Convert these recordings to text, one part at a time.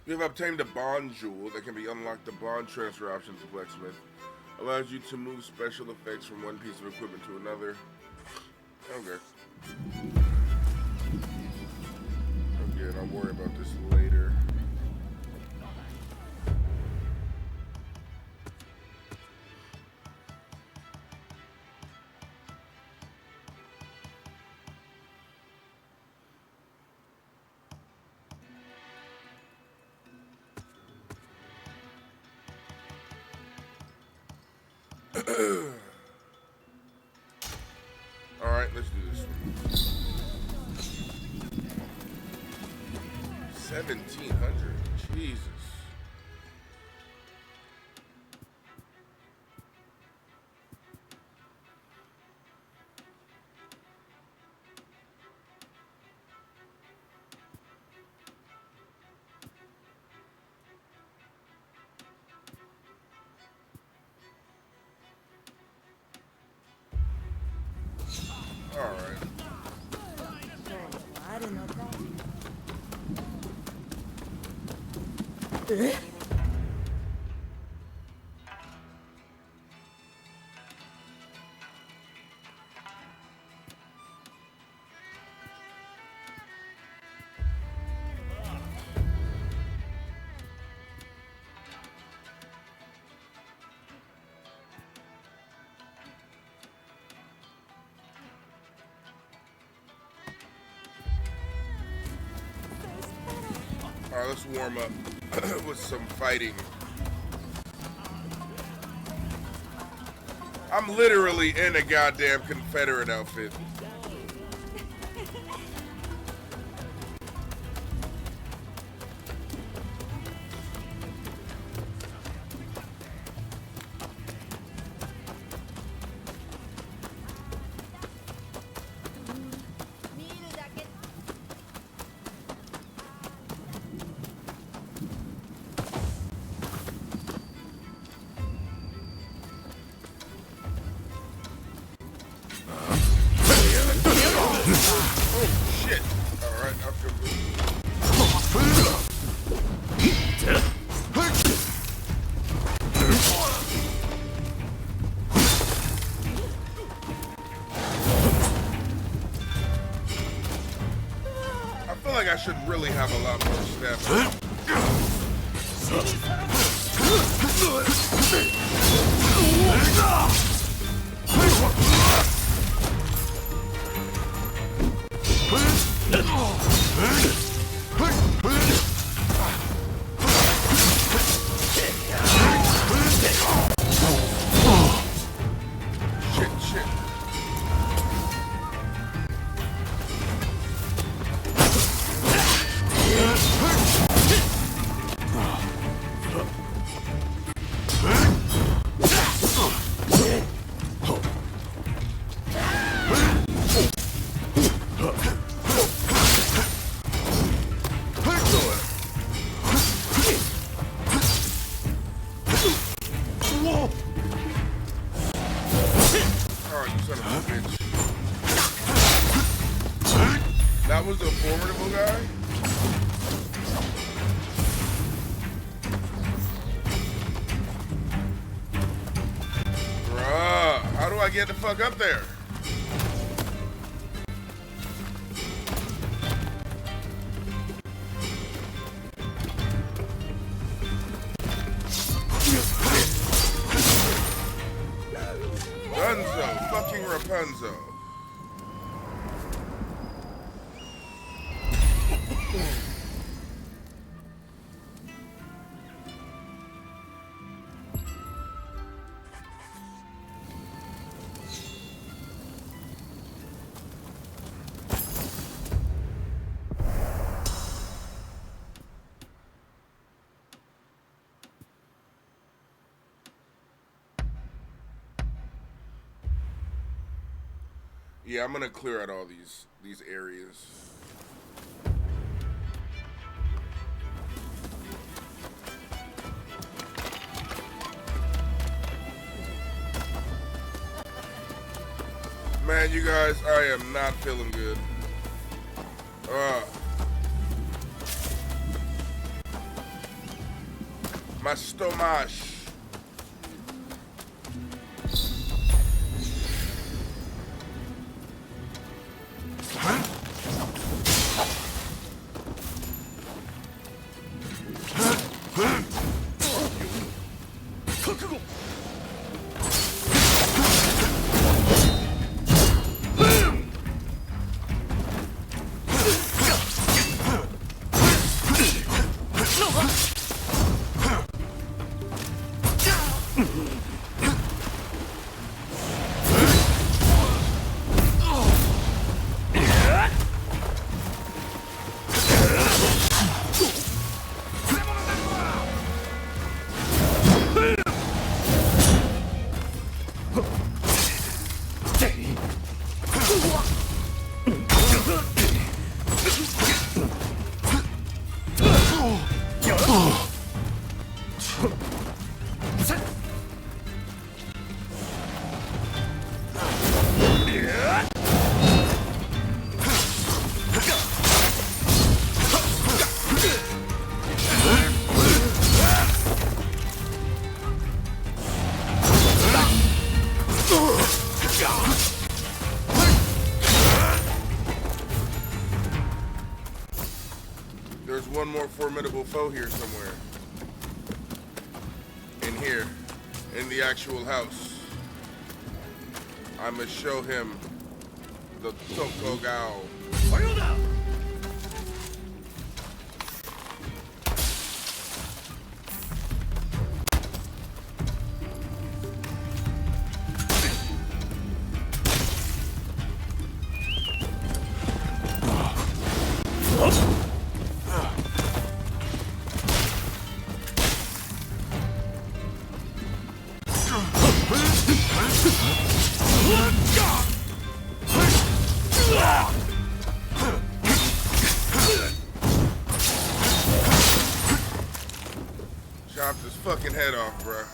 You have obtained a bond jewel that can be unlocked. The bond transfer option to blacksmith allows you to move special effects from one piece of equipment to another. Okay. Again, I'll worry about this later. Alright, let's do this one. 1,700. Jesus. Alright. I didn't know that. Alright, let's warm up with some fighting. I'm literally in a goddamn Confederate outfit. Oh shit. Alright, I'll feel good. I feel like I should really have a lot more stamina. Shit. Oh, you son of a bitch. That was the formidable guy? Bruh, how do I get the fuck up there? Rapunzo, fucking Rapunzel. Yeah, I'm gonna clear out all these areas. Man, you guys, I am not feeling good. My stomach. There's one more formidable foe here somewhere. In here. In the actual house. I must show him the Tokogao. Chopped his fucking head off, bruh.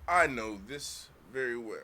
I know this very well.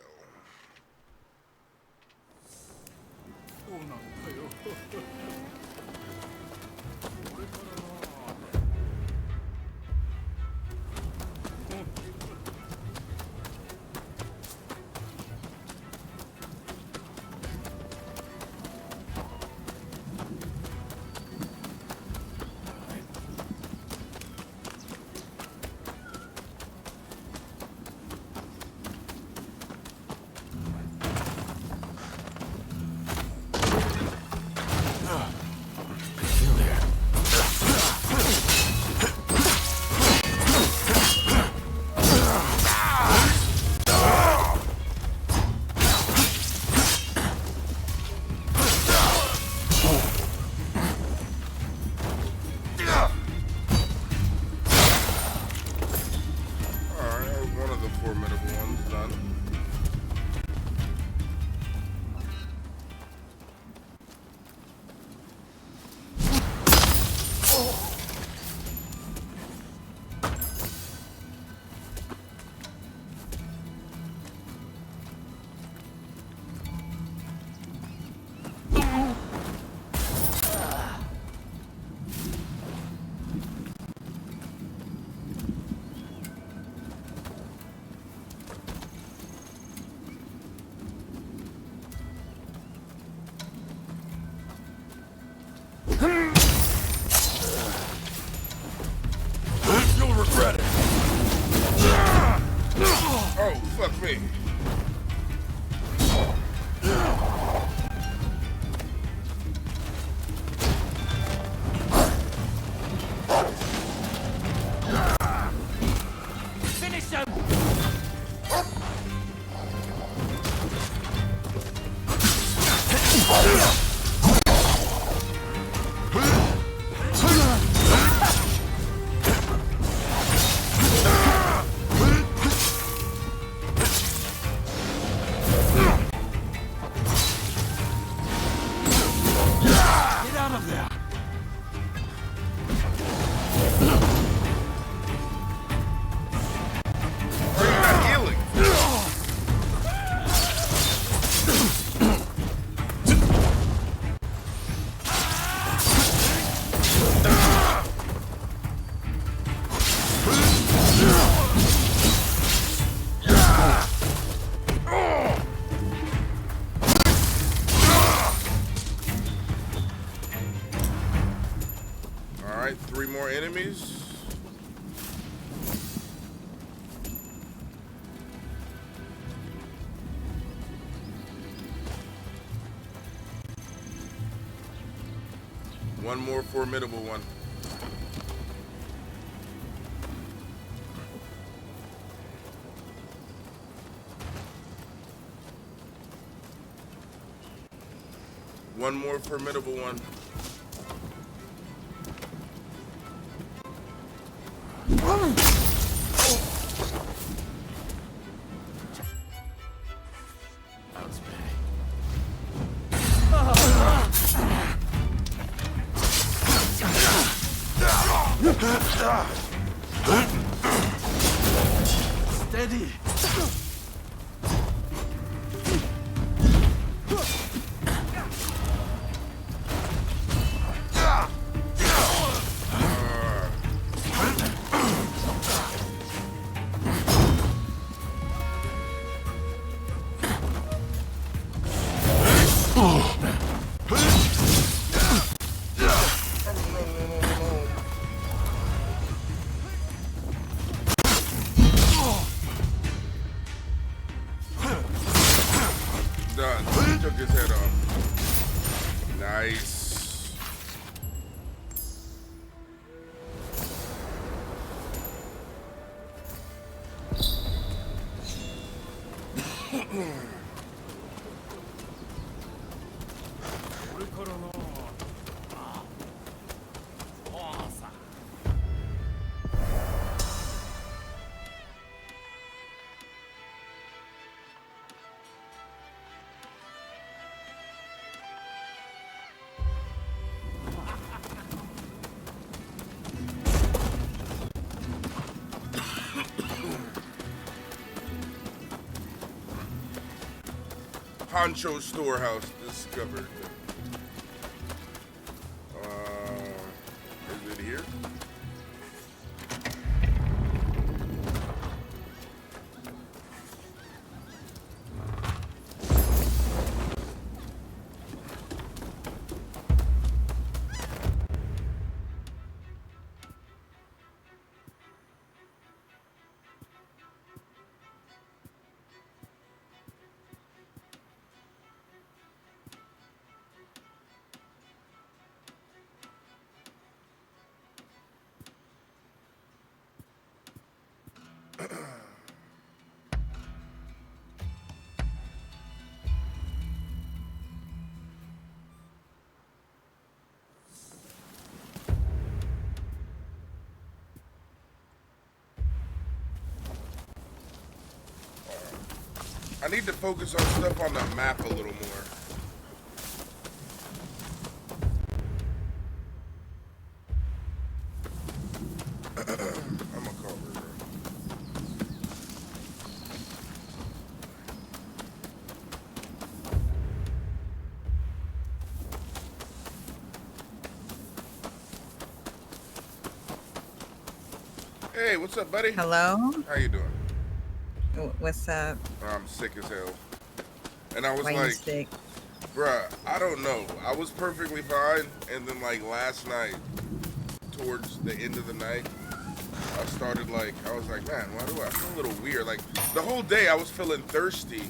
You'll regret it. Oh, fuck me. Finish him. enemies. One more formidable one. One more formidable one. Steady. Done. Took his head off. Nice. Poncho Storehouse discovered. Is it here? I need to focus on stuff on the map a little more. I'm gonna call her. Hey, what's up, buddy? Hello? How you doing? What's up? I'm sick as hell. And I was Why you like, sick? bruh, I don't know. I was perfectly fine, and then like last night, towards the end of the night, I started like, I was like, man, why do I feel a little weird? Like the whole day I was feeling thirsty,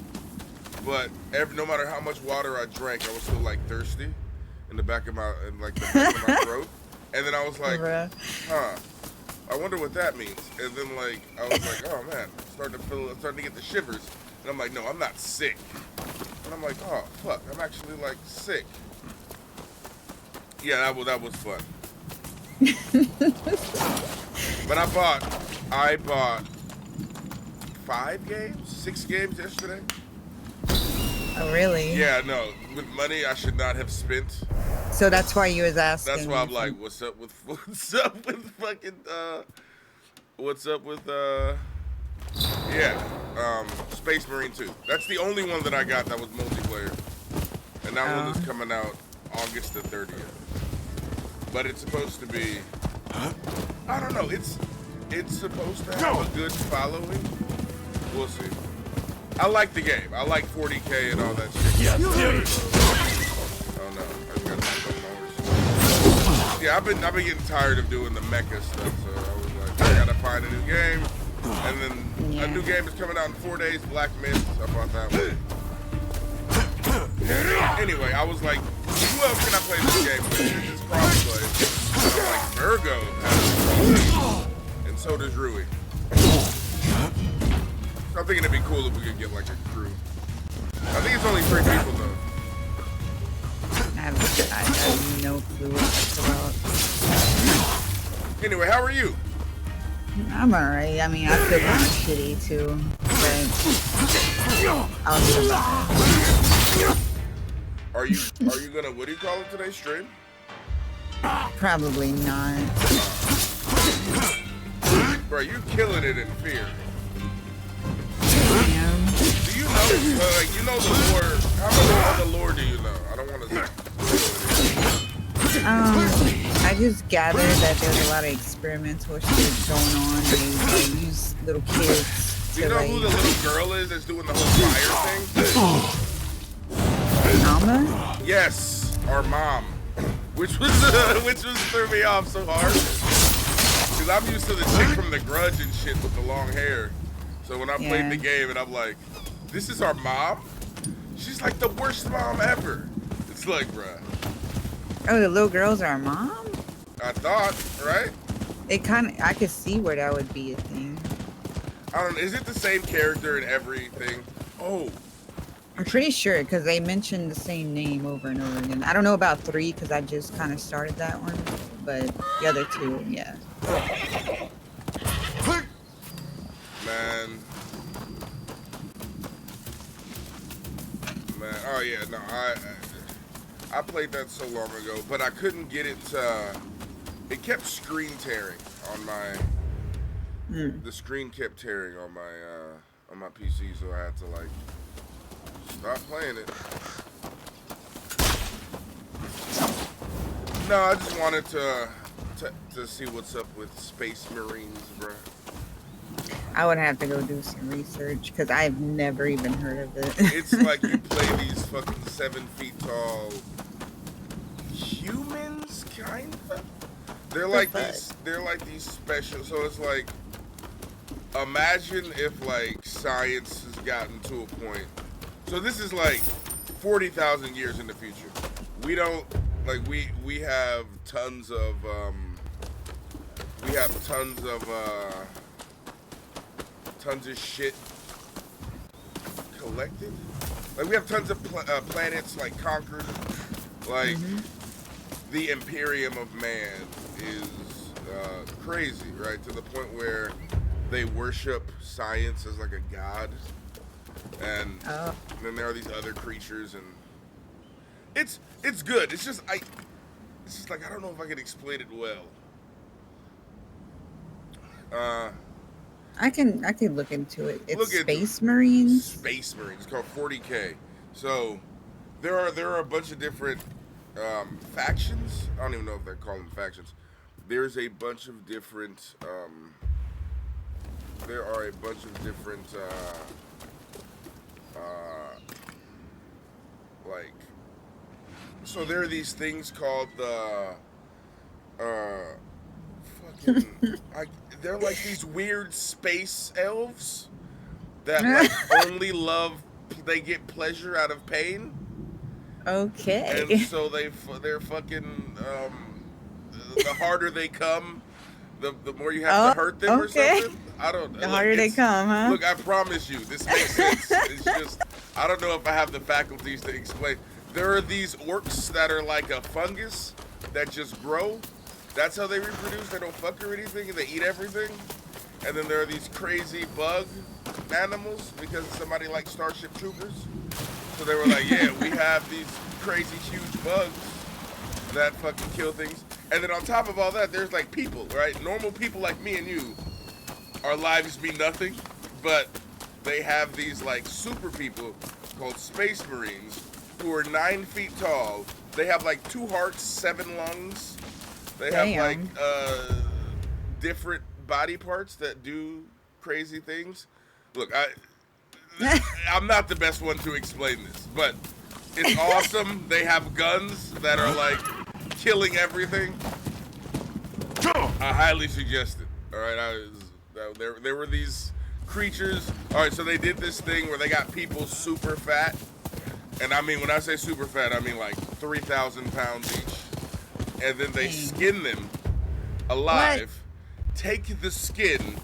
but no matter how much water I drank, I was still like thirsty in the back of my, the back of my throat. And then I was like, huh, I wonder what that means. And then like, I was like, oh man, starting to get the shivers. And I'm like, no, I'm not sick. And I'm like, oh fuck, I'm actually like sick. Yeah, that was fun. But I bought 6 games yesterday. Oh, really? Yeah, no, with money I should not have spent. So that's why you was asking. That's why I'm like, what's up with Space Marine 2. That's the only one that I got that was multiplayer. And that one is coming out August the 30th. But it's supposed to be, I don't know, it's supposed to have a good following. We'll see. I like the game. I like 40K and all that shit. Yes, Oh no, I got my horse. Yeah, I've been getting tired of doing the mecha stuff, so I was like, I gotta find a new game. And then a new game is coming out in 4 days, Black Myth. I bought that one. Anyway, I was like, who else can I play this game with? It's crossplay. And I'm like, Virgo has crossplay. And so does Rui. I'm thinking it'd be cool if we could get like a crew. I think it's only 3 people though. I have no clue what that's about. Anyway, how are you? I'm alright. I mean, I feel kind of shitty too, but I'll survive. Are you gonna, what do you call it today, stream? Probably not. Bro, you killing it in fear. Yeah. Do you know, like, you know the lore, how much of the lore do you know? I don't want to I just gathered that there's a lot of experimental shit going on. They use little kids Do you know who the little girl is that's doing the whole fire thing? Mama? Yes, our mom. Which threw me off so hard. Cause I'm used to the chick from The Grudge and shit with the long hair. So when I played the game and I'm like, this is our mom? She's like the worst mom ever. It's like, bruh. Oh, the little girls are mom? I thought, right? It kind of, I could see where that would be a thing. I don't know. Is it the same character in everything? Oh. I'm pretty sure because they mentioned the same name over and over again. I don't know about 3 because I just kind of started that one, but the other 2, yeah. Man. Oh yeah, no, I played that so long ago, but I couldn't get it to, it kept screen tearing on my, the screen kept tearing on my PC, so I had to like, stop playing it. No, I just wanted to see what's up with Space Marines, bro. I would have to go do some research because I've never even heard of it. It's like you play these fucking 7 feet tall humans, kinda. They're like these special. So it's like, imagine if like science has gotten to a point. So this is like 40,000 years in the future. We don't like we have tons of tons of shit collected. Like we have tons of planets like conquered. Like the Imperium of Man is crazy, right? To the point where they worship science as like a god. And then there are these other creatures, and it's good. It's just like I don't know if I can explain it well. I can look into it. It's Space Marines. Space Marines. It's called 40K. So there are a bunch of different factions. I don't even know if they call them factions. There's a bunch of different. There are a bunch of different. Like, so there are these things called the they're like these weird space elves that like only love, they get pleasure out of pain. Okay. And so they're fucking the harder they come, the more you have to hurt them or something. I don't know. The harder they come, huh? Look, I promise you, this makes sense. It's just, I don't know if I have the faculties to explain. There are these orcs that are like a fungus that just grow. That's how they reproduce. They don't fuck or anything, and they eat everything. And then there are these crazy bug animals because somebody liked Starship Troopers. So they were like, yeah, we have these crazy huge bugs that fucking kill things. And then on top of all that, there's like people, right? Normal people like me and you, our lives mean nothing, but they have these like super people called Space Marines who are 9 feet tall. They have like 2 hearts, 7 lungs. They have like different body parts that do crazy things. Look, I'm not the best one to explain this, but it's awesome. They have guns that are like killing everything. I highly suggest it. All right, there were these creatures. All right, so they did this thing where they got people super fat, and I mean when I say super fat, I mean like 3,000 pounds each, and then they skin them alive, take the skin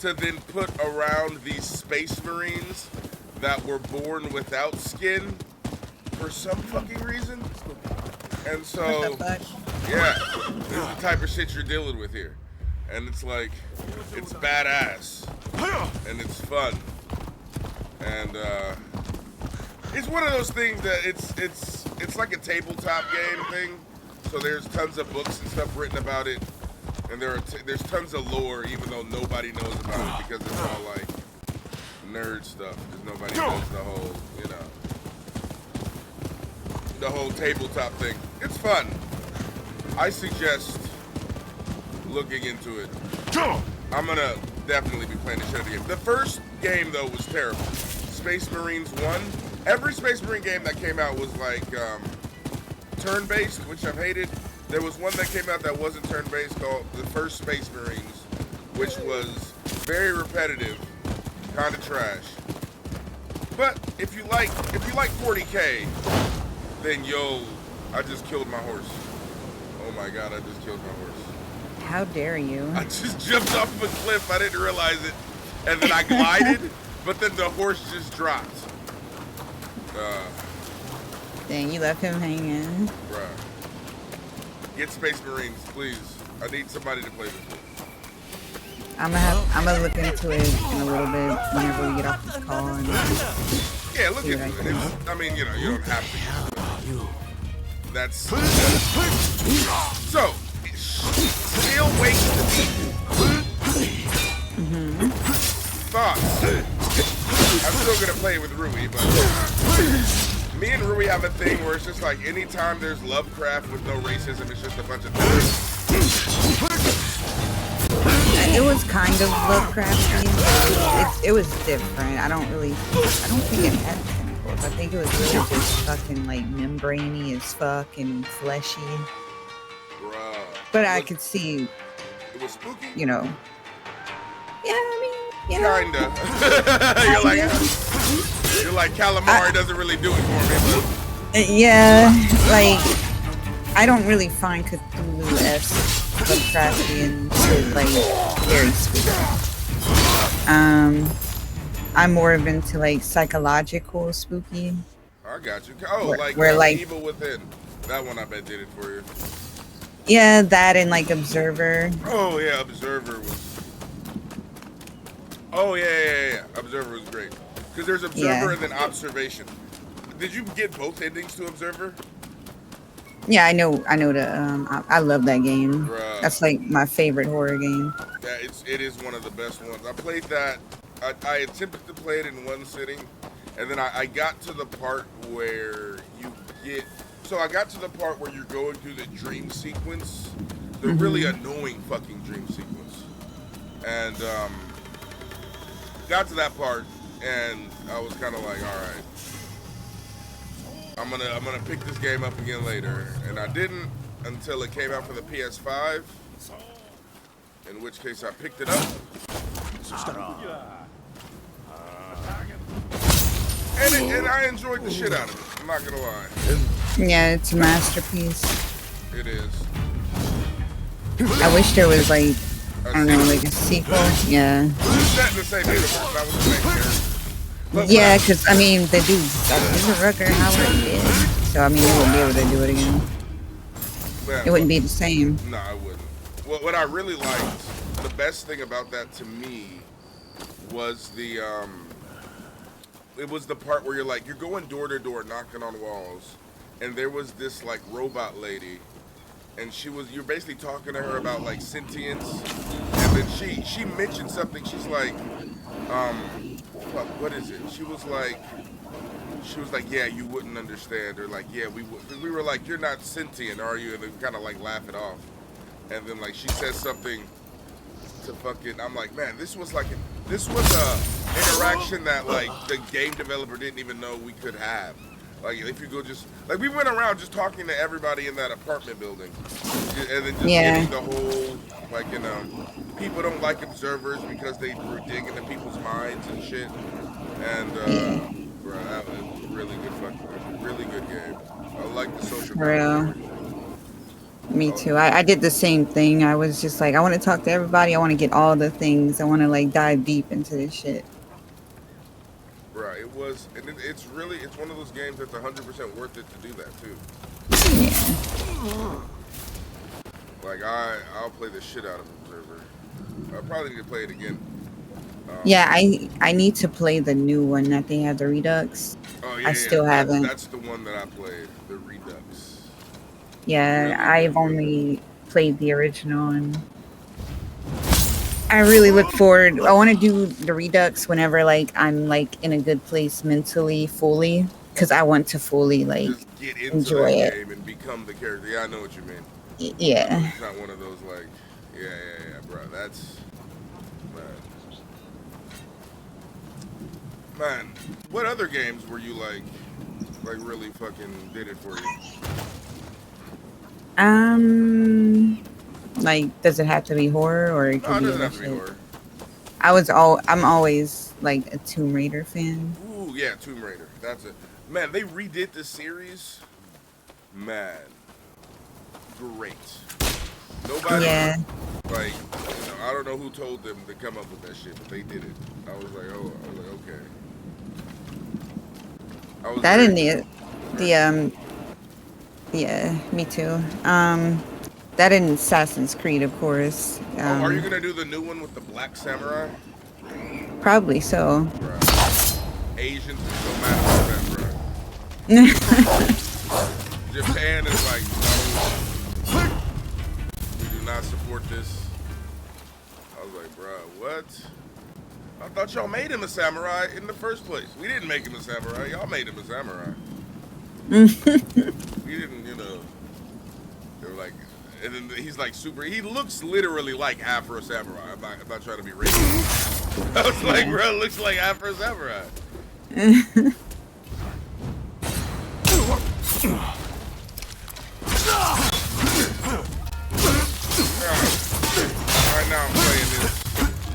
to then put around these space marines that were born without skin for some fucking reason. And so, yeah, this is the type of shit you're dealing with here. And it's like, it's badass. And it's fun. And it's one of those things that it's like a tabletop game thing. So there's tons of books and stuff written about it. And there's tons of lore, even though nobody knows about it because it's all like nerd stuff. Because nobody knows the whole, you know, the whole tabletop thing. It's fun. I suggest looking into it. I'm gonna definitely be playing the shit out of the game. The first game though was terrible. Space Marines 1. Every Space Marine game that came out was like turn-based, which I've hated. There was one that came out that wasn't turn-based called the first Space Marines, which was very repetitive, kind of trash. But if you like 40K, then yo, I just killed my horse. Oh my god, I just killed my horse. How dare you? I just jumped off of a cliff, I didn't realize it. And then I glided, but then the horse just dropped. Dang, you left him hanging. Bruh. Get Space Marines, please. I need somebody to play this with. I'm gonna look into it in a little bit whenever we get off this call. And yeah, look into it. I mean, you know, you don't have to. That's so. Still waits to be. Thoughts. I'm still gonna play with Rui, but me and Rui have a thing where it's just like anytime there's Lovecraft with no racism, it's just a bunch of things. It was kind of Lovecrafty. It was different. I don't think it had tentacles. I think it was really just fucking like membraney as fuck and fleshy. Bruh. But I could see. It was spooky. You know. Yeah, I mean, you know. Kinda. You're like calamari doesn't really do it for me. But. Yeah, like I don't really find Cthulhu-esque Lovecraftian shit like very spooky. I'm more of into like psychological spooky. I got you. Oh, where, like Evil Within. That one I bet did it for you. Yeah, that and like Observer. Oh yeah, Observer was. Oh yeah. Observer was great. Because there's Observer and then Observation. Did you get both endings to Observer? Yeah, I know the I love that game. Bruh. That's like my favorite horror game. Yeah, it is one of the best ones. I played that. I attempted to play it in one sitting, and then I got to the part where you get. So I got to the part where you're going through the dream sequence, the really annoying fucking dream sequence, and got to that part, and I was kind of like, all right. I'm gonna pick this game up again later, and I didn't until it came out for the PS5. In which case I picked it up. And I enjoyed the shit out of it. I'm not gonna lie. Yeah, it's a masterpiece. It is. I wish there was like I don't know, like a sequel. Yeah. Set in the same universe. That was the same character. Yeah, because I mean, they do Rucker Howard did, so I mean, they wouldn't be able to do it again. Man, it wouldn't be the same. No, I wouldn't. Well, what I really liked, the best thing about that to me, was it was the part where you're going door to door, knocking on walls, and there was this like robot lady, and you're basically talking to her about like sentience, and then she mentioned something. She's like, what is it? She was like, yeah, you wouldn't understand, or like, yeah, we would. We were like, you're not sentient, are you? And then kind of like laugh it off. And then like she says something to fucking. I'm like, man, this was a interaction that like the game developer didn't even know we could have. Like if you go just like we went around just talking to everybody in that apartment building, and then just Yeah. getting the whole like people don't like observers because they dig into people's minds and shit. And Yeah. bro, that was really good really good game. I like the social For real. commentary. Me Oh, too. I did the same thing. I was just like, I want to talk to everybody. I want to get all the things. I want to like dive deep into this shit. right, it was, and it's really it's one of those games that's 100% worth it to do that too. Yeah. Like I'll play the shit out of Observer. I probably need to play it again. Yeah, I need to play the new one that they have, the Redux. Oh yeah, I yeah, still haven't. that's the one that I played, the Redux. Yeah, Really good I've game. only played the original, and I really look forward. I want to do the Redux whenever like I'm like in a good place mentally, fully, because I want to fully like Just get into enjoy that it. game and become the character. Yeah, I know what you mean. Yeah. It's not one of those like, yeah, bro. That's man. What other games were you like really fucking did it for you? Like, does it have to be horror or it No, could it be doesn't other have to be shit? horror. I'm always like a Tomb Raider fan. Ooh, yeah, Tomb Raider. That's it. Man, they redid the series. Man, great. Nobody Yeah. like, I don't know who told them to come up with that shit, but they did it. I was like, okay. I was That very and the yeah, me too. That and Assassin's Creed, of course. Oh, are you gonna do the new one with the Black Samurai? Probably so. Bruh. Asians are so mad about that, bro. Japan is like, no, we do not support this. I was like, bro, what? I thought y'all made him a samurai in the first place. We didn't make him a samurai. Y'all made him a samurai. We didn't, they were like, and then he's like he looks literally like Afro Samurai. I'm not trying to be racist. I was like, bro, looks like Afro Samurai. Right now I'm playing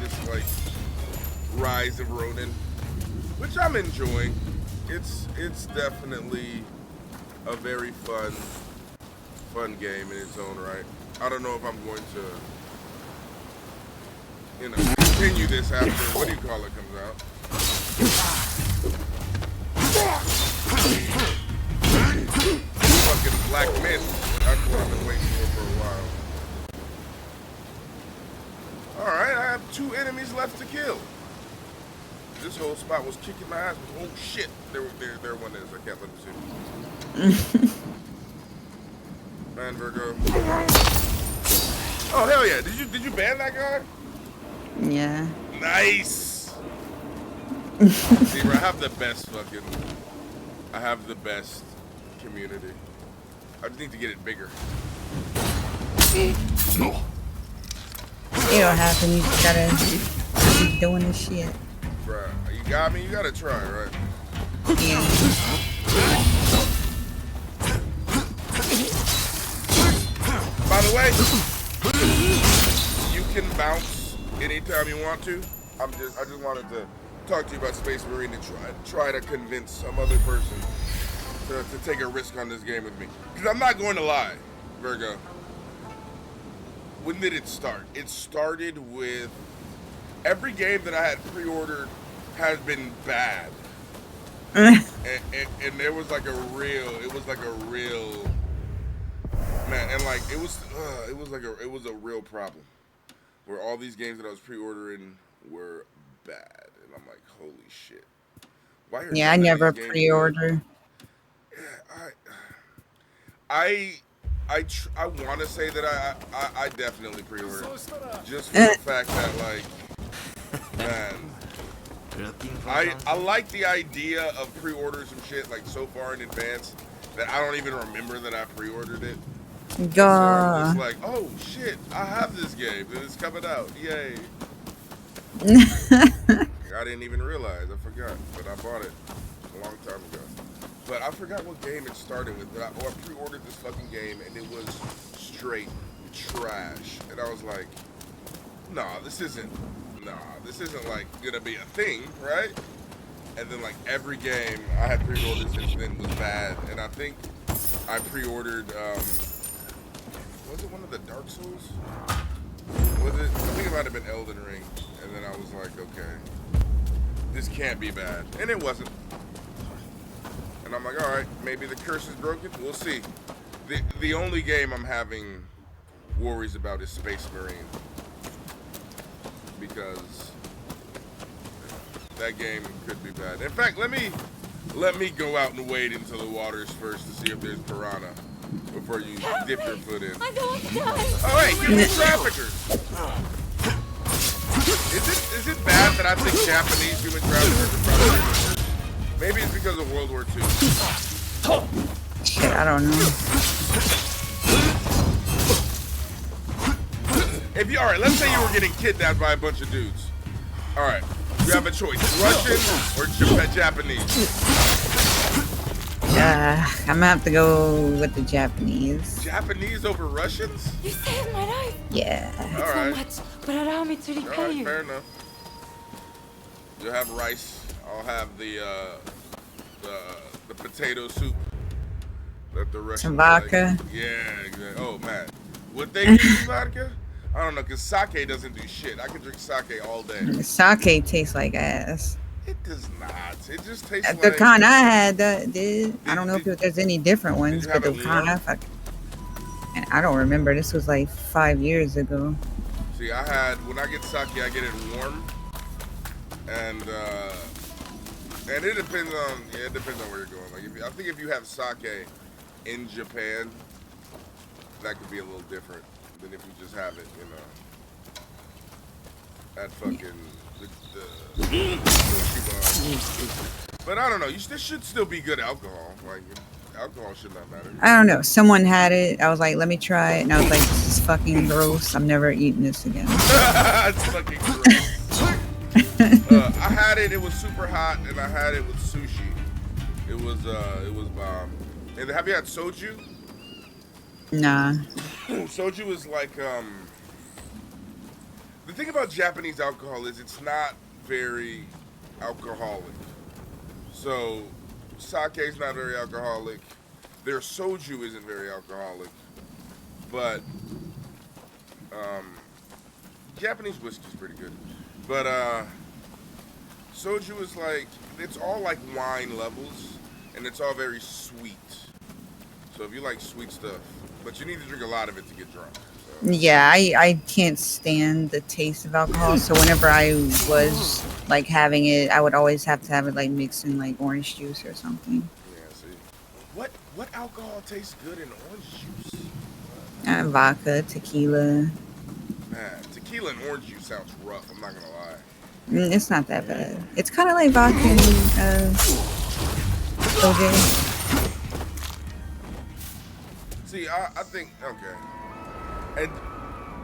this like Rise of Ronin, which I'm enjoying. It's definitely a very fun game in its own right. I don't know if I'm going to continue this after what do you call it comes out. Fucking Black Myth. That's what I've been waiting for a while. Alright, I have 2 enemies left to kill. This whole spot was kicking my ass. Oh shit. There one is. I can't let them see me. Man, Virgo. Oh hell yeah. Did you ban that guy? Yeah. Nice. See, bro, I have the best community. I just need to get it bigger. It don't happen. You just gotta keep doing this shit. Bruh, you got me? You gotta try, right? Yeah. By the way, you can bounce anytime you want to. I just wanted to talk to you about Space Marine and try to convince some other person to take a risk on this game with me. Because I'm not going to lie, Virgo. When did it start? It started with every game that I had pre-ordered has been bad. and there was like a real man, and like it was a real problem where all these games that I was pre-ordering were bad, and I'm like, holy shit. Why are Yeah, I none of never these games pre-order. good? I want to say that I definitely pre-ordered just for the fact that like, man, I like the idea of pre-ordering some shit like so far in advance that I don't even remember that I pre-ordered it. So I'm just like, oh shit, I have this game and it's coming out, yay. I didn't even realize, I forgot, but I bought it a long time ago. But I forgot what game it started with. But I pre-ordered this fucking game, and it was straight trash. And I was like, nah, this isn't like gonna be a thing, right? And then like every game I had pre-ordered since then was bad. And I think I pre-ordered, was it one of the Dark Souls? Was it? I think it might have been Elden Ring. And then I was like, okay, this can't be bad. And it wasn't. And I'm like, all right, maybe the curse is broken. We'll see. The only game I'm having worries about is Space Marine, because that game could be bad. In fact, let me go out and wade into the waters first to see if there's piranha before you dip your foot in. I don't want to die. Oh, hey, human traffickers. Is it bad that I think Japanese human traffickers are probably worse? Maybe it's because of World War II. Shit, I don't know. If you, all right, let's say you were getting kidnapped by a bunch of dudes. All right, you have a choice: Russian or Japanese. I'm gonna have to go with the Japanese. Japanese over Russians? You saved my life. Yeah. All right. So much, but allow me to All repay right, you. fair enough. You'll have rice. I'll have the potato soup that the Russians Some vodka. like. Yeah, exactly. Oh man, would they use vodka? I don't know, cause sake doesn't do shit. I can drink sake all day. Sake tastes like ass. It does not. It just tastes The like. kind I had did. I don't know if there's any different ones, you but have the it kind and I don't remember. This was like 5 years ago. See, I had, when I get sake, I get it warm, and it depends on, it depends on where you're going. Like, I think if you have sake in Japan, that could be a little different than if you just have it, you know, at fucking the sushi bar. But I don't know. This should still be good alcohol. Like, alcohol should not matter. I don't know. Someone had it. I was like, let me try it. And I was like, this is fucking gross. I'm never eating this again. It's fucking gross. I had it. It was super hot, and I had it with sushi. It was bomb. And have you had soju? Nah. Soju is like the thing about Japanese alcohol is it's not very alcoholic. So sake is not very alcoholic. Their soju isn't very alcoholic, but Japanese whiskey is pretty good. But soju is like, it's all like wine levels, and it's all very sweet. So if you like sweet stuff, but you need to drink a lot of it to get drunk. So. Yeah, I can't stand the taste of alcohol. So whenever I was like having it, I would always have to have it like mixed in like orange juice or something. Yeah, see. What alcohol tastes good in orange juice? Vodka, tequila. Man, tequila and orange juice sounds rough, I'm not gonna lie. It's not that bad. It's kind of like vodka and OJ. See, I think, okay. And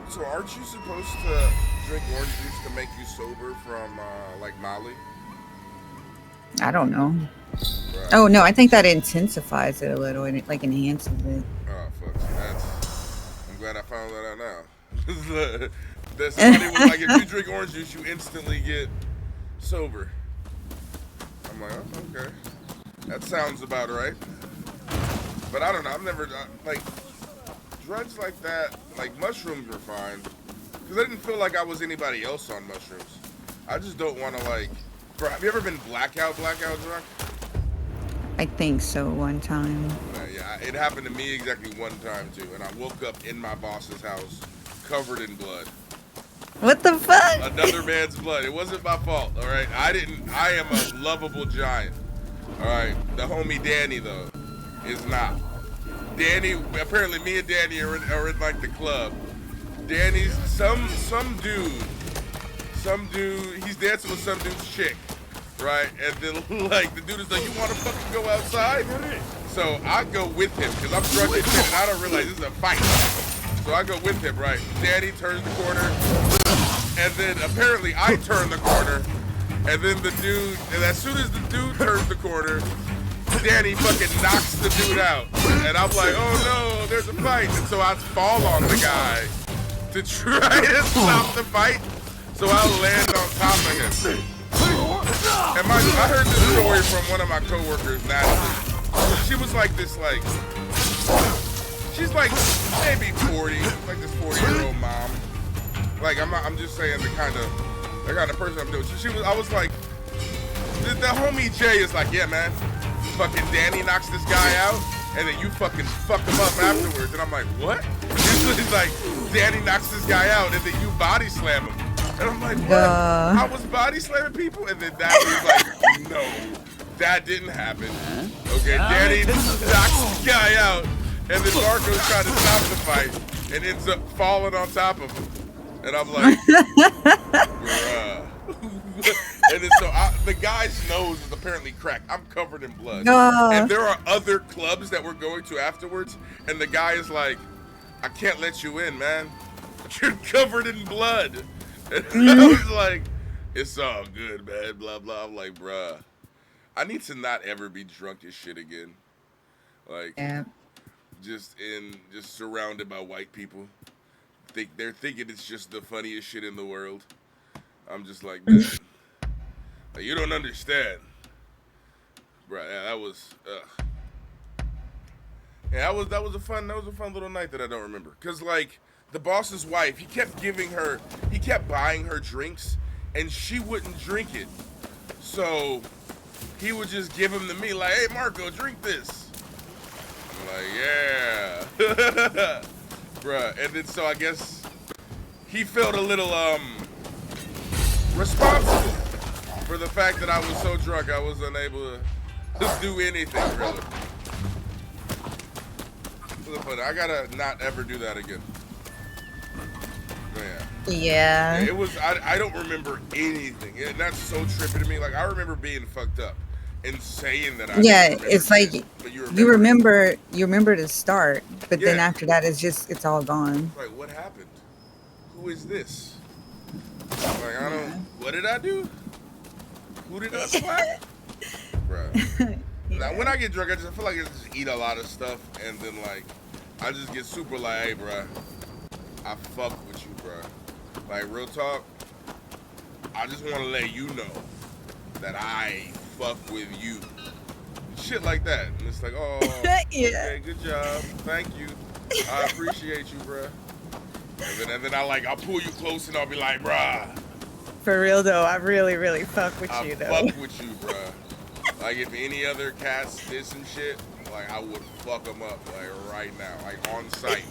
so aren't you supposed to drink orange juice to make you sober from, like Molly? I don't know. Right. Oh, no, I think that intensifies it a little and it like enhances it. Oh, fuck. I'm glad I found that out now. That somebody was like, if you drink orange juice, you instantly get sober. I'm like, oh, okay. That sounds about right. But I don't know. I've never, like, drugs like that, like mushrooms were fine. Because I didn't feel like I was anybody else on mushrooms. I just don't want to, like, have you ever been blackout drunk? I think so one time. Yeah, it happened to me exactly one time, too. And I woke up in my boss's house covered in blood. What the fuck? Another man's blood. It wasn't my fault, all right? I am a lovable giant, all right? The homie Danny, though, is not. Danny, apparently me and Danny are in like, the club. Danny's, some dude, he's dancing with some dude's chick, right? And then, like, the dude is like, you want to fucking go outside? So I go with him, because I'm drunk as shit, and I don't realize this is a fight. So I go with him, right? Danny turns the corner, and then apparently I turn the corner, and then the dude, and as soon as the dude turns the corner, Danny fucking knocks the dude out. And I'm like, oh no, there's a fight. And so I fall on the guy to try to stop the fight. So I'll land on top of him. And I heard this story from one of my coworkers, Natalie. She was like this, like, she's like maybe 40, like this 40-year-old mom. Like I'm just saying the kind of person I'm doing. I was like, the homie Jay is like, yeah man, fucking Danny knocks this guy out, and then you fucking fuck him up afterwards. And I'm like, what? He's like, Danny knocks this guy out, and then you body slam him. And I'm like, what? I was body slamming people? And then Dad was like, no, that didn't happen. Okay, Danny knocks the guy out, and then Marco's trying to stop the fight, and ends up falling on top of him. And I'm like, bruh. And then so the guy's nose is apparently cracked. I'm covered in blood. And there are other clubs that we're going to afterwards, and the guy is like, I can't let you in, man. You're covered in blood. And I was like, it's all good, man, blah, blah. I'm like, bruh, I need to not ever be drunk as shit again. Like, just surrounded by white people. They're thinking it's just the funniest shit in the world. I'm just like, man, like, you don't understand. Bruh, yeah, that was, yeah, that was a fun little night that I don't remember. Cause like, the boss's wife, he kept buying her drinks, and she wouldn't drink it. So he would just give them to me, like, hey, Marco, drink this. I'm like, yeah. Bruh, and then so I guess he felt a little, responsible for the fact that I was so drunk I was unable to do anything, really. But I gotta not ever do that again. Yeah. It was, I don't remember anything. And that's so trippy to me. Like, I remember being fucked up and saying that I it's like you remember to start, but then after that it's all gone. Like, what happened? Who is this? Like, I don't, what did I do? Who did I slap? Bruh. Now, when I get drunk, I feel like I just eat a lot of stuff, and then, like, I just get super like, hey, bruh, I fuck with you, bruh. Like, real talk, I just want to let you know that I fuck with you. Shit like that. And it's like, oh, okay, good job. Thank you. I appreciate you, bruh. And then I'll pull you close, and I'll be like, bruh. For real, though, I really, really fuck with you, though. I fuck with you, bruh. Like, if any other cats did some shit, like, I would fuck them up, like, right now, like, on sight.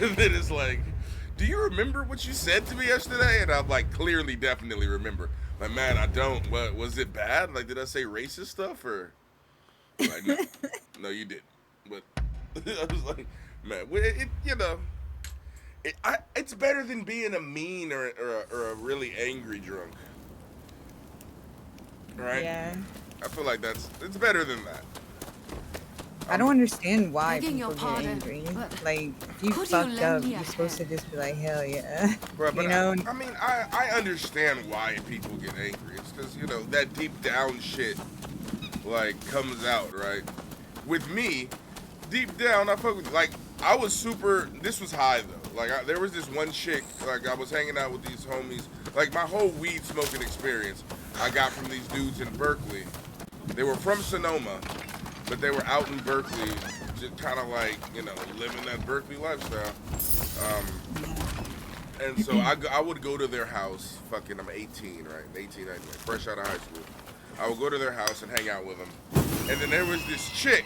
And then it's like, do you remember what you said to me yesterday? And I'm like, clearly, definitely remember. Like, man, I don't. What, was it bad? Like, did I say racist stuff, or? Like, no, no, you didn't. But I was like, man, you know, it's better than being a mean or a really angry drunk. Right? Yeah. I feel like it's better than that. I don't understand why people get angry. Like, if you fucked up, you're supposed to just be like, hell yeah. But you know? I mean, I understand why people get angry. It's because, you know, that deep down shit, like, comes out, right? With me, deep down, I fuck with, like, I was super, this was high, though. Like, there was this one chick, like, I was hanging out with these homies. Like, my whole weed smoking experience I got from these dudes in Berkeley. They were from Sonoma, but they were out in Berkeley, just kind of like, you know, living that Berkeley lifestyle. And so I would go to their house, fucking, I'm 18, right? 18, 19, fresh out of high school. I would go to their house and hang out with them. And then there was this chick,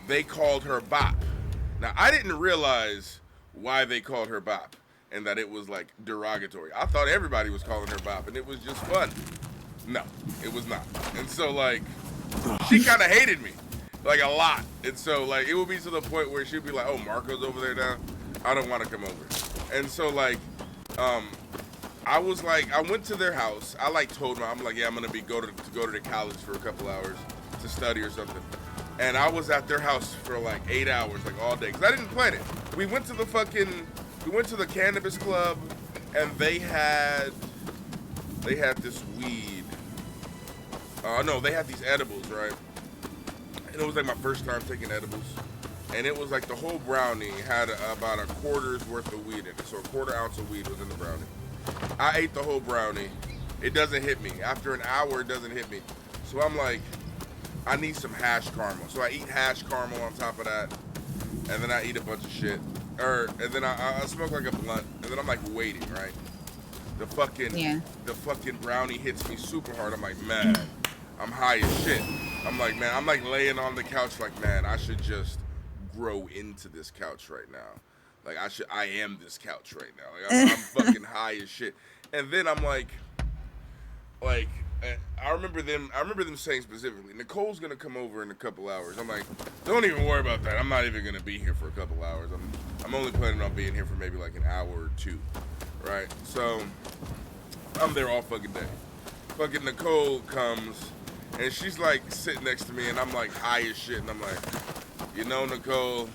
they called her Bop. Now, I didn't realize why they called her Bop and that it was, like, derogatory. I thought everybody was calling her Bop, and it was just fun. No, it was not. And so, like, she kind of hated me, like, a lot. And so, like, it would be to the point where she'd be like, oh, Marco's over there now? I don't want to come over. And so, like, I was like, I went to their house. I, like, told them, I'm like, yeah, I'm going to go to the college for a couple hours to study or something. And I was at their house for, like, 8 hours, like, all day. Because I didn't plan it. We went to the cannabis club, and they had this weed. No, they had these edibles, right? And it was like my first time taking edibles. And it was like the whole brownie had about a quarter's worth of weed in it. So a quarter ounce of weed was in the brownie. I ate the whole brownie. It doesn't hit me. After an hour, it doesn't hit me. So I'm like, I need some hash caramel. So I eat hash caramel on top of that. And then I eat a bunch of shit. And then I smoke like a blunt. And then I'm like waiting, right? The fucking brownie hits me super hard. I'm like, man, I'm high as shit. I'm like, man, I'm like laying on the couch like, man, I should just grow into this couch right now. Like I am this couch right now. Like I'm fucking high as shit. And then I'm like I remember them saying specifically, Nicole's gonna come over in a couple hours. I'm like, don't even worry about that. I'm not even gonna be here for a couple hours. I'm only planning on being here for maybe like an hour or two. Right? So I'm there all fucking day. Fucking Nicole comes and she's like sitting next to me and I'm like high as shit and I'm like, you know, Nicole,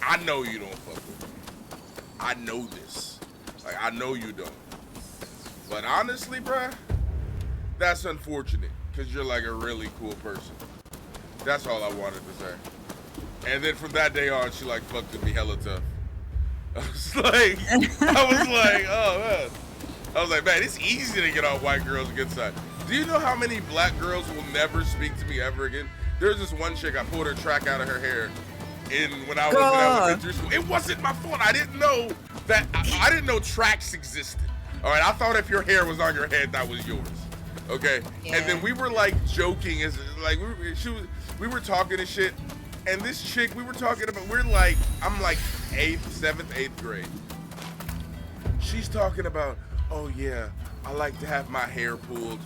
I know you don't fuck with me. I know this. Like, I know you don't. But honestly, bruh, that's unfortunate because you're like a really cool person. That's all I wanted to say. And then from that day on, she like fucked with me hella tough. I was like, oh man. I was like, man, it's easy to get on white girls' good side. Do you know how many black girls will never speak to me ever again? There's this one chick, I pulled her track out of her hair when I was in through school. It wasn't my fault. I didn't know that. I didn't know tracks existed. All right, I thought if your hair was on your head, that was yours. Okay, yeah. And then we were like joking, we were talking and shit. And this chick, we were talking about, I'm like 7th, 8th grade. She's talking about, oh yeah, I like to have my hair pulled.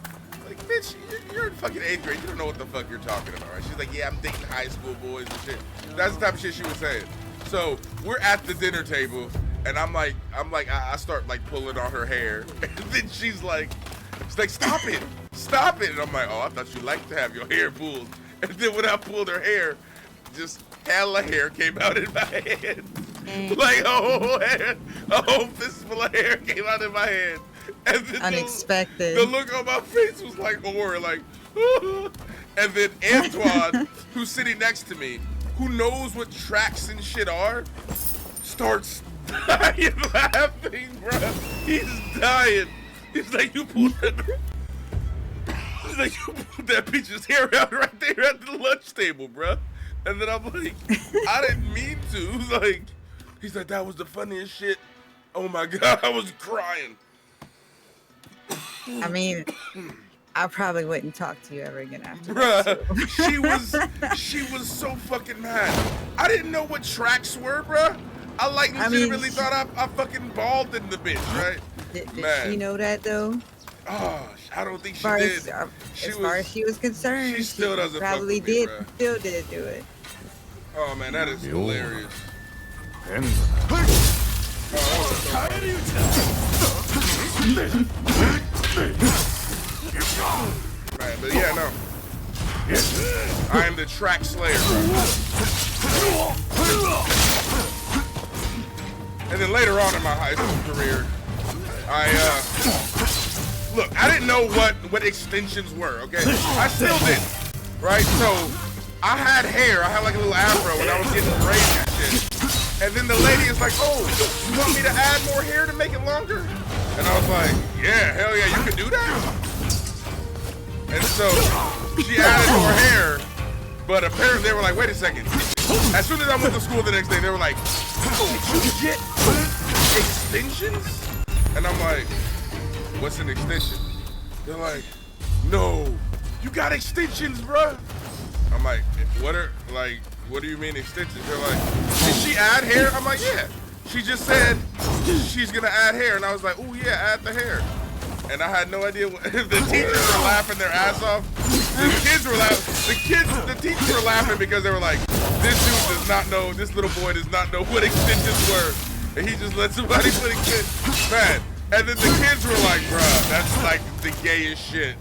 Like, bitch, you're in fucking 8th grade. You don't know what the fuck you're talking about, right? She's like, yeah, I'm dating high school boys and shit. That's the type of shit she was saying. So we're at the dinner table, and I start like pulling on her hair, and then she's like, stop it. And I'm like, oh, I thought you liked to have your hair pulled. And then when I pulled her hair, just hella hair came out in my head. Like a whole fistful of hair came out in my head. And then unexpected. The look on my face was like horror, like, and then Antoine, who's sitting next to me, who knows what tracks and shit are, starts dying laughing, bro. He's dying. He's like, you pulled that bitch's hair out right there at the lunch table, bro. And then I'm like, I didn't mean to. He's like, that was the funniest shit. Oh my God, I was crying. I mean, I probably wouldn't talk to you ever again after Bruh, that. she was so fucking mad. I didn't know what tracks were, bruh. I legitimately thought I fucking balled in the bitch, right? Did she know that though? Oh, I don't think she did. As far as she was concerned, she still doesn't probably fuck with me, did. Still did do it. Oh man, that is hilarious. Right, but yeah, no. I am the track slayer, bro. And then later on in my high school career, look, I didn't know what extensions were, okay? I still didn't, right? So, I had hair. I had like a little afro when I was getting braids and shit. And then the lady is like, oh, you want me to add more hair to make it longer? And I was like, yeah, hell yeah, you can do that? And so, she added more hair, but apparently they were like, wait a second. As soon as I went to school the next day, they were like, did you get extensions? And I'm like, what's an extension? They're like, no, you got extensions, bruh. I'm like, what do you mean extensions? They're like, did she add hair? I'm like, yeah. She just said she's gonna add hair. And I was like, oh yeah, add the hair. And I had no idea what, the teachers were laughing their ass off. The kids were laughing. The teachers were laughing because they were like, this little boy does not know what extensions were. And he just let somebody put extensions. Man. And then the kids were like, bruh, that's like the gayest shit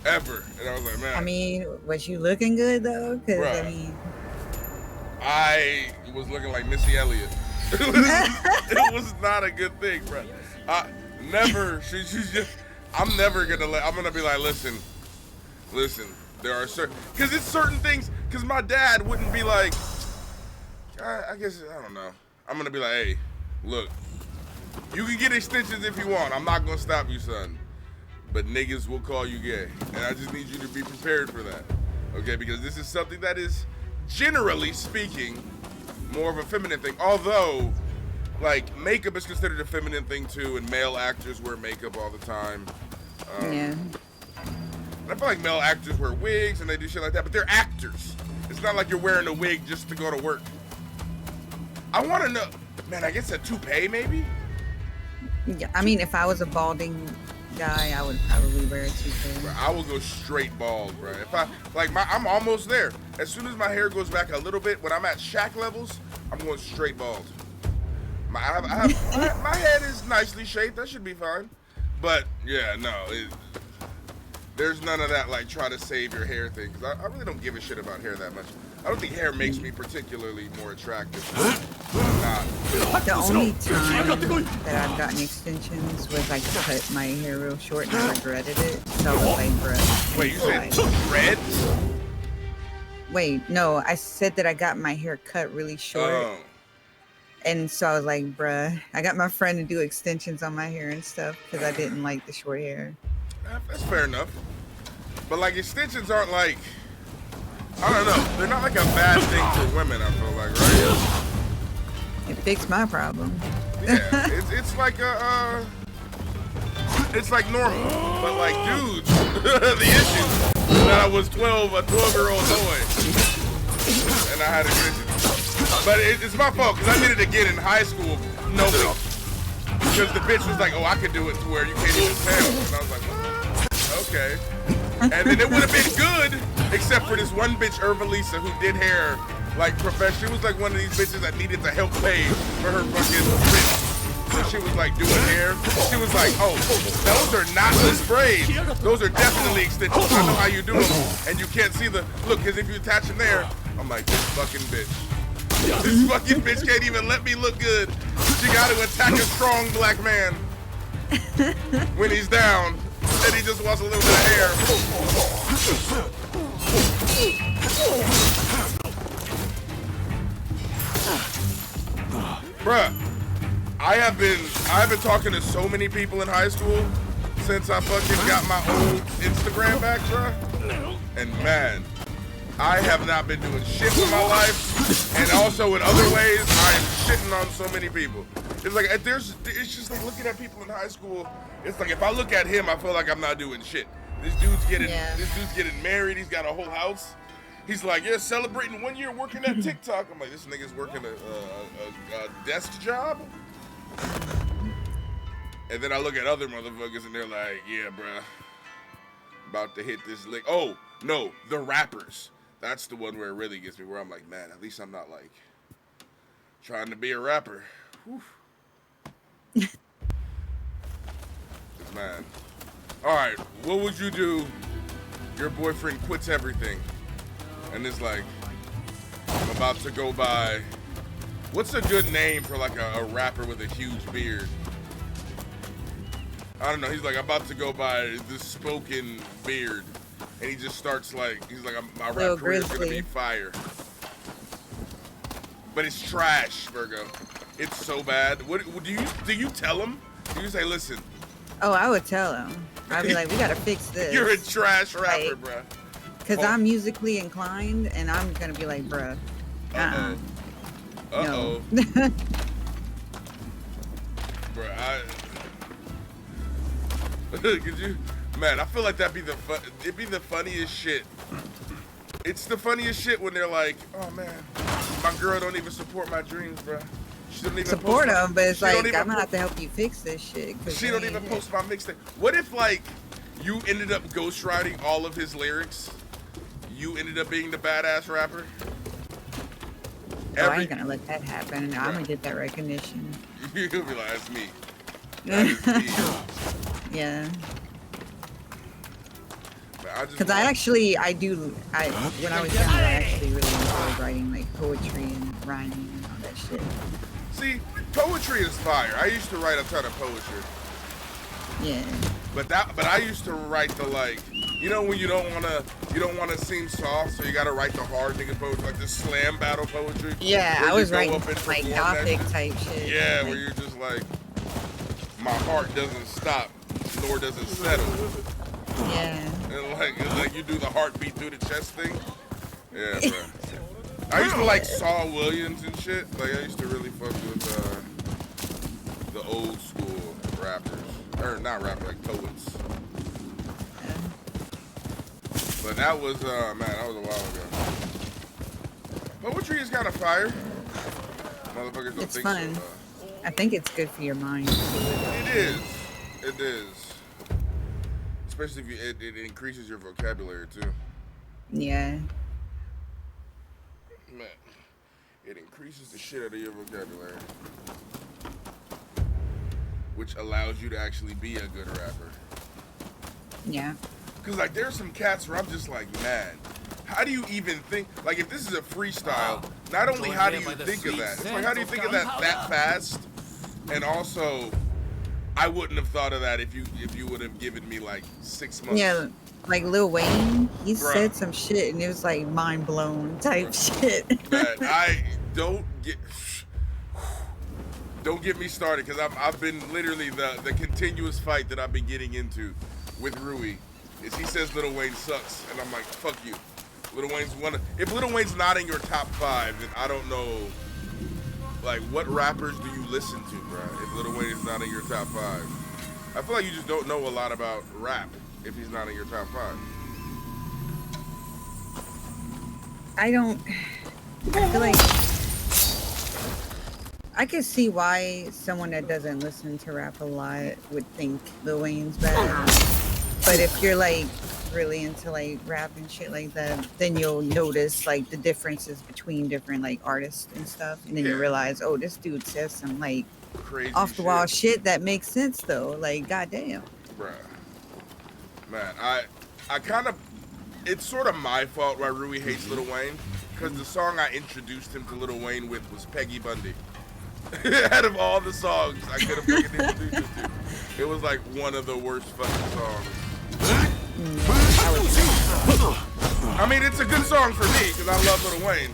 ever. And I was like, man. I mean, was you looking good though? Cause bruh, I was looking like Missy Elliott. It was not a good thing, bruh. I'm gonna be like, listen, Listen, there are certain, because it's certain things, because my dad wouldn't be like, I guess, I don't know. I'm going to be like, hey, look, you can get extensions if you want. I'm not going to stop you, son. But niggas will call you gay. And I just need you to be prepared for that. Okay, because this is something that is, generally speaking, more of a feminine thing. Although, like, makeup is considered a feminine thing too, and male actors wear makeup all the time. Yeah. I feel like male actors wear wigs and they do shit like that, but they're actors. It's not like you're wearing a wig just to go to work. I want to know, man, I guess a toupee maybe? Yeah, I mean, if I was a balding guy, I would probably wear a toupee. Bro, I will go straight bald, bro. If I, like, I'm almost there. As soon as my hair goes back a little bit, when I'm at Shaq levels, I'm going straight bald. My head is nicely shaped. That should be fine. But, yeah, no, there's none of that, like, try to save your hair thing. Because I really don't give a shit about hair that much. I don't think hair makes me particularly more attractive. The only time that I've gotten extensions was I cut my hair real short and I regretted it. So I was like, bro. Wait, you said dreads? Wait, no, I said that I got my hair cut really short. Oh. And so I was like, bruh, I got my friend to do extensions on my hair and stuff because I didn't like the short hair. That's fair enough. But, like, extensions aren't like, I don't know. They're not like a bad thing for women, I feel like, right? It fixed my problem. Yeah, it's like it's like normal. But, like, dudes, the issue that I was a 12-year-old boy, and I had extensions. But it's my fault, because I did it again in high school. No week. Because the bitch was like, oh, I could do it to where you can't even tell. And I was like, okay. And then it would have been good, except for this one bitch, Lisa, who did hair like professional. She was like one of these bitches that needed to help pay for her fucking rent. So she was like doing hair. She was like, oh, those are not the braids. Those are definitely extensions. I know how you do them. And you can't see the, look, because if you attach them there, I'm like, this fucking bitch. This fucking bitch can't even let me look good. She got to attack a strong black man when he's down. And he just wants a little bit of hair. Bruh, I have been talking to so many people in high school since I fucking got my old Instagram back, bruh. And man, I have not been doing shit with my life, and also in other ways, I am shitting on so many people. It's like, it's just like looking at people in high school. It's like if I look at him, I feel like I'm not doing shit. This dude's getting married. He's got a whole house. He's like, yeah, celebrating 1 year working at TikTok. I'm like, this nigga's working a desk job. And then I look at other motherfuckers, and they're like, yeah, bruh, about to hit this lick. Oh no, the rappers. That's the one where it really gets me, where I'm like, man, at least I'm not like trying to be a rapper. Whew. Man. Alright, what would you do? Your boyfriend quits everything and is like, I'm about to go by, what's a good name for like a rapper with a huge beard? I don't know, he's like, I'm about to go by the spoken beard. And he just starts like, he's like, my rap career is gonna be fire. But it's trash, Virgo. It's so bad. What do you tell him? Do you say, listen? Oh, I would tell him. I'd be like, we gotta fix this. You're a trash rapper, like, bruh. Because I'm musically inclined, and I'm gonna be like, bruh. Uh-oh. No. Bruh, could you, man, I feel like it'd be the funniest shit. It's the funniest shit when they're like, oh man, my girl don't even support my dreams, bruh. She don't even support them, but it's like, I'm gonna have to help you fix this shit. She don't even post my mixtape. What if, like, you ended up ghostwriting all of his lyrics? You ended up being the badass rapper? I ain't gonna let that happen. I'm gonna get that recognition. You'll be like, that's me. That is me. Yeah. Because when I I was younger, I actually really enjoyed writing like poetry and rhyming and all that shit. See, poetry is fire. I used to write a ton of poetry. Yeah. But I used to write the like, you know, when you don't wanna seem soft, so you gotta write the hard nigga poetry, like the slam battle poetry. Yeah, I was writing like gothic type shit. Yeah, like, where you're just like, my heart doesn't stop, nor does it settle. Yeah. And like you do the heartbeat through the chest thing. Yeah, bro. I used to like Saul Williams and shit. Like I used to really fuck with the old school rappers, or not rappers, like poets. But that was man, that was a while ago. Poetry is kind of fire. Motherfuckers don't It's think fun. so. I think it's good for your mind. It is. It is. Especially if it increases your vocabulary too. Yeah. Man, it increases the shit out of your vocabulary, which allows you to actually be a good rapper. Yeah. Cause like there's some cats where I'm just like, man, how do you even think? Like if this is a freestyle, not only how do you think of that, it's like how do you think of that fast? And also, I wouldn't have thought of that if you would have given me like 6 months. Yeah, like Lil Wayne, he Bruh. said some shit and it was like mind blown type shit. Man, I don't get me started because I've been literally the continuous fight that I've been getting into with Rui is he says Lil Wayne sucks and I'm like fuck you. Lil Wayne's if Lil Wayne's not in your top 5, then I don't know like what rappers do you listen to, bro? If Lil Wayne is not in your top 5, I feel like you just don't know a lot about rap if he's not in your top 5. I feel like I can see why someone that doesn't listen to rap a lot would think Lil Wayne's bad. But if you're like really into like rap and shit like that, then you'll notice like the differences between different like artists and stuff. And then you realize, oh, this dude says some like Crazy off the wall shit that makes sense though. Like, goddamn. Bruh. Man, I kind of, it's sort of my fault why Rui hates Lil Wayne, because the song I introduced him to Lil Wayne with was Peggy Bundy. Out of all the songs I could have fucking introduced him to, it was like one of the worst fucking songs. I mean, it's a good song for me, because I love Lil Wayne,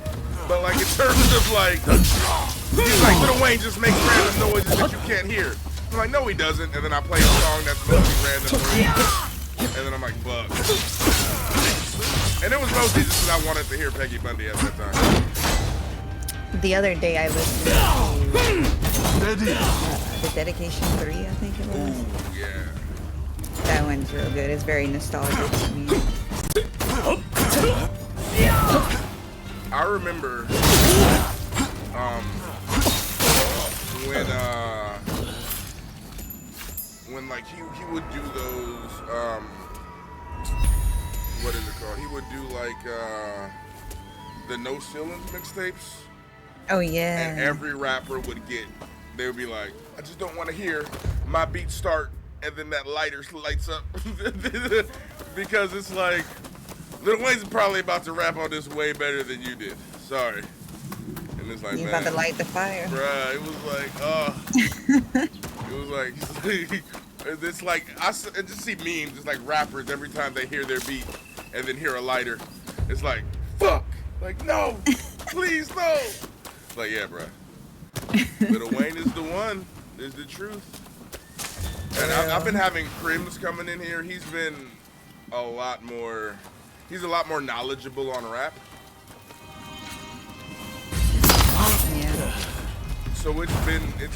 but like in terms of like, he's like, Lil Wayne just makes random noises that you can't hear. I'm like, no he doesn't, and then I play a song that's mostly random noises. And then I'm like, fuck. And it was mostly just because I wanted to hear Peggy Bundy at that time. The other day I listened to the Dedication 3, I think it was. Ooh, yeah. That one's real good. It's very nostalgic to me. I remember when like he would do those what is it called? He would do like the No Ceilings mixtapes. Oh yeah. And every rapper would they would be like, I just don't want to hear my beat start and then that lighter lights up. Because it's like, Lil Wayne's probably about to rap on this way better than you did. Sorry. And it's like, you man, about to light the fire. Bruh, it was like, it was like, it's like, I just see memes, just like rappers every time they hear their beat and then hear a lighter. It's like, fuck. Like, no, please, no. Like, yeah, bruh. Lil Wayne is the one, is the truth. And I've been having Crims coming in here. He's been a lot more knowledgeable on rap. Yeah. So it's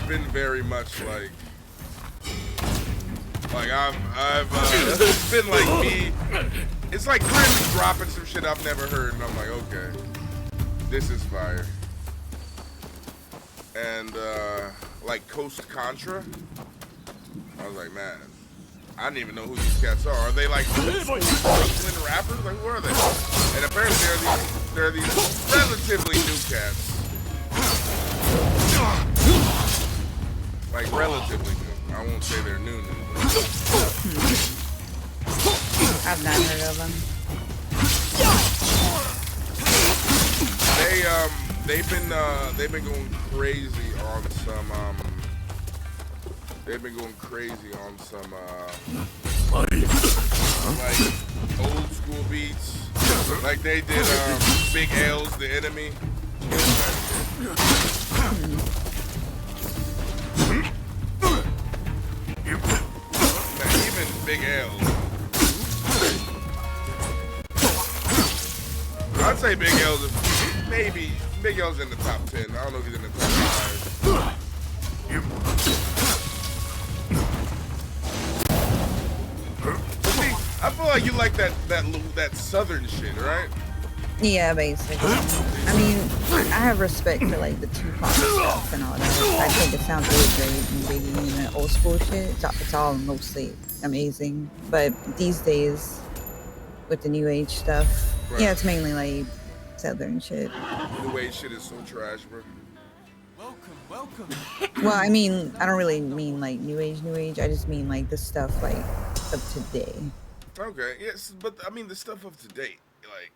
been very much like I've it's been like me. It's like Crims dropping some shit I've never heard, and I'm like, okay, this is fire. And like Coast Contra, I was like, man, I didn't even know who these cats are. Are they like Brooklyn rappers? Like, who are they? And apparently they're these relatively new cats. Like relatively new. I won't say they're new. I've not heard of them. They've been going crazy on some like old school beats. Like they did Big L's The Enemy. Man, even Big L. I'd say Big L's maybe Big L's in the top 10. I don't know if he's in the top 5. See, I feel like you like that southern shit, right? Yeah, basically. I mean, I have respect for like the Tupac stuff and all that. I think it sounds really great and Biggie and the old school shit. It's all mostly amazing. But these days, with the new age stuff, Right. yeah, it's mainly like southern shit. New age shit is so trash, bro. Welcome. Well, I mean, I don't really mean like new age. I just mean like the stuff like of today. Okay, yes, but I mean the stuff of today, like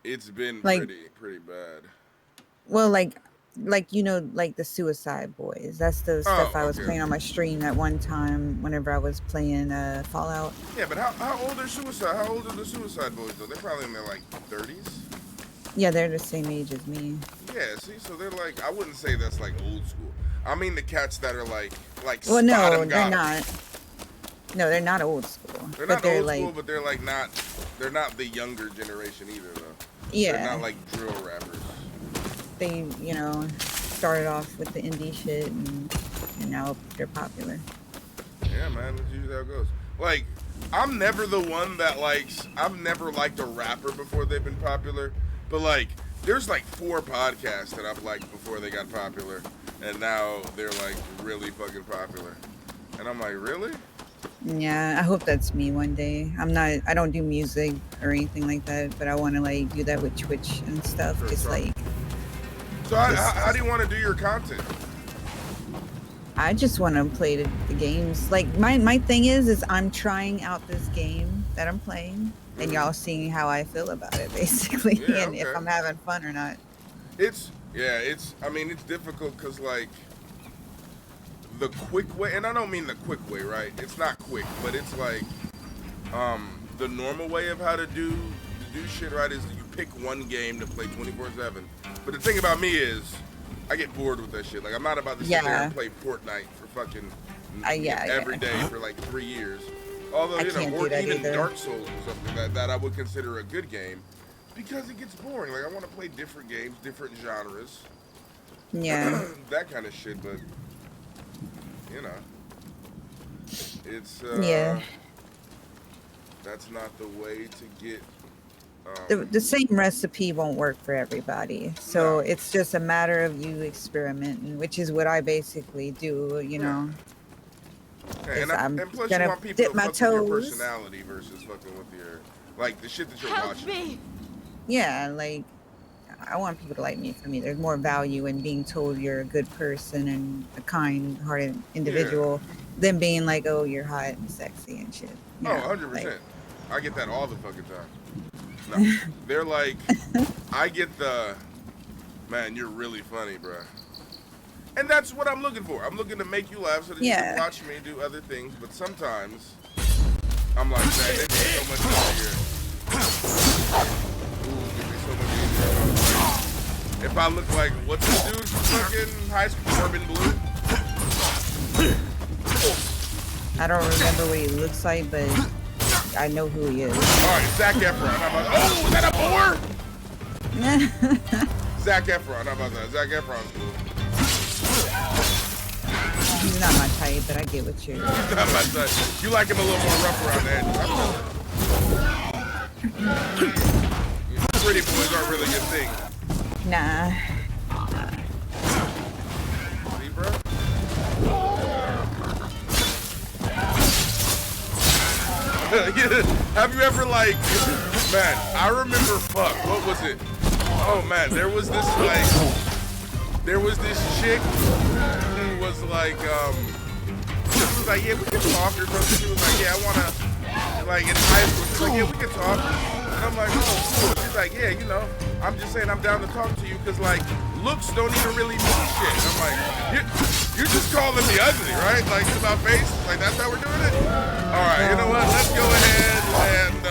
it's been Like- pretty bad. Well, like you know, like the Suicide Boys. That's the stuff I was okay. playing on my stream at one time whenever I was playing Fallout. Yeah, but how old are Suicide? How old are the Suicide Boys though? They're probably in their like 30s. Yeah, they're the same age as me. Yeah, see, so they're like, I wouldn't say that's like old school. I mean the cats that are like Well, spot no, 'em, they're got 'em. not. No, they're not old school. They're but not they're old like, school, but they're like not. They're not the younger generation either, though. yeah, They're not like drill rappers. they, you know, started off with the indie shit and now they're popular. Yeah, man, that's usually how it goes. Like, I'm never the one that likes. I've never liked a rapper before they've been popular, but like, there's like 4 podcasts that I've liked before they got popular, and now they're like really fucking popular, and I'm like, really? Yeah, I hope that's me one day. I don't do music or anything like that, but I want to like do that with Twitch and stuff. Sure, Just sure. like, So how do you want to do your content? I just want to play the games. Like my thing is I'm trying out this game that I'm playing, and y'all seeing how I feel about it, basically, Yeah, and if okay. I'm having fun or not. I mean, it's difficult because like the quick way, and I don't mean the quick way, right? It's not quick, but it's like the normal way of how to do shit, right? Is you pick one game to play 24/7. But the thing about me is, I get bored with that shit. Like, I'm not about to sit there and play Fortnite for fucking every day for like 3 years. Although, I you can't know, do or that even either. Dark Souls or something that I would consider a good game, because it gets boring. Like, I want to play different games, different genres, Yeah. that kind of shit. But you know, it's Yeah. that's not the way to get. The same recipe won't work for everybody, so it's just a matter of you experimenting, which is what I basically do, you know. And, I'm and plus, you gonna want people dip to my fuck with your toes. personality versus fucking with your, like, the shit that you're Help watching. me! Yeah, like I want people to like me for me. There's more value in being told you're a good person and a kind-hearted individual than being like, oh, you're hot and sexy and shit. You know, 100%. like- I get that all the fucking time. No, they're like, I get the, man, you're really funny, bruh. And that's what I'm looking for. I'm looking to make you laugh so that you can watch me do other things. But sometimes, I'm like, man, it'd be so much easier. Ooh, it'd be so much easier. If I look like, what's this dude from fucking high school, Corbin Blue? I don't remember what he looks like, but I know who he is. All right, Zac Efron. How about, oh, is that a boar? Zac Efron. How about that? Zac Efron's cool. He's not my type, but I get what you're. He's not my type. You like him a little more rough around the edges. Pretty boys aren't really your thing. Nah. See, bro? Have you ever like, man, I remember, what was it? Oh man, there was this chick who was like, she was like, yeah, we can talk or something. She was like, yeah, I wanna, like in high school, she's like, yeah, we can talk. And I'm like, oh, cool. She's like, yeah, you know, I'm just saying I'm down to talk to you because like, looks don't even really mean shit. And I'm like, You're just calling me ugly, right? Like to my face? Like that's how we're doing it? Alright, you know what? Let's go ahead and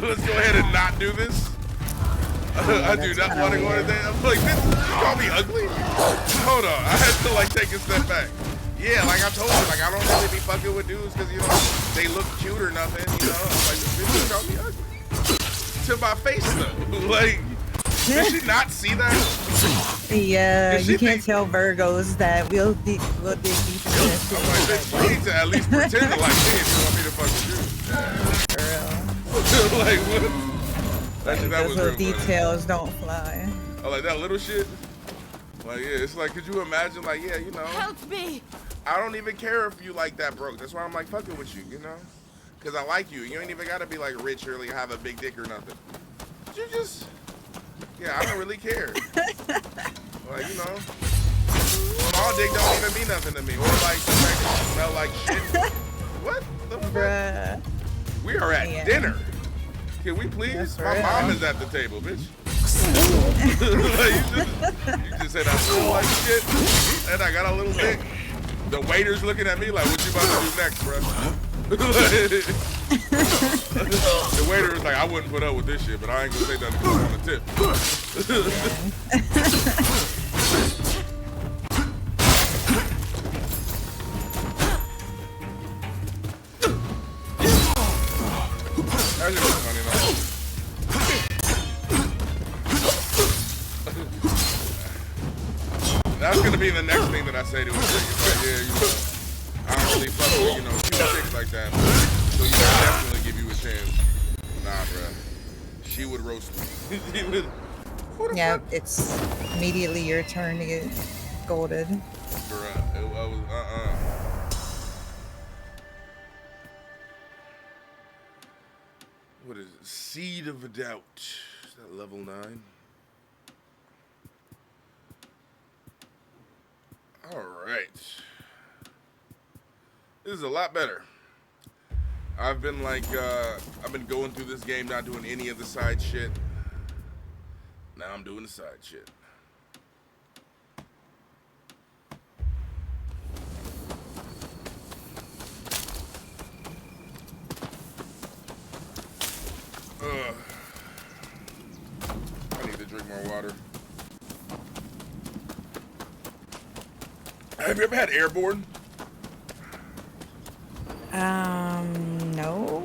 let's go ahead and not do this. I do not want to go today. I'm like, bitch, you call me ugly? Hold on, I had to like take a step back. Yeah, like I told you, like I don't really be fucking with dudes because you know they look cute or nothing, you know. I'm like, this bitch call me ugly. To my face though. Like, did she not see that? Yeah, you can't tell Virgos that we'll dig deep into that shit. I'm like, bitch, you need to at least pretend to like me if you want me to fuck with you. Girl. Like what? Actually, that Those was little real details don't fly. Oh, like that little shit? Like, yeah, it's like, could you imagine, like, yeah, you know. Help me! I don't even care if you like that broke. That's why I'm like fucking with you, you know? Because I like you. You ain't even got to be like rich or like have a big dick or nothing. You just, yeah, I don't really care. Like, you know, small dick don't even mean nothing to me. Or like, the fact that you smell like shit. What the fuck? Bruh. We are at dinner. Can we please? My mom is at the table, bitch. Like, you just said I smell like shit and I got a little dick. The waiter's looking at me like, what you about to do next, bro? The waiter was like, I wouldn't put up with this shit, but I ain't gonna say nothing because I'm on the tip. That's just funny though. That's gonna be the next thing that I say to a chick. Like, yeah, you know, I don't really fuck with, you know, cute chicks like that. So you know, I'll definitely give you a chance. Nah, bruh. She would roast me. She would. Yeah, it's immediately your turn to get scolded. Bruh, it was What is it? Seed of a Doubt. Is that level 9? Alright. This is a lot better. I've been like, I've been going through this game not doing any of the side shit. Now I'm doing the side shit. I need to drink more water. Have you ever had Airborne? No.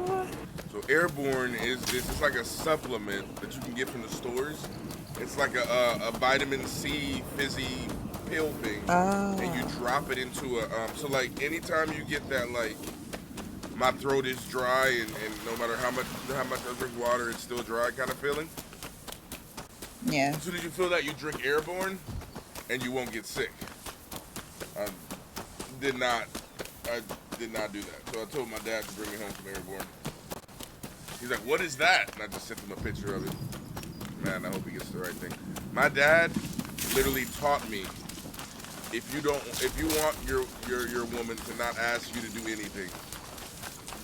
So Airborne is this. It's like a supplement that you can get from the stores. It's like a vitamin C fizzy pill thing, and you drop it into a. So like anytime you get that, like my throat is dry, and no matter how much I drink water, it's still dry kind of feeling. Yeah. As soon as you feel that, you drink Airborne, and you won't get sick. I did not do that. So I told my dad to bring me home from Airborne. He's like, what is that? And I just sent him a picture of it. Man, I hope he gets the right thing. My dad literally taught me, if you want your woman to not ask you to do anything,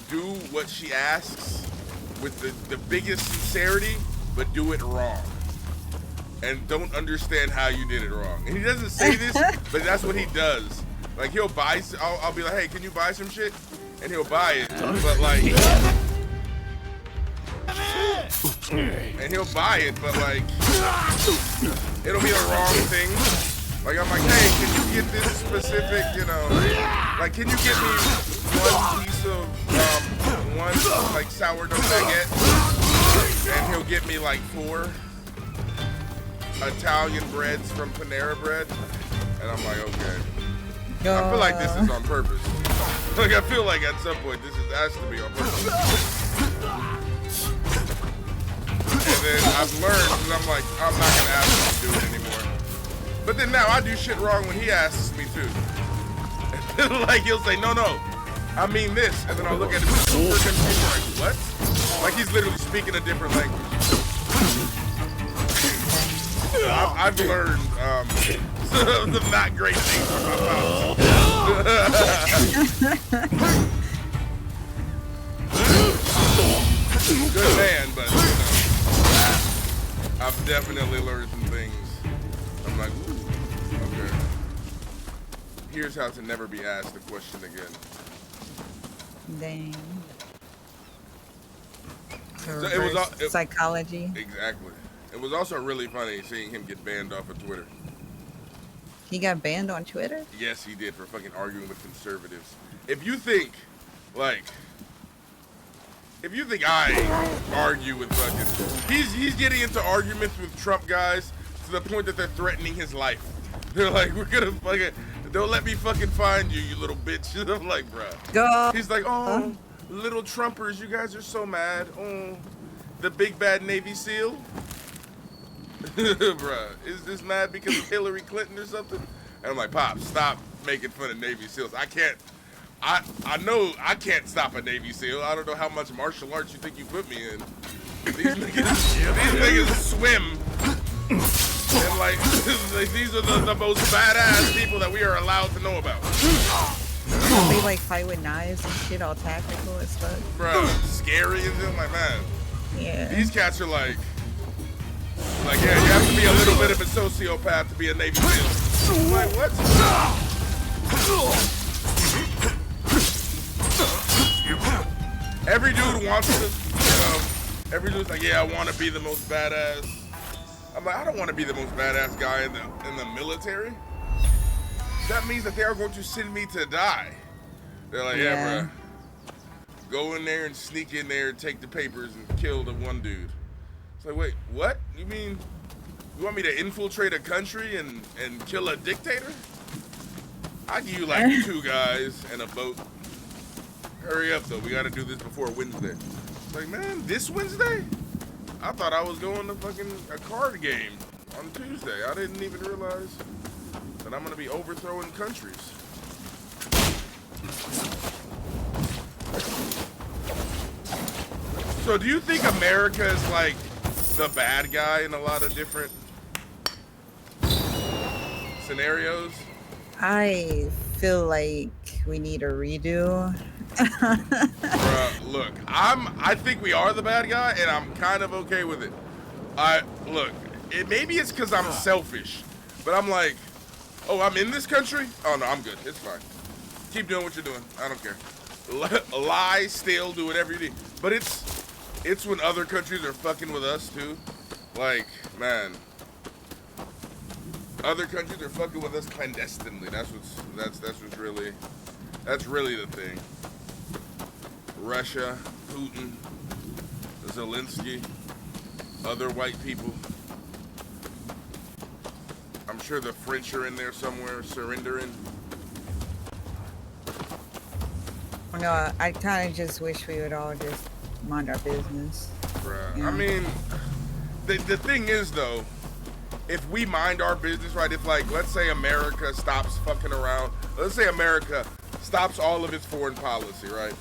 do what she asks with the biggest sincerity, but do it wrong. And don't understand how you did it wrong. And he doesn't say this, but that's what he does. Like he'll buy, I'll be like, hey, can you buy some shit? And he'll buy it, but like, and he'll buy it, but like, it'll be the wrong thing. Like I'm like, hey, can you get this specific, you know, like can you get me one piece of, one like sourdough baguette? And he'll get me like 4 Italian breads from Panera Bread. And I'm like, okay. I feel like this is on purpose. Like I feel like at some point this has to be on purpose. And then I've learned, because I'm like, I'm not gonna ask him to do it anymore. But then now I do shit wrong when he asks me to. Like he'll say, no, I mean this. And then I'll look at him super confused, like, what? Like he's literally speaking a different language. I've learned some not great things from my mouth. Good man, but you know, I've definitely learned some things. I'm like, ooh, okay. Here's how to never be asked the question again. Dang. So it was psychology. Exactly. It was also really funny seeing him get banned off of Twitter. He got banned on Twitter? Yes, he did, for fucking arguing with conservatives. If you think, like, I argue with fucking, he's getting into arguments with Trump guys to the point that they're threatening his life. They're like, we're gonna fucking, don't let me fucking find you, you little bitch. I'm like, bruh. Go. He's like, oh, little Trumpers, you guys are so mad. Oh, the big bad Navy SEAL. Bruh, is this mad because of Hillary Clinton or something? And I'm like, Pop, stop making fun of Navy SEALs. I can't, I know I can't stop a Navy SEAL. I don't know how much martial arts you think you put me in. These niggas swim. And like, these are the most badass people that we are allowed to know about. They like fight with knives and shit, all tactical as fuck. Bro, scary as hell. Like, man, yeah. These cats are like, yeah, you have to be a little bit of a sociopath to be a Navy SEAL. I'm like, what? Every dude wants to, every dude's like, yeah, I want to be the most badass. I'm like, I don't want to be the most badass guy in the military. That means that they are going to send me to die. They're like, yeah, bro. Go in there and sneak in there and take the papers and kill the one dude. It's like, wait, what? You mean you want me to infiltrate a country and kill a dictator? I give you like 2 guys and a boat. Hurry up though, we gotta do this before Wednesday. It's like, man, this Wednesday? I thought I was going to fucking a card game on Tuesday. I didn't even realize that I'm gonna be overthrowing countries. So do you think America is like the bad guy in a lot of different scenarios? I feel like we need a redo. Bruh, look, I think we are the bad guy, and I'm kind of okay with it. Look, maybe it's because I'm selfish, but I'm like, oh, I'm in this country? Oh no, I'm good. It's fine. Keep doing what you're doing. I don't care. Lie, steal, do whatever you need. But it's when other countries are fucking with us too. Like, man, other countries are fucking with us clandestinely. That's really the thing. Russia, Putin, Zelensky, other white people. I'm sure the French are in there somewhere surrendering. No, I kind of just wish we would all just mind our business. Bruh. Yeah. I mean, the thing is though, if we mind our business, right, if like, let's say America stops fucking around, let's say America stops all of its foreign policy, right?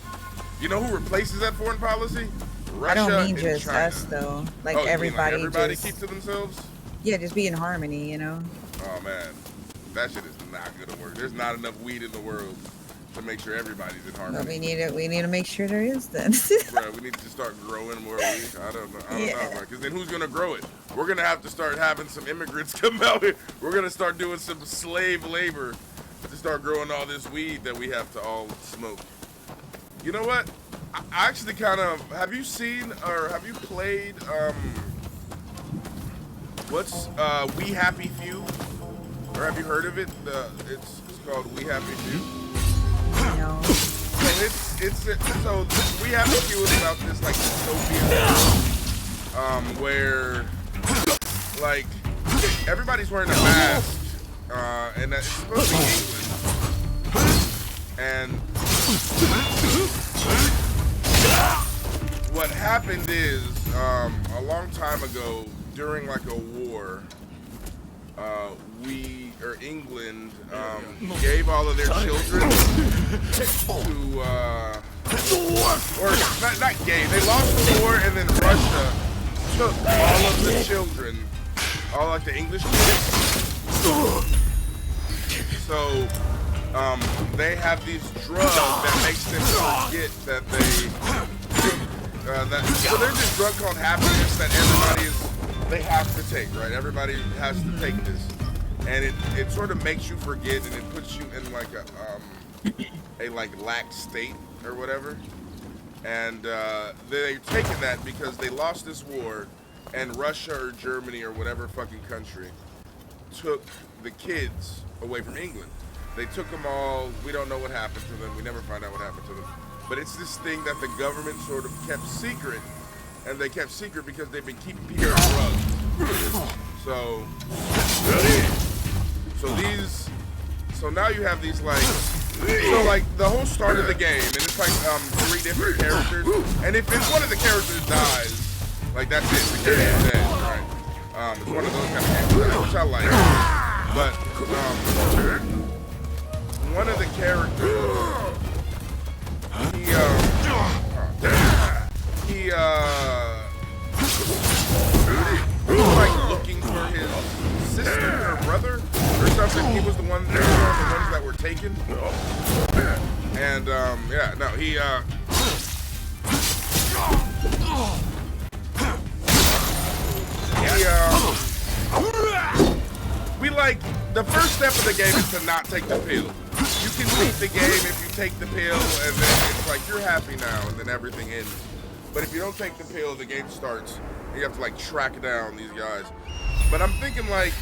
You know who replaces that foreign policy? Russia. I don't mean and just China. us though. Like Oh, everybody. everybody just, keep to themselves? Yeah, just be in harmony, you know? Oh man, that shit is not gonna work. There's not enough weed in the world to make sure everybody's in harmony. But we need to make sure there is then. Bro, we need to start growing more weed. I don't know, because then who's gonna grow it? We're gonna have to start having some immigrants come out here. We're gonna start doing some slave labor to start growing all this weed that we have to all smoke. You know what? I actually kind of, have you seen or have you played what's We Happy Few? Or have you heard of it? It's called We Happy Few. No. So We Happy Few is about this like dystopian where like everybody's wearing a mask and it's supposed to be England. And what happened is a long time ago during like a war, England gave all of their children to or not gave, they lost the war, and then Russia took all of the children, all like the English kids. So they have these drugs that makes them forget that they so there's this drug called happiness that they have to take, right? Everybody has to take this. and it sort of makes you forget, and it puts you in like a like lax state or whatever. And they're taking that because they lost this war, and Russia or Germany or whatever fucking country took the kids away from England. They took them all. We don't know what happened to them. We never find out what happened to them. But it's this thing that the government sort of kept secret, and they kept secret because they've been keeping people on drugs. So now you have these like, so like the whole start of the game, and it's like 3 different characters, and if one of the characters dies, like that's it, the character's dead, right? It's one of those kind of games, which I like. But one of the characters, he was like looking for his sister or brother or something. He was the one, they were the ones that were taken. And yeah, no, we like, the first step of the game is to not take the pill. You can beat the game if you take the pill, and then it's like you're happy now, and then everything ends. But if you don't take the pill, the game starts. You have to like track down these guys. But I'm thinking like,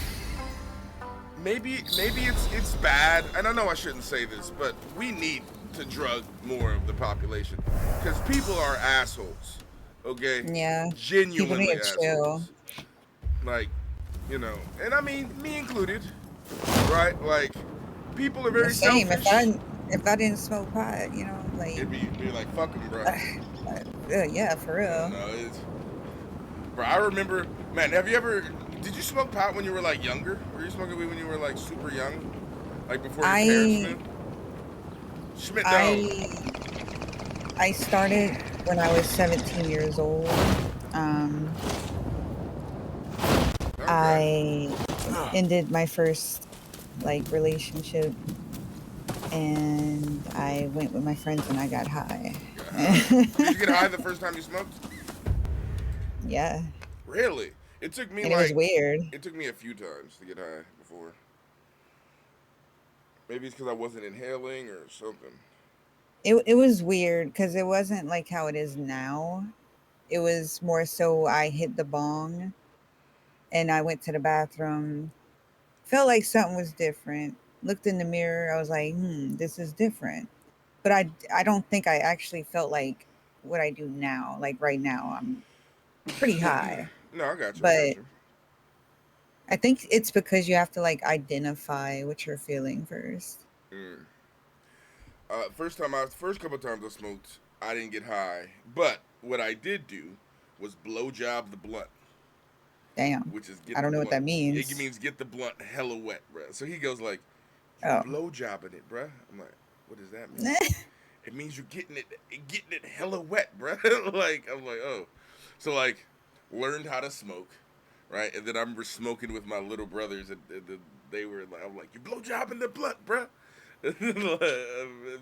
maybe it's bad. And I know I shouldn't say this, but we need to drug more of the population because people are assholes. Okay? Yeah. Genuinely People need to chill. assholes. Like, you know, and I mean me included, right? Like, people are very Same. selfish. If I didn't smoke pot, you know, like It'd be like, fuck them, bro. yeah, for real. No, bro, I remember, man, did you smoke pot when you were like younger? Were you smoking weed when you were like super young? Like before your parents knew? Schmidt, no. I started when I was 17 years old. Okay. I ended my first like relationship, and I went with my friends and I got high. Did you get high the first time you smoked? Yeah. Really? It took me And it was weird. It took me a few times to get high before. Maybe it's because I wasn't inhaling or something. It was weird because it wasn't like how it is now. It was more so I hit the bong and I went to the bathroom. Felt like something was different. Looked in the mirror. I was like, this is different. But I don't think I actually felt like what I do now. Like right now, I'm pretty high. No, I got you. But I think it's because you have to like identify what you're feeling first. First couple times I smoked, I didn't get high. But what I did do was blow job the blunt. Damn. Which is I don't know what that means. It means get the blunt hella wet, bruh. So he goes like, blow jobbing it, bruh. I'm like, what does that mean? It means you're getting it hella wet, bruh. Like, I'm like, oh. So like, learned how to smoke, right? And then I remember smoking with my little brothers, and they were like, I'm like, you blow jobbing the blunt, bruh.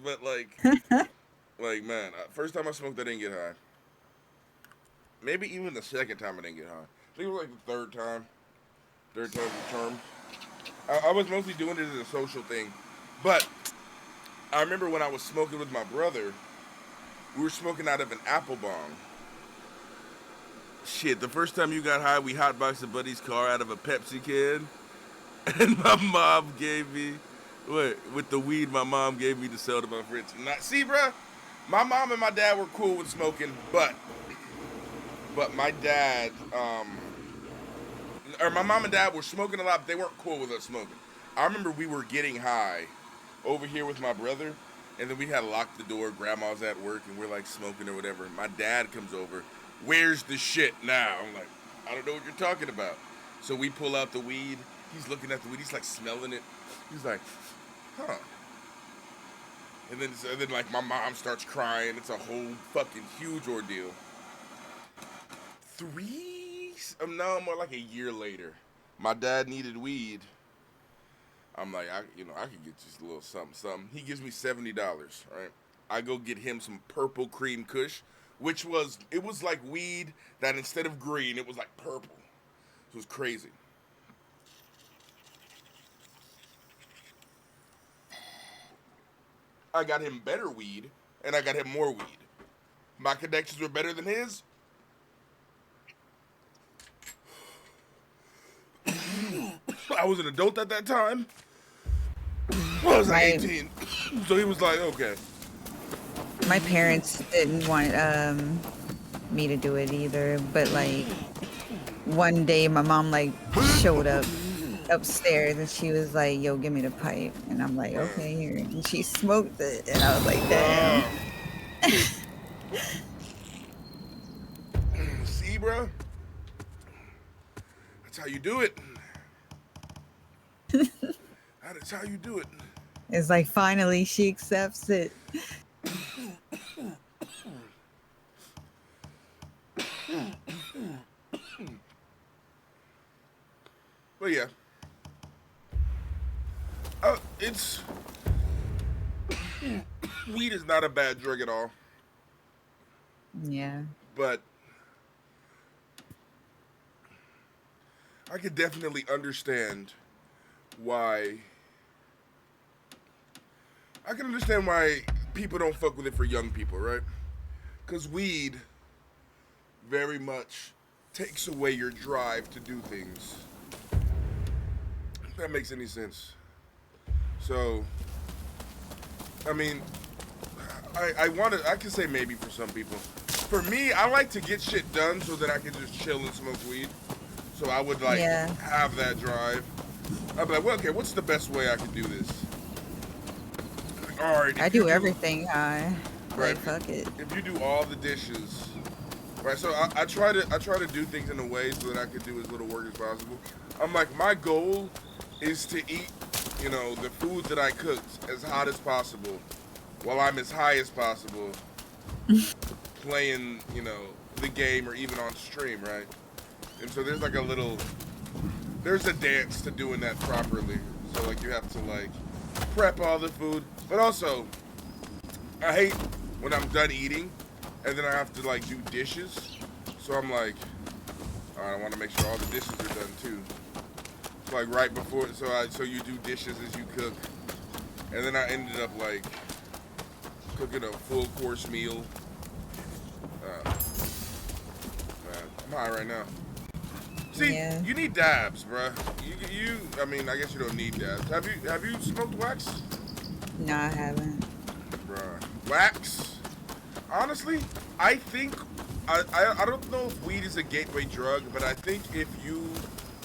But like man, first time I smoked, I didn't get high. Maybe even the second time I didn't get high. I think it was like the third time's the charm. I was mostly doing it as a social thing, but I remember when I was smoking with my brother, we were smoking out of an apple bong. Shit, the first time you got high, we hotboxed a buddy's car out of a Pepsi can, and my mom gave me, with the weed my mom gave me to sell to my friends. See, bruh, my mom and my dad were cool with smoking, but my dad, or my mom and dad were smoking a lot, but they weren't cool with us smoking. I remember we were getting high over here with my brother, and then we had locked the door. Grandma's at work, and we're like smoking or whatever. My dad comes over. Where's the shit now? I'm like, I don't know what you're talking about. So we pull out the weed. He's looking at the weed. He's like smelling it. He's like, huh. And then like my mom starts crying. It's a whole fucking huge ordeal. No, more like a year later, my dad needed weed. I'm like, I could get just a little something. He gives me $70, right? I go get him some purple cream kush, which was like weed that instead of green, it was like purple. It was crazy. I got him better weed, and I got him more weed. My connections were better than his. I was an adult at that time. Well, I was like 18. So he was like, okay. My parents didn't want me to do it either, but like one day my mom like showed up upstairs and she was like, yo, give me the pipe. And I'm like, okay, here. And she smoked it and I was like, damn. See, bro? That's how you do it. That's how you do it. It's like finally she accepts it. But yeah. It's weed is not a bad drug at all. Yeah. But I could definitely understand why. I can understand why people don't fuck with it for young people, right? Because weed very much takes away your drive to do things. If that makes any sense. So, I mean, I can say maybe for some people. For me, I like to get shit done so that I can just chill and smoke weed. So I would like have that drive. I'd be like, well, okay, what's the best way I can do this? Like, all right. I do everything. Right. Like, fuck it. If you do all the dishes, right? So I try to do things in a way so that I can do as little work as possible. I'm like, my goal is to eat, you know, the food that I cooked as hot as possible, while I'm as high as possible, playing, you know, the game or even on stream, right? And so there's like there's a dance to doing that properly. So like you have to like prep all the food, but also I hate when I'm done eating and then I have to like do dishes. So I'm like, all right, I want to make sure all the dishes are done too. So like right before, so you do dishes as you cook, and then I ended up like cooking a full course meal. I'm high right now. See, you need dabs, bruh. I mean, I guess you don't need dabs. Have you smoked wax? No, I haven't. Bruh. Wax? Honestly, I think, I don't know if weed is a gateway drug, but I think if you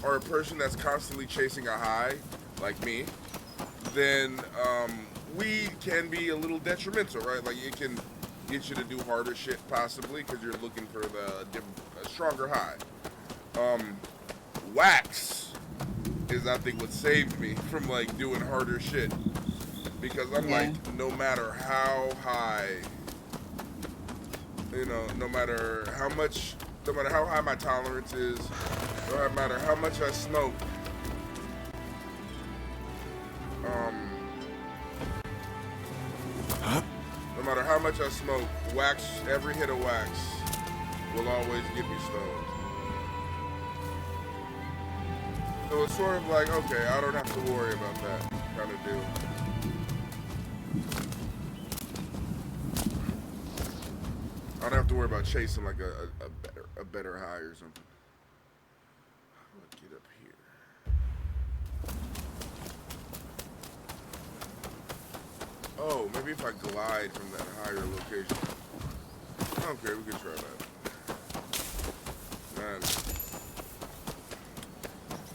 are a person that's constantly chasing a high, like me, then weed can be a little detrimental, right? Like it can get you to do harder shit possibly because you're looking for a stronger high. Wax is, I think, what saved me from like doing harder shit, because I'm like, no matter how high, you know, no matter how high my tolerance is, no matter how much I smoke, no matter how much I smoke, wax, every hit of wax will always get me stoned. So it's sort of like, okay, I don't have to worry about that kind of deal. I don't have to worry about chasing like a better high or something. How do I get up here? Oh, maybe if I glide from that higher location. Okay, we can try that.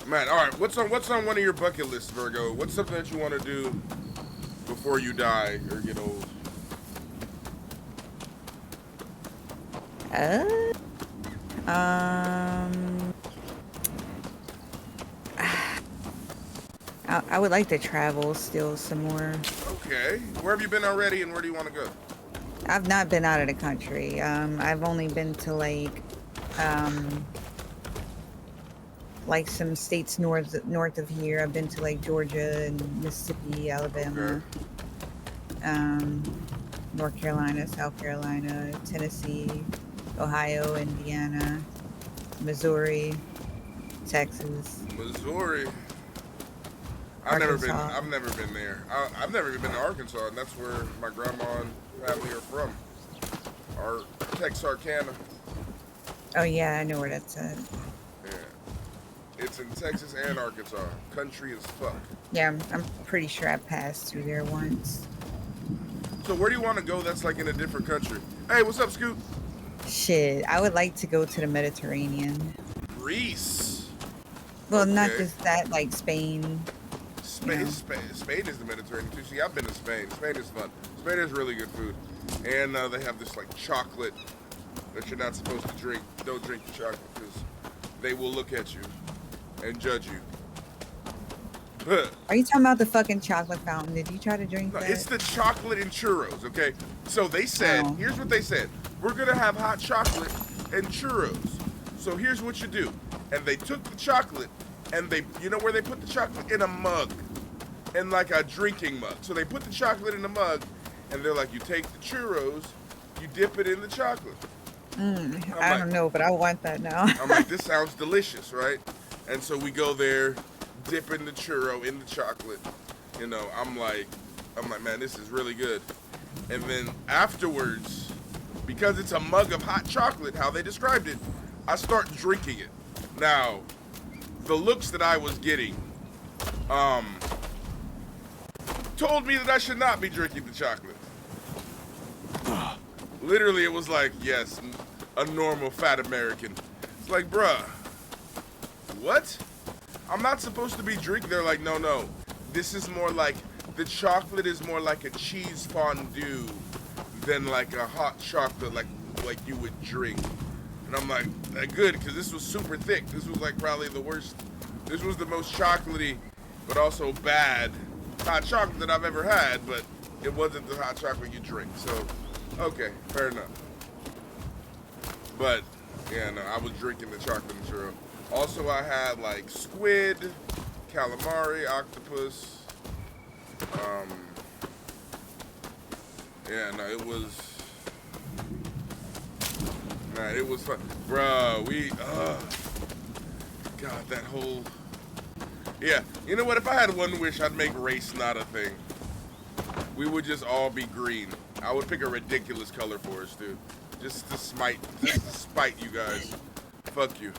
Man, all right. What's on one of your bucket lists, Virgo? What's something that you want to do before you die or get old? I would like to travel still some more. Okay. Where have you been already, and where do you want to go? I've not been out of the country. I've only been to like some states north of here. I've been to like Georgia and Mississippi, Alabama, North Carolina, South Carolina, Tennessee, Ohio, Indiana, Missouri, Texas. Missouri. I've never been there. I've never even been to Arkansas, and that's where my grandma and family are from. Our Texarkana. Oh yeah, I know where that's at. Yeah. It's in Texas and Arkansas. Country as fuck. Yeah, I'm pretty sure I passed through there once. So where do you want to go that's like in a different country? Hey, what's up, Scoot? Shit, I would like to go to the Mediterranean. Greece. Well, not Okay. just that, like Spain. Spain, Yeah. Spain is the Mediterranean too. See, I've been to Spain. Spain is fun. Spain has really good food. And they have this like chocolate that you're not supposed to drink. Don't drink the chocolate because they will look at you and judge you. Are you talking about the fucking chocolate fountain? Did you try to drink No, that? it's the chocolate and churros, okay? So they said, Oh. here's what they said. We're going to have hot chocolate and churros. So here's what you do. And they took the chocolate and they, you know where they put the chocolate? In a mug. In like a drinking mug. So they put the chocolate in a mug and they're like, you take the churros, you dip it in the chocolate. I don't know, but I want that now. I'm like, this sounds delicious, right? And so we go there, dipping the churro in the chocolate. You know, I'm like, man, this is really good. And then afterwards, because it's a mug of hot chocolate, how they described it, I start drinking it. Now, the looks that I was getting, told me that I should not be drinking the chocolate. Literally, it was like, yes, a normal fat American. It's like, bruh, what? I'm not supposed to be drinking. They're like, no. This is more like, the chocolate is more like a cheese fondue than like a hot chocolate like you would drink. And I'm like, good, because this was super thick. This was like probably the worst. This was the most chocolatey, but also bad hot chocolate that I've ever had, but it wasn't the hot chocolate you drink. So, okay, fair enough. But, yeah, no, I was drinking the chocolate and churro. Also, I had like squid, calamari, octopus. Yeah, no, it was fun. Bro, God, that whole, yeah, you know what, if I had one wish, I'd make race not a thing. We would just all be green. I would pick a ridiculous color for us, dude. Just to spite you guys. Fuck you.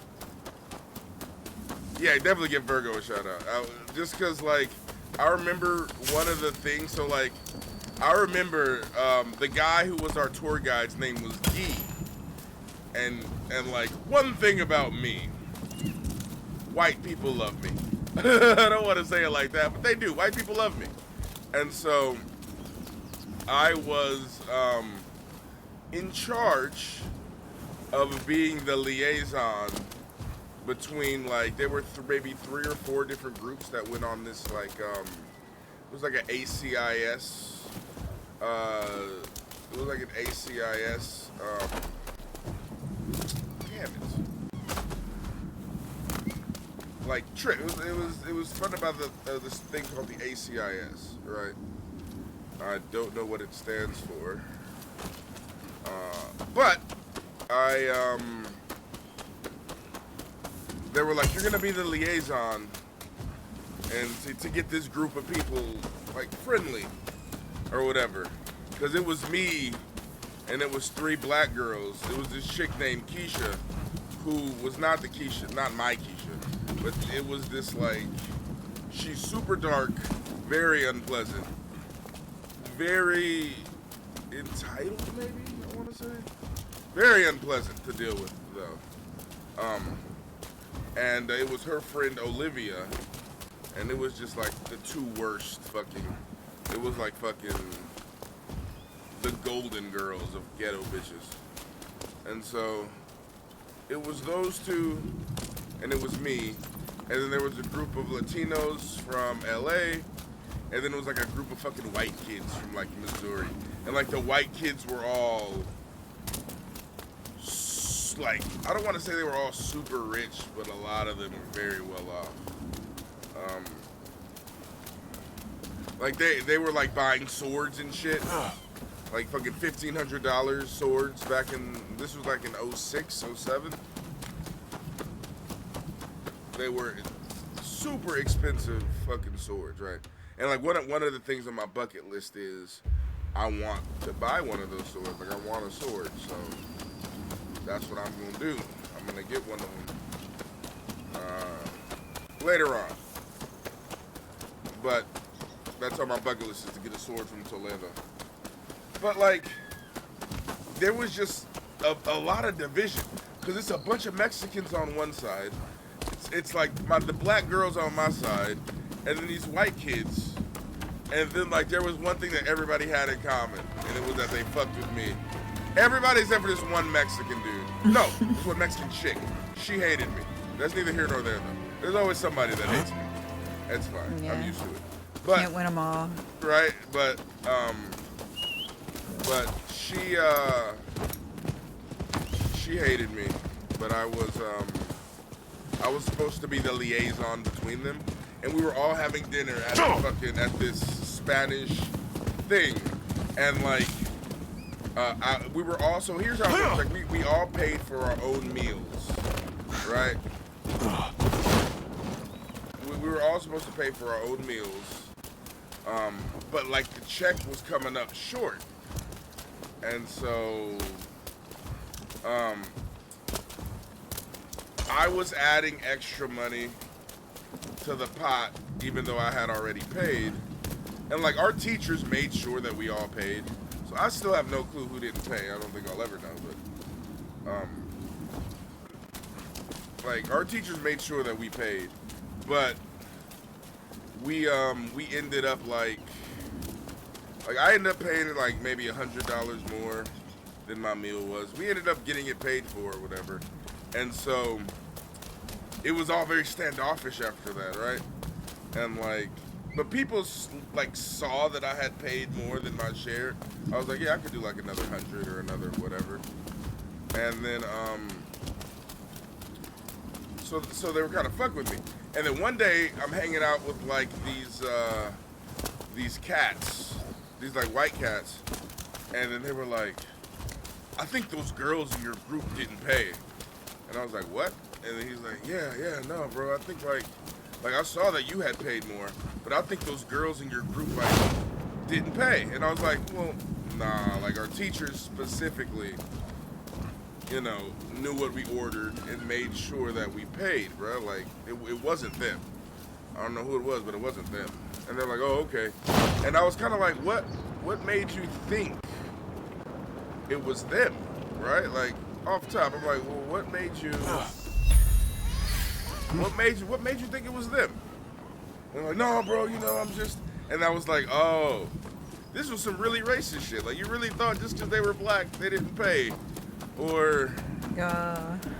Yeah, definitely give Virgo a shout out. Just cause like, I remember one of the things, so like, I remember the guy who was our tour guide's name was Guy. And like, one thing about me, white people love me. I don't want to say it like that, but they do. White people love me. And so, I was in charge of being the liaison between, like, there were maybe 3 or 4 different groups that went on this, like, it was like an ACIS, damn it. Like, trip. It was fun about this thing called the ACIS, right? I don't know what it stands for. But they were like, you're gonna be the liaison, and to get this group of people like friendly or whatever, because it was me and it was 3 black girls. It was this chick named Keisha, who was not my Keisha, but it was this, like, she's super dark, very unpleasant, very entitled, maybe I want to say, very unpleasant to deal with though. And it was her friend Olivia, and it was just like the 2 worst fucking, it was like fucking the Golden Girls of ghetto bitches. And so it was those 2, and it was me, and then there was a group of Latinos from LA, and then it was like a group of fucking white kids from like Missouri, and like the white kids were all like, I don't want to say they were all super rich, but a lot of them were very well off. Like they were like buying swords and shit, like fucking $1,500 swords back in, this was like in 06, 07. They were super expensive fucking swords, right? And like one of the things on my bucket list is I want to buy one of those swords. Like I want a sword, so that's what I'm gonna do. I'm gonna get one of them later on. But that's on my bucket list, is to get a sword from Toledo. But like, there was just a lot of division, because it's a bunch of Mexicans on one side. It's like the black girls on my side, and then these white kids. And then like there was one thing that everybody had in common, and it was that they fucked with me. Everybody except for this one Mexican dude. No, this one Mexican chick. She hated me. That's neither here nor there though. There's always somebody that hates me. That's fine. Yeah. I'm used to it. But Can't win them all. right, but she hated me, but I was supposed to be the liaison between them, and we were all having dinner at this Spanish thing, and like we were all, so here's how it works, like we all paid for our own meals, right? We were all supposed to pay for our own meals, but like the check was coming up short, and so I was adding extra money to the pot, even though I had already paid. And like our teachers made sure that we all paid. So I still have no clue who didn't pay. I don't think I'll ever know, but like our teachers made sure that we paid. But we ended up like I ended up paying like maybe $100 more than my meal was. We ended up getting it paid for or whatever. And so it was all very standoffish after that, right? And like, but people like saw that I had paid more than my share. I was like, yeah, I could do like another 100 or another whatever. And then so they were kind of fuck with me. And then one day I'm hanging out with like these cats, these like white cats, and then they were like, I think those girls in your group didn't pay. And I was like, what? And then he's like, yeah, no, bro. I think like I saw that you had paid more, but I think those girls in your group like didn't pay. And I was like, well, nah. Like our teachers specifically, you know, knew what we ordered and made sure that we paid, bro. Like it wasn't them. I don't know who it was, but it wasn't them. And they're like, oh, okay. And I was kind of like, what made you think it was them, right? Like off top, I'm like, well, what made you think it was them? And they're like, no, bro, you know, I'm just, and I was like, oh, this was some really racist shit. Like you really thought just because they were black they didn't pay, or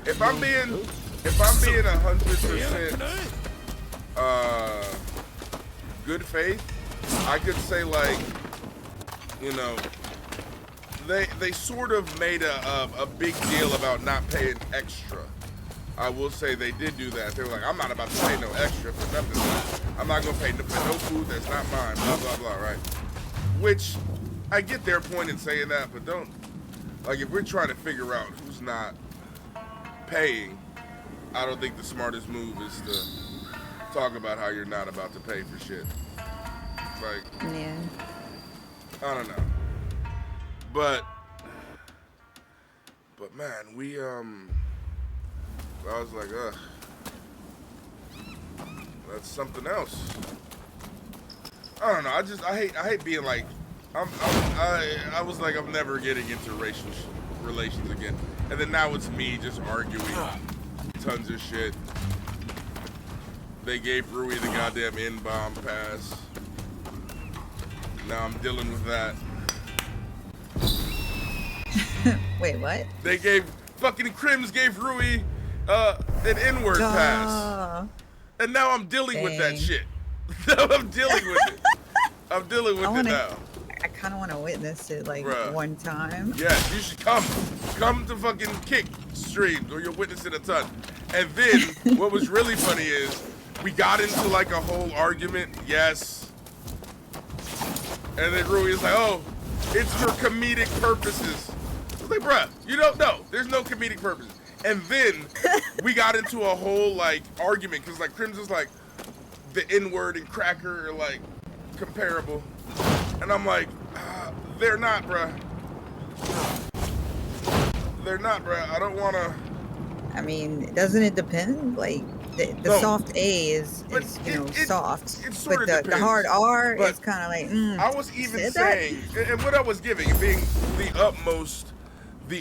if I'm being 100% good faith, I could say like, you know, they sort of made a big deal about not paying extra. I will say they did do that. They were like, I'm not about to pay no extra for nothing. I'm not gonna pay for no food that's not mine, blah, blah, blah, right? Which, I get their point in saying that, but don't, like if we're trying to figure out who's not paying, I don't think the smartest move is to talk about how you're not about to pay for shit. Like, Yeah. I don't know. But man, I was like, ugh, that's something else. I don't know. I hate being like, I was like, I'm never getting into racial relations again. And then now it's me just arguing tons of shit. They gave Rui the goddamn N-bomb pass. Now I'm dealing with that. Wait, what? They gave, fucking Crims gave Rui an N-word pass. And now I'm dealing with that shit. I'm dealing with it. I'm dealing with it now. I kind of want to witness it like one time. Yeah, you should come to fucking Kick streams, or you'll witness it a ton. And then what was really funny is we got into like a whole argument. Yes. And then Rui is like, oh, it's for comedic purposes. I was like, bruh, you don't know. There's no comedic purpose. And then we got into a whole like argument because like Crims was like, the N-word and cracker are like comparable, and I'm like, they're not, bruh. They're not, bruh. I don't wanna. I mean, doesn't it depend? Like the No. soft A is But you know, soft, it sort but of the hard depends. R But is kind of like. I was even said that? saying, and what I was giving, being the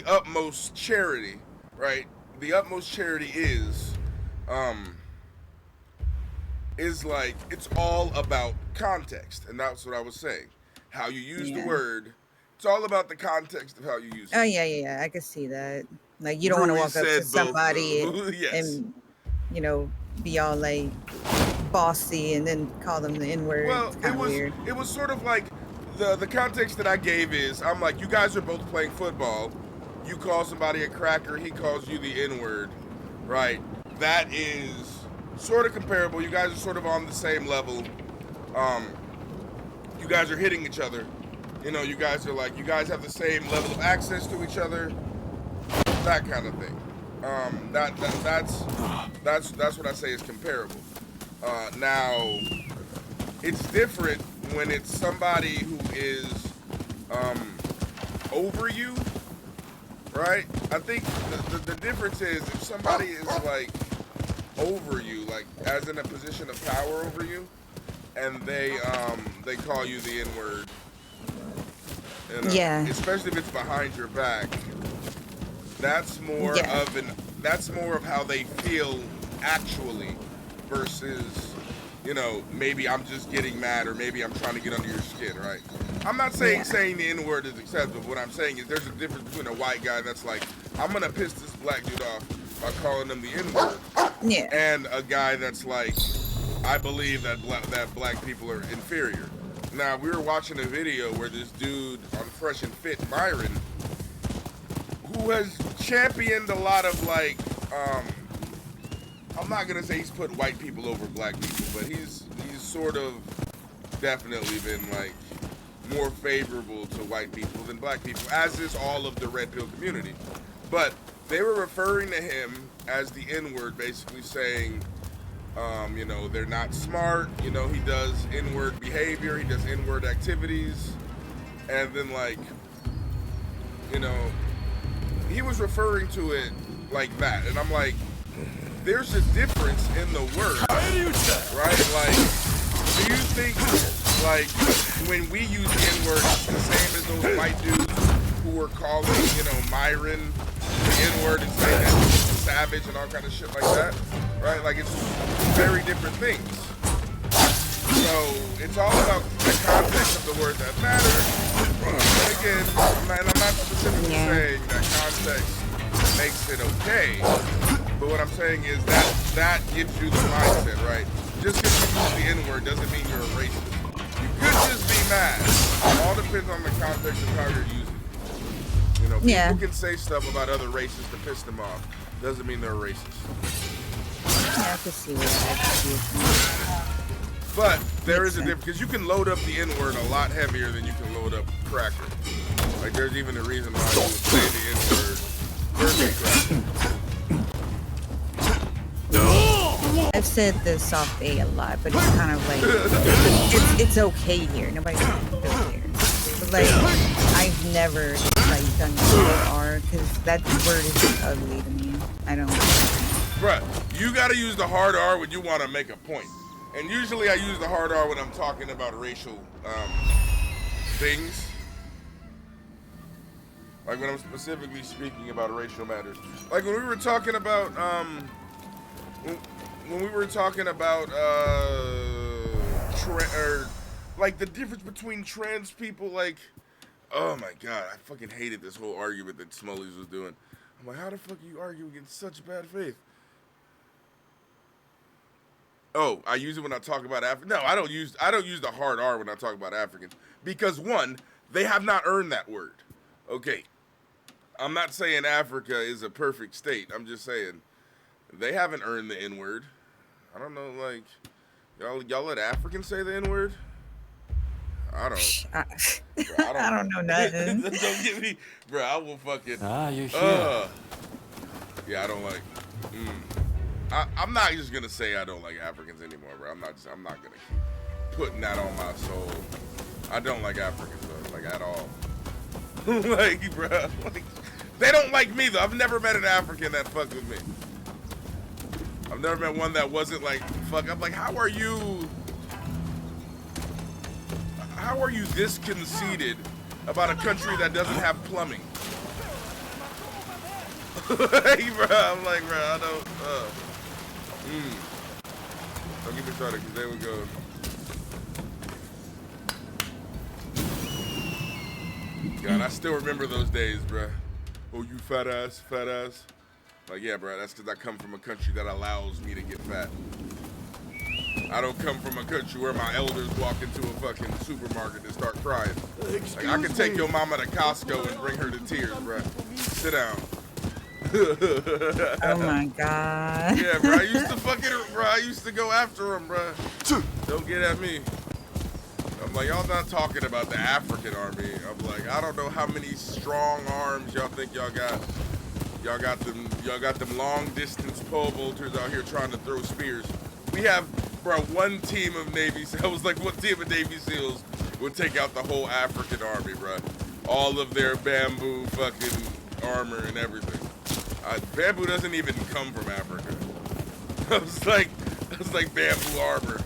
utmost charity, right? The utmost charity is like, it's all about context, and that's what I was saying. How you use the word, it's all about the context of how you use it. Oh yeah, I can see that. Like you don't want to Rui walk up to said both, somebody though. Yes. and you know be all like bossy and then call them the N-word. Well, It's kind of weird. it was sort of like the context that I gave is, I'm like, you guys are both playing football. You call somebody a cracker, he calls you the N-word, right? That is sort of comparable. You guys are sort of on the same level. You guys are hitting each other. You know, you guys are like, you guys have the same level of access to each other. That kind of thing. That's what I say is comparable. Now, it's different when it's somebody who is over you, right? I think the difference is if somebody is like over you, like as in a position of power over you, and they call you the N-word. You know, Yeah. especially if it's behind your back. That's more of how they feel actually, versus, you know, maybe I'm just getting mad, or maybe I'm trying to get under your skin, right? I'm not saying saying the N-word is acceptable. What I'm saying is there's a difference between a white guy that's like, I'm gonna piss this black dude off by calling him the N-word, and a guy that's like, I believe that black people are inferior. Now, we were watching a video where this dude on Fresh and Fit, Myron, who has championed a lot of like, I'm not gonna say he's put white people over black people, but he's sort of definitely been like more favorable to white people than black people, as is all of the red pill community. But they were referring to him as the N-word, basically saying, you know, they're not smart, you know, he does N-word behavior, he does N-word activities, and then like, you know, he was referring to it like that, and I'm like, there's a difference in the word, right? Like, do you think, like, when we use the N-word, it's the same as those white dudes who were calling, you know, Myron the N-word and saying that he's a savage and all kind of shit like that, right? Like, it's very different things. So, it's all about the context of the word that matters. And again, I'm not specifically saying that context makes it okay, but what I'm saying is that gives you the mindset, right? Just because you use the N-word doesn't mean you're a racist. You could just be mad. It all depends on the context of how you're using it. You know, people can say stuff about other races to piss them off. Doesn't mean they're racist. Yeah, I can see that. But there is a difference, because you can load up the N-word a lot heavier than you can load up cracker. Like, there's even a reason why you would say the N-word versus cracker. I've said the soft A a lot, but it's kind of like it's okay here. Nobody can feel here. But like I've never like done the hard R because that word is just ugly to me. I don't. Bruh, you gotta use the hard R when you want to make a point. And usually I use the hard R when I'm talking about racial things. Like when I'm specifically speaking about racial matters. Like when we were talking about like the difference between trans people, like, oh my god, I fucking hated this whole argument that Smollies was doing. I'm like, how the fuck are you arguing against such bad faith? Oh, I use it when I talk about Africa. No, I don't use the hard R when I talk about Africans, because one, they have not earned that word. Okay, I'm not saying Africa is a perfect state. I'm just saying they haven't earned the N-word. I don't know, like, y'all let Africans say the N-word? I don't. Bro, I don't know nothing. Don't get me, bro. I will fucking. Ah, you're here. Yeah, I don't like. I'm not just gonna say I don't like Africans anymore, bro. I'm not gonna keep putting that on my soul. I don't like Africans though, like at all. Like, bro, like, they don't like me though. I've never met an African that fucked with me. I've never met one that wasn't like, fuck. I'm like, how are you this conceited about a country that doesn't have plumbing? Hey, bro, I'm like, bro, I don't, don't get me started, because there we go. God, I still remember those days, bro. Oh, you fat ass. Like, yeah, bro, that's because I come from a country that allows me to get fat. I don't come from a country where my elders walk into a fucking supermarket and start crying. Like, I can take your mama to Costco and bring her to tears, bro. Sit down. Oh my god. Yeah, bro, I used to go after him, bro. Don't get at me. I'm like, y'all not talking about the African army. I'm like, I don't know how many strong arms y'all think y'all got. Y'all got them long distance pole vaulters out here trying to throw spears. We have, bro, one team of Navy SEALs. I was like, what team of Navy SEAls would take out the whole African army, bro? All of their bamboo fucking armor and everything. Bamboo doesn't even come from Africa. I was like bamboo armor.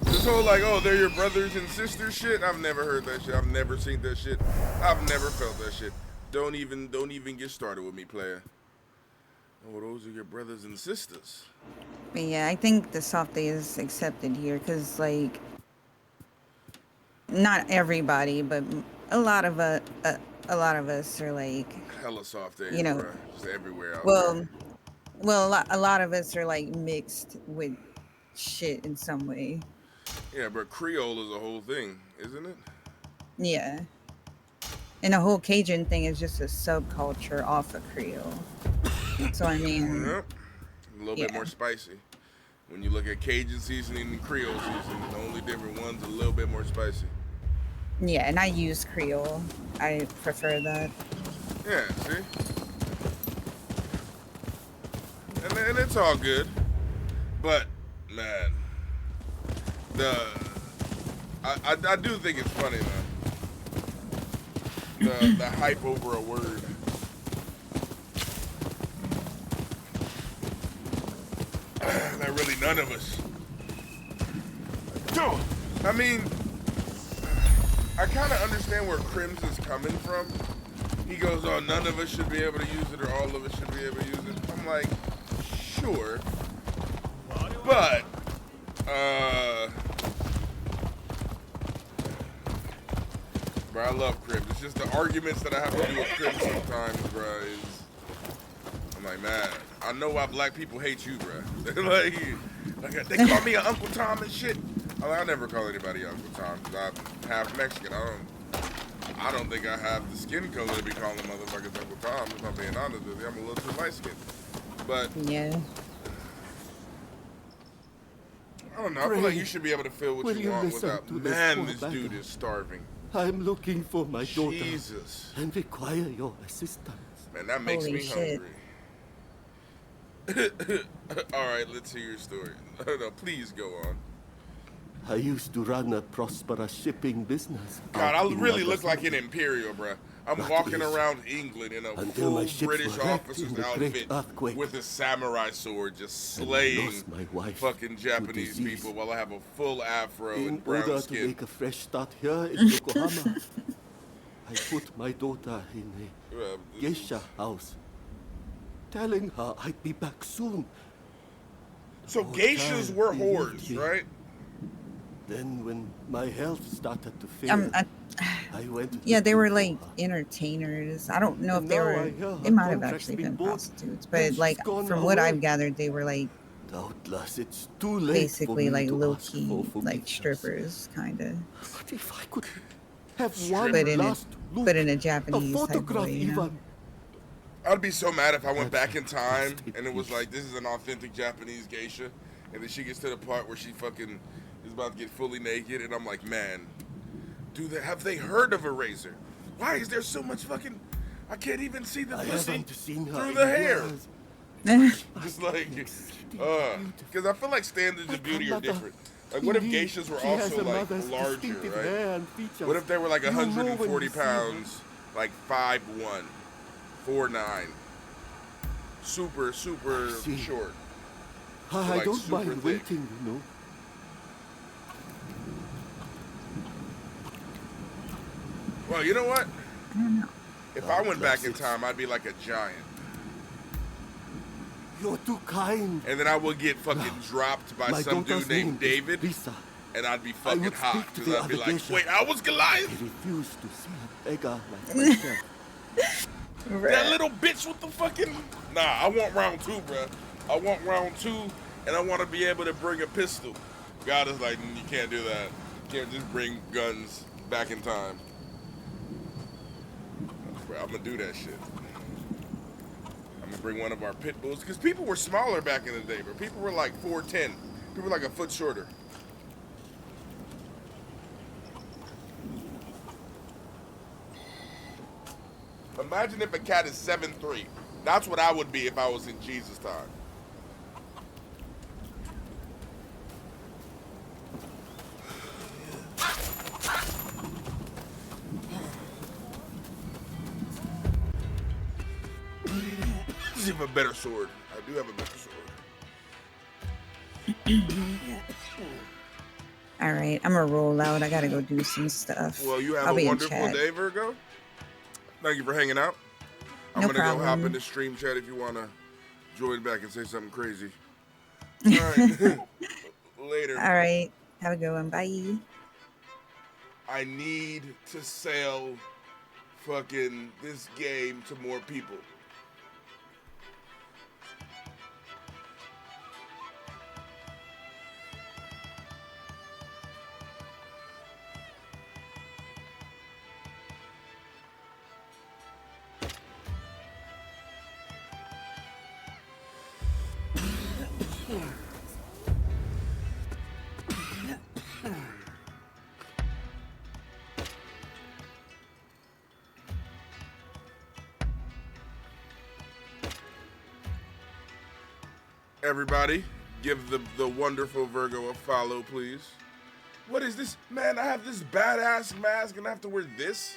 This whole like, oh, they're your brothers and sisters shit. I've never heard that shit. I've never seen that shit. I've never felt that shit. Don't even get started with me, player. Oh, those are your brothers and sisters. But yeah, I think the soft day is accepted here because, like, not everybody, but a lot of us are like Hella soft days, you know, bro. Just everywhere out well, there. a lot of us are like mixed with shit in some way. Yeah, but Creole is a whole thing, isn't it? Yeah. And the whole Cajun thing is just a subculture off of Creole. So I mean, Yep. A little bit more spicy. When you look at Cajun seasoning and Creole seasoning, the only different one's a little bit more spicy. yeah, and I use Creole. I prefer that. Yeah, see? And it's all good. But, man, I do think it's funny, though. The hype over a word. That really none of us. I mean, I kind of understand where Crims is coming from. He goes, oh, none of us should be able to use it, or all of us should be able to use it. I'm like, sure. But, bro, I love Crims. It's just the arguments that I have to do with Crims sometimes, bro, is, I'm like, man, I know why black people hate you, bro. like, they call me an Uncle Tom and shit. I never call anybody Uncle Tom because I'm half Mexican. I don't think I have the skin color to be calling motherfuckers Uncle Tom, if I'm being honest with you. I'm a little too light skinned. But yeah, I don't know. I feel like you should be able to feel what you want without. Man, this dude is starving. I'm looking for my daughter. Jesus. And require your assistance. Man, that makes Holy me shit. hungry. All right, let's hear your story. No, please go on. I used to run a prosperous shipping business. God, I out in really look like Nagasaki. an Imperial, bruh. I'm That walking is around England in a until full my ships British were wrecked officer's in the Great outfit Earthquake. with a samurai sword, just And I slaying lost my wife fucking to Japanese disease. people while I have a full afro In and brown order to skin. make a fresh start here in Yokohama, I put my daughter in a geisha house, telling her I'd be back soon. So Oh, geishas child, were believe whores, me. right? Then when my health started to fail, I went yeah, they looking were for like her. entertainers. I don't know if And they now were. I hear They her might have contract's actually been been bought, prostitutes, and but she's like gone from what I've away. gathered, they were like Doubtless it's too late basically for me like to low ask key, for like forgiveness. strippers, kind of. But if I could have one But in a last look, but in a a Japanese type photograph way, you know? even. I'd be so mad if I went That's back in time just it and it was is. like, this is an authentic Japanese geisha, and then she gets to the part where she fucking is about to get fully naked, and I'm like, man, have they heard of a razor? Why is there so much fucking? I can't even see the I pussy haven't seen her through in the hair. years. Just like, because I feel like standards of beauty are different. Like, what if Indeed, geishas were she has also a like mother's larger, distinctive right? hair and features. What if they were like You know when 140 you see her. pounds, like 5'1", 4'9", super see. short? I like don't super mind thick. waiting, you know. Well, you know what? I don't know. If God I went back in bless it. time, I'd be like a giant. You're too kind. And then I would get fucking dropped by My some daughter's dude named name is David. Lisa. And I'd be I fucking would hot. speak to Because the I'd be other like, geisha. wait, I was I Goliath? refuse to see a beggar like myself. That little bitch with the fucking... Nah, I want round 2, bruh. I want round 2, and I want to be able to bring a pistol. God is like, you can't do that. You can't just bring guns back in time. Bro, I'm going to do that shit. I'm going to bring one of our pit bulls. Because people were smaller back in the day, bro. People were like 4'10". People were like a foot shorter. Imagine if a cat is 7'3". That's what I would be if I was in Jesus' time. Let's have a better sword. I do have a better sword. All right, I'm gonna roll out. I gotta go do some stuff. Well, you have I'll a be in wonderful chat. day, Virgo. Thank you for hanging out. I'm No gonna go hop problem. in the stream chat if you wanna join back and say something crazy. All right. Later. All right, have a good one. Bye. I need to sell fucking this game to more people. Everybody, give the wonderful Virgo a follow, please. What is this? Man, I have this badass mask and I have to wear this?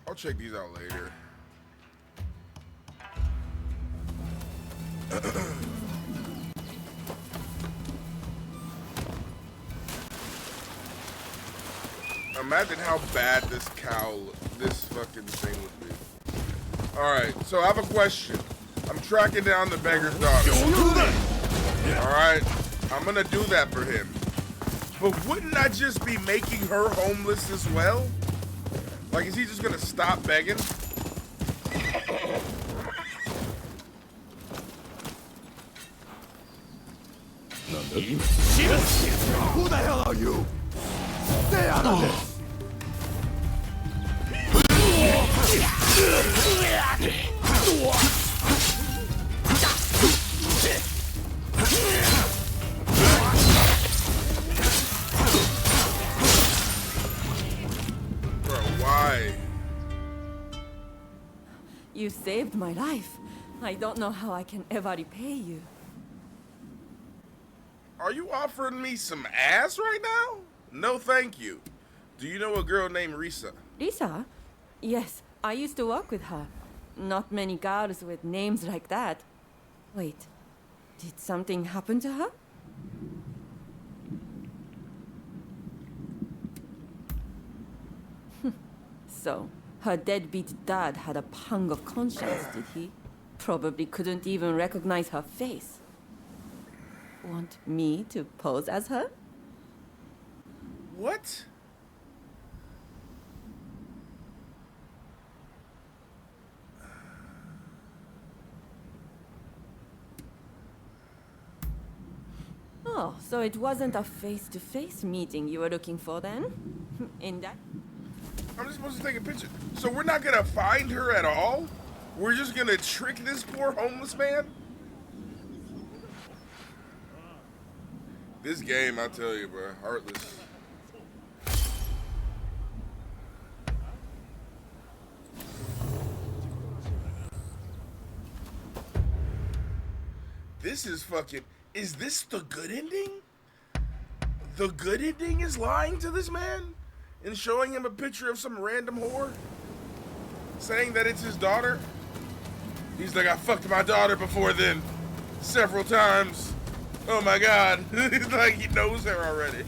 I'll check these out later. Imagine how bad this fucking thing would be. Alright, so I have a question. I'm tracking down the beggar's daughter. Alright, I'm gonna do that for him. But wouldn't I just be making her homeless as well? Like, is he just gonna stop begging? Who the hell are you? Stay out of this! Bro, why? You saved my life. I don't know how I can ever repay you. Are you offering me some ass right now? No, thank you. Do you know a girl named Risa? Lisa? Yes, I used to work with her. Not many girls with names like that. Wait, did something happen to her? So, her deadbeat dad had a pang of conscience, did he? Probably couldn't even recognize her face. Want me to pose as her? What? Oh, so it wasn't a face-to-face meeting you were looking for then? In that? I'm just supposed to take a picture. So we're not gonna find her at all? We're just gonna trick this poor homeless man? This game, I tell you, bro, heartless. This is fucking... Is this the good ending? The good ending is lying to this man and showing him a picture of some random whore, saying that it's his daughter. He's like, I fucked my daughter before then, several times. Oh my God. He's like, he knows her already.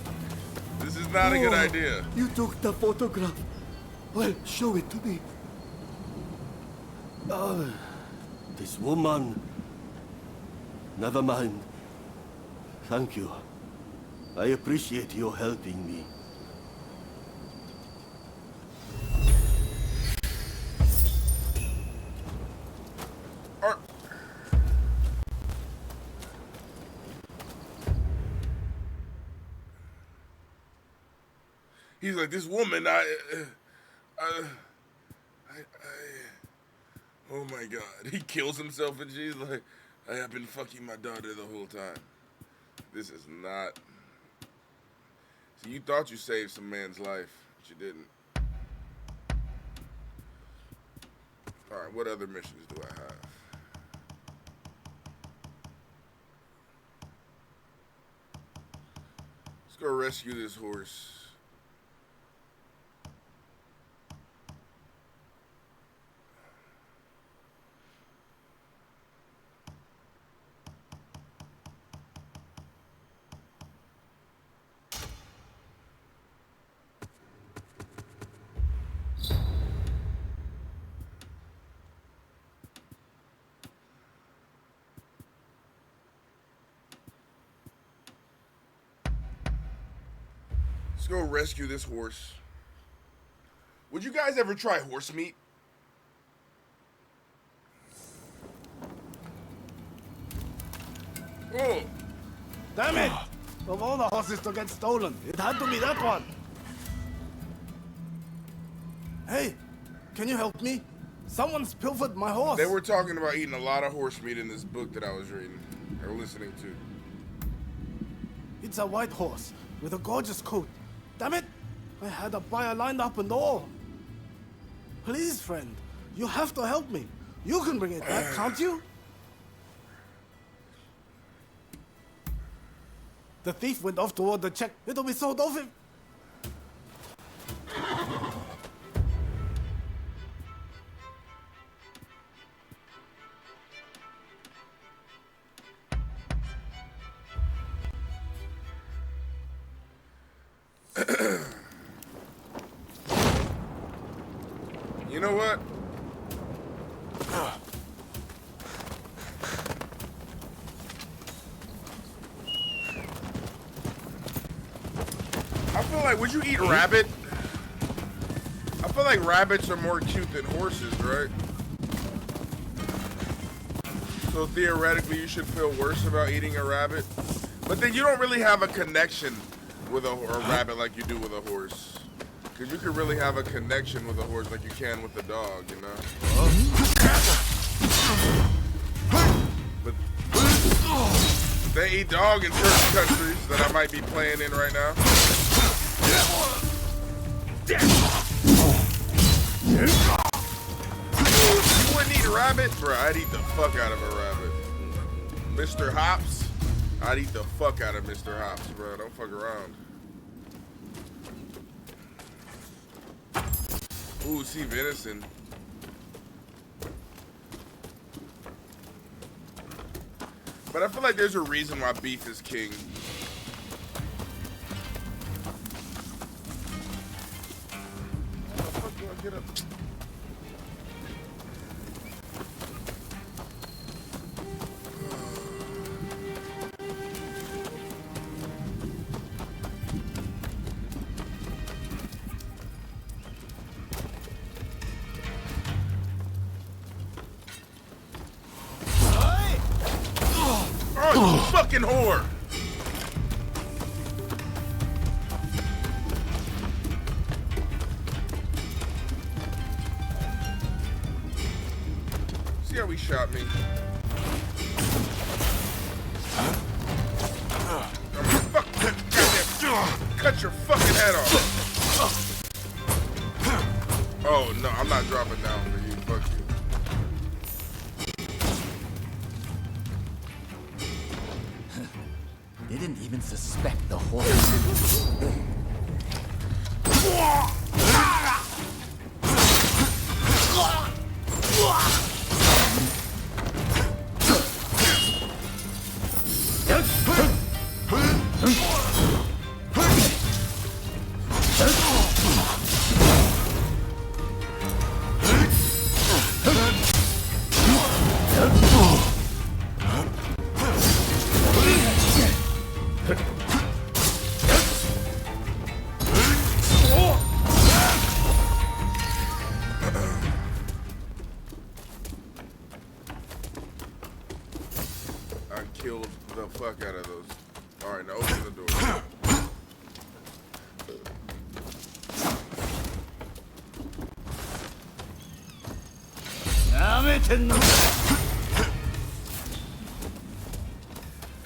This is not a good idea. You took the photograph. Well, show it to me. This woman. Never mind. Thank you. I appreciate you helping me. He's like, this woman, oh my God. He kills himself and she's like, I have been fucking my daughter the whole time. This is not... So you thought you saved some man's life, but you didn't. Alright, what other missions do I have? Let's go rescue this horse. Let's go rescue this horse. Would you guys ever try horse meat? Oh! Damn it! Of all the horses to get stolen, it had to be that one. Hey, can you help me? Someone's pilfered my horse. They were talking about eating a lot of horse meat in this book that I was reading or listening to. It's a white horse with a gorgeous coat. Damn it! I had a buyer lined up and all. Please, friend, you have to help me. You can bring it back, can't you? The thief went off toward the check. It'll be sold off if... You know what? I feel like, would you eat rabbit? I feel like rabbits are more cute than horses, right? So theoretically, you should feel worse about eating a rabbit. But then you don't really have a connection with a rabbit like you do with a horse. Because you could really have a connection with a horse like you can with a dog, you know? But they eat dog in certain countries that I might be playing in right now. You wouldn't eat a rabbit? Bro, I'd eat the fuck out of a rabbit. Mr. Hops? I'd eat the fuck out of Mr. Hops, bro. Don't fuck around. Ooh, see venison. But I feel like there's a reason why beef is king. How the fuck do I get up? Oh, you fucking whore! he shot me. Fuck, goddamn, cut your fucking head off. Oh no, I'm not dropping down for you. Fuck you. Didn't even suspect the horse. I killed the fuck out of those. Alright, now open the door.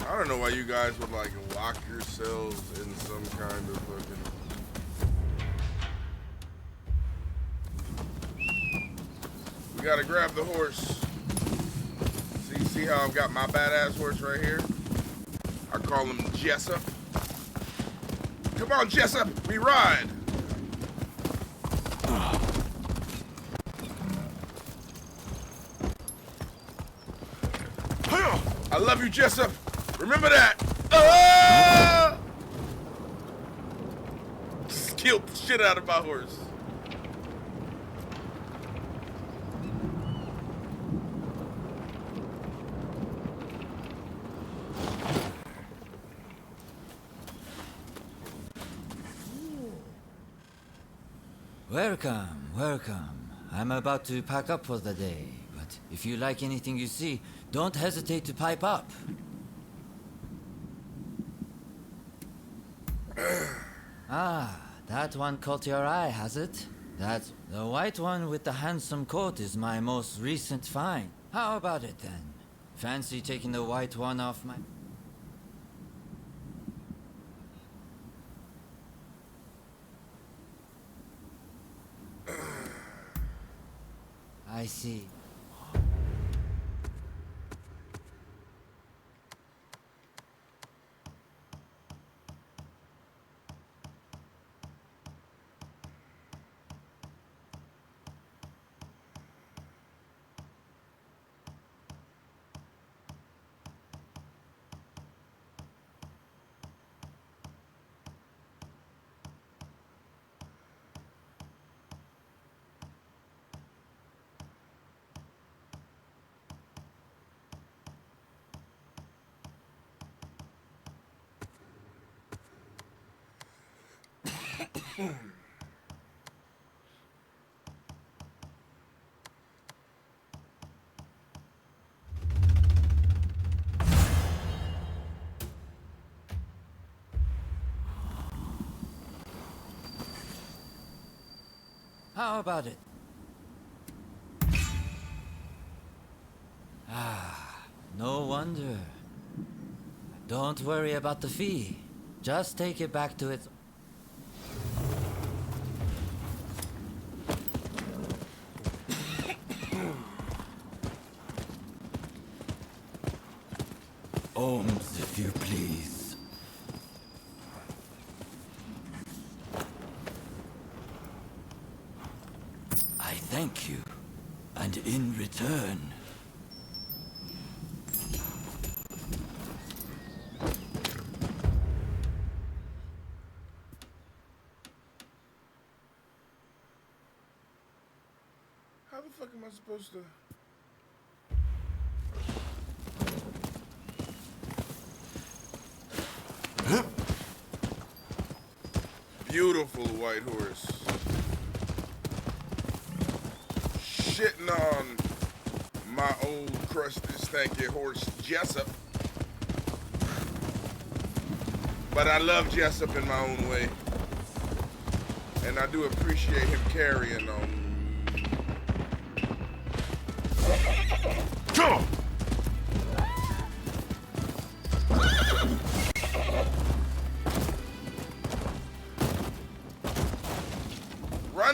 I don't know why you guys would like lock yourselves in some kind of fucking. We gotta grab the horse. See how I've got my badass horse right here? I call him Jessup. Come on, Jessup, we ride. I love you, Jessup. Remember that. Just killed the shit out of my horse. Welcome, welcome. I'm about to pack up for the day, but if you like anything you see, don't hesitate to pipe up. Ah, that one caught your eye, has it? That the white one with the handsome coat is my most recent find. How about it then? Fancy taking the white one off my... I see. How about it? Ah, no wonder. Don't worry about the fee. Just take it back to its... Ohms, if you please. I thank you, and in return... How the fuck am I supposed to? Beautiful white horse. Shitting on my old crusty stanky horse Jessup. But I love Jessup in my own way. And I do appreciate him carrying on.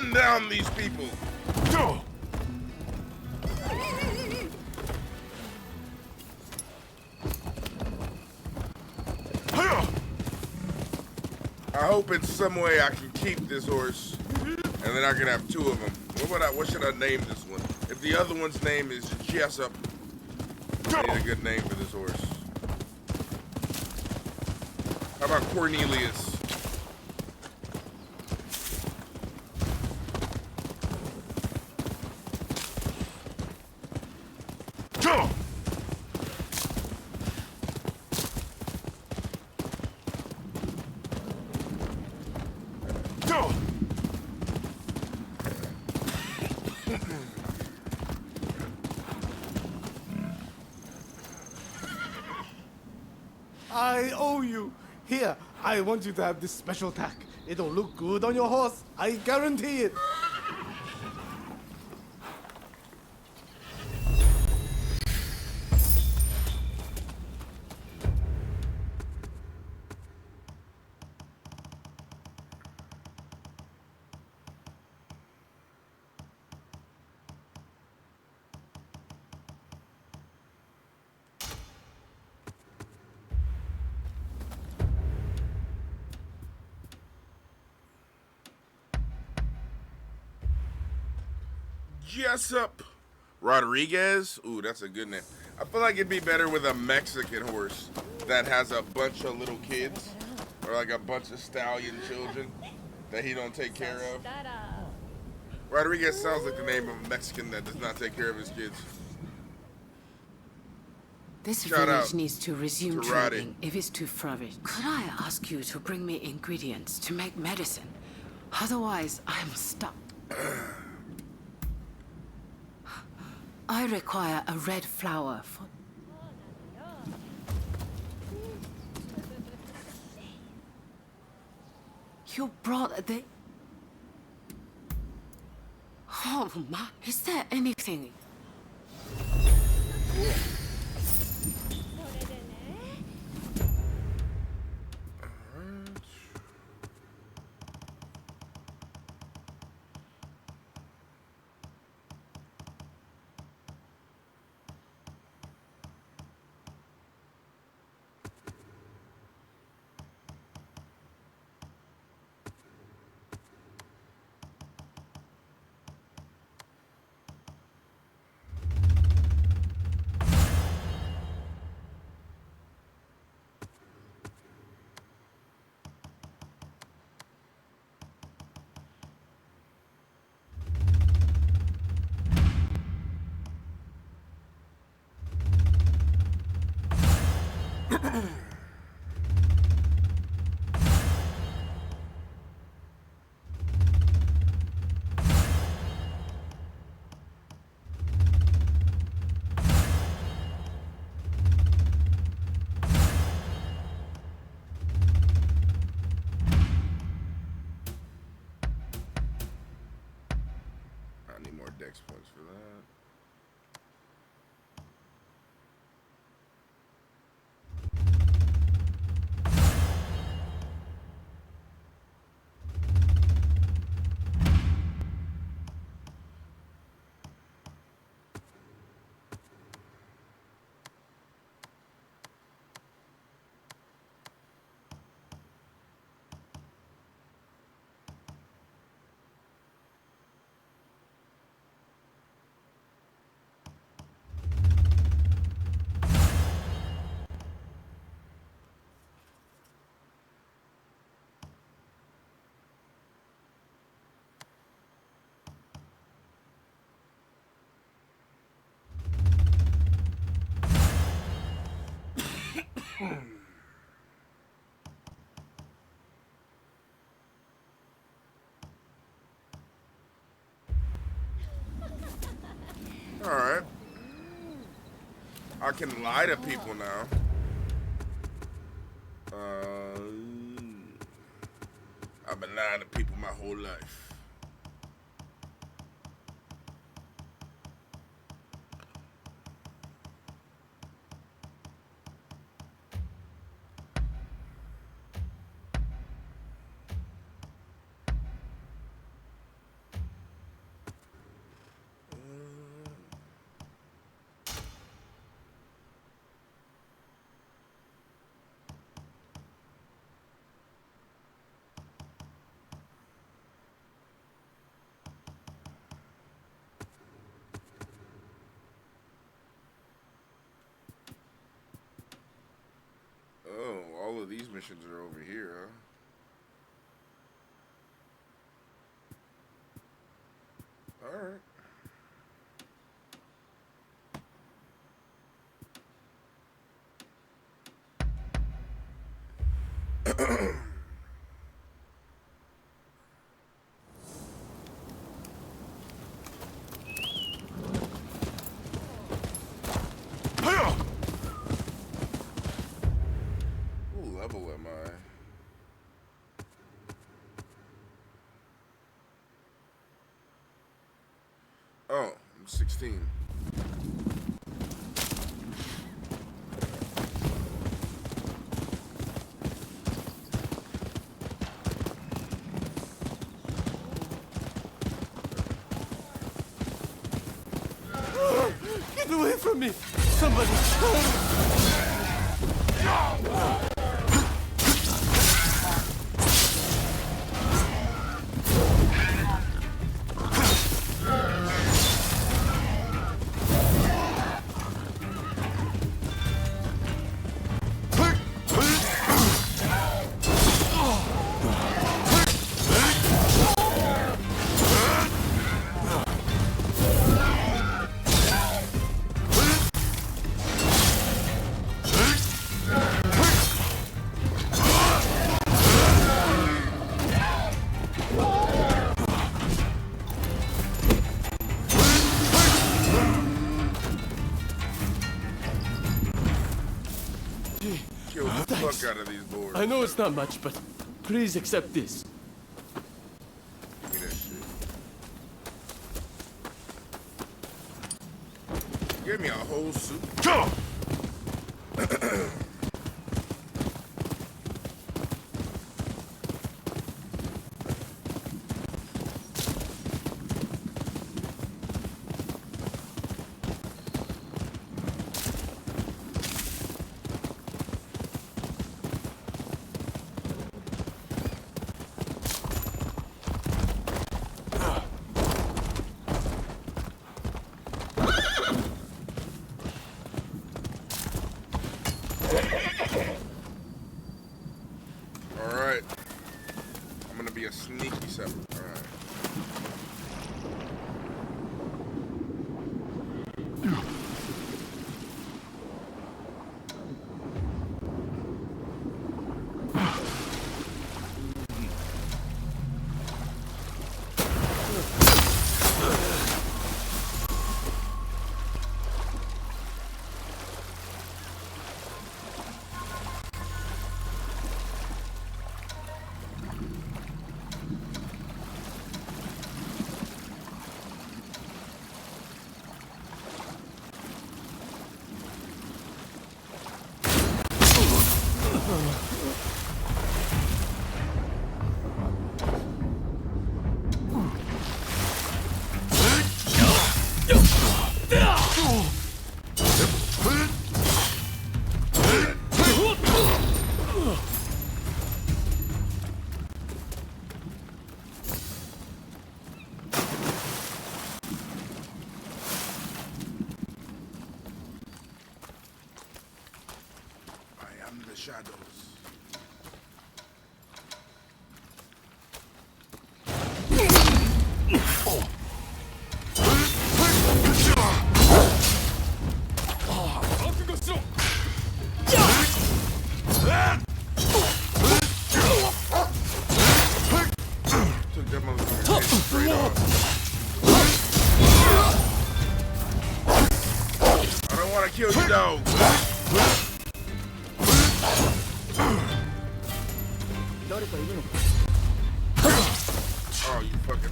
Run down these people. Go. I hope in some way I can keep this horse, and then I can have two of them. What should I name this one? If the other one's name is Jessup, I need a good name for this horse. How about Cornelius? Go! Go! I owe you. Here, I want you to have this special tack. It'll look good on your horse. I guarantee it. Jessup Rodriguez. Ooh, that's a good name. I feel like it'd be better with a Mexican horse that has a bunch of little kids, or like a bunch of stallion children that he don't take care of. Rodriguez sounds like the name of a Mexican that does not take care of his kids. This Shout village out needs to resume to Roddy. trading if it's too flourished. Could I ask you to bring me ingredients to make medicine? Otherwise, I'm stuck. I require a red flower for... You brought the... Oh my, is there anything... I need more dex points for that. Alright. I can lie to people now. I've been lying to people my whole life. all of these missions are over here, huh? Alright. What level am I? Oh, I'm 16. Get away from me! Somebody! Kill the fuck out of these boards. I know it's not much, but please accept this. Give me that shit. Give me a whole suit. Alright. I'm gonna be a sneaky separate. Alright. Shadows. Took that motherfucker straight off. I don't want to kill you, dog. Oh, you fucking.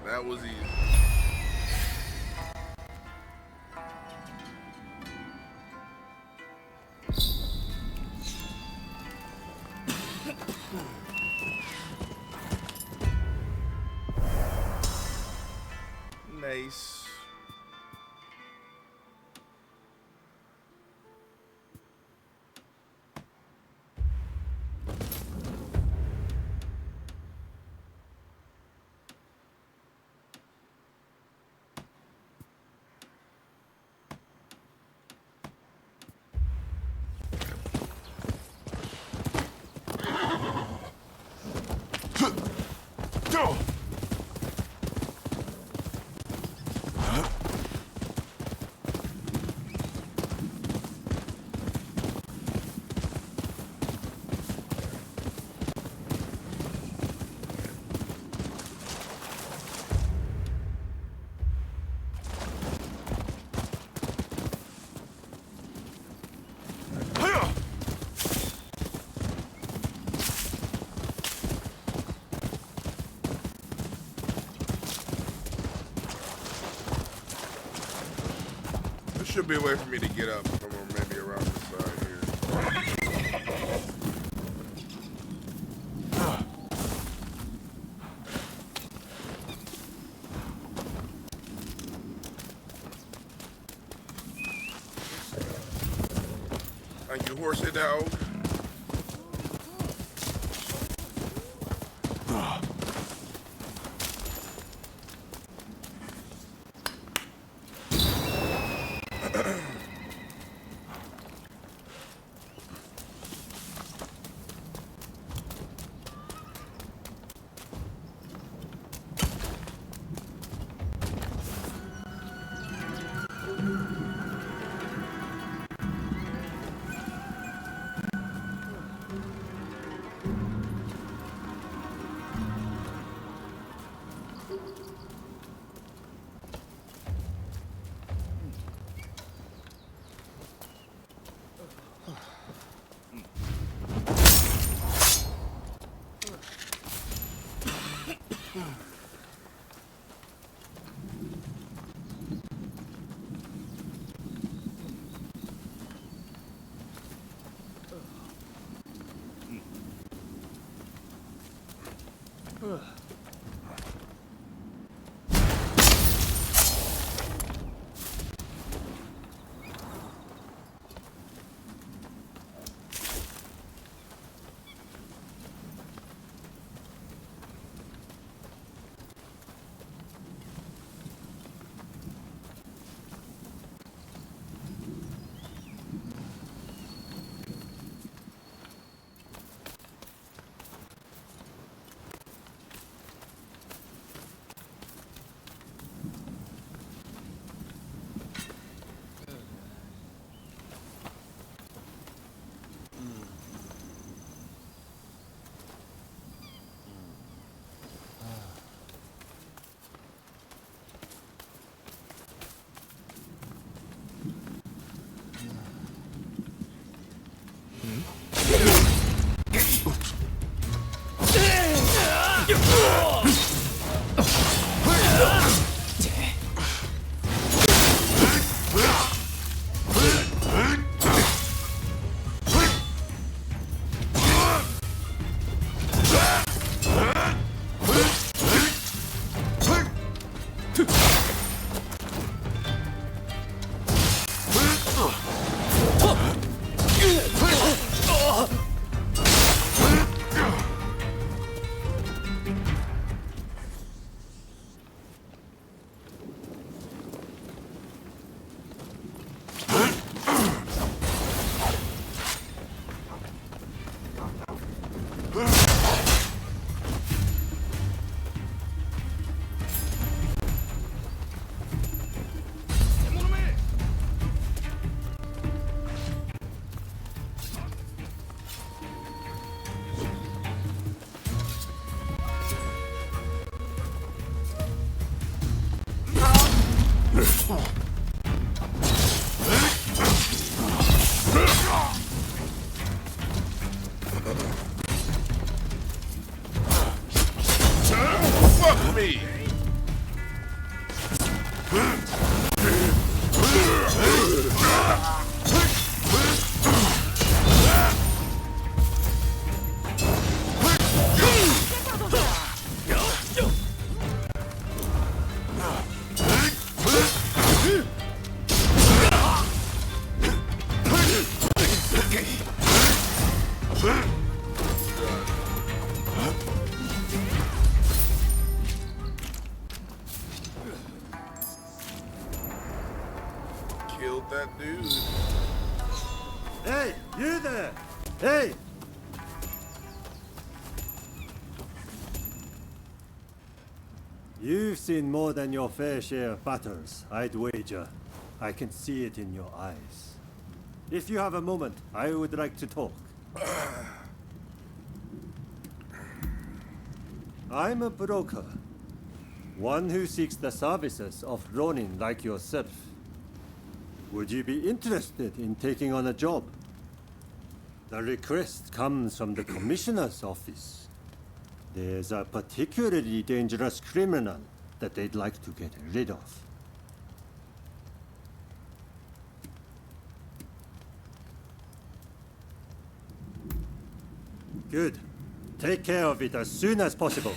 That was easy. Nice. Should be a way for me to get up from maybe around the side here. Thank you, horsey dog. Fuck me! Killed that dude. Hey, you there! Hey! You've seen more than your fair share of battles, I'd wager. I can see it in your eyes. If you have a moment, I would like to talk. I'm a broker. One who seeks the services of Ronin like yourself. Would you be interested in taking on a job? The request comes from the commissioner's office. There's a particularly dangerous criminal that they'd like to get rid of. Good. Take care of it as soon as possible.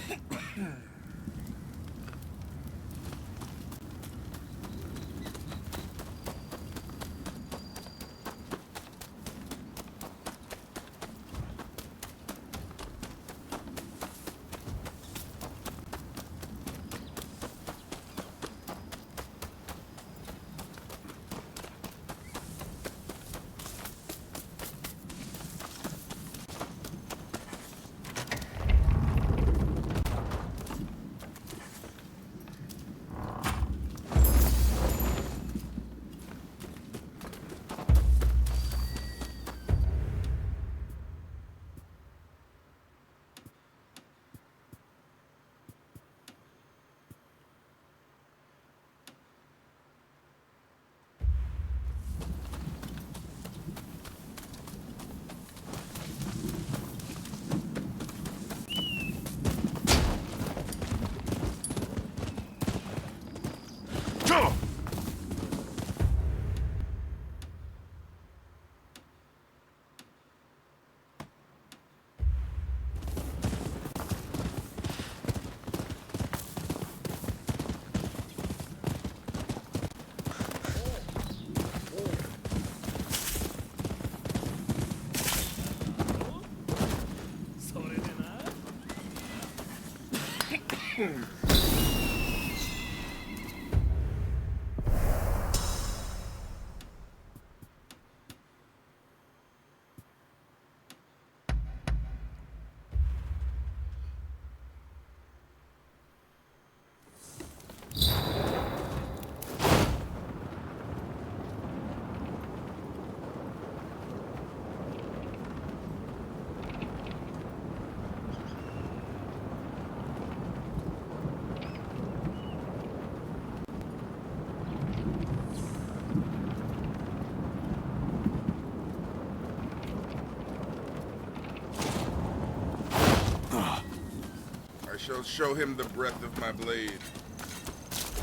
I shall show him the breadth of my blade.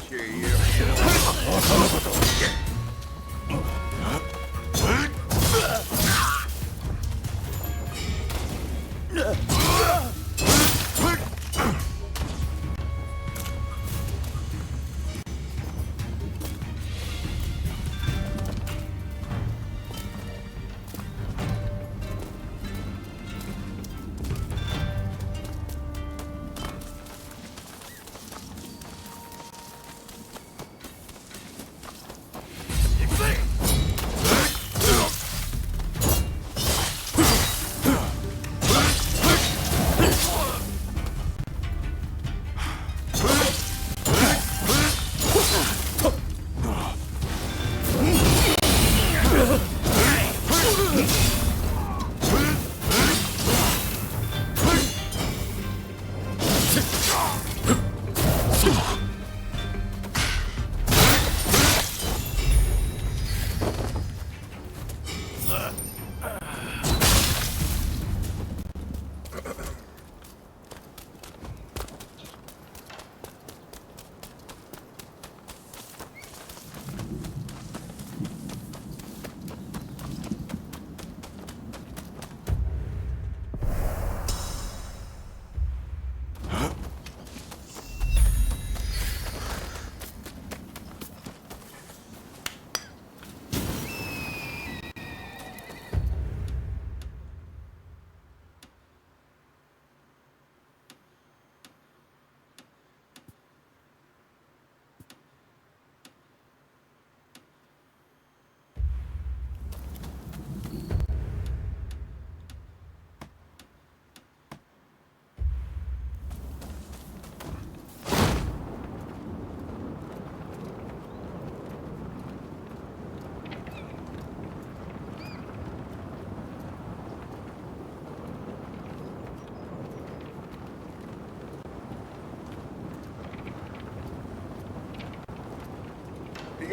Yeah.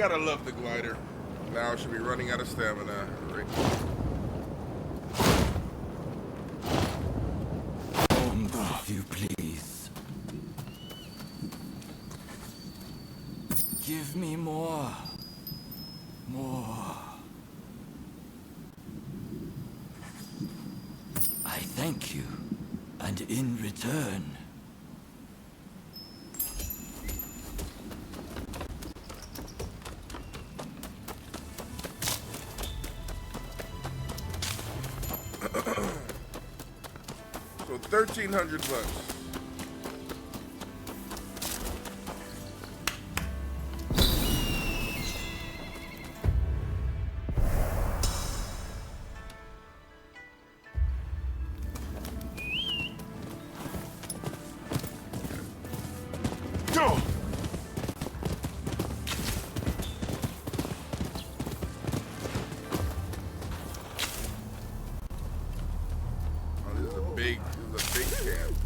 gotta love the glider. Now I should be running out of stamina. Right. If you please. Give me more. More. I thank you. And in return... So 1,300 bucks. Go! This is a big camp.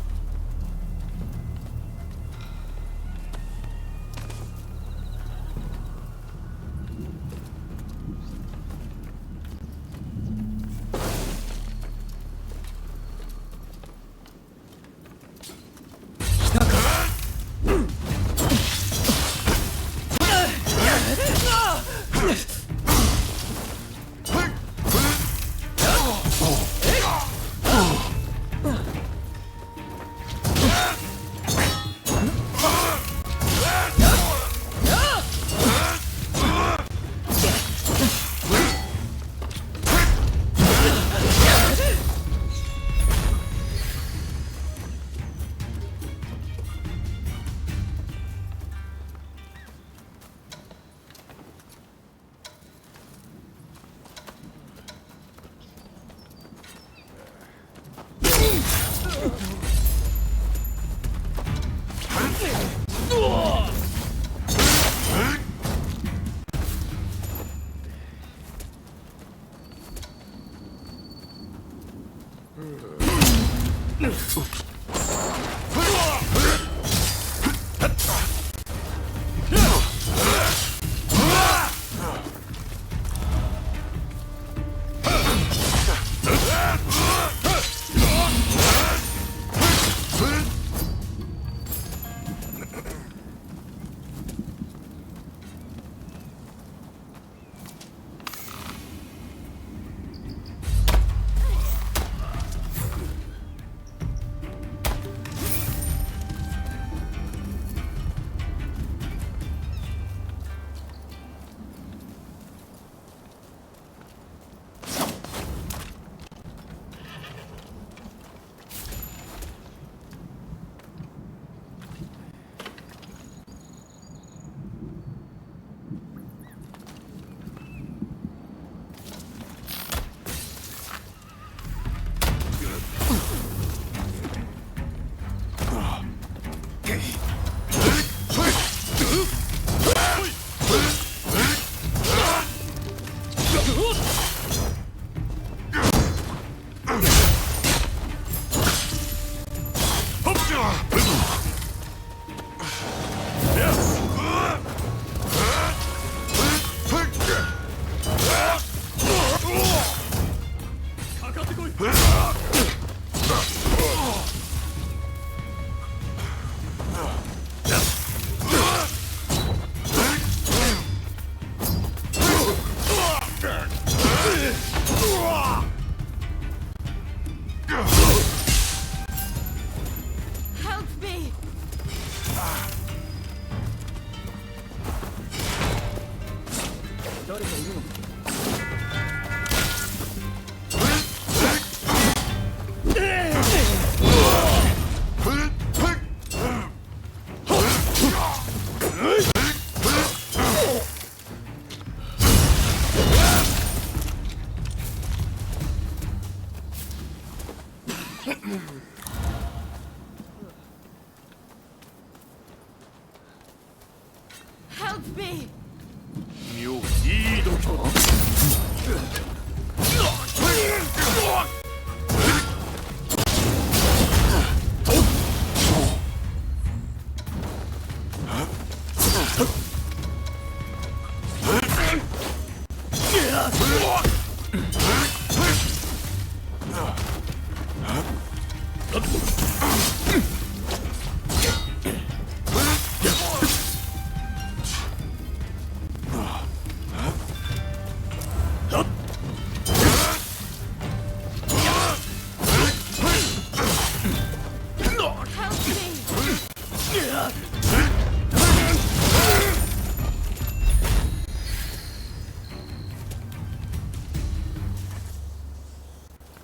Help me!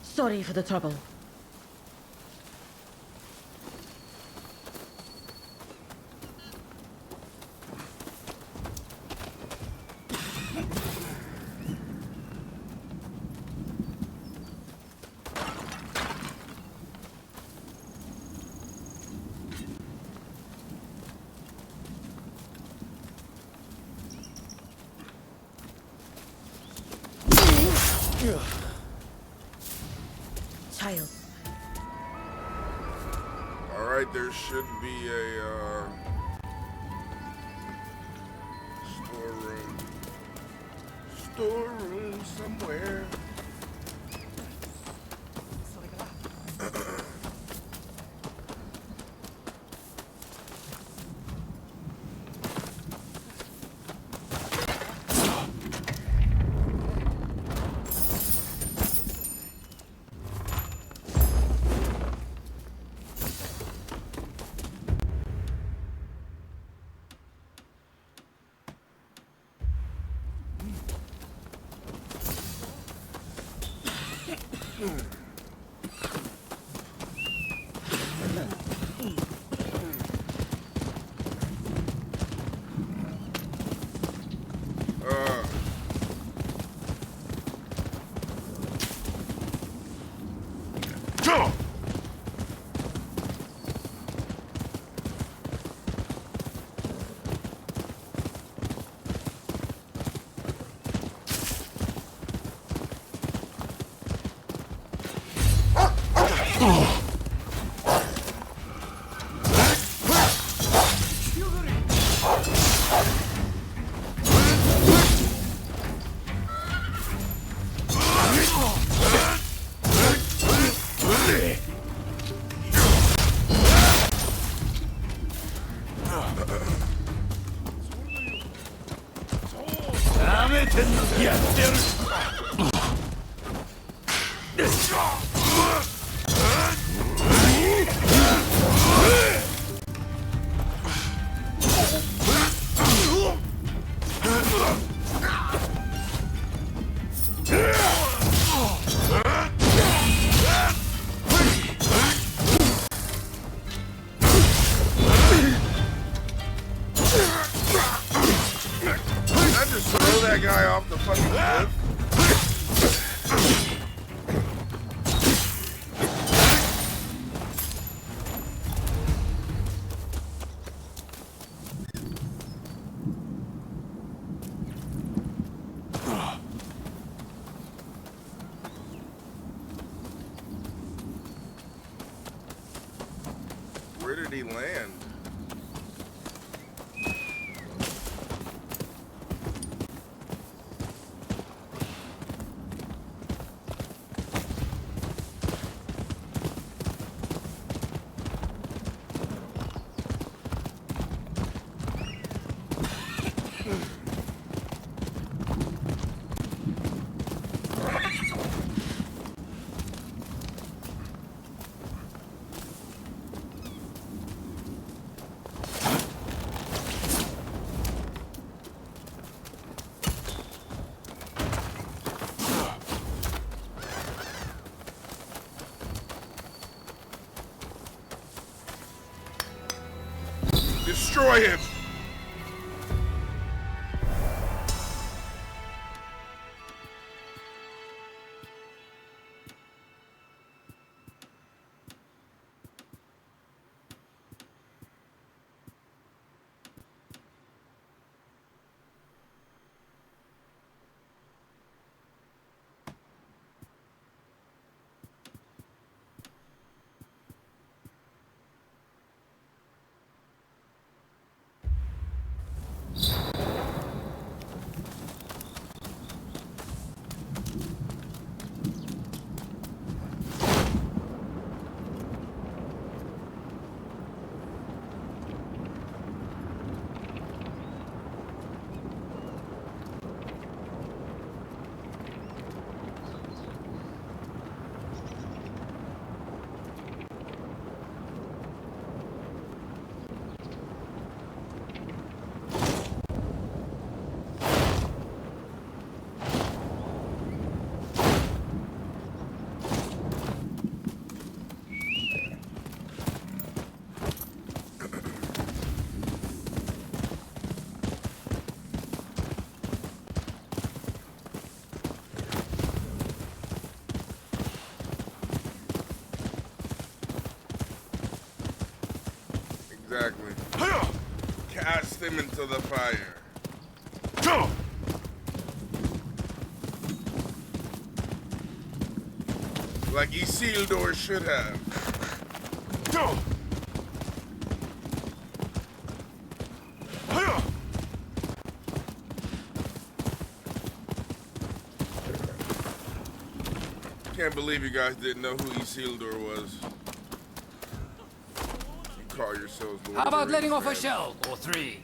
Sorry for the trouble. Child. Alright, there should be a storeroom somewhere. Where did he land? Destroy him! Exactly. Cast him into the fire. Like Isildur should have. Can't believe you guys didn't know who Isildur was. You call yourselves Lord How of the about Rings letting off a fans. shell or three?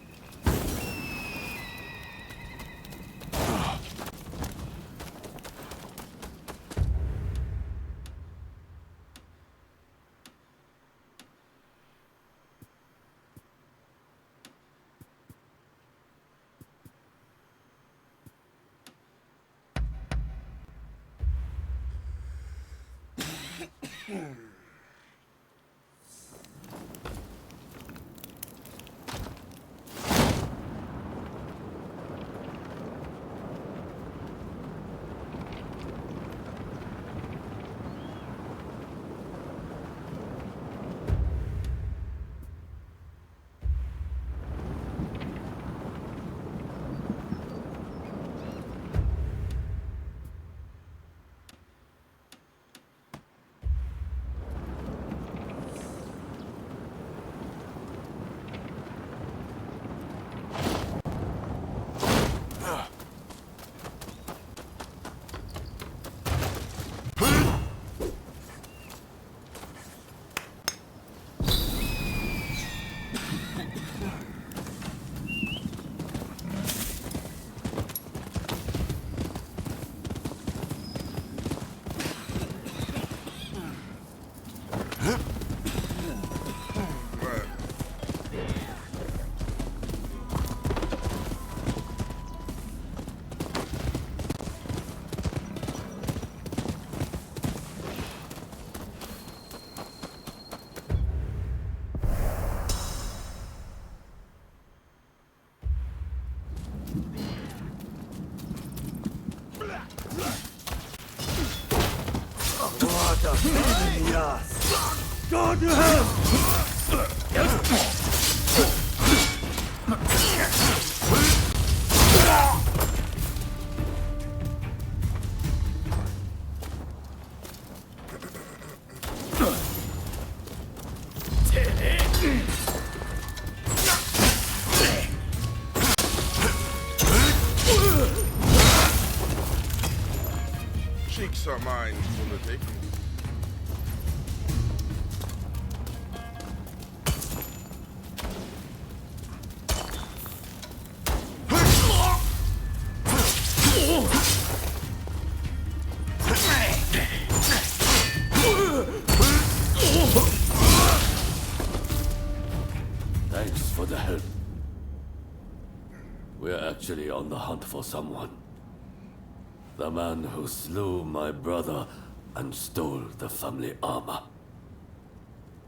God to help! Cheeks are mine for the taking. Thanks for the help. We're actually on the hunt for someone. The man who slew my brother and stole the family armor.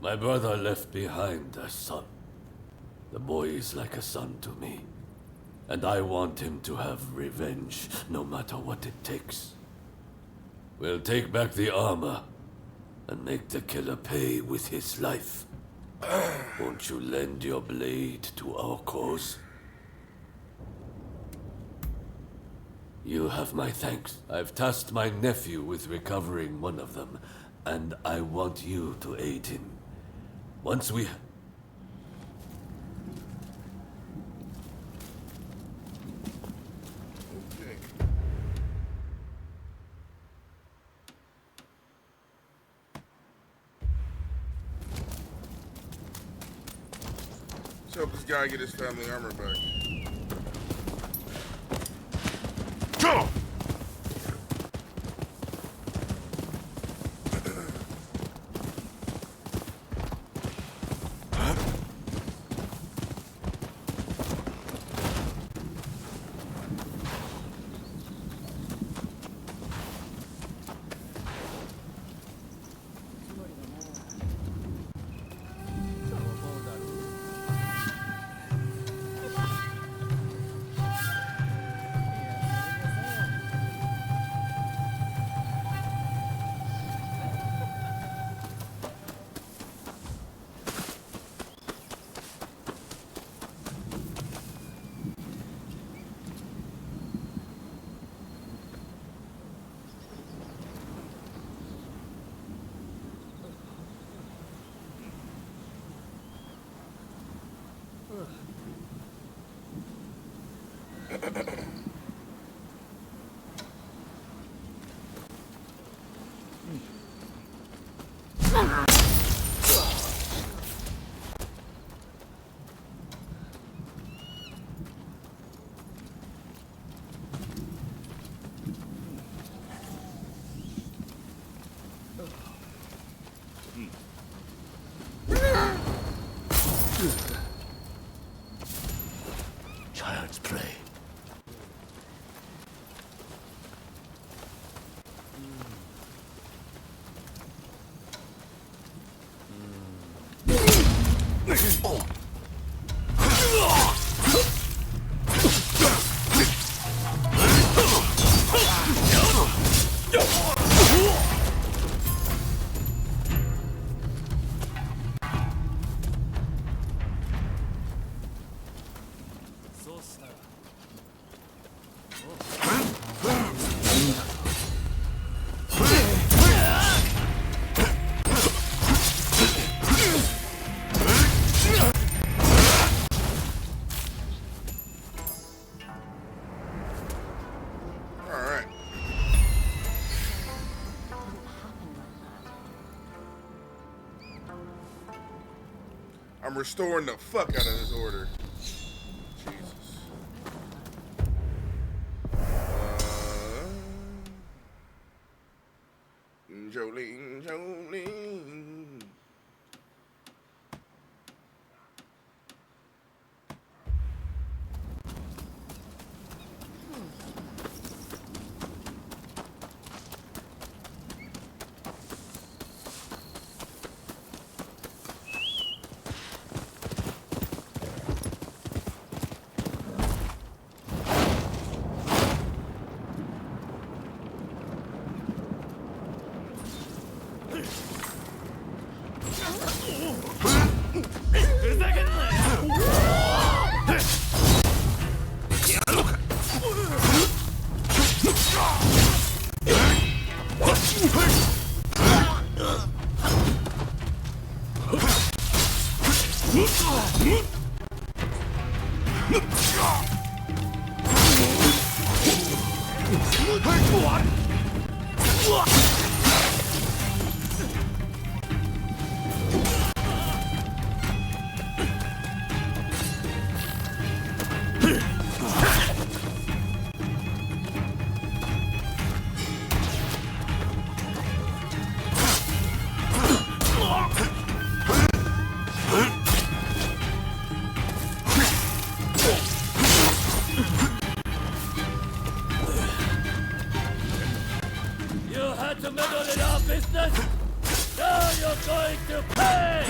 My brother left behind a son. The boy is like a son to me. And I want him to have revenge, no matter what it takes. We'll take back the armor and make the killer pay with his life. Won't you lend your blade to our cause? You have my thanks. I've tasked my nephew with recovering one of them, and I want you to aid him. Once we... Okay. Let's help this guy get his family armor back. Go! Child's play. I'm restoring the fuck out of this order. Jesus. Jolene, Jolene. To meddle in our business? Now you're going to pay!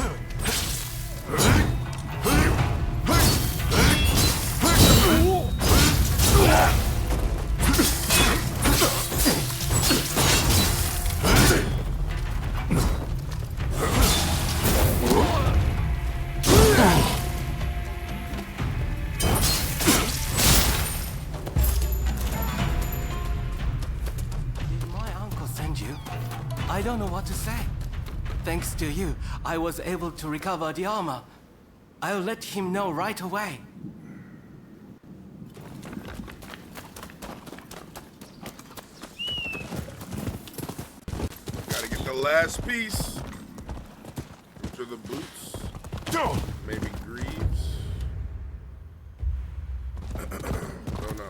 I don't know what to say. Thanks to you, I was able to recover the armor. I'll let him know right away. Gotta get the last piece. Which are the boots? Maybe greaves? Don't know.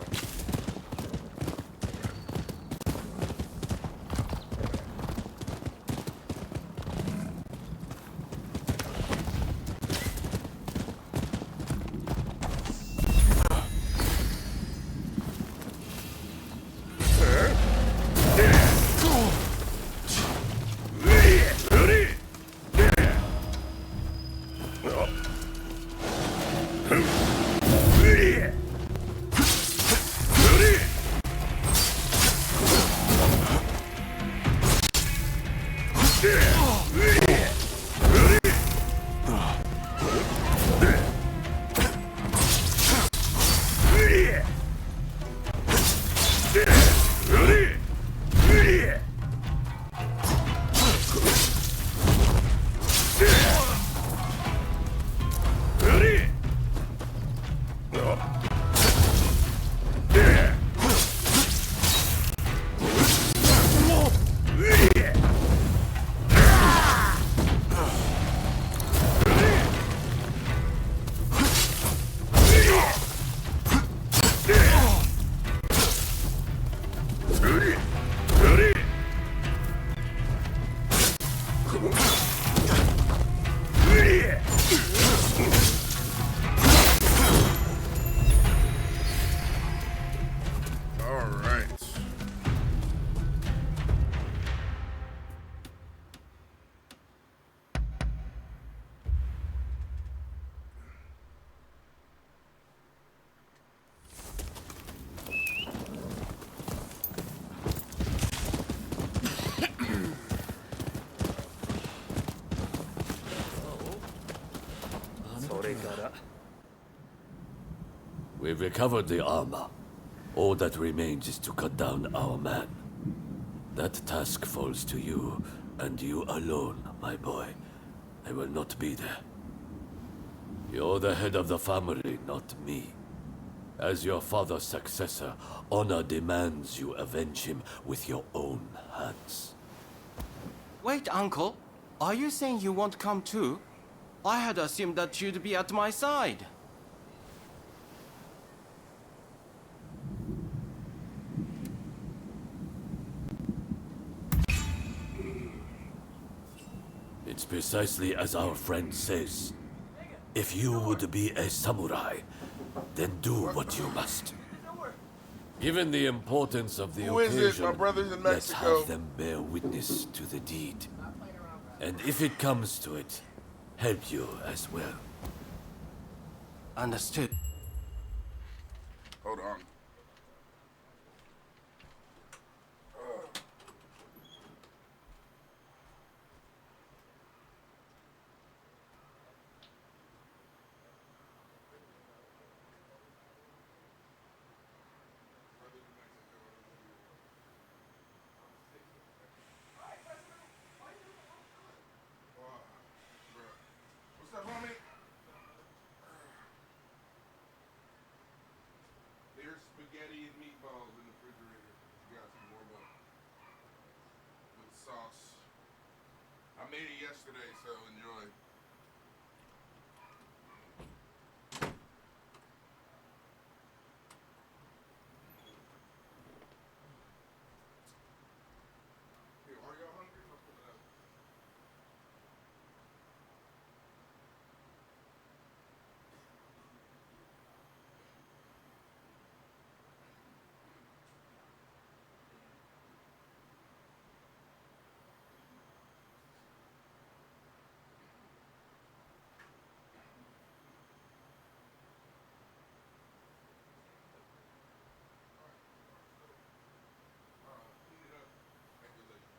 We've recovered the armor. All that remains is to cut down our man. That task falls to you, and you alone, my boy. I will not be there. You're the head of the family, not me. As your father's successor, honor demands you avenge him with your own hands. Wait, Uncle. Are you saying you won't come too? I had assumed that you'd be at my side. It's precisely as our friend says. If you would be a samurai, then do what you must. Given the importance of the Who is occasion, it? My brother's in let's Mexico. have them bear witness to the deed. And if it comes to it, help you as well. Understood. Hold on. What's up, homie? There's spaghetti and meatballs in the refrigerator. You got some more up with sauce. I made it yesterday, so enjoy. Here, are y'all hungry? I'll pull it out. Clean it up. Thank you later.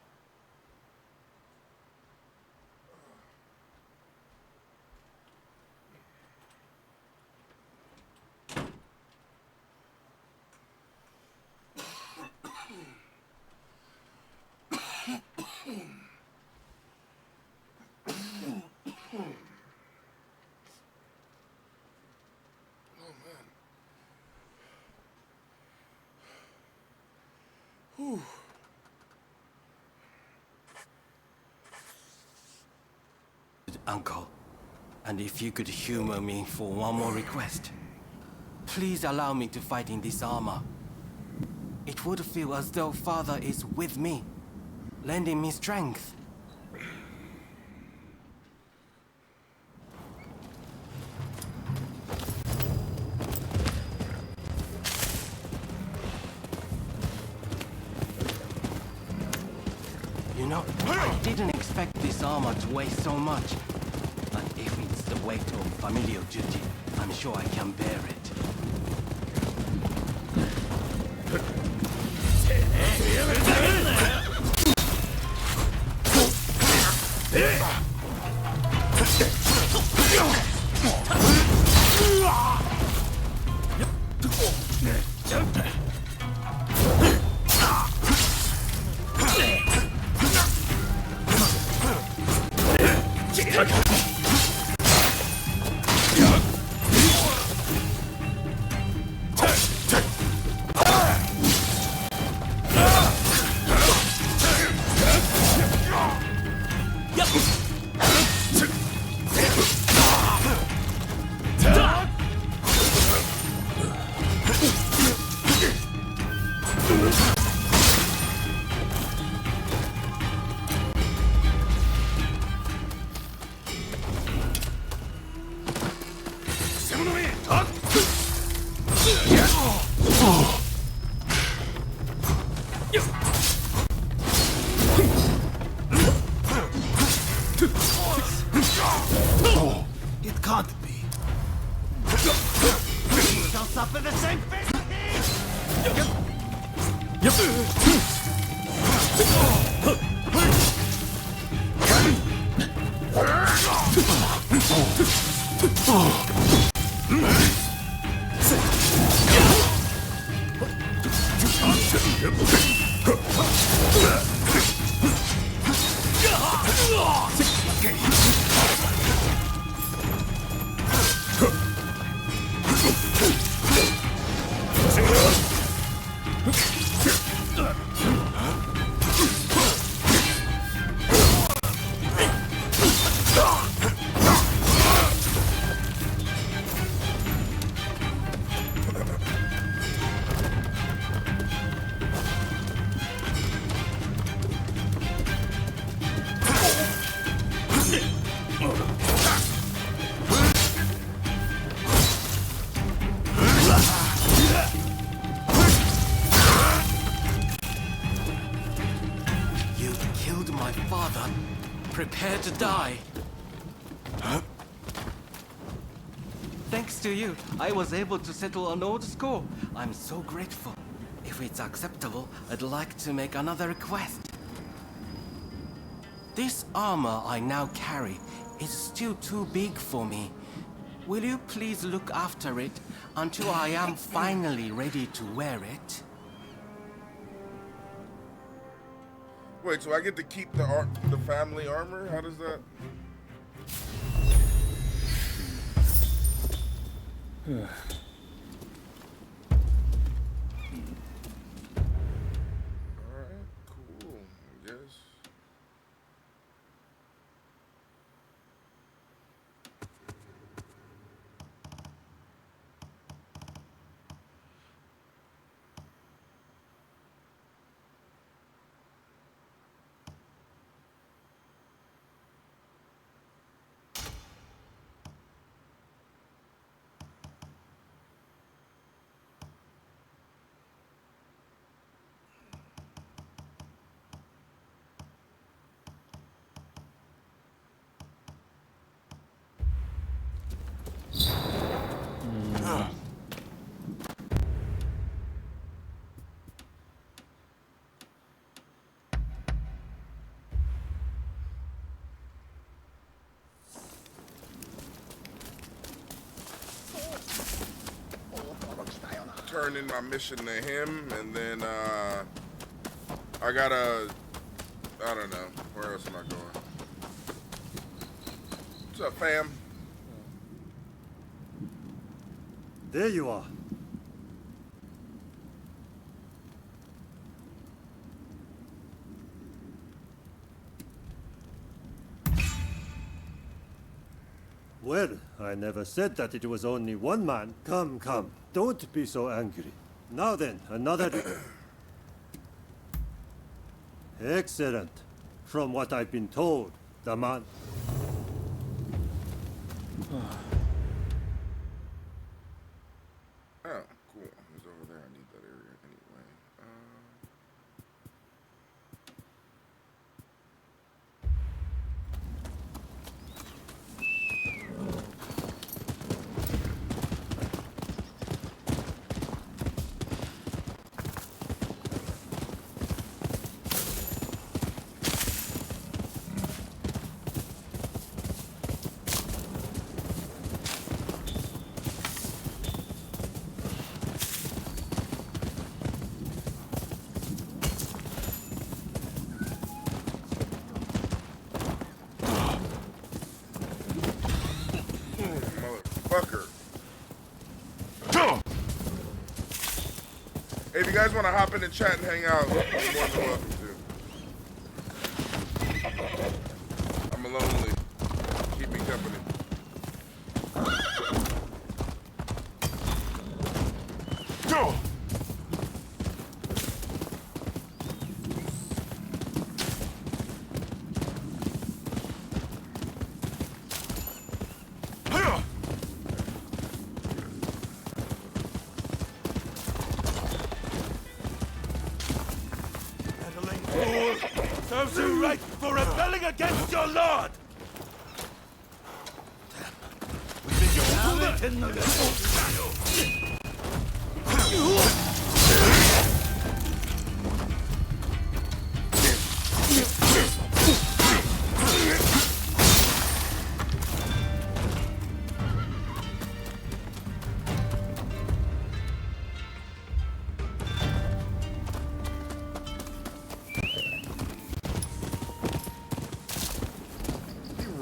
Oh man. Whew. Uncle, and if you could humor me for one more request. Please allow me to fight in this armor. It would feel as though Father is with me, lending me strength. You know, I didn't expect this armor to weigh so much. But if it's the weight of familial duty, I'm sure I can bear it. It can't be. You shall suffer the same fate. You killed my father. Prepare to die. Thanks to you, I was able to settle an old score. I'm so grateful. If it's acceptable, I'd like to make another request. This armor I now carry is still too big for me. Will you please look after it until I am finally ready to wear it? Wait, so I get to keep the family armor? How does that? Alright, cool, I guess. Turn in my mission to him, and then I gotta, I don't know, where else am I going? What's up, fam? There you are. Well, I never said that it was only one man. Come, come, don't be so angry. Now then, another... Excellent. From what I've been told, the man... Oh, cool. He's over there. I need that area anyway. Motherfucker. Hey, if you guys want to hop in the chat and hang out, you're more than welcome to. I'm lonely. Keep me company. Go! Serves you right for rebelling against your lord!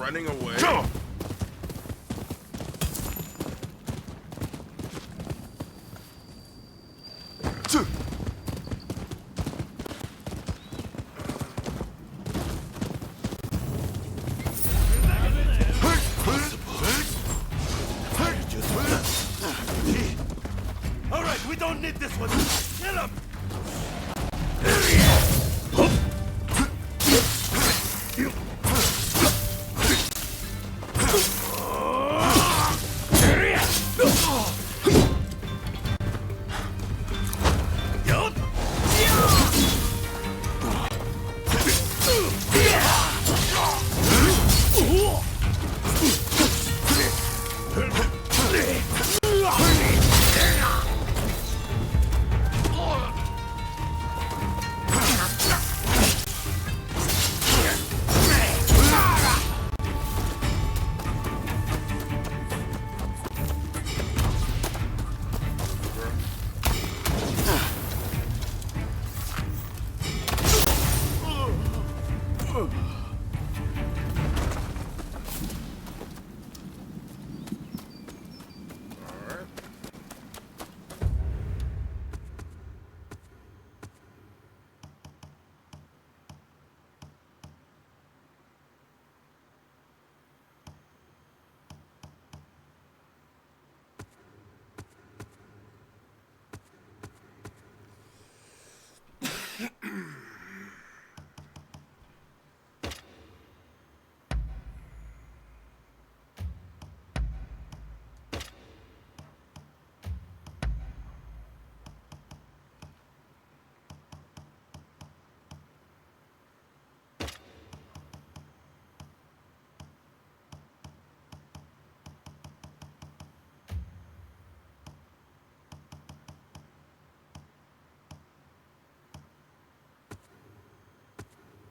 running away. All right, we don't need this one. Kill him.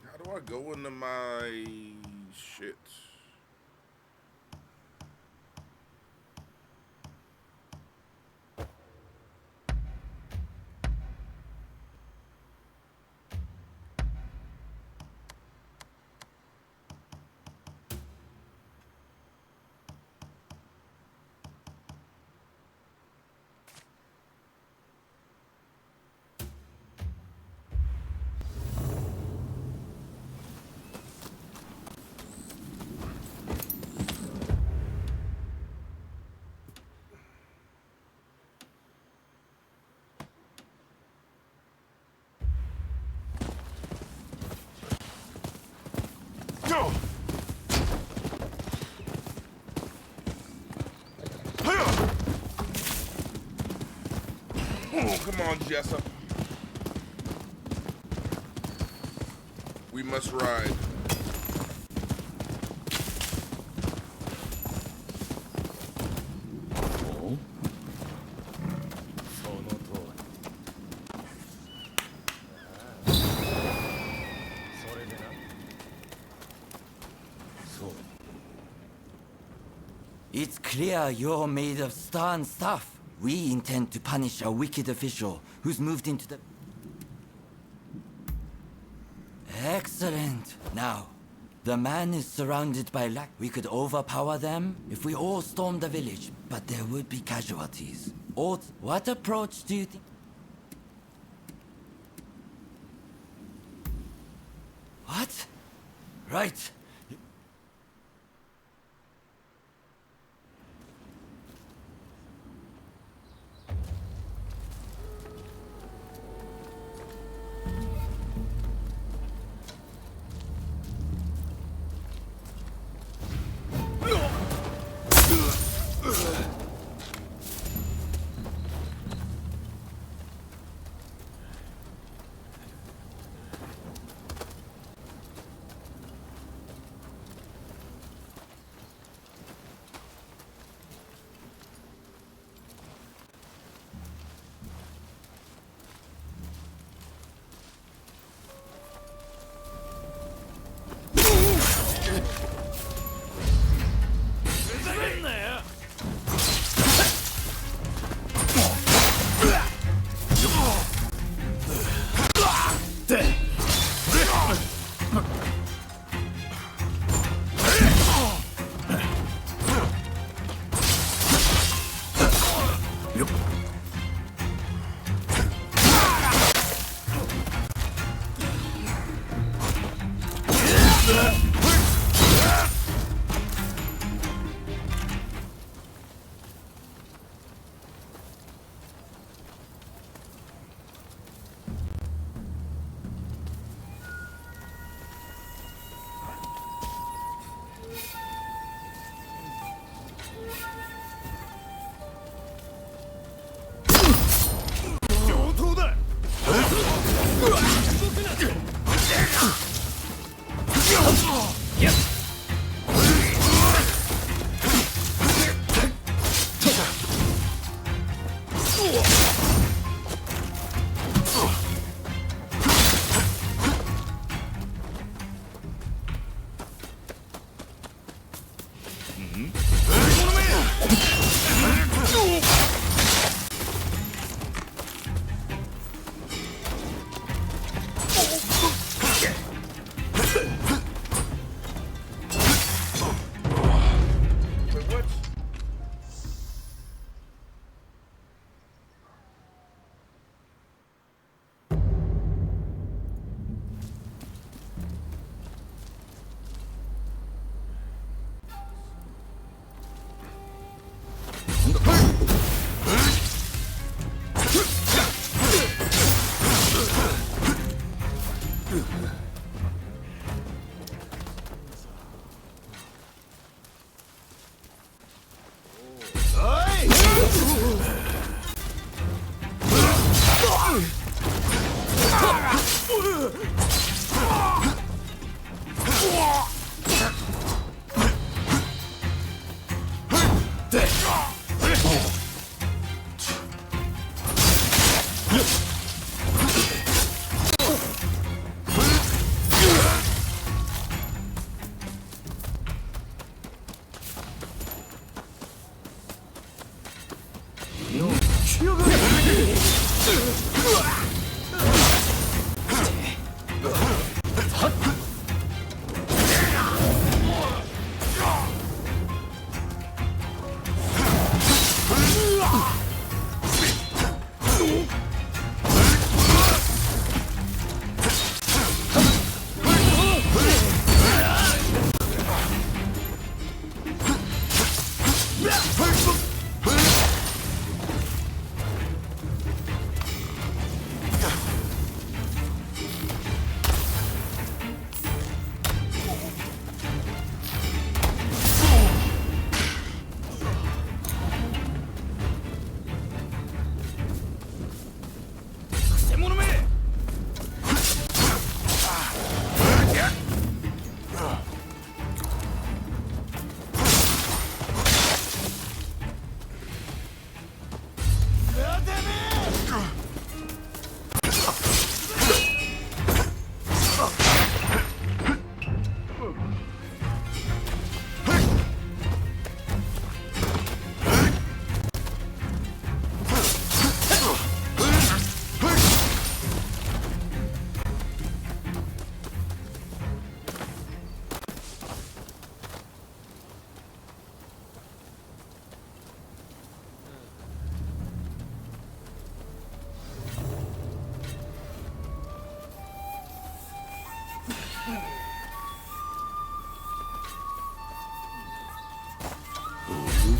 How do I go into my shit? Oh, come on, Jessup. We must ride. It's clear you're made of stern stuff. We intend to punish a wicked official who's moved into the... Excellent. Now, the man is surrounded by lack. We could overpower them if we all stormed the village, but there would be casualties. What approach do you think? What? Right.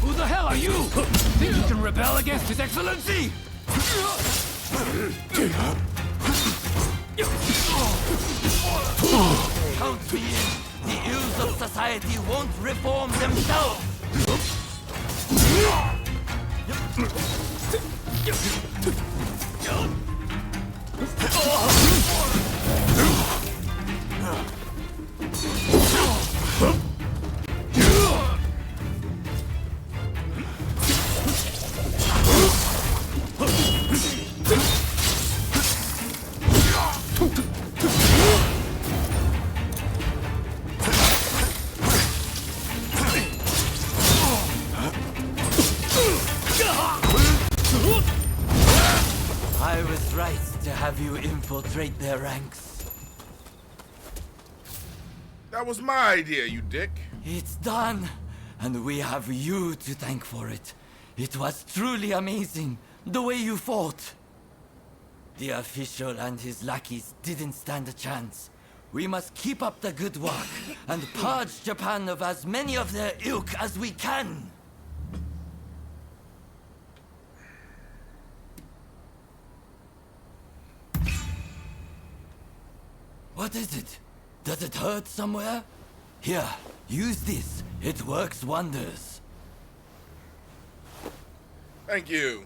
Who the hell are you? Think you can rebel against His Excellency? Count me in. The ills of society won't reform themselves. I was right to have you infiltrate their ranks. That was my idea, you dick. It's done, and we have you to thank for it. It was truly amazing, the way you fought. The official and his lackeys didn't stand a chance. We must keep up the good work and purge Japan of as many of their ilk as we can. What is it? Does it hurt somewhere? Here, use this. It works wonders. Thank you.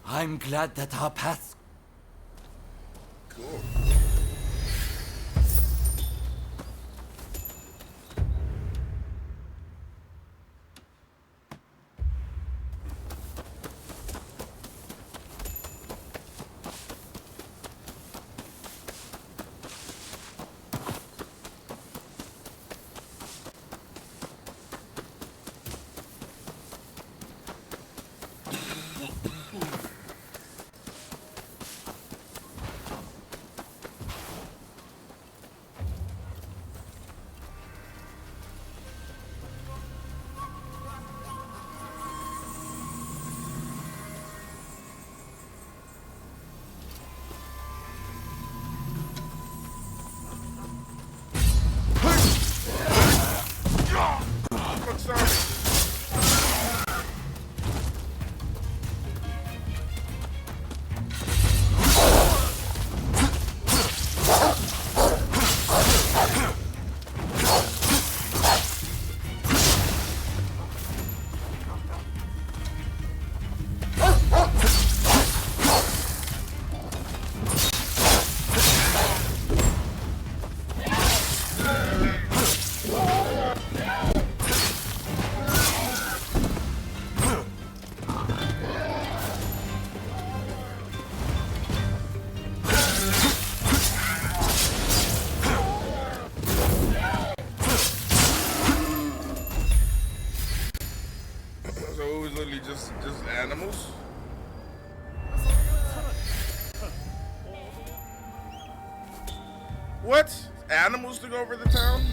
I'm glad that our paths... Cool. So it was literally just animals. What? Animals took over the town?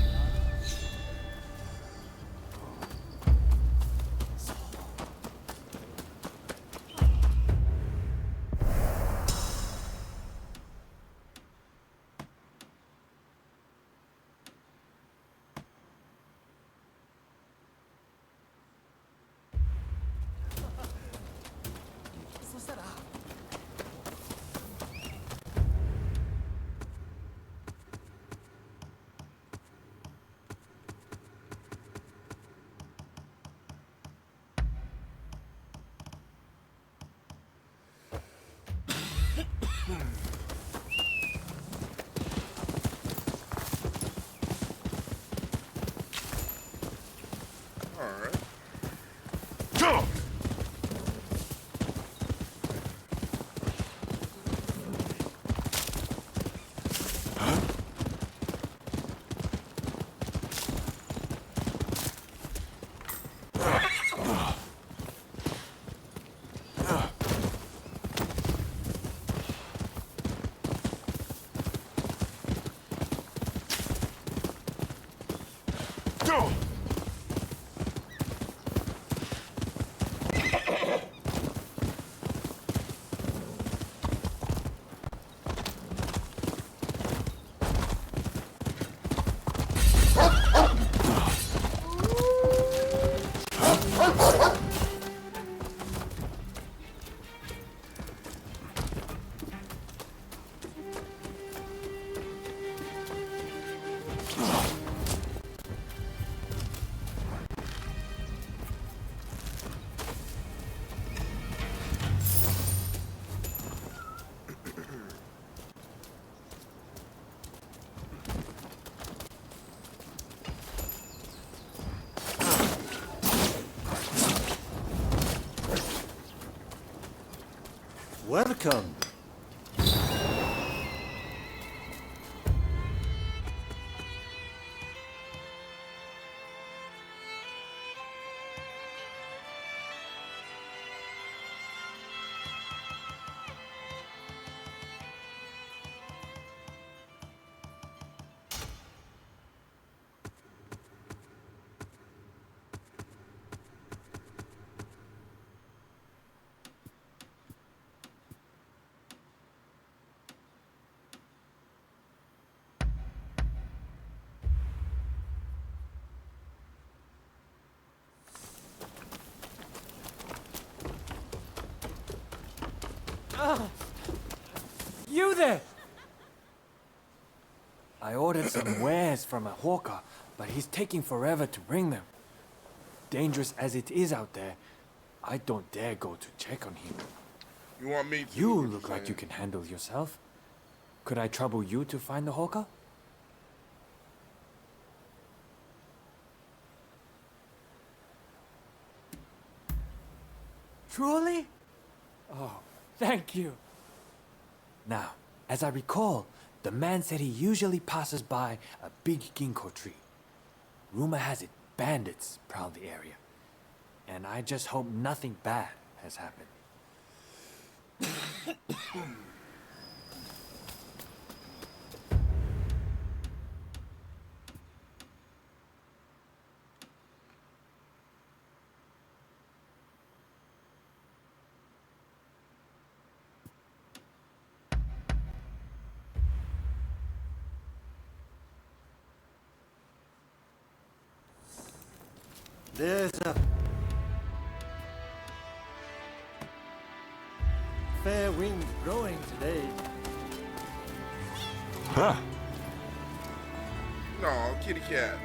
Welcome. You there! I ordered some wares from a hawker, but he's taking forever to bring them. Dangerous as it is out there, I don't dare go to check on him. You want me to? You look like you can handle yourself. Could I trouble you to find the hawker? Truly? Oh, thank you. Now, as I recall, the man said he usually passes by a big ginkgo tree. Rumor has it bandits prowl the area. And I just hope nothing bad has happened. There's a fair wind blowing today. Huh? No, kitty cat.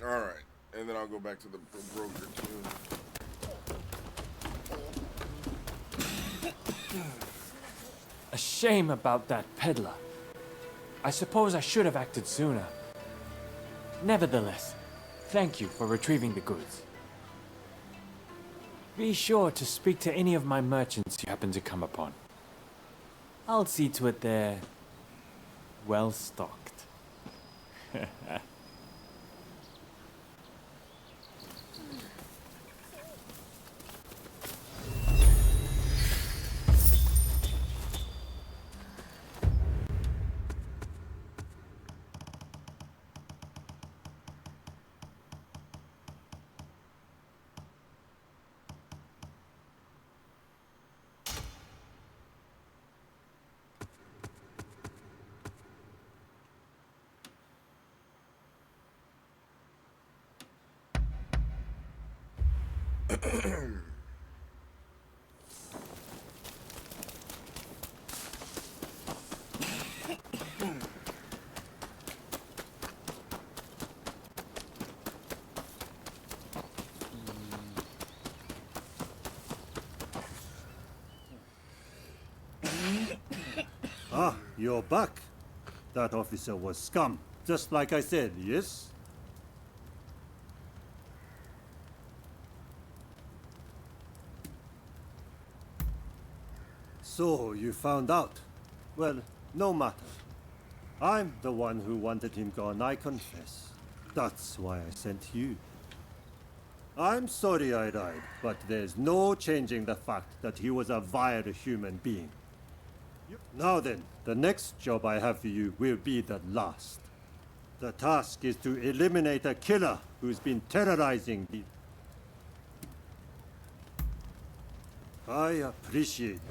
Alright, and then I'll go back to the broker too. A shame about that peddler. I suppose I should have acted sooner. Nevertheless, thank you for retrieving the goods. Be sure to speak to any of my merchants you happen to come upon. I'll see to it they're well stocked. Ah, you're back. That officer was scum, just like I said, yes? So, you found out. Well, no matter. I'm the one who wanted him gone, I confess. That's why I sent you. I'm sorry I died, but there's no changing the fact that he was a vile human being. Now then, the next job I have for you will be the last. The task is to eliminate a killer who's been terrorizing the... I appreciate it.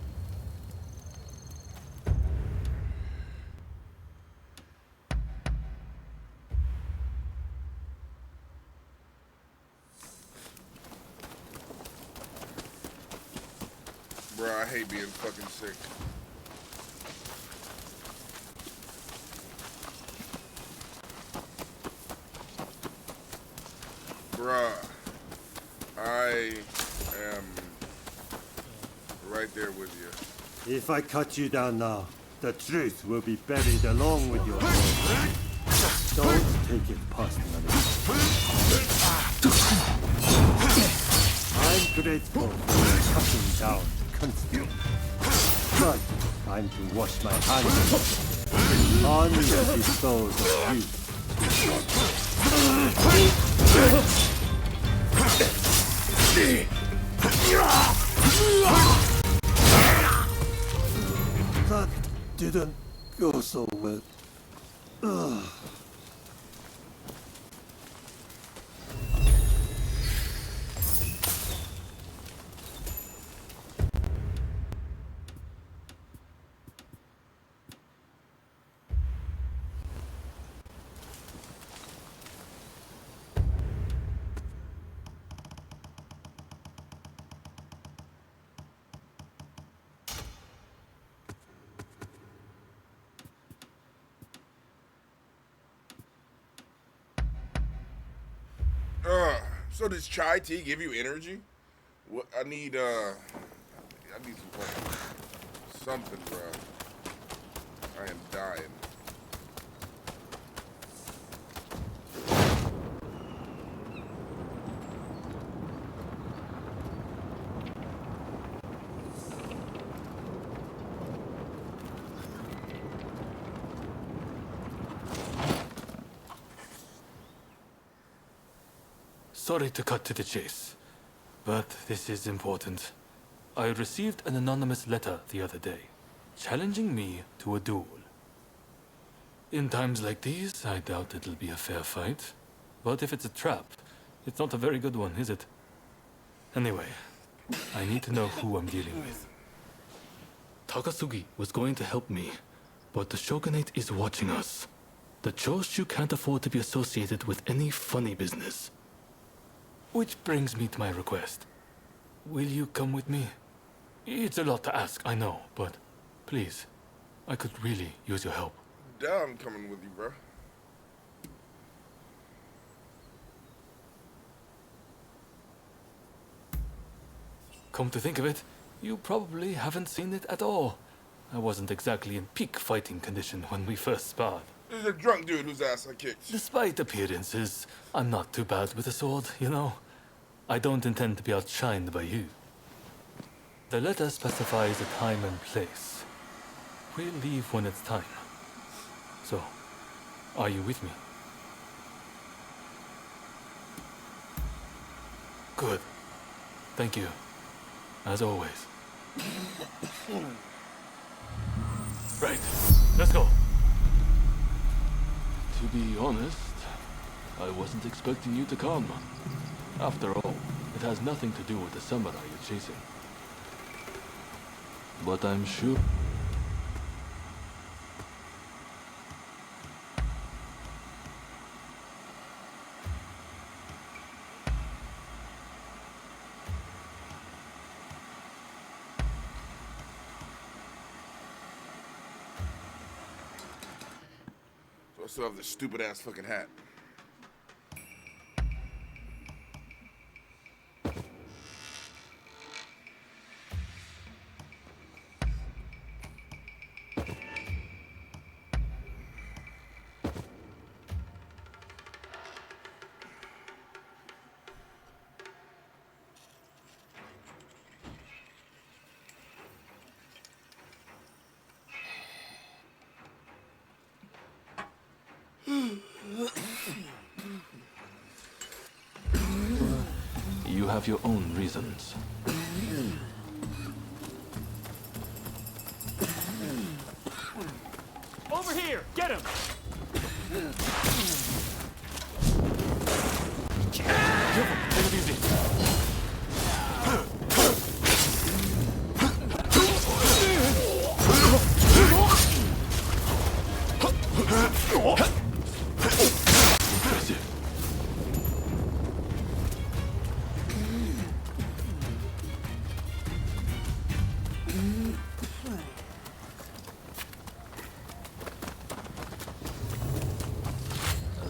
Bro, I hate being fucking sick. Bruh, I am right there with you. If I cut you down now, the truth will be buried along with your soul. Don't take it personally. I'm grateful for your cutting down constantly. But time to wash my hands of on to dispose of you. That didn't go so well. Ugh. So does chai tea give you energy? What I need some fucking something, bro. I am dying. Sorry to cut to the chase, but this is important. I received an anonymous letter the other day, challenging me to a duel. In times like these, I doubt it'll be a fair fight. But if it's a trap, it's not a very good one, is it? Anyway, I need to know who I'm dealing with. Takasugi was going to help me, but the Shogunate is watching us. The Choshu can't afford to be associated with any funny business. Which brings me to my request. Will you come with me? It's a lot to ask, I know, but please, I could really use your help. Yeah, I'm coming with you, bro. Come to think of it, you probably haven't seen it at all. I wasn't exactly in peak fighting condition when we first sparred. There's a drunk dude whose ass I kicked. Despite appearances, I'm not too bad with a sword, you know. I don't intend to be outshined by you. The letter specifies a time and place. We'll leave when it's time. So, are you with me? Good. Thank you. As always. Right. Let's go. To be honest, I wasn't expecting you to come. After all, it has nothing to do with the samurai you're chasing. But I'm sure... I still have the stupid ass fucking hat. You have your own reasons. Over here! Get him! Careful, take it easy.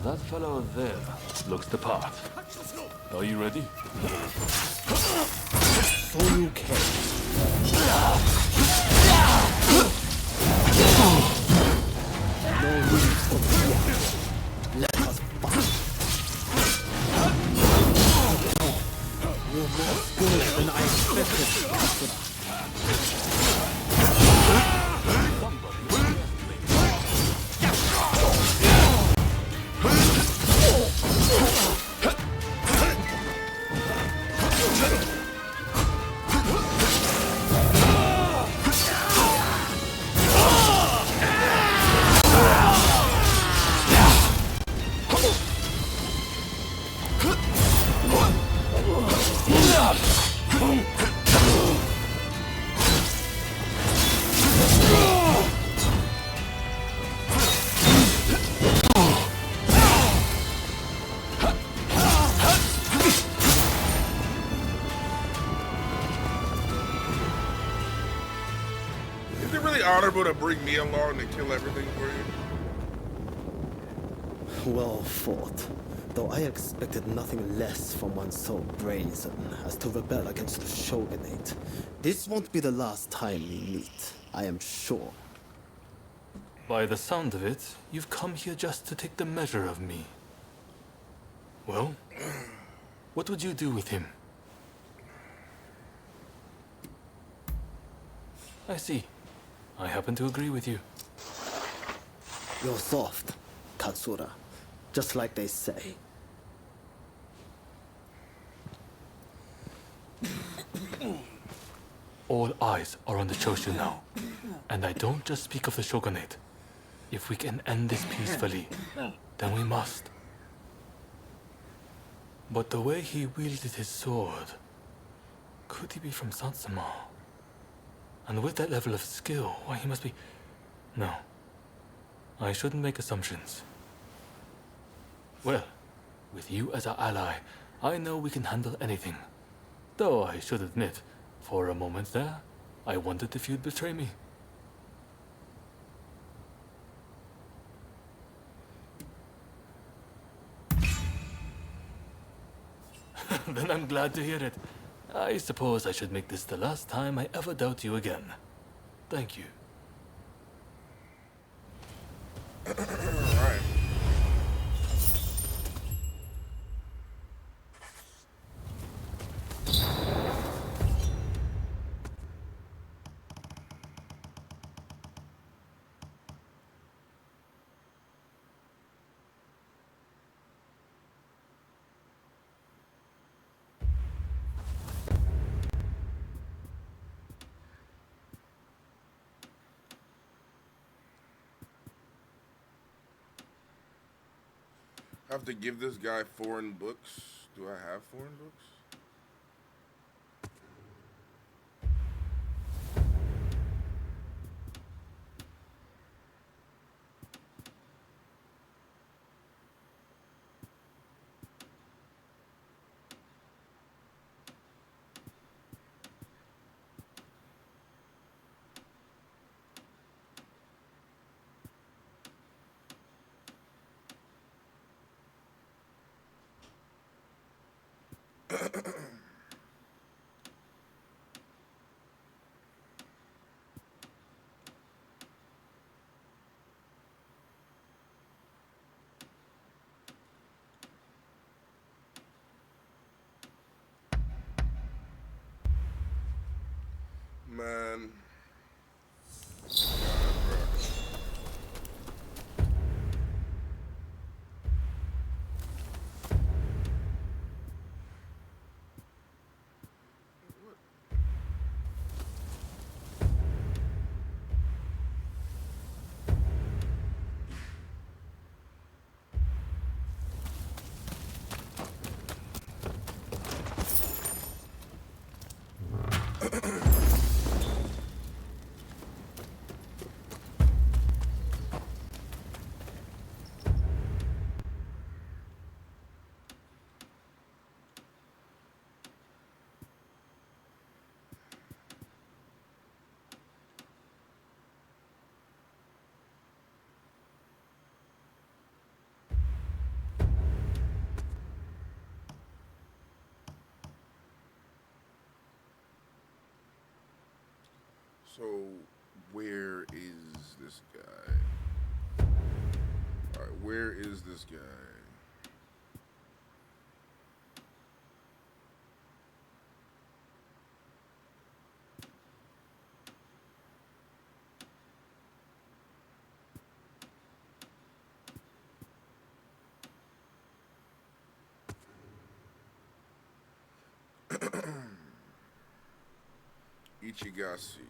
That fellow there looks the part. Are you ready? So you can. No room for fear. Let us fight. You're more skilled than I expected. Honorable to bring me along to kill everything for you. Well fought. Though I expected nothing less from one so brazen as to rebel against the shogunate. This won't be the last time we meet, I am sure. By the sound of it, you've come here just to take the measure of me. Well, what would you do with him? I see. I happen to agree with you. You're soft, Katsura. Just like they say. All eyes are on the Choshu now. And I don't just speak of the shogunate. If we can end this peacefully, then we must. But the way he wielded his sword, could he be from Satsuma? And with that level of skill, why, he must be... No. I shouldn't make assumptions. Well, with you as our ally, I know we can handle anything. Though I should admit, for a moment there, I wondered if you'd betray me. Then I'm glad to hear it. I suppose I should make this the last time I ever doubt you again. Thank you. Alright. Have to give this guy foreign books. Do I have foreign books? Man. So, where is this guy? Alright, where is this guy? Ichigasi.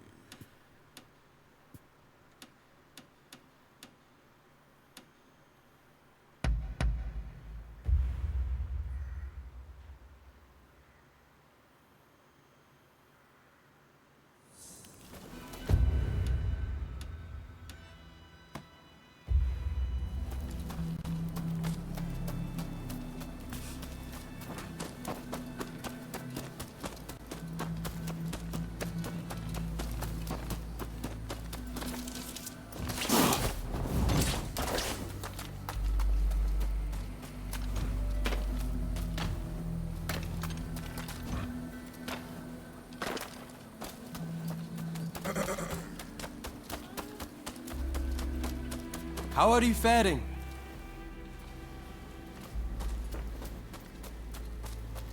How are you faring?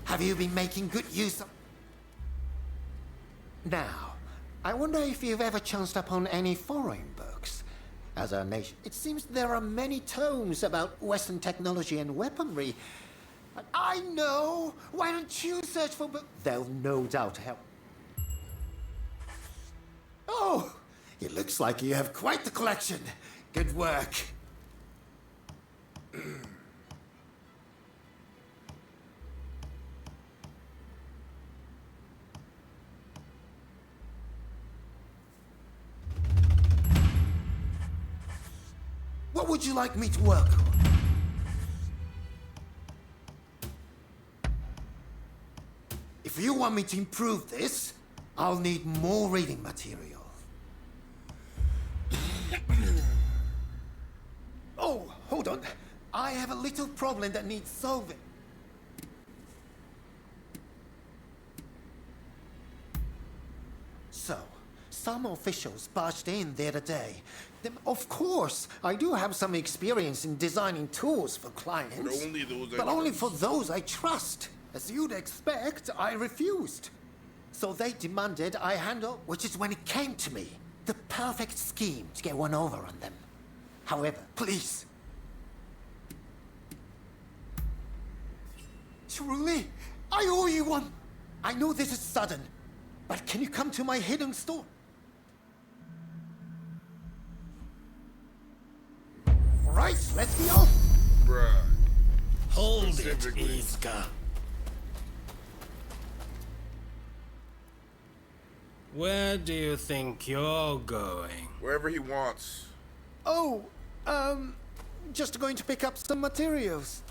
Have you been making good use of... Now, I wonder if you've ever chanced upon any foreign books. As a nation, it seems there are many tomes about Western technology and weaponry. I know! Why don't you search for books? They'll no doubt help. Oh! It looks like you have quite the collection. Good work. What would you like me to work on? If you want me to improve this, I'll need more reading material. Oh, hold on. I have a little problem that needs solving. So, some officials barged in the other day. Of course, I do have some experience in designing tools for clients. But only for those I trust. As you'd expect, I refused. So they demanded I handle, which is when it came to me, the perfect scheme to get one over on them. However, please. Truly, I owe you one. I know this is sudden, but can you come to my hidden store? All right, let's be off. Bruh. Hold it, Iska. Where do you think you're going? Wherever he wants. Oh, just going to pick up some materials.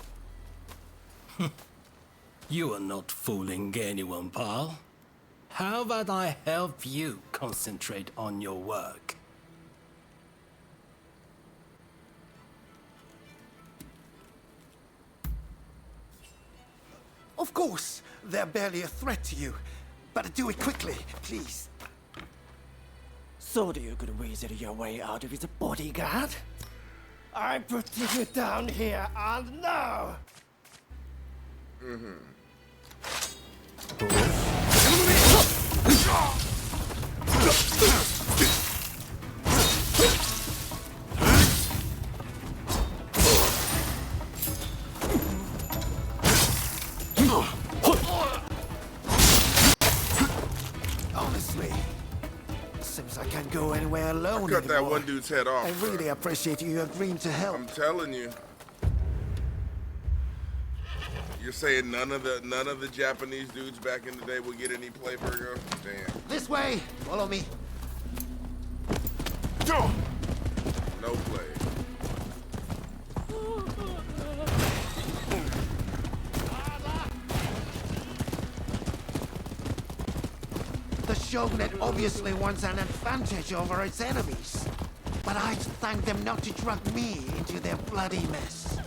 You are not fooling anyone, pal. How about I help you concentrate on your work? Of course, They're barely a threat to you. But do it quickly, please. So do you could weasel your way out of his bodyguard? I'm putting you down here and now! Honestly, seems I can't go anywhere alone Cut that anymore. one dude's head off. I bro. really appreciate you agreeing to help. I'm telling you. You're saying none of the Japanese dudes back in the day would get any play, Virgo? Damn. This way! Follow me. No play. The Shogunate obviously wants an advantage over its enemies. But I'd thank them not to drag me into their bloody mess.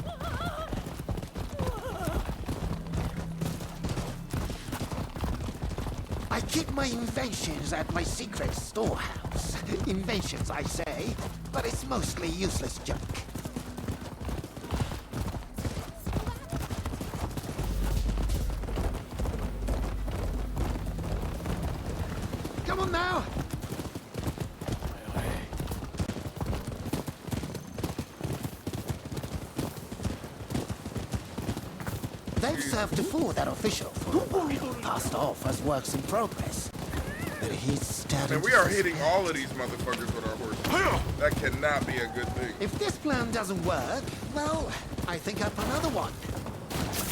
I keep my inventions at my secret storehouse. Inventions, I say, but it's mostly useless junk. Come on now! They've served the fool, that official, for a while. Passed off as works in progress. But he's starting And we are hitting all of these motherfuckers with our horses. That cannot be a good thing. If this plan doesn't work, well, I think up another one.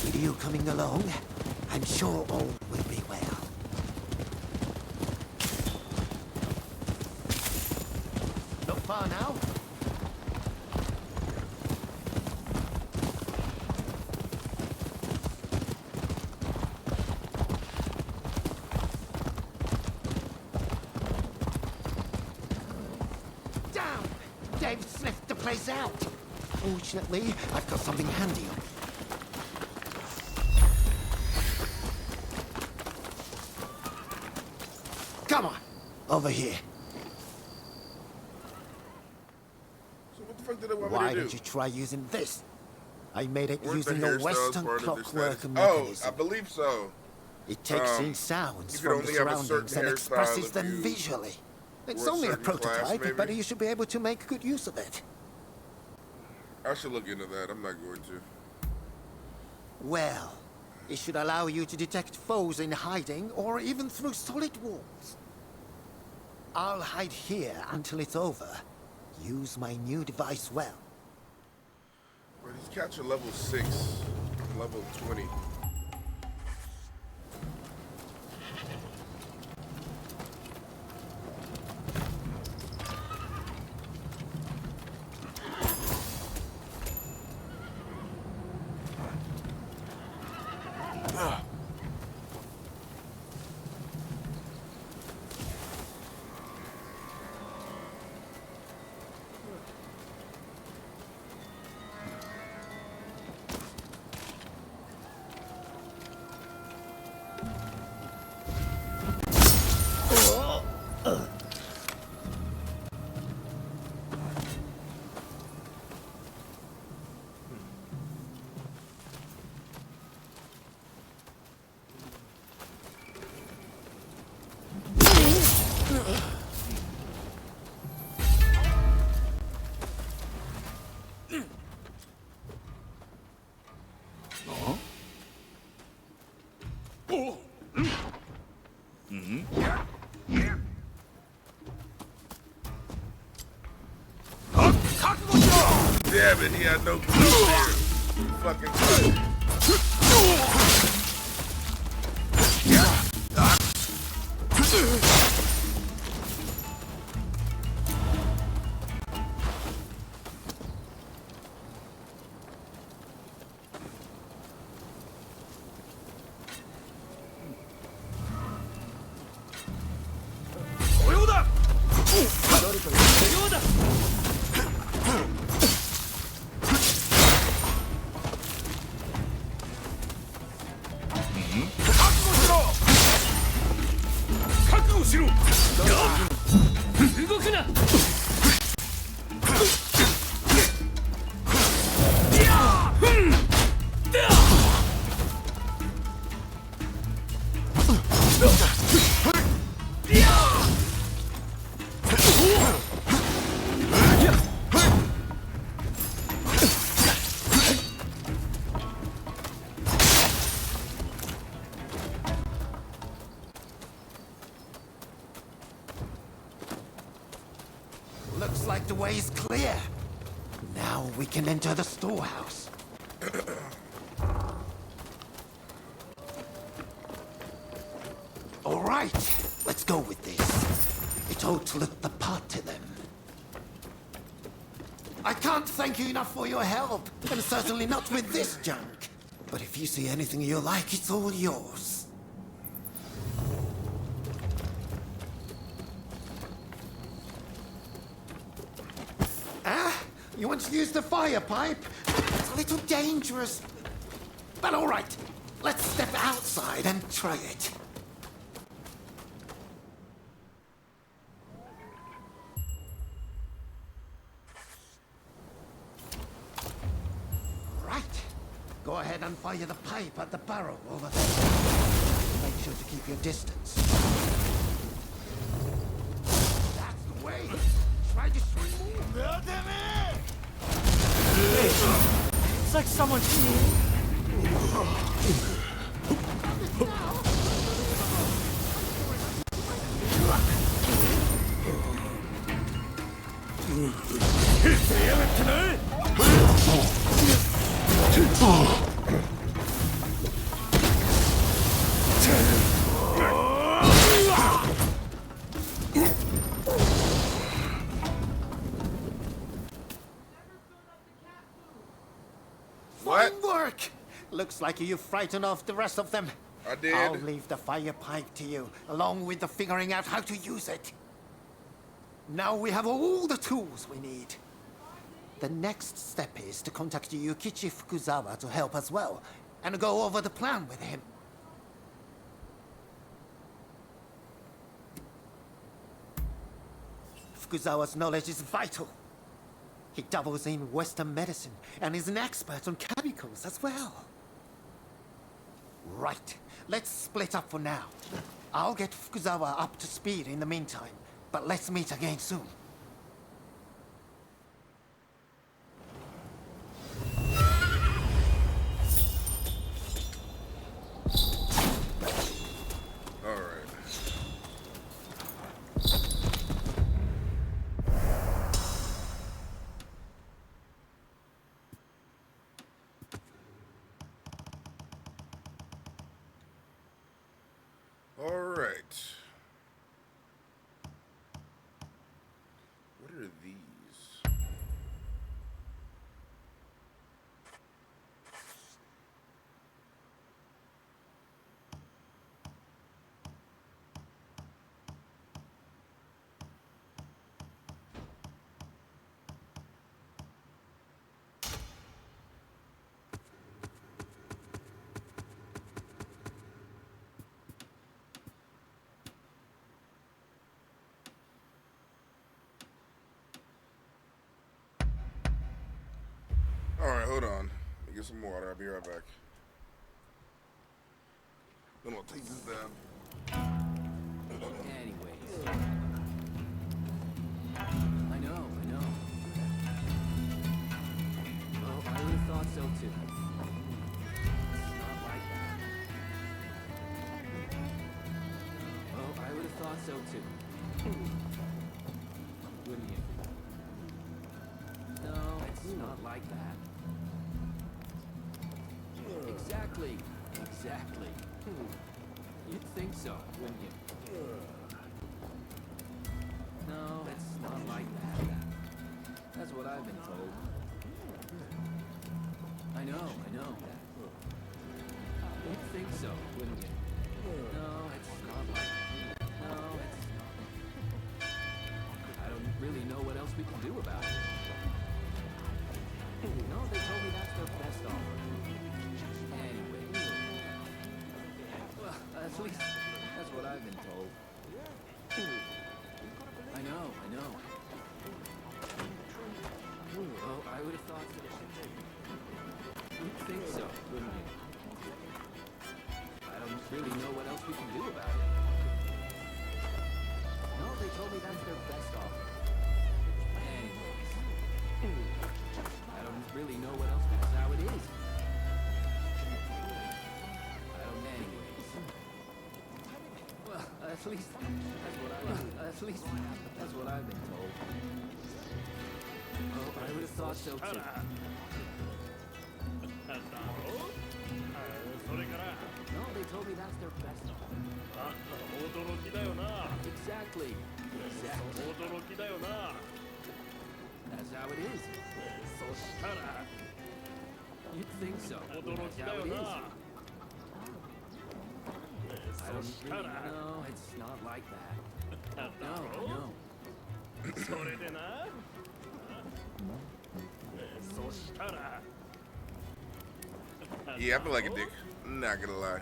With you coming along, I'm sure all will be well. Not far now. Down! They've sniffed the place out. Fortunately, I've got something handy on me. Come on, over here. So what the fuck did I want Why me to do? don't you try using this? I made it Weren't the using a hairstyles Western part of their clockwork status? mechanism. Oh, I believe so. It takes in sounds you could from the only have a surroundings certain and expresses hairstyle them if you visually. It's were a only a certain class, prototype, but maybe? you should be able to make good use of it. I should look into that. I'm not going to. Well, it should allow you to detect foes in hiding or even through solid walls. I'll hide here until it's over. Use my new device well. But he's catching level 6, level 20. Damn it, he had no clue here. Fucking clue. way is clear. Now we can enter the storehouse. All right, let's go with this. It ought to look the part to them. I can't thank you enough for your help, and certainly not with this junk. But if you see anything you like, it's all yours. You want to use the fire pipe? It's a little dangerous. But all right, let's step outside and try it. Right. Go ahead and fire the pipe at the barrel over there. Make sure to keep your distance. That's the way. Try to swing more. It's like someone's... Fine work! Looks like you frightened off the rest of them. I did. I'll leave the fire pipe to you, along with the figuring out how to use it. Now we have all the tools we need. The next step is to contact Yukichi Fukuzawa to help as well, and go over the plan with him. Fukuzawa's knowledge is vital. He doubles in Western medicine and is an expert on chemicals as well. Right, let's split up for now. I'll get Fukuzawa up to speed in the meantime, but let's meet again soon. What are these? Alright, hold on. Let me get some water. I'll be right back. Then I'll take this down. Anyways. I know. Well, I would have thought so too. It's not like that. Well, I would have thought so too. Wouldn't you? No, it's not like that. Exactly. You'd think so, wouldn't you? No, it's not like that. That's what I've been told. I know. You'd think so, wouldn't you? No, it's not like that. No, it's not. I don't really know what else we can do about it. No, they told me that's their best offer. Anyway. Well, at least that's what I've been told. I know. Oh, I would have thought so. You'd think so, wouldn't you? I don't really know what else we can do about it. No, they told me that's their best offer. Anyways. I don't really know what else, that's how it is. Anyways. Well, at least that's what I've been told. Oh, I would have thought so too. No, they told me that's their best. Exactly. That's how it is. You'd think so. That's how it is. I don't really know. It's not like that. No, no. Yeah, I feel like a dick. Not gonna lie. I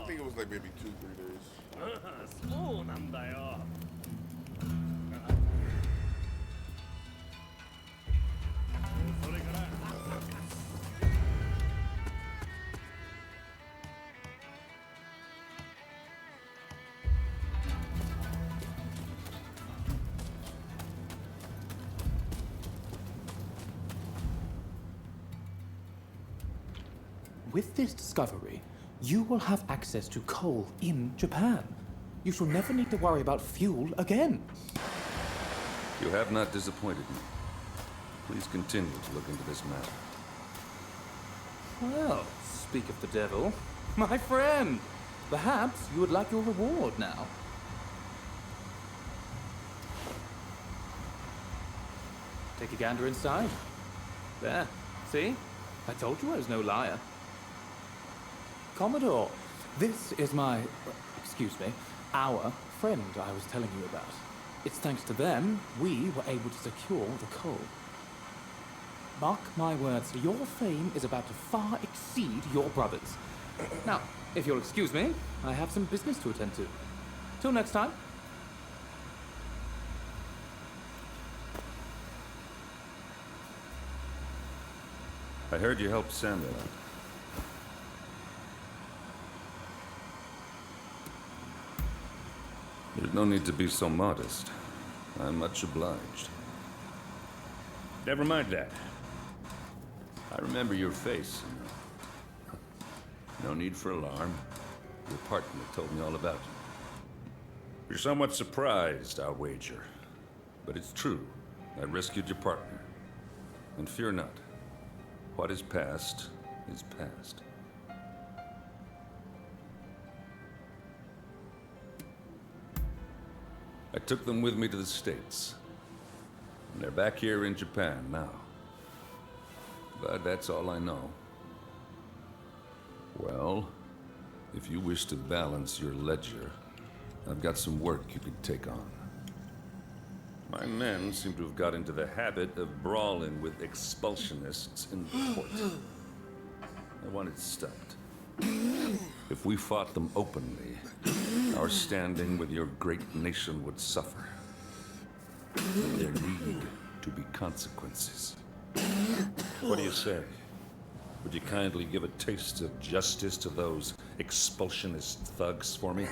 think it was like maybe 2-3 days. With this discovery, you will have access to coal in Japan. You shall never need to worry about fuel again. You have not disappointed me. Please continue to look into this matter. Well, speak of the devil. My friend, perhaps you would like your reward now. Take a gander inside. There, see? I told you I was no liar. Commodore, this is my, our friend I was telling you about. It's thanks to them we were able to secure the coal. Mark my words, your fame is about to far exceed your brother's. Now, if you'll excuse me, I have some business to attend to. Till next time. I heard you helped Samuel out. There's no need to be so modest. I'm much obliged. Never mind that. I remember your face. No need for alarm. Your partner told me all about you. You're somewhat surprised, I'll wager. But it's true. I rescued your partner. And fear not. What is past is past. I took them with me to the States. And they're back here in Japan now. But that's all I know. Well, if you wish to balance your ledger, I've got some work you could take on. My men seem to have got into the habit of brawling with expulsionists in the port. I want it stopped. If we fought them openly, our standing with your great nation would suffer. There need to be consequences. What do you say? Would you kindly give a taste of justice to those expulsionist thugs for me?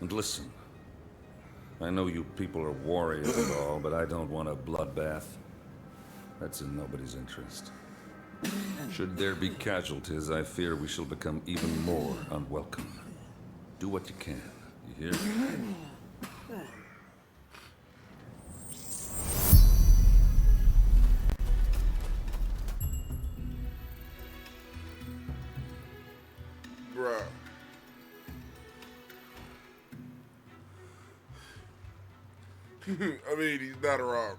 And listen, I know you people are warriors and all, but I don't want a bloodbath. That's in nobody's interest. Should there be casualties, I fear we shall become even more unwelcome. Do what you can, you hear? Bruh. I mean, he's not wrong.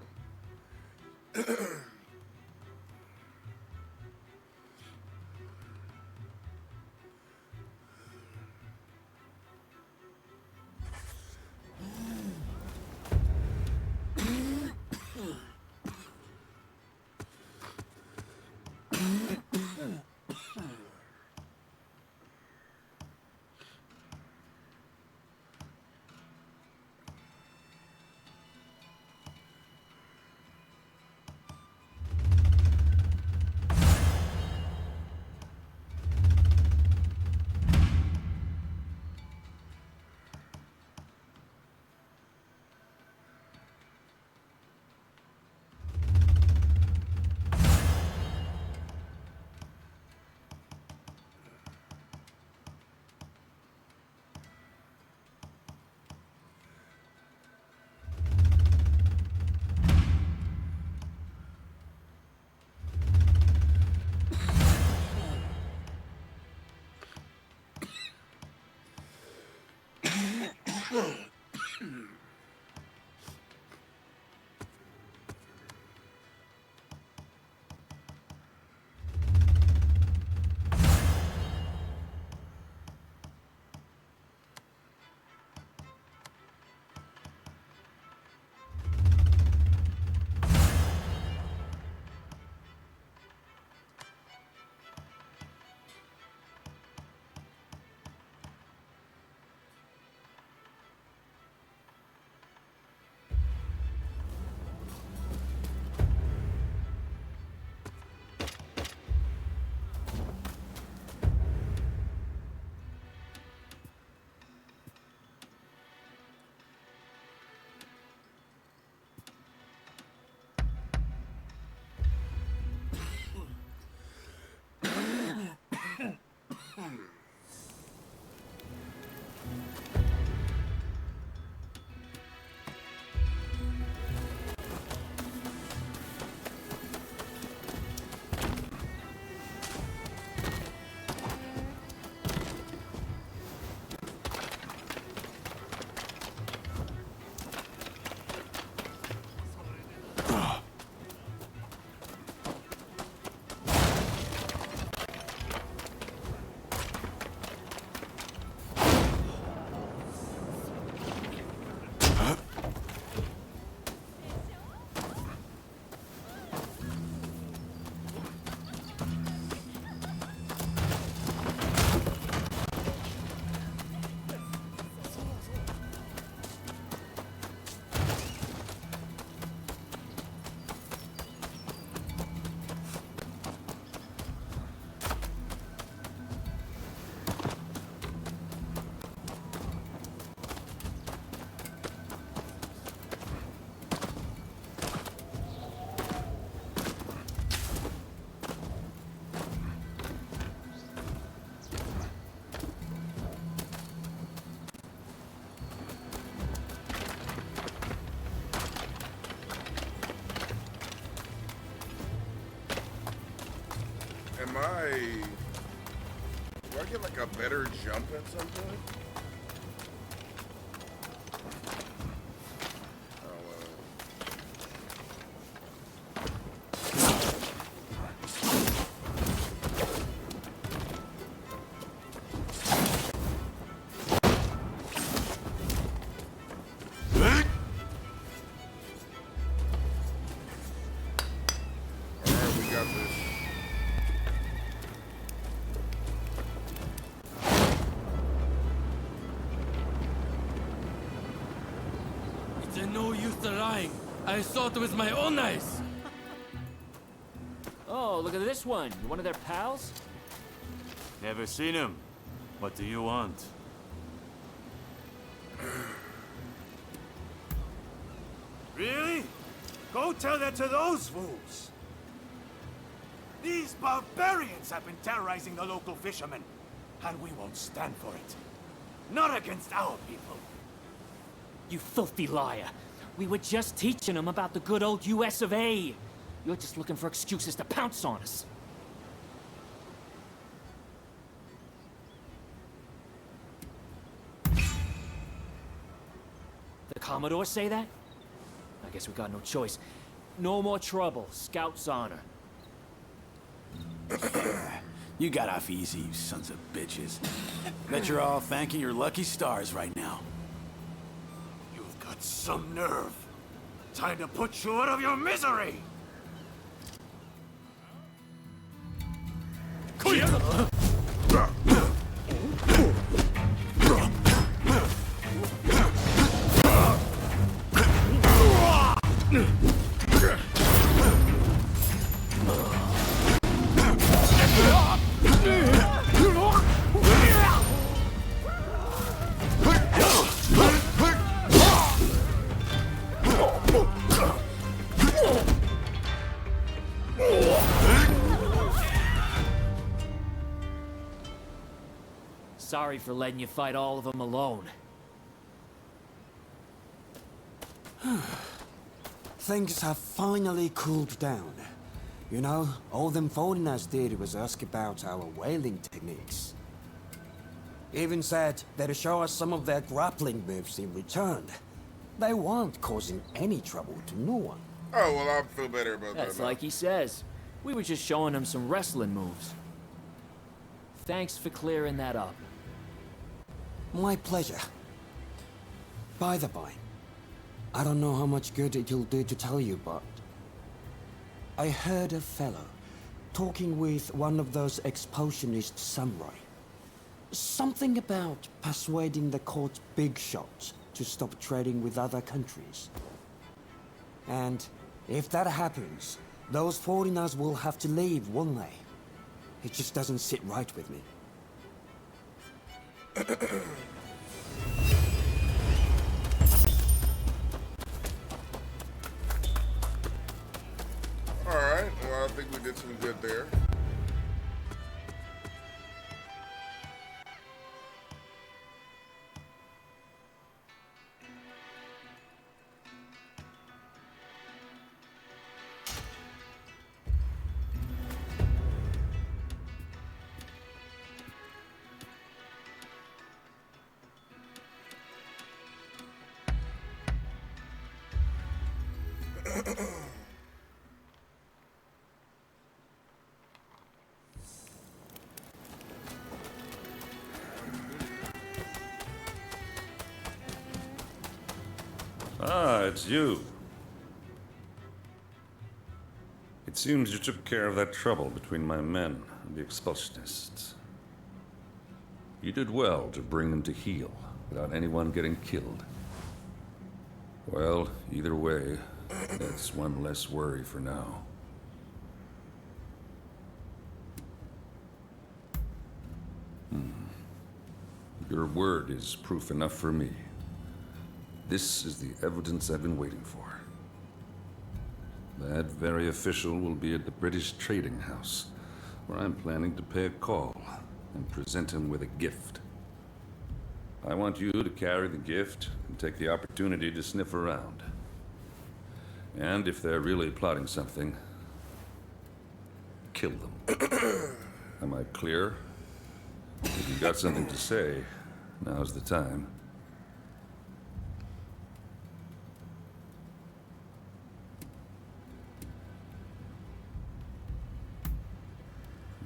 am I... Do I get like a better jump at some point? No use lying. I saw it with my own eyes. Oh, look at this one. You one of their pals? Never seen him. What do you want? Really? Go tell that to those fools. These barbarians have been terrorizing the local fishermen, and we won't stand for it. Not against our people. You filthy liar. We were just teaching them about the good old US of A. You're just looking for excuses to pounce on us. The Commodore say that? I guess we got no choice. No more trouble. Scout's honor. You got off easy, you sons of bitches. Bet you're all thanking your lucky stars right now. You've got some nerve. Time to put you out of your misery! Sorry for letting you fight all of them alone. Things have finally cooled down. You know, all them foreigners did was ask about our whaling techniques. Even said they'd show us some of their grappling moves in return. They weren't causing any trouble to no one. Oh, well, I feel better about that. That's like he says. We were just showing him some wrestling moves. Thanks for clearing that up. My pleasure. By the by, I don't know how much good it'll do to tell you, but I heard a fellow talking with one of those expulsionist samurai. Something about persuading the court's big shots to stop trading with other countries. And if that happens, those foreigners will have to leave, won't they? It just doesn't sit right with me. Alright, well, I think we did some good there. Ah, it's you. It seems you took care of that trouble between my men and the expulsionists. You did well to bring them to heel without anyone getting killed. Well, either way, that's one less worry for now. Your word is proof enough for me. This is the evidence I've been waiting for. That very official will be at the British Trading House, where I'm planning to pay a call and present him with a gift. I want you to carry the gift and take the opportunity to sniff around. And if they're really plotting something, kill them. Am I clear? If you got something to say, now's the time.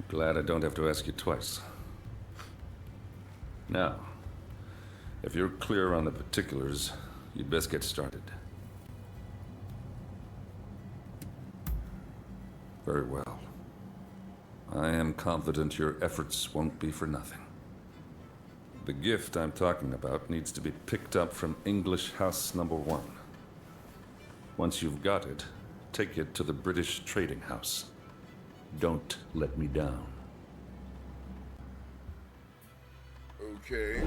Glad I don't have to ask you twice. Now, if you're clear on the particulars, you'd best get started. Very well. I am confident your efforts won't be for nothing. The gift I'm talking about needs to be picked up from English House Number 1. Once you've got it, take it to the British Trading House. Don't let me down. Okay.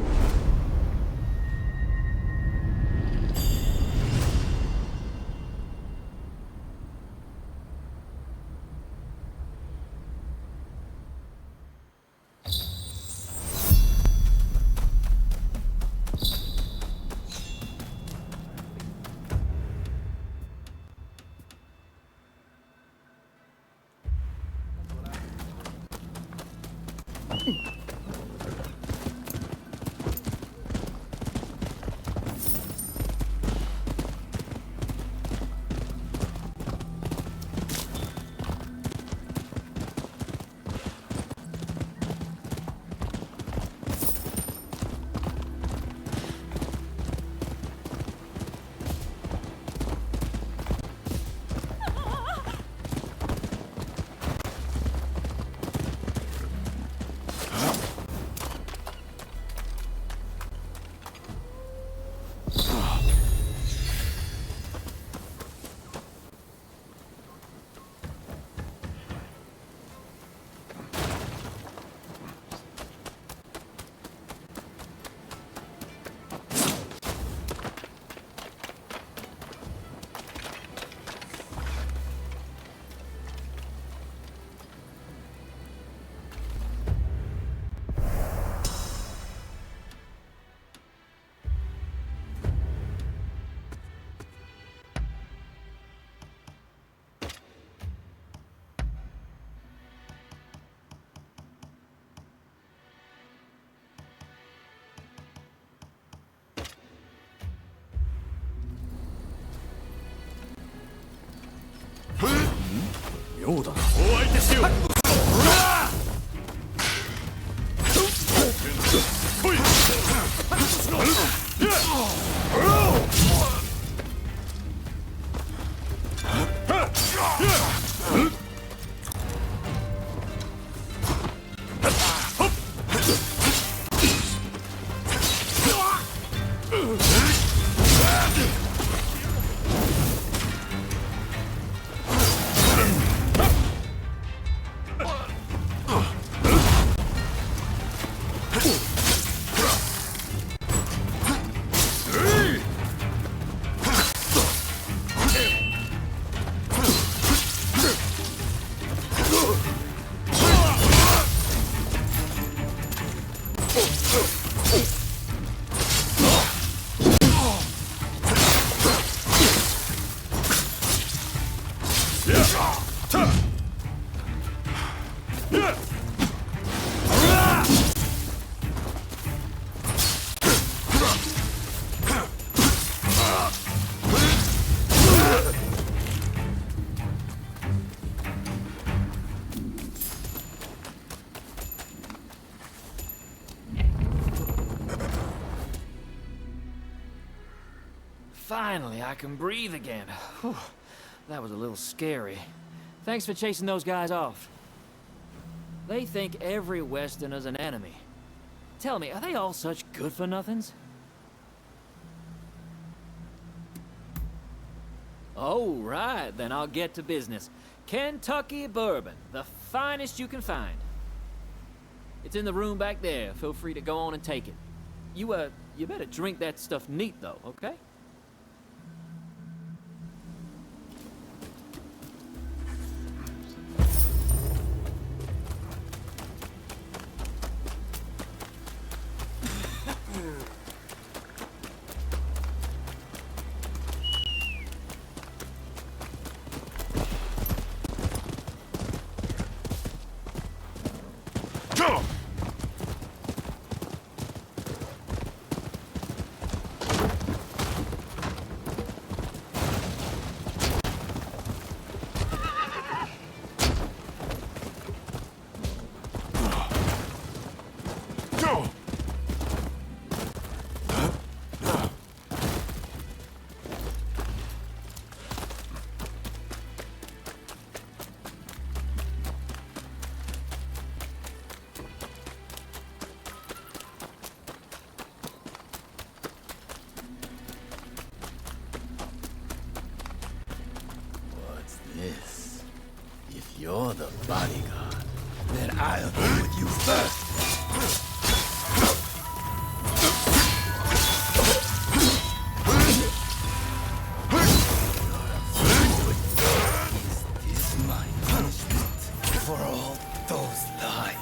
Finally, I can breathe again. Whew, that was a little scary. Thanks for chasing those guys off. They think every Westerner's an enemy. Tell me, are they all such good-for-nothings? Oh, right, then I'll get to business. Kentucky bourbon, the finest you can find. It's in the room back there. Feel free to go on and take it. You better drink that stuff neat, though, okay? Yes. If you're the bodyguard, then I'll go with you first. Is this my punishment for all those lies?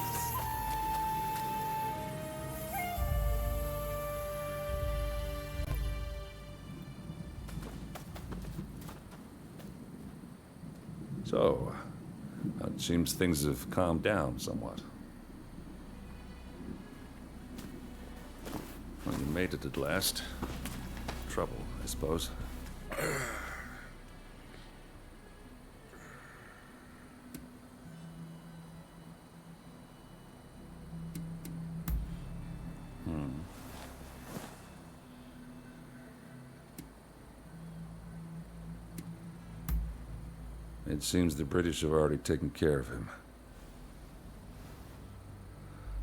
So, it seems things have calmed down somewhat. Well, you made it at last. Trouble, I suppose. It seems the British have already taken care of him.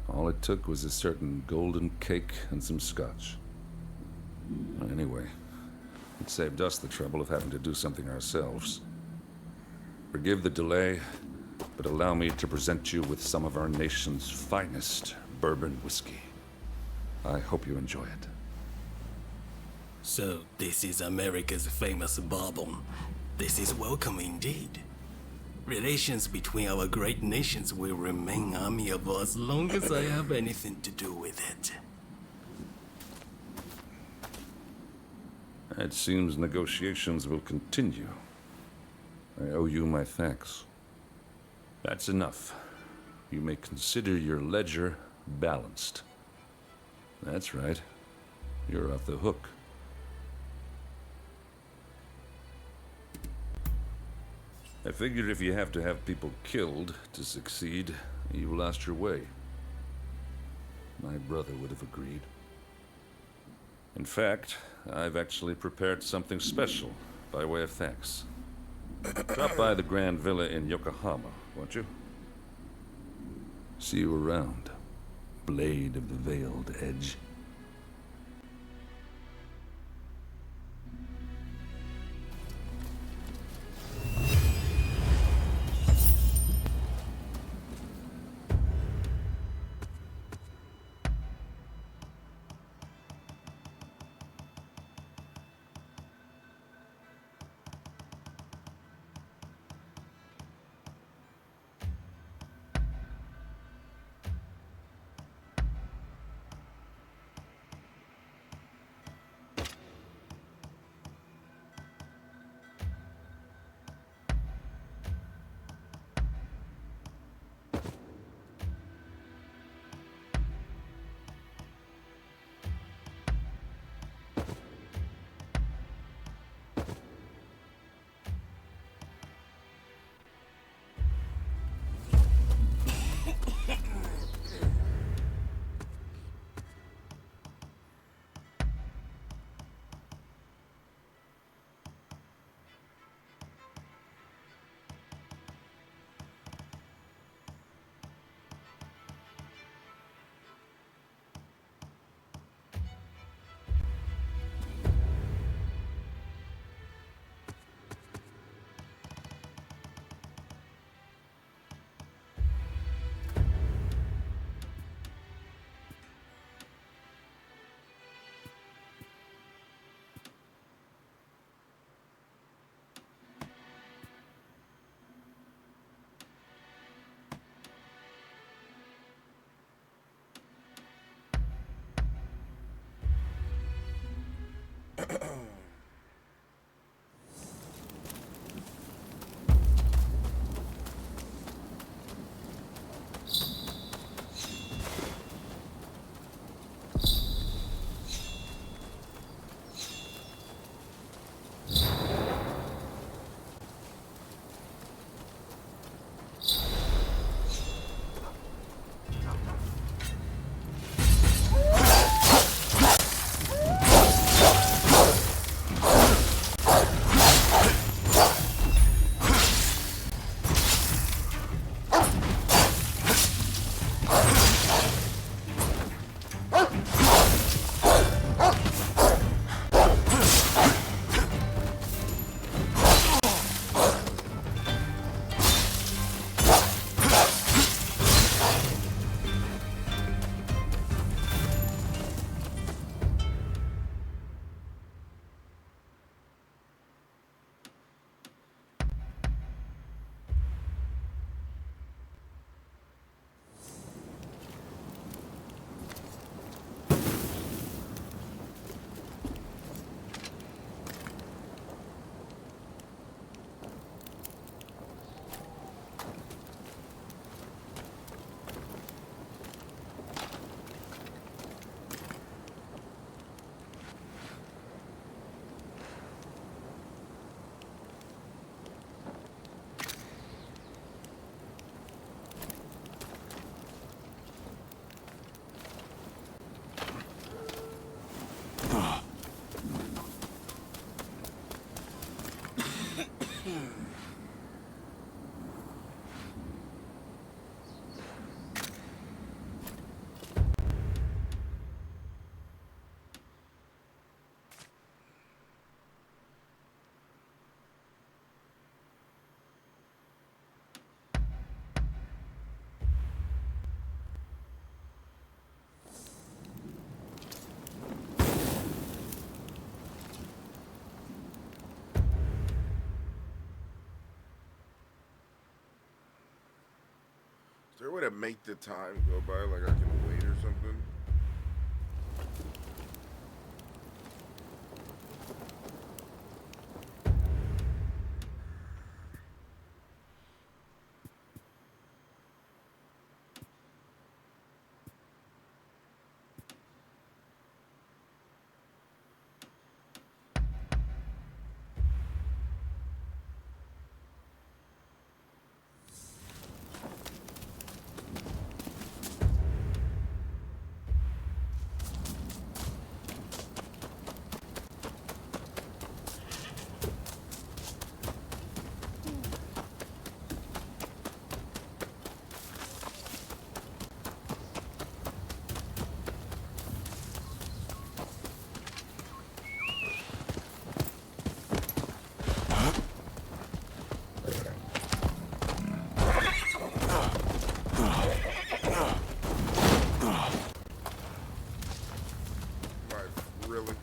All it took was a certain golden cake and some scotch. Anyway, it saved us the trouble of having to do something ourselves. Forgive the delay, but allow me to present you with some of our nation's finest bourbon whiskey. I hope you enjoy it. So, this is America's famous bourbon. This is welcome indeed. Relations between our great nations will remain amiable as long as I have anything to do with it. It seems negotiations will continue. I owe you my thanks. That's enough. You may consider your ledger balanced. That's right. You're off the hook. I figure if you have to have people killed to succeed, you lost your way. My brother would have agreed. In fact, I've actually prepared something special by way of thanks. Drop by the Grand Villa in Yokohama, won't you? See you around, Blade of the Veiled Edge. there a way to make the time go by, like I can wait or something? Really?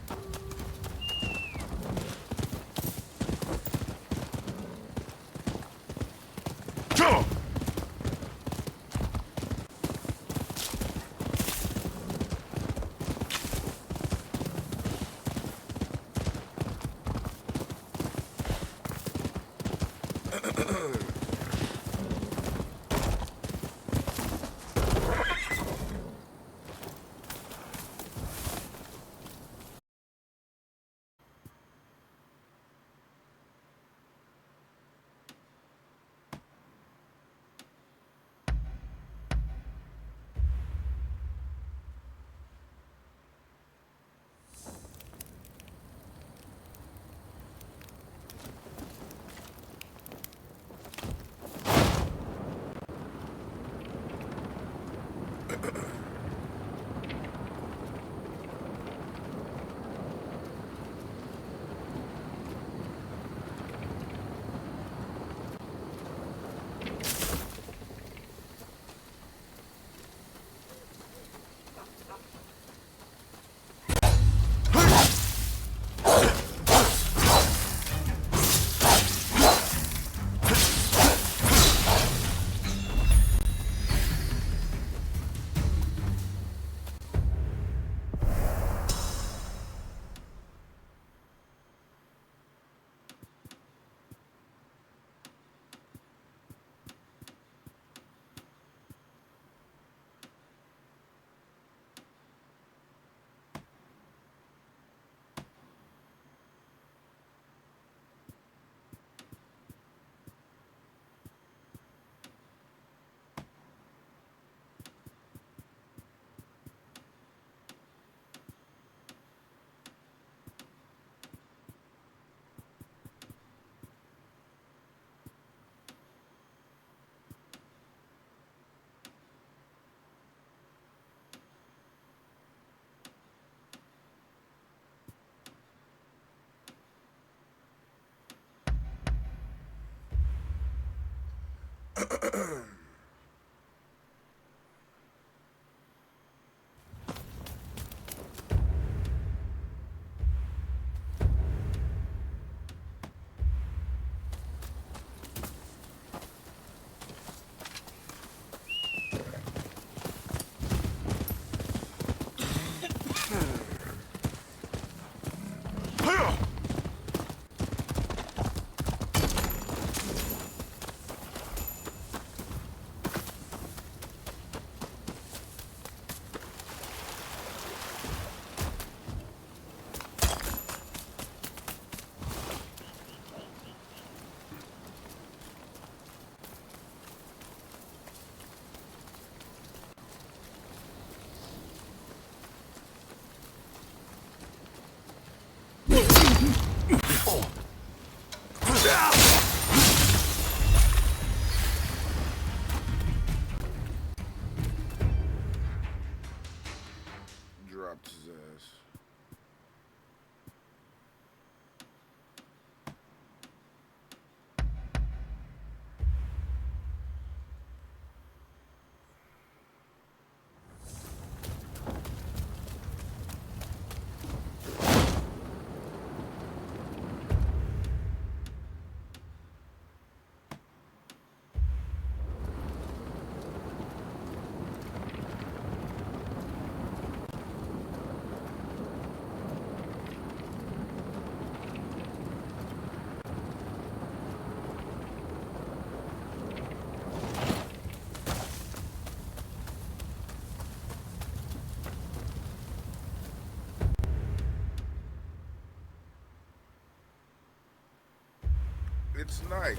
It's nice.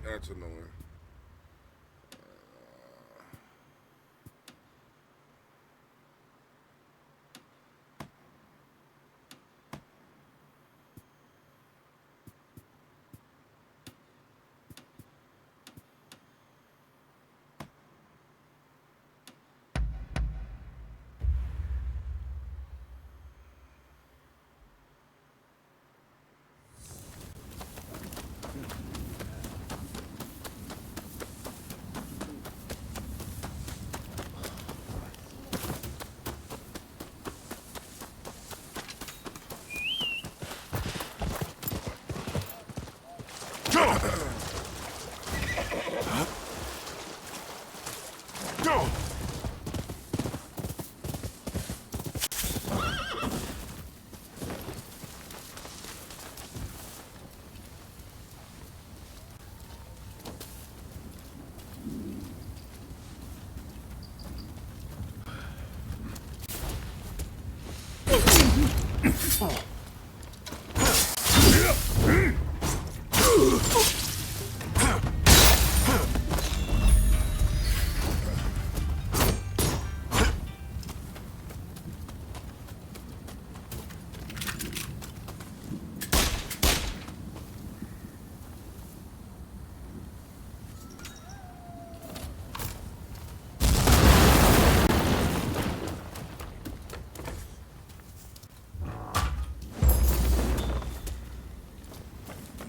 That's annoying.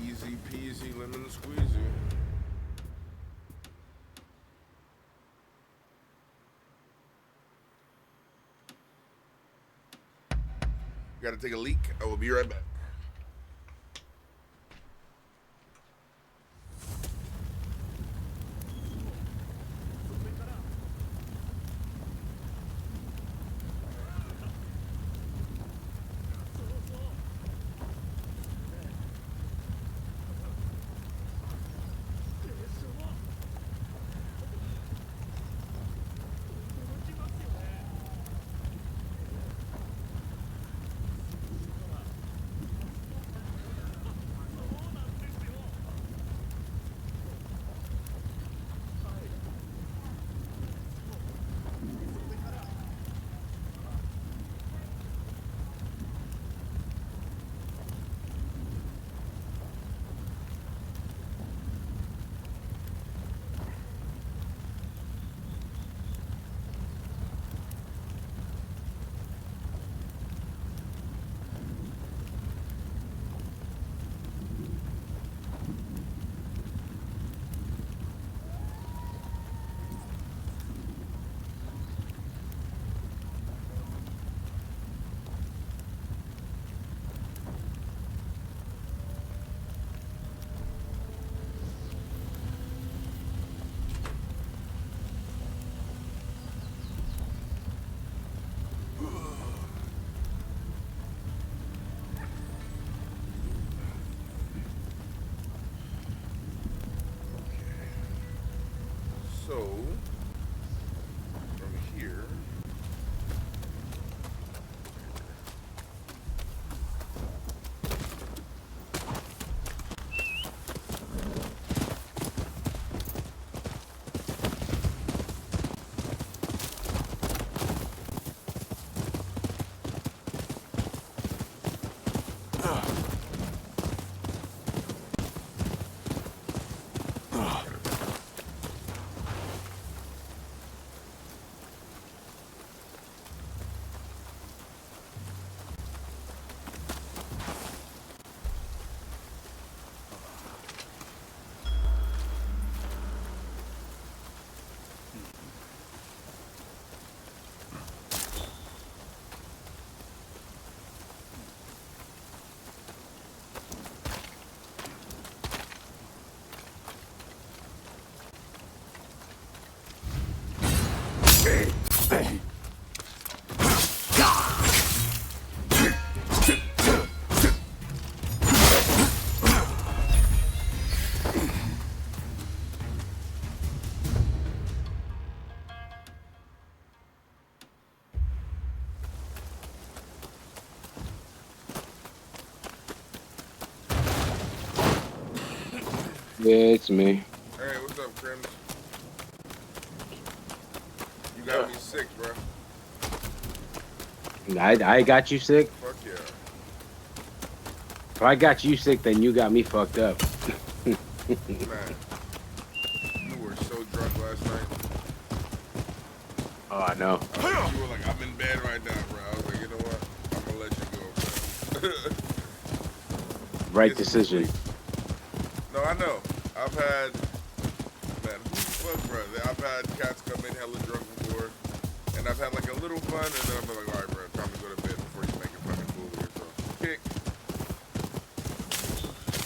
Easy peasy lemon squeezy. Gotta take a leak. I will be right back. So, from here, Yeah, it's me. Hey, what's up, Crims? You got me sick, bro. I got you sick. Fuck yeah. If I got you sick, then you got me fucked up. Man, you were so drunk last night. Oh, I know. You were like, I'm in bed right now, bro. I was like, you know what? I'm gonna let you go, bro. Right decision. No, I know. I've had, man, who the fuck, bro? I've had cats come in hella drunk before, and I've had like a little fun, and then I'm like, all right, bro, time to go to bed before you make a fucking fool of yourself. Kick.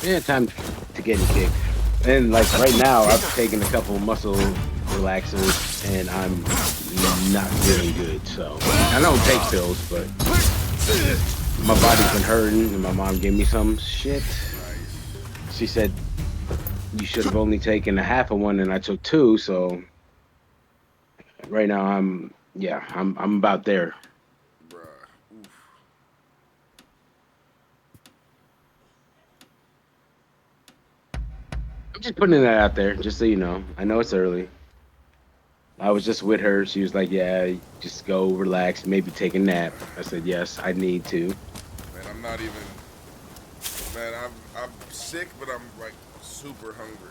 Yeah, time to get kicked. And like right now, I've taken a couple muscle relaxers, and I'm not feeling good. So I don't take pills, but my body's been hurting, and my mom gave me some shit. She said you should have only taken a half of one, and I took 2. So right now I'm about there. Bruh. Oof. I'm just putting that out there, just so you know. I know it's early. I was just with her. She was like, "Yeah, just go relax, maybe take a nap." I said, "Yes, I need to." Man, I'm not even, man, I'm sick, but I'm like super hungry.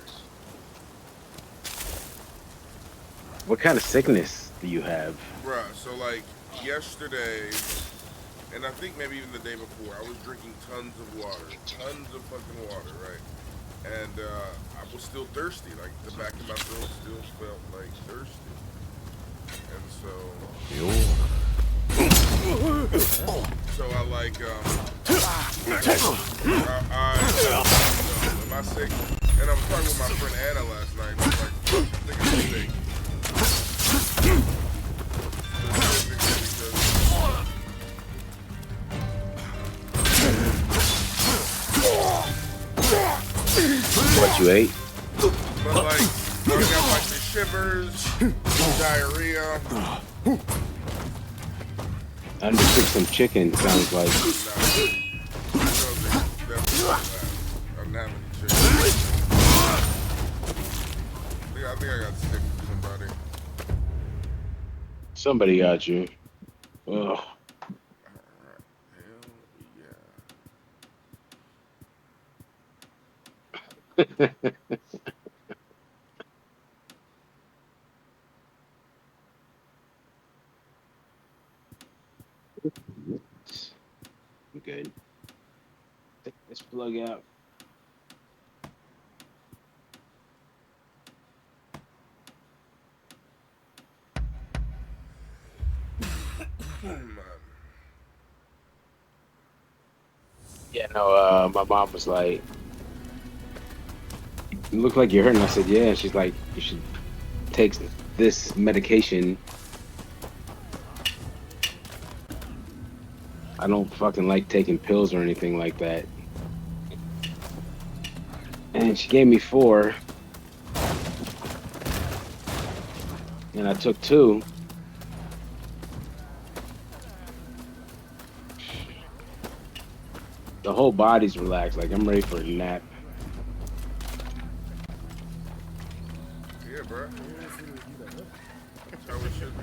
What kind of sickness do you have? Bruh, so like yesterday, and I think maybe even the day before, I was drinking tons of fucking water, right? And I was still thirsty, like the back of my throat still felt like thirsty. And so I like, am I sick? And I was talking with my friend Anna last night, and I was like, I think I'm sick. What you ate? But like, I got like the shivers, diarrhea. I just cooked some chicken, sounds like. I'm having chicken. I think I got sick with somebody. Somebody got you. Ugh. I'm good. Take this plug out. Yeah, no, my mom was like, "You look like you're hurting." I said, "Yeah." She's like, "You should take this medication." I don't fucking like taking pills or anything like that. And she gave me 4. And I took 2. The whole body's relaxed. Like, I'm ready for a nap. Yeah, bro. That's how it should be.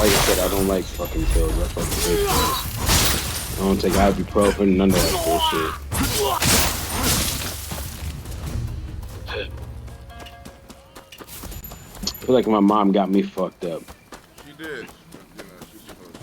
Like I said, I don't like fucking pills. I fucking hate pills. I don't take ibuprofen, none of that bullshit. I feel like my mom got me fucked up. She did. You know, she's supposed to.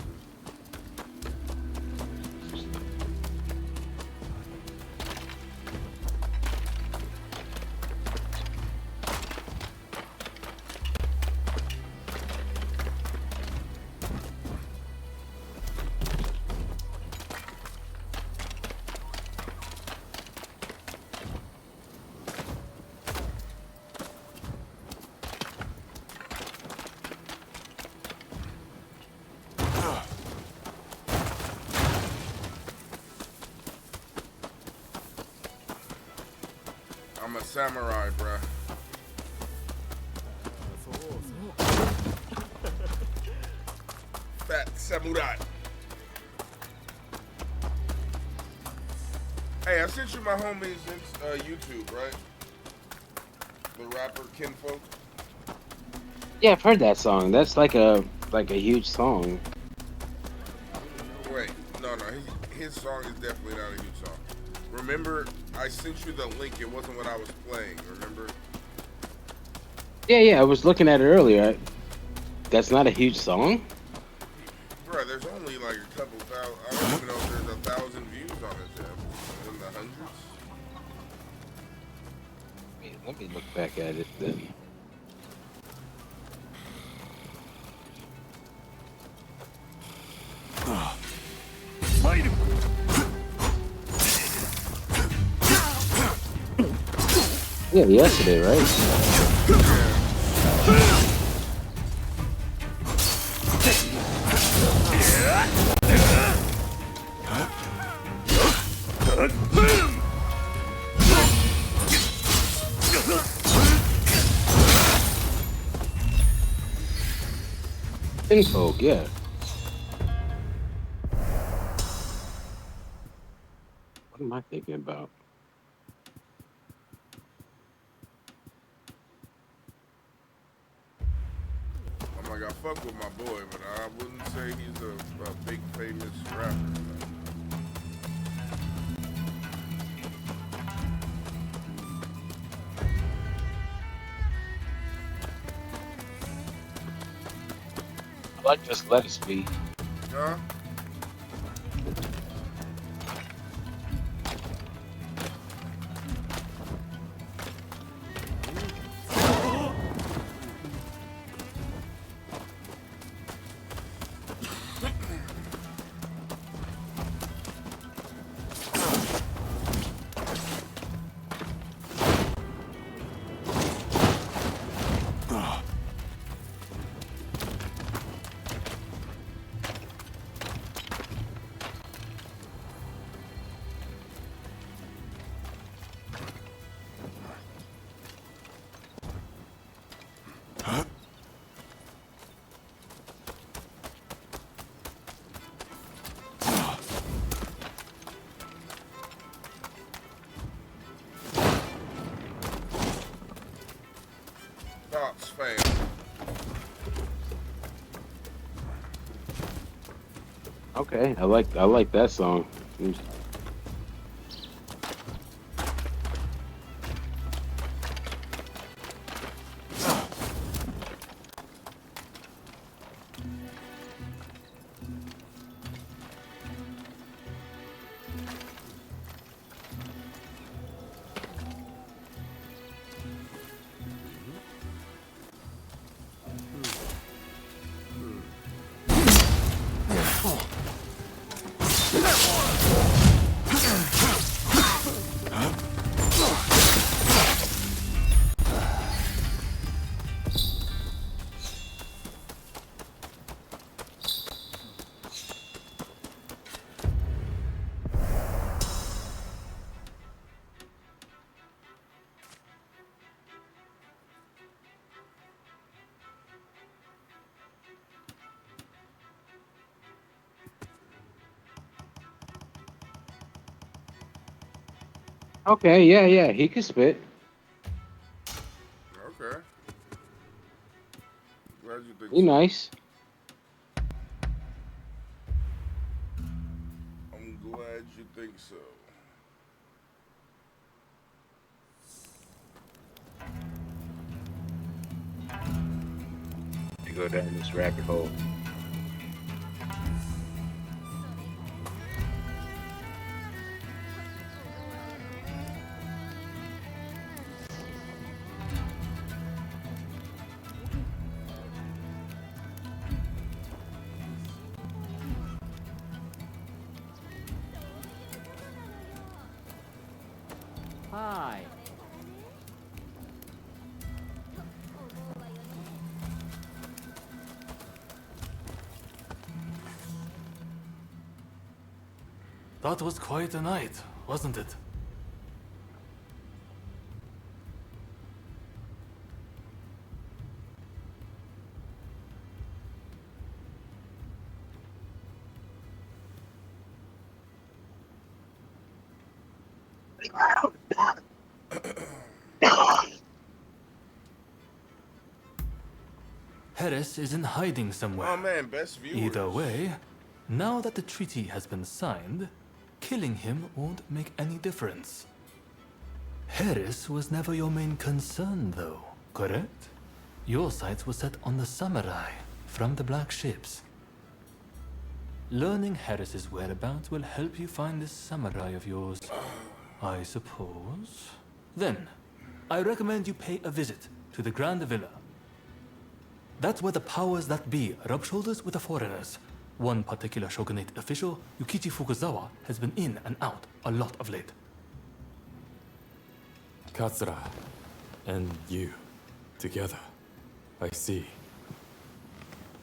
I'm a samurai, bruh. Fat samurai. Hey, I sent you my homie's YouTube, right? The rapper Kinfolk. Yeah, I've heard that song. That's like a huge song. Wait, no, his song is definitely not a huge song. Remember, I sent you the link. It wasn't what I was playing. Remember? Yeah, I was looking at it earlier. That's not a huge song? Bruh, there's only like a couple thousand. I don't even know if there's 1,000 views on it yet. In the hundreds. Let me look back at it then. Fight him! Yeah, yesterday, right? Kinfolk, yeah. What am I thinking about? I'm like, I fuck with my boy, but I wouldn't say he's a big famous rapper. I like Just Let Us Be. Huh? Thoughts, fam. Okay, I like that song. Okay, yeah, he can spit. Okay. Glad you think He so. nice. I'm glad you think so. You go down this rabbit hole. Hi. That was quite a night, wasn't it? Harris isn't hiding somewhere. Oh man, best viewers. Either way, now that the treaty has been signed, killing him won't make any difference. Harris was never your main concern, though, correct? Your sights were set on the samurai from the black ships. Learning Harris's whereabouts will help you find this samurai of yours, I suppose. Then, I recommend you pay a visit to the Grand Villa. That's where the powers that be rub shoulders with the foreigners. One particular shogunate official, Yukichi Fukuzawa, has been in and out a lot of late. Katsura and you together. I see.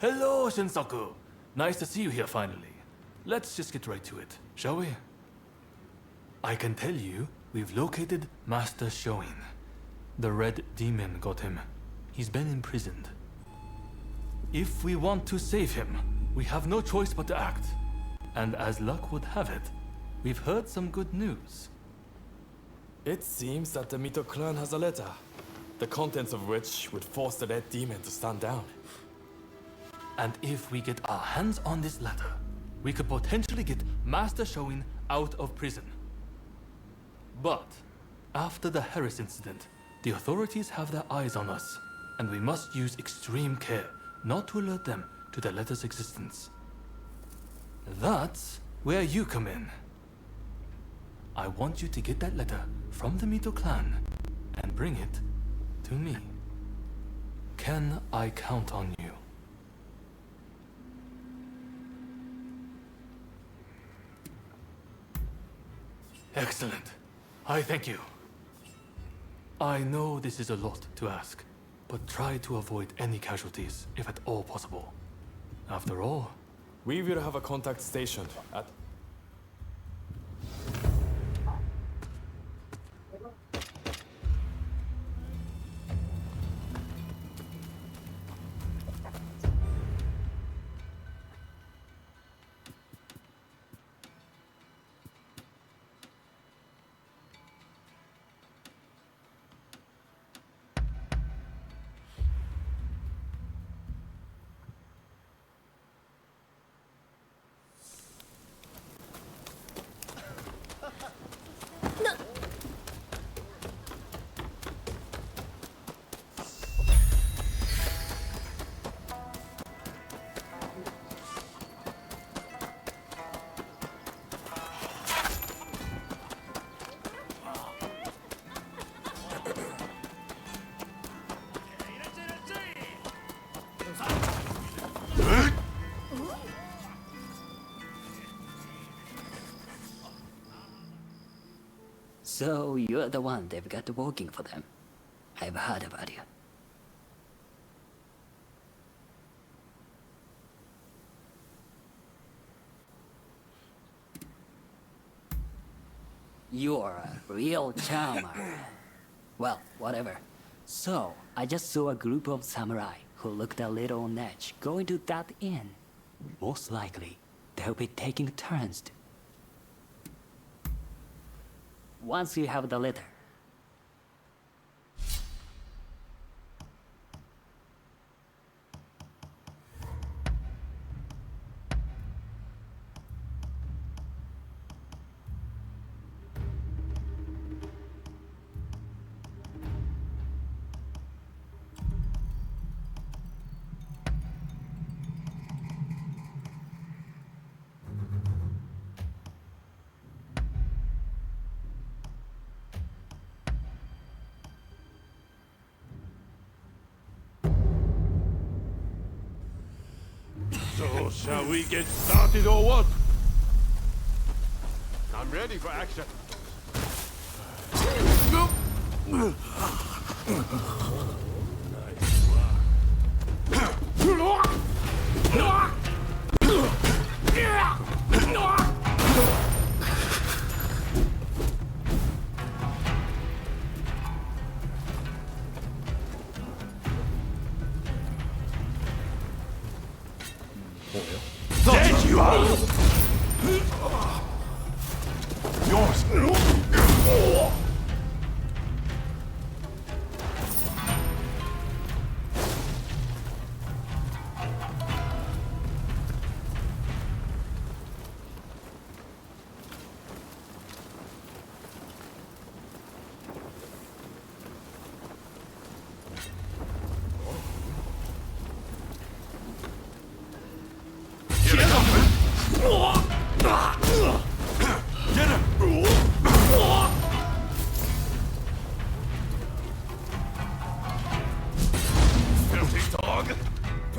Hello, Shinsaku. Nice to see you here finally. Let's just get right to it, shall we? I can tell you, we've located Master Shoin. The Red Demon got him. He's been imprisoned. If we want to save him, we have no choice but to act. And as luck would have it, we've heard some good news. It seems that the Mito clan has a letter, the contents of which would force the Red Demon to stand down. And if we get our hands on this letter, we could potentially get Master Shoin out of prison. But after the Harris incident, the authorities have their eyes on us, and we must use extreme care not to alert them to the letter's existence. That's where you come in. I want you to get that letter from the Mito clan and bring it to me. Can I count on you? Excellent. I thank you. I know this is a lot to ask, but try to avoid any casualties if at all possible. After all, we will have a contact stationed at... So you're the one they've got working for them. I've heard about you. You're a real charmer. Well, whatever. So, I just saw a group of samurai who looked a little on edge going to that inn. Most likely, they'll be taking turns to. Once you have the letter, So, shall we get started or what? I'm ready for action. There you are! Yours!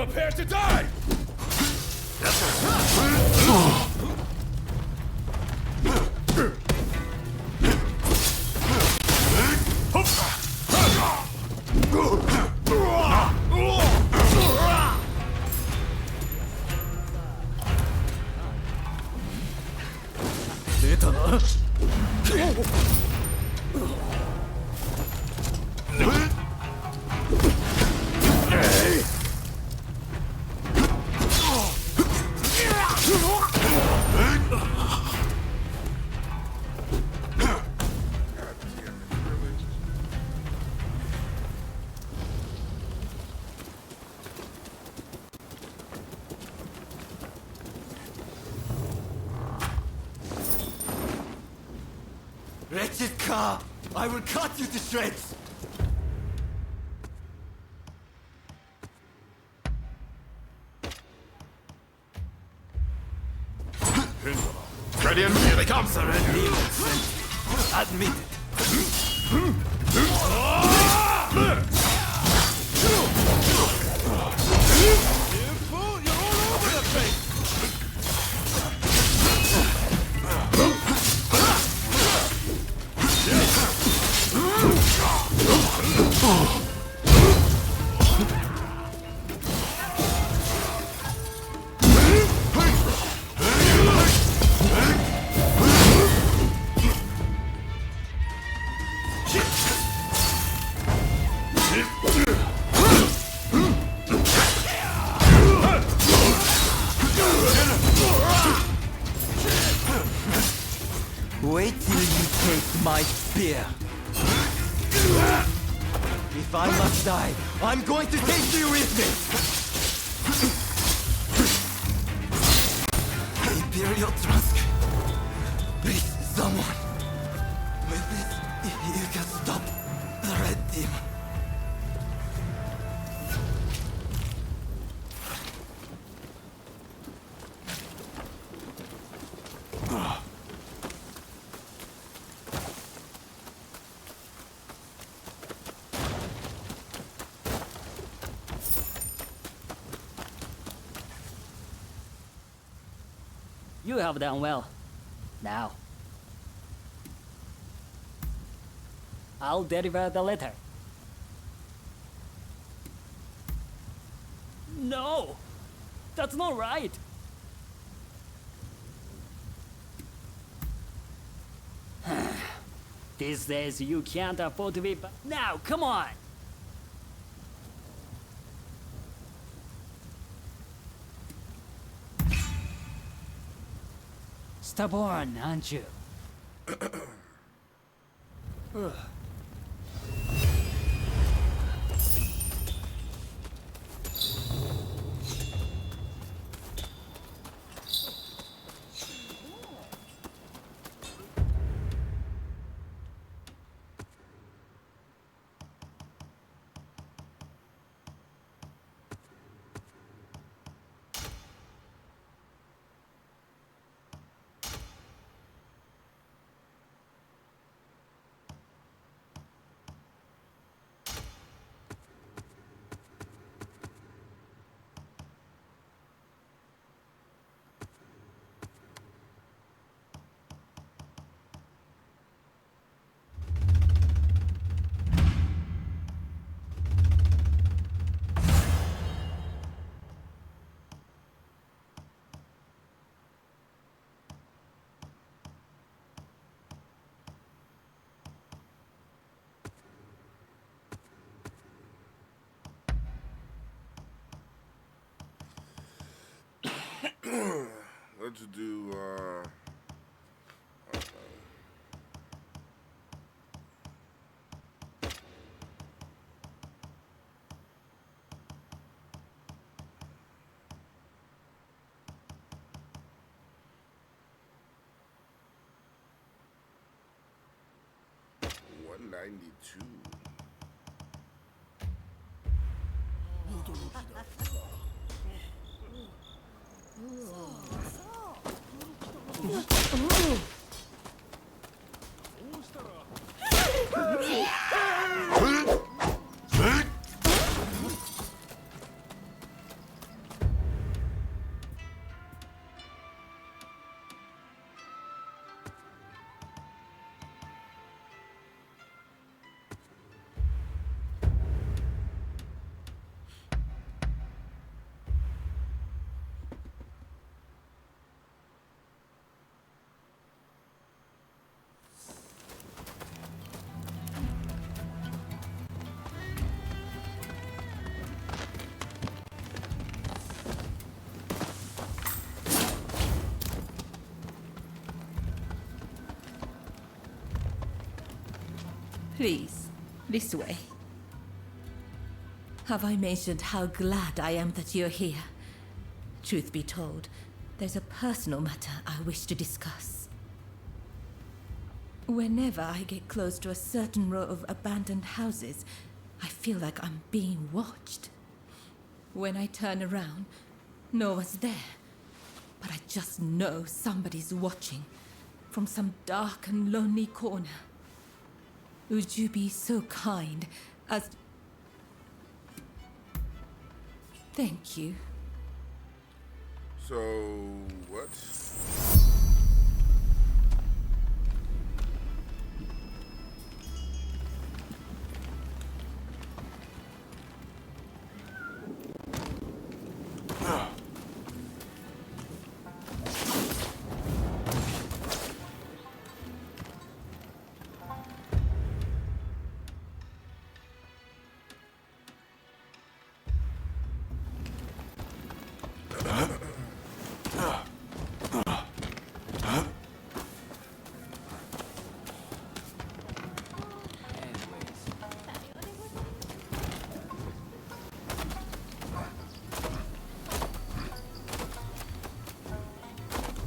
Prepare to die! Wretched car! I will cut you to shreds! Ready and here they come! Surrender you admit it. You fool! You're all over the place! Wait till you taste my spear. If I must die, I'm going to take you with me! Imperial Trusk. Please, someone. With this, you can stop the Red Demon. You have done well. Now, I'll deliver the letter. No! That's not right! These days you can't afford to be now, come on! Stubborn, aren't you? Let's do, $192. Please, this way. Have I mentioned how glad I am that you're here? Truth be told, there's a personal matter I wish to discuss. Whenever I get close to a certain row of abandoned houses, I feel like I'm being watched. When I turn around, no one's there. But I just know somebody's watching from some dark and lonely corner. Would you be so kind as... Thank you. So, what?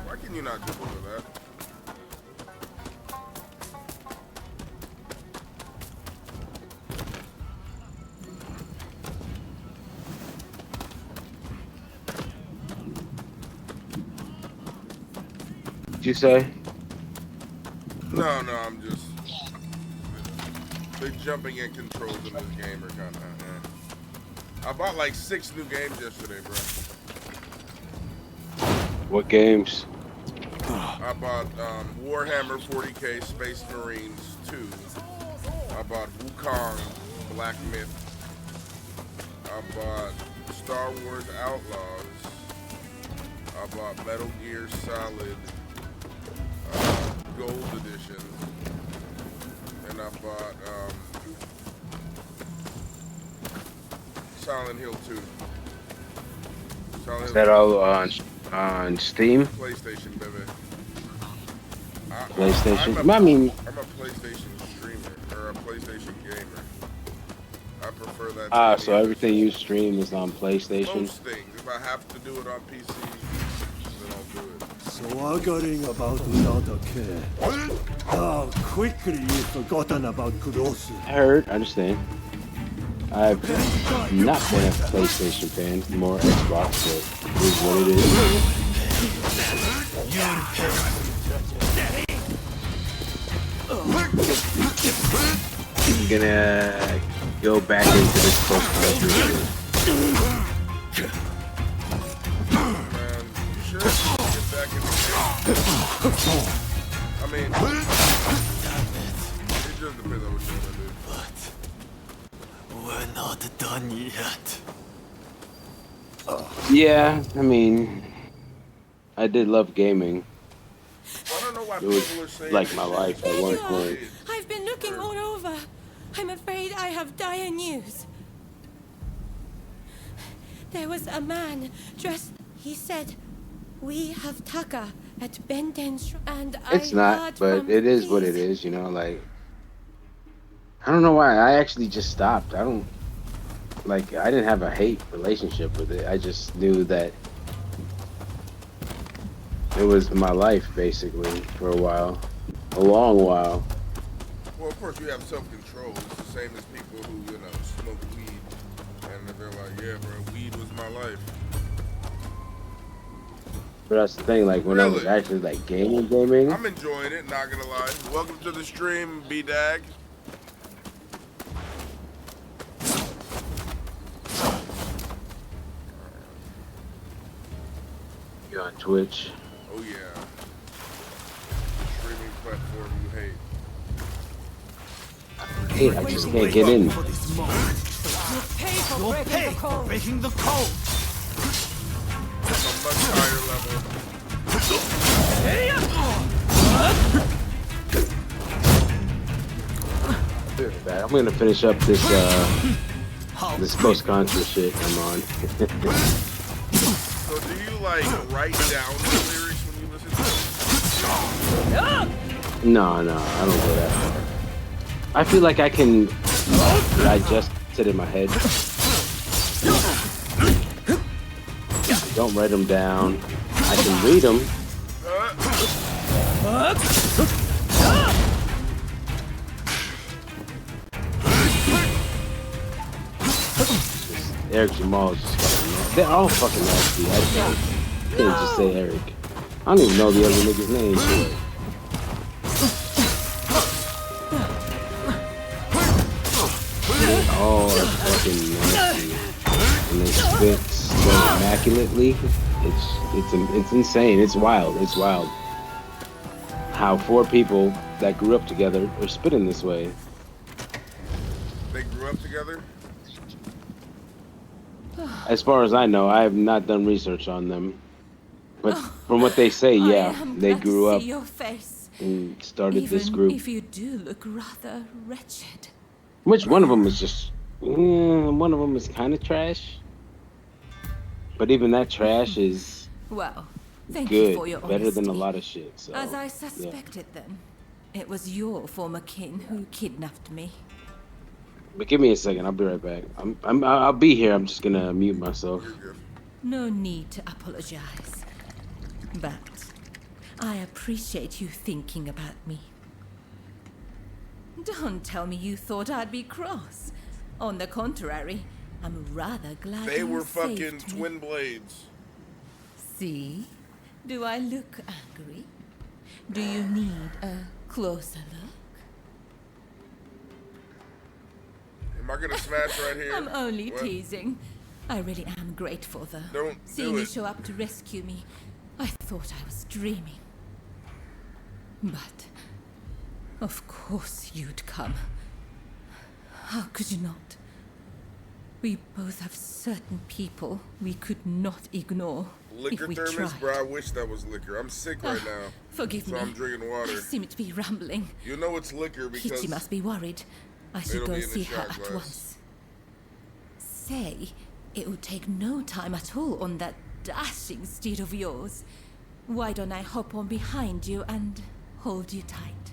Why can you not jump over that? What'd you say? No, I'm just... The jumping in controls in this game are kind of... I bought like 6 new games yesterday, bro. What games? I bought Warhammer 40k Space Marines 2. I bought Wukong Black Myth. I bought Star Wars Outlaws. I bought Metal Gear Solid Gold Edition. And I bought Silent Hill 2. Is that all on Steam? PlayStation, baby. PlayStation? I'm a PlayStation streamer, or a PlayStation gamer. I prefer that. So everything you stream is on PlayStation? Most things. If I have to do it on PC, then I'll do it. Swaggering about without a care. How quickly you've forgotten about Kurosu. I heard, I understand. I've not been a PlayStation fan, more Xbox, but it is what it is. I'm gonna go back into this post-country shit. I mean, it just depends on what you want to do. We're not done yet. Yeah, I mean, I did love gaming. It was like my life at one point. I've been looking all over. I'm afraid I have dire news. There was a man dressed. He said, "We have Taka at Benden's," and It's not, but it is what it is, you know, like, I don't know why, I actually just stopped. I didn't have a hate relationship with it. I just knew that it was my life, basically, for a while. A long while. Well, of course, you have self-control. It's the same as people who, smoke weed. And they're like, yeah, bro, weed was my life. But that's the thing, like, when I was actually, like, gaming. I'm enjoying it, not gonna lie. Welcome to the stream, B-Dag. You on Twitch? Oh, yeah. Streaming platform you hate. I just can't get in. You'll pay for breaking the code. I'm a much higher level. I'm gonna finish up this this post-contra shit I'm on. So do you write down the lyrics when you listen to them? No, I don't go that far. I feel like I can digest it in my head. Don't write them down. I can read them. Eric Jamal is just fucking nasty. They're all fucking nasty. I can't just say Eric. I don't even know the other nigga's name. They all are fucking nasty. And they spit so immaculately. It's insane. It's wild. It's wild. How 4 people that grew up together are spitting this way. They grew up together? As far as I know, I have not done research on them. But from what they say, yeah, they grew up your face. and started Even this group. if you do look rather wretched. Which one of them is just... one of them is kind of trash. But even that trash is Well, thank good. you for your Better than a honesty. lot of shit. So, As I suspected then, it was your former kin who kidnapped me. But give me a second. I'll be right back. I'll be here. I'm just gonna mute myself. No need to apologize. But I appreciate you thinking about me. Don't tell me you thought I'd be cross. On the contrary, I'm rather glad They you were fucking saved me. twin blades. See? Do I look angry? Do you need a closer look? Am I gonna smash right here? I'm only What? teasing. I really am grateful, though. Don't Seeing do you it. show up to rescue me, I thought I was dreaming. But, of course you'd come. How could you not? We both have certain people we could not ignore Liquor if we thermos, tried. bro. I wish that was liquor. I'm sick right now. Forgive so me. I'm drinking I water. seem to be rambling. You know it's liquor because Kitty must be worried. I should it'll go be in the see her shot at glass. once. Say, it would take no time at all on that dashing steed of yours. Why don't I hop on behind you and hold you tight?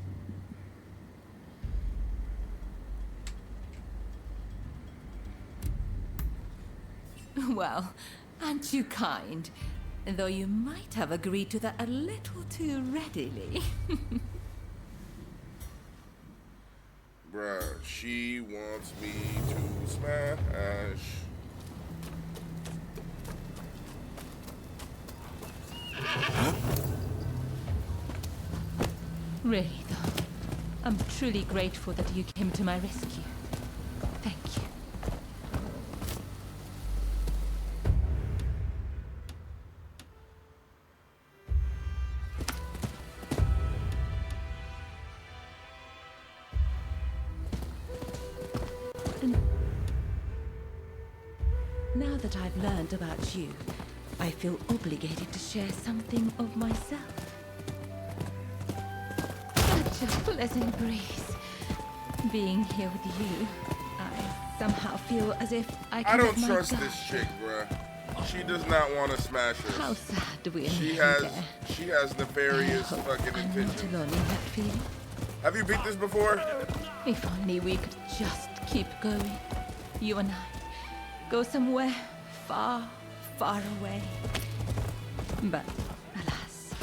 Well, aren't you kind? Though you might have agreed to that a little too readily. Bruh, she wants me to smash. Really, though, I'm truly grateful that you came to my rescue. Thank you. Now that I've learned about you, I feel obligated to share something of myself. Such a pleasant breeze. Being here with you, I somehow feel as if I can I don't let my trust guard this chick, bruh. She does not want to smash us. How sad we are. She has nefarious fucking intentions. Alone in that feeling. Have you beat this before? If only we could just keep going. You and I. Go somewhere far, far away. But, alas.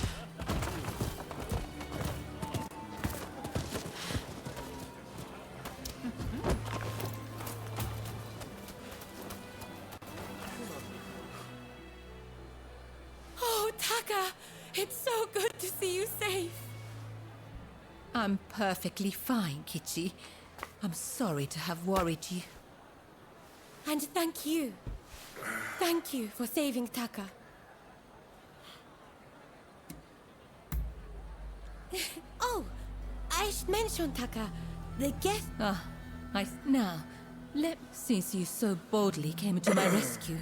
Oh, Taka! It's so good to see you safe. I'm perfectly fine, Kichi. I'm sorry to have worried you. And thank you. Thank you for saving Taka. Oh, I should mention Taka. The guest. Now, since you so boldly came to my rescue.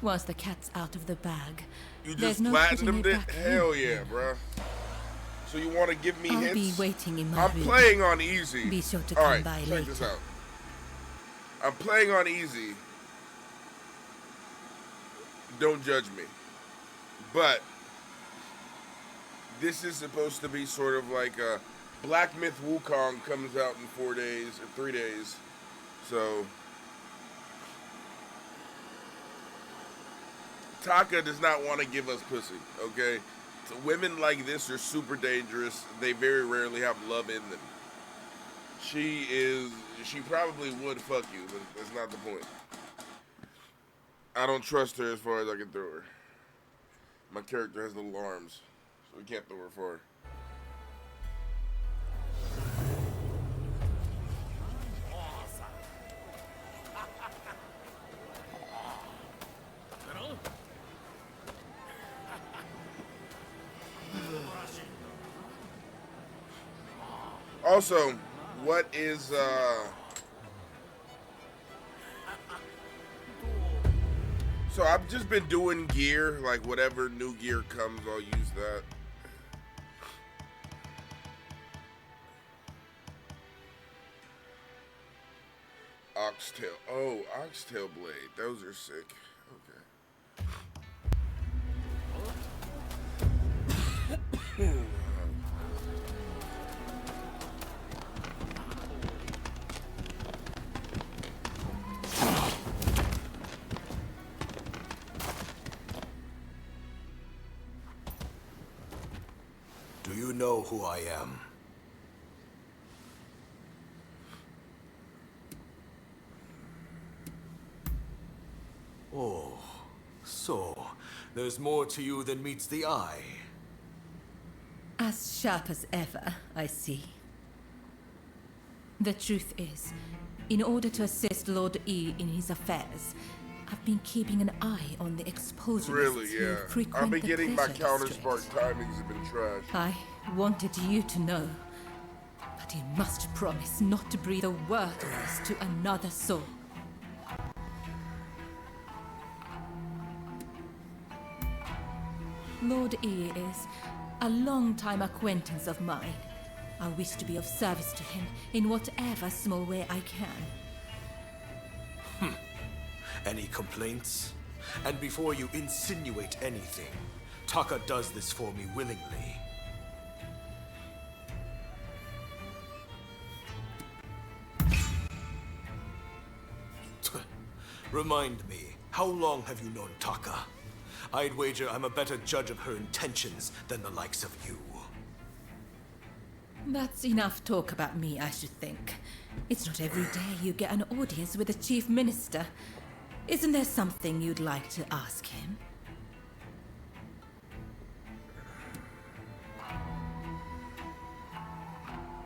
Once the cat's out of the bag, You there's just no putting platinumed it it? back in. Hell yeah, bruh. So you want to give me I'll hints? be waiting in my I'm room. playing on easy. Be sure to All come right, by check later. this out. I'm playing on easy. Don't judge me. But this is supposed to be sort of like a Black Myth Wukong comes out in 4 days or 3 days. So Taka does not want to give us pussy, okay? So women like this are super dangerous. They very rarely have love in them. She probably would fuck you, but that's not the point. I don't trust her as far as I can throw her. My character has little arms, so we can't throw her far. Also, what is so I've just been doing gear, like whatever new gear comes, I'll use that. Oxtail. Oh, oxtail blade. Those are sick. Okay. Do you know who I am? Oh, so there's more to you than meets the eye. As sharp as ever, I see. The truth is, in order to assist Lord E in his affairs, I've been keeping an eye on the expulsionists Really, who yeah. frequent I've been the getting my pleasure counterspart district. timings have been trash. I wanted you to know, but you must promise not to breathe a word of this to another soul. Lord E is a long-time acquaintance of mine. I wish to be of service to him in whatever small way I can. Any complaints? And before you insinuate anything, Taka does this for me willingly. Remind me, how long have you known Taka? I'd wager I'm a better judge of her intentions than the likes of you. That's enough talk about me, I should think. It's not every day you get an audience with the Chief Minister. Isn't there something you'd like to ask him?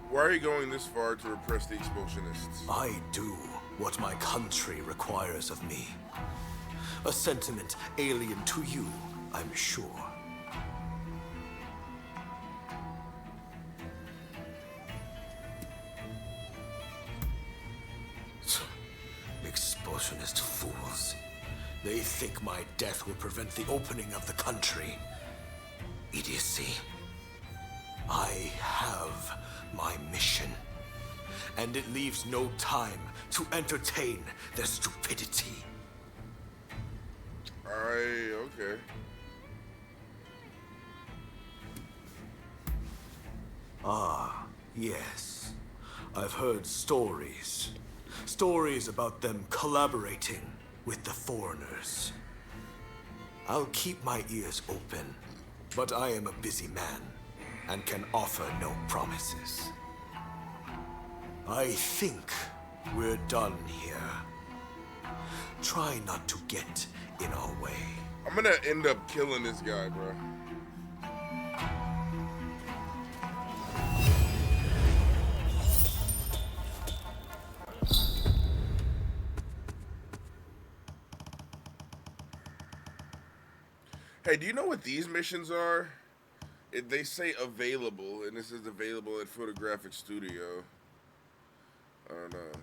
Why are you going this far to repress the expulsionists? I do what my country requires of me. A sentiment alien to you, I'm sure. Expulsionist fools. They think my death will prevent the opening of the country. Idiocy. I have my mission, and it leaves no time to entertain their stupidity. Okay. Ah, yes. I've heard stories. Stories about them collaborating with the foreigners. I'll keep my ears open, but I am a busy man and can offer no promises. I think we're done here. Try not to get in our way. I'm gonna end up killing this guy, bro. Hey, do you know what these missions are? They say available, and this is available at Photographic Studio. I don't know.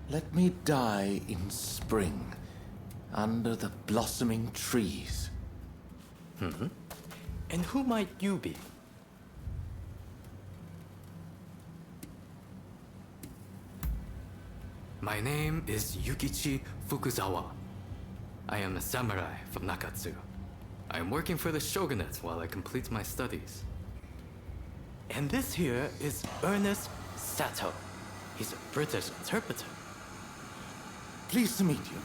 Let me die in spring, under the blossoming trees. Mm-hmm. And who might you be? My name is Yukichi Fukuzawa. I am a samurai from Nakatsu. I am working for the shogunate while I complete my studies. And this here is Ernest Sato. He's a British interpreter. Pleased to meet you.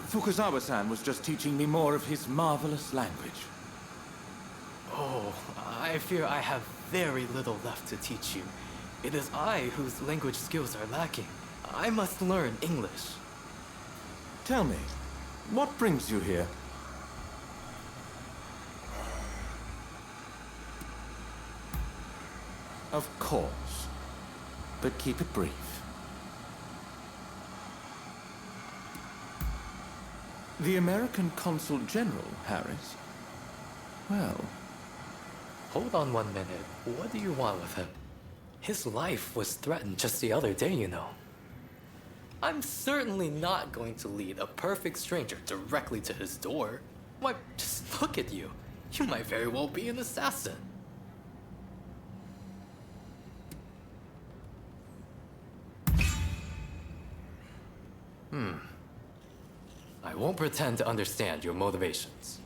Fukuzawa-san was just teaching me more of his marvelous language. Oh, I fear I have very little left to teach you. It is I whose language skills are lacking. I must learn English. Tell me, what brings you here? Of course, but keep it brief. The American Consul General, Harris? Well... Hold on 1 minute. What do you want with him? His life was threatened just the other day, you know. I'm certainly not going to lead a perfect stranger directly to his door. Why, just look at you. You might very well be an assassin. I won't pretend to understand your motivations.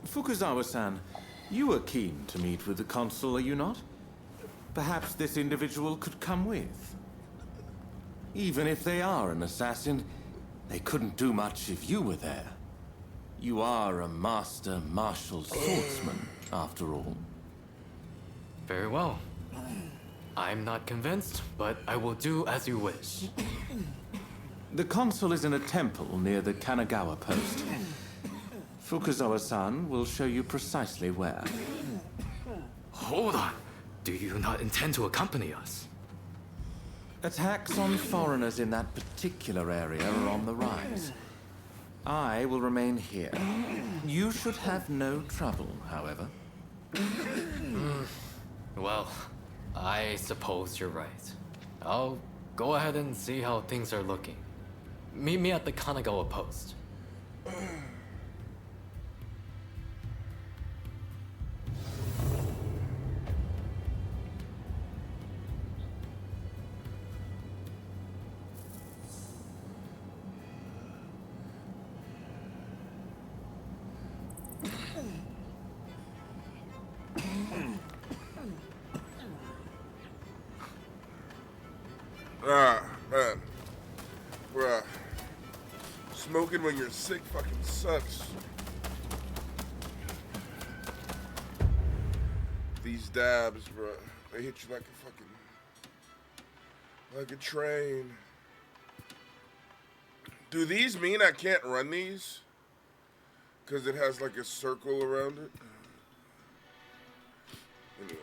Fukuzawa-san, you are keen to meet with the consul, are you not? Perhaps this individual could come with. Even if they are an assassin, they couldn't do much if you were there. You are a master martial swordsman, after all. Very well. I'm not convinced, but I will do as you wish. The consul is in a temple near the Kanagawa post. Fukuzawa-san will show you precisely where. Hold on. Do you not intend to accompany us? Attacks on foreigners in that particular area are on the rise. I will remain here. You should have no trouble, however. Well, I suppose you're right. I'll go ahead and see how things are looking. Meet me at the Kanagawa post. Man. Bruh. Smoking when you're sick fucking sucks. These dabs, bruh. They hit you like a fucking... like a train. Do these mean I can't run these? Because it has like a circle around it? Anyway.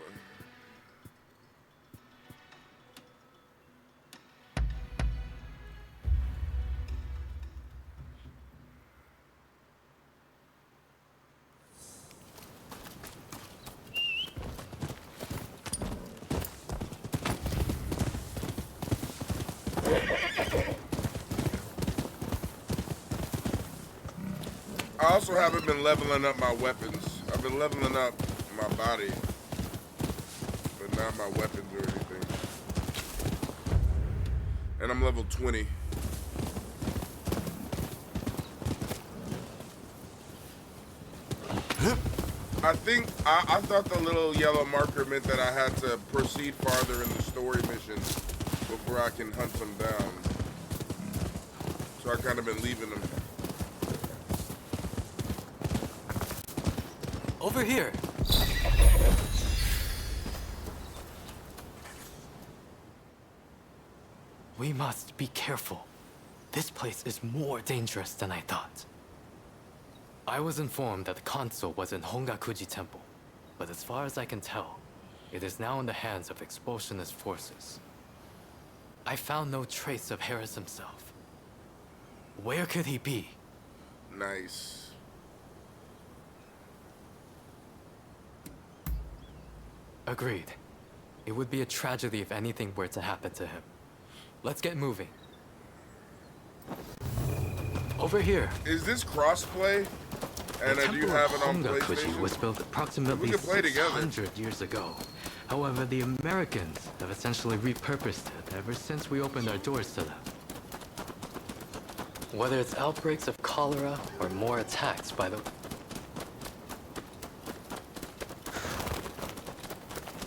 I also haven't been leveling up my weapons. I've been leveling up my body, but not my weapons or anything. And I'm level 20. I thought the little yellow marker meant that I had to proceed farther in the story mission before I can hunt them down. So I kind of been leaving them. Over here. We must be careful. This place is more dangerous than I thought. I was informed that the consul was in Hongakuji Temple, but as far as I can tell, it is now in the hands of expulsionist forces. I found no trace of Harris himself. Where could he be? Nice. Agreed. It would be a tragedy if anything were to happen to him. Let's get moving. Over here. Is this crossplay? And The do you temple have of it on Hongakuji PlayStation? was built approximately We can play together. 600 years ago. However, the Americans have essentially repurposed it ever since we opened our doors to them. Whether it's outbreaks of cholera or more attacks by the...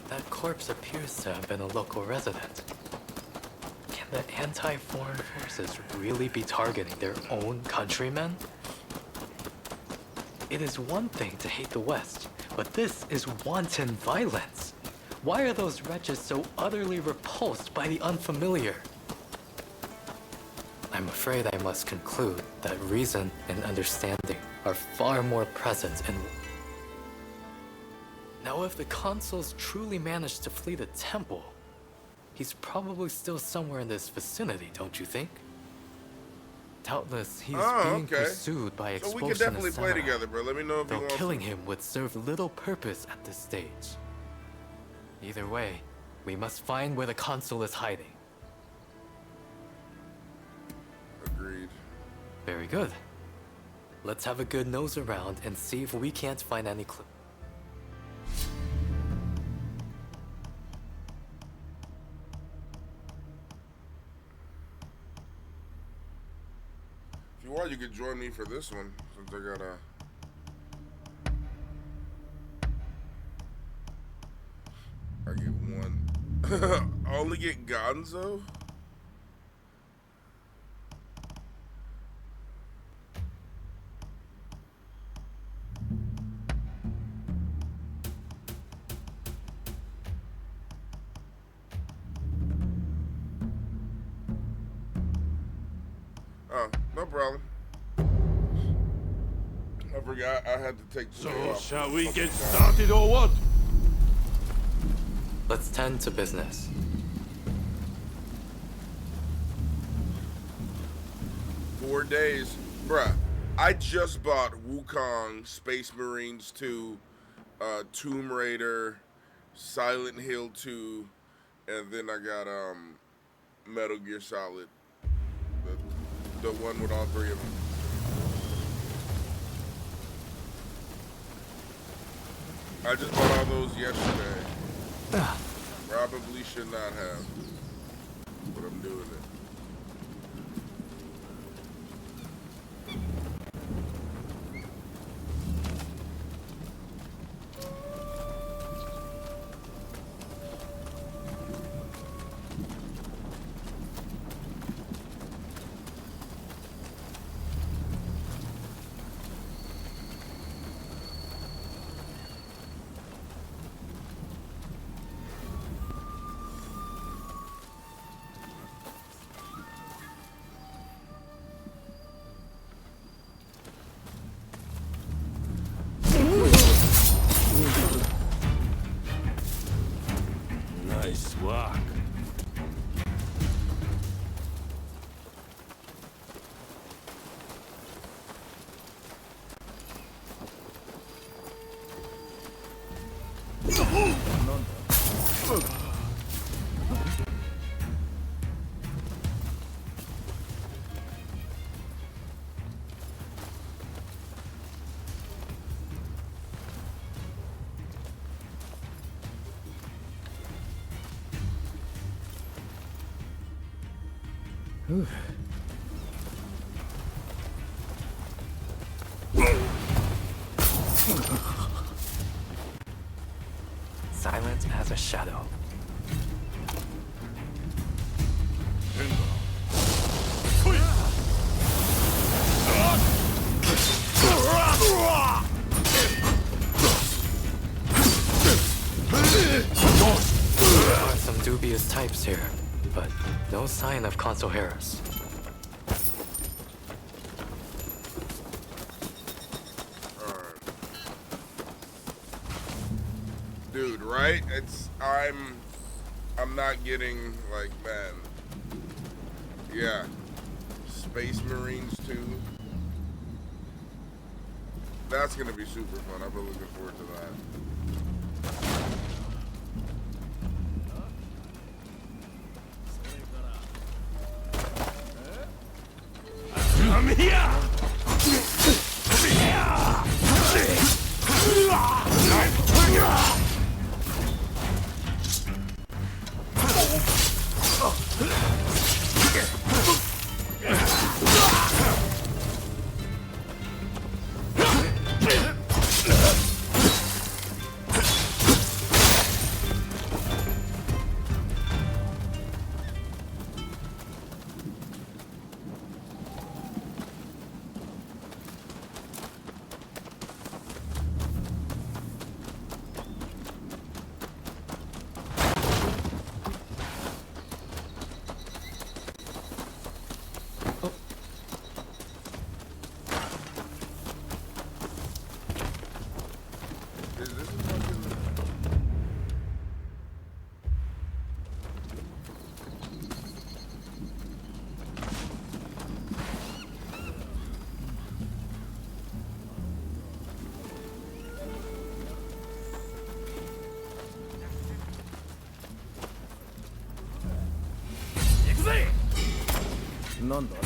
That corpse appears to have been a local resident. Can the anti-foreign forces really be targeting their own countrymen? It is one thing to hate the West, but this is wanton violence. Why are those wretches so utterly repulsed by the unfamiliar? I'm afraid I must conclude that reason and understanding are far more present in... Now, if the consuls truly managed to flee the temple, he's probably still somewhere in this vicinity, don't you think? Doubtless, he's being pursued by So expulsionist we could definitely play samurai, together, bro. Let me know if you though want killing to. him would serve little purpose at this stage. Either way, we must find where the consul is hiding. Agreed. Very good. Let's have a good nose around and see if we can't find any clue. If you want, you could join me for this one, since I got a... I get one. I only get Gonzo? Oh, no problem. I forgot I had to take the day off. Shall we get started or what? Let's tend to business. Four days. Bruh, I just bought Wukong, Space Marines 2, Tomb Raider, Silent Hill 2, and then I got Metal Gear Solid. The one with all three of them. I just bought all those yesterday. Probably should not have, but I'm doing it. Nice work. Silent as a shadow. There are some dubious types here, but no sign of Consul Harris. Dude, right? I'm not getting, like, man. Yeah. Space Marines 2. That's gonna be super fun. I've been looking forward to that. なんだ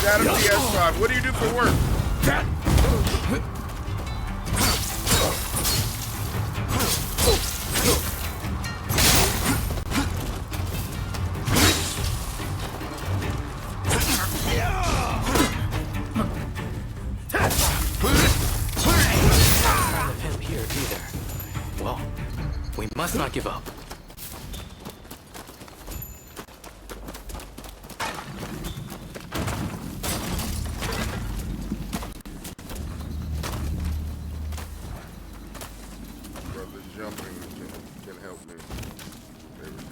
Got a PS5. What do you do for work? Sign of him here either. Well, we must not give up. Brother jumping can help me. There we go.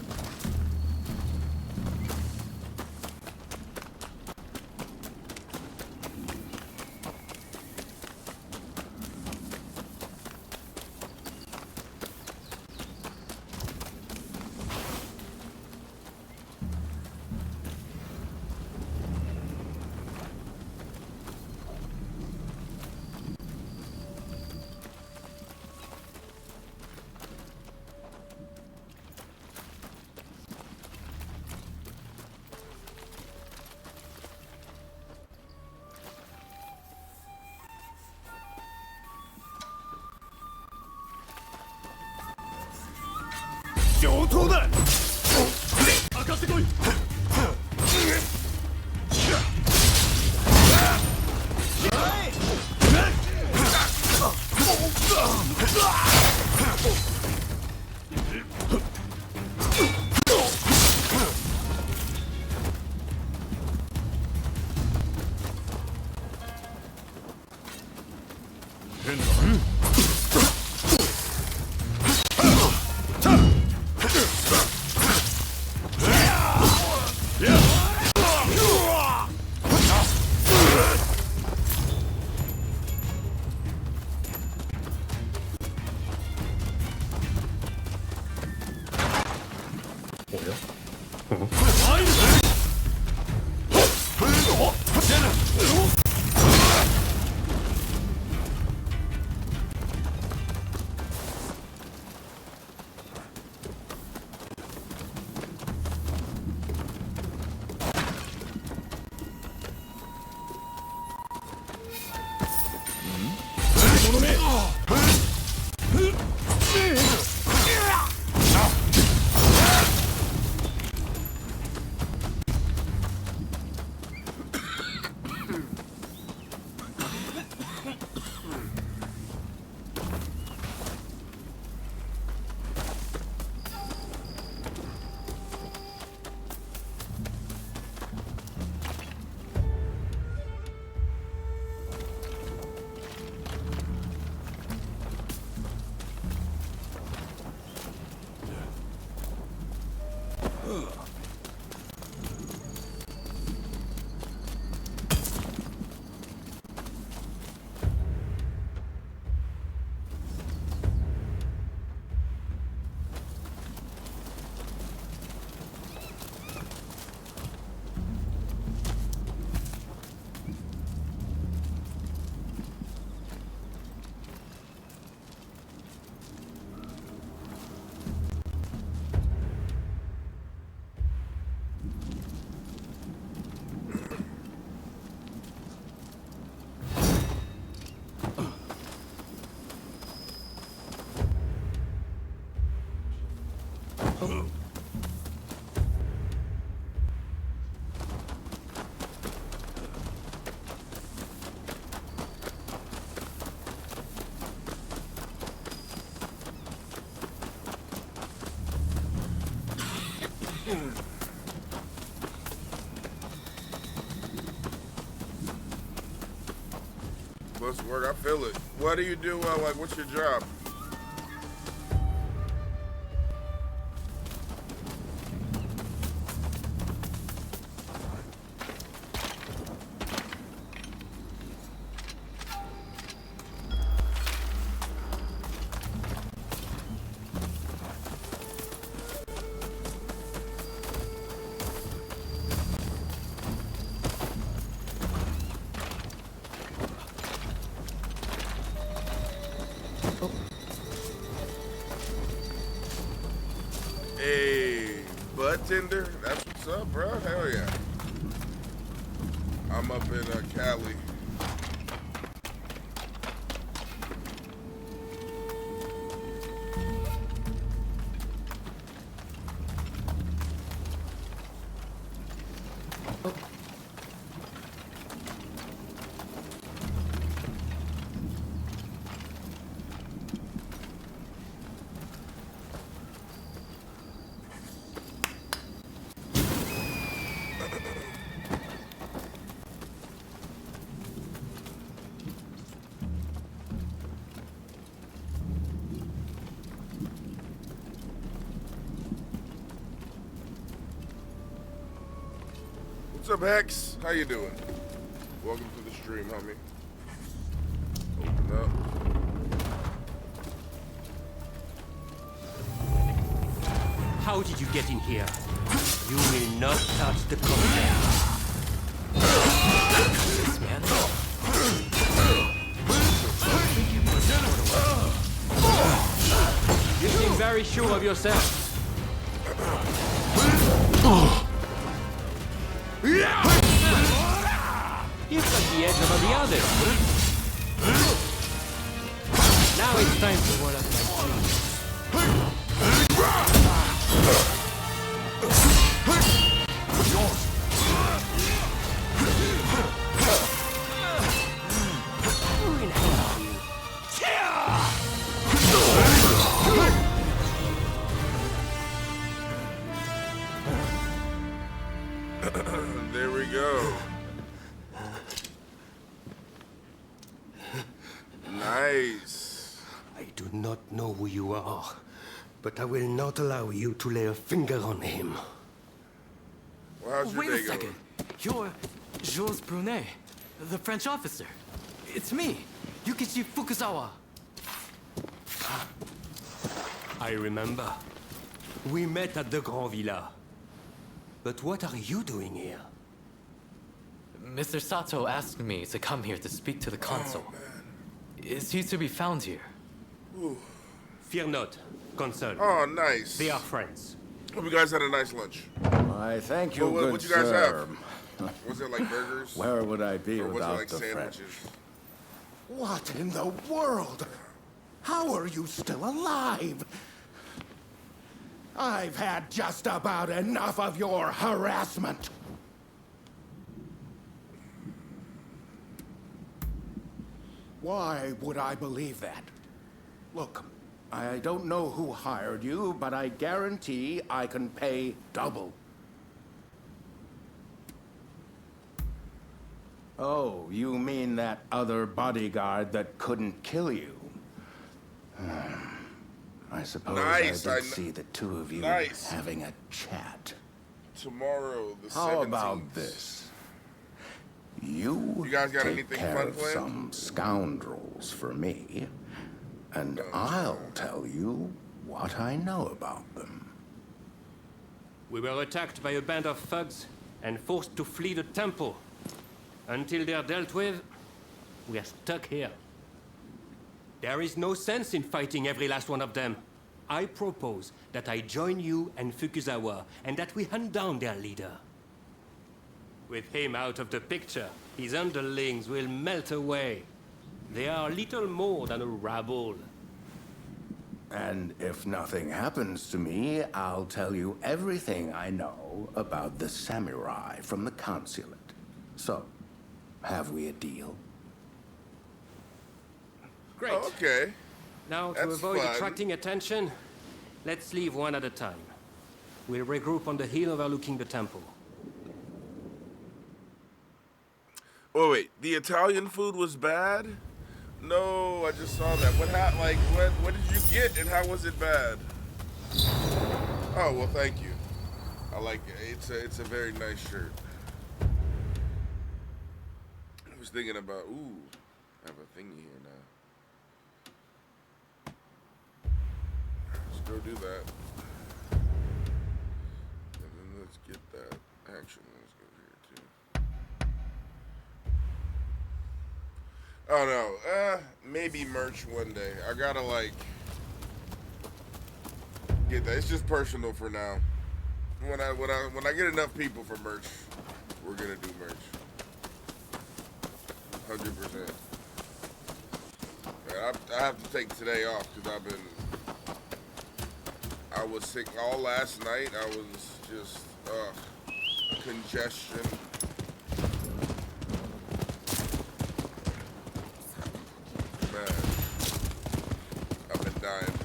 Plus work, I feel it. What do you do? Like, what's your job? Hey, butt tender? That's what's up, bro. Hell yeah. I'm up in Cali. What's up, Hex? How you doing? Welcome to the stream, homie. Open up. How did you get in here? You will not touch the content. This man. You seem very sure of yourself. You've got the edge over the others. Now it's time to roll up my sleeves. Who in hell are you? There we go. Nice. I do not know who you are, but I will not allow you to lay a finger on him. Well, how's your Wait day a second. You're Jules Brunet, the French officer. It's me, Yukichi Fukuzawa. I remember. We met at the Grand Villa. But what are you doing here? Mr. Sato asked me to come here to speak to the consul. Is he to be found here? Ooh. Fear not, consul. Oh, nice. They are friends. Hope you guys had a nice lunch. I thank you, What good you guys sir. have? Was it like burgers? Where would I be Or was it without like the sandwiches? French? What in the world? How are you still alive? I've had just about enough of your harassment. Why would I believe that? Look, I don't know who hired you, but I guarantee I can pay double. Oh, you mean that other bodyguard that couldn't kill you? I suppose Nice, I did see the two of you Nice. having a chat. Tomorrow, the 17th. How about this? You guys got take anything care fun of planned? some scoundrels for me, and I'll tell you what I know about them. We were attacked by a band of thugs and forced to flee the temple. Until they're dealt with, we are stuck here. There is no sense in fighting every last one of them. I propose that I join you and Fukuzawa, and that we hunt down their leader. With him out of the picture, his underlings will melt away. They are little more than a rabble. And if nothing happens to me, I'll tell you everything I know about the samurai from the consulate. So, have we a deal? Great. Oh, okay. Now, to That's avoid fun. attracting attention, let's leave one at a time. We'll regroup on the hill overlooking the temple. Oh, wait. The Italian food was bad? No, I just saw that. What did you get and how was it bad? Oh, well, thank you. I like it. It's a very nice shirt. I was thinking about, ooh, I have a thingy here now. Let's go do that. And then let's get that. Actually, let's go here too. Oh no, maybe merch one day. I gotta like get that. It's just personal for now. When I get enough people for merch, we're gonna do merch. 100%. I have to take today off because I was sick all last night. I was just congestion. Man, I've been dying.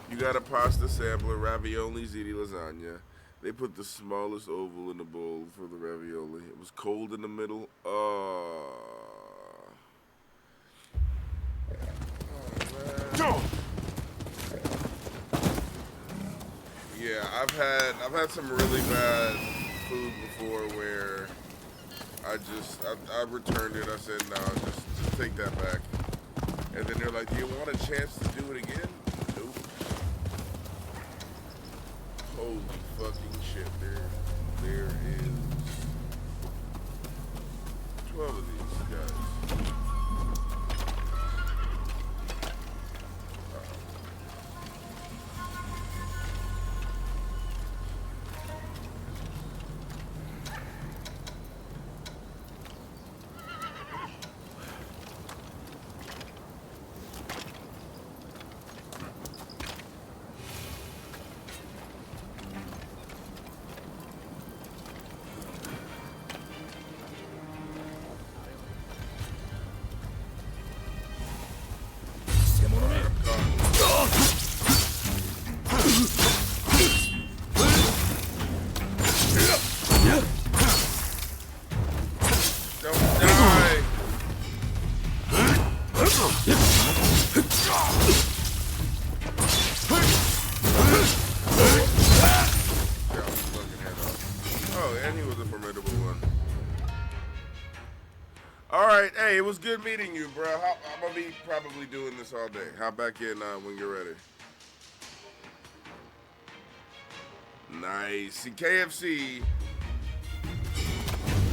You got a pasta sampler, ravioli, ziti, lasagna. They put the smallest oval in the bowl for the ravioli. It was cold in the middle. Yeah, I've had some really bad food before where I returned it. I said no, just take that back. And then they're like, do you want a chance to do it again? Nope. Holy fucking shit, there is 12 of these guys. Hey, it was good meeting you, bro. I'm gonna be probably doing this all day. Hop back in when you're ready. Nice. See, KFC,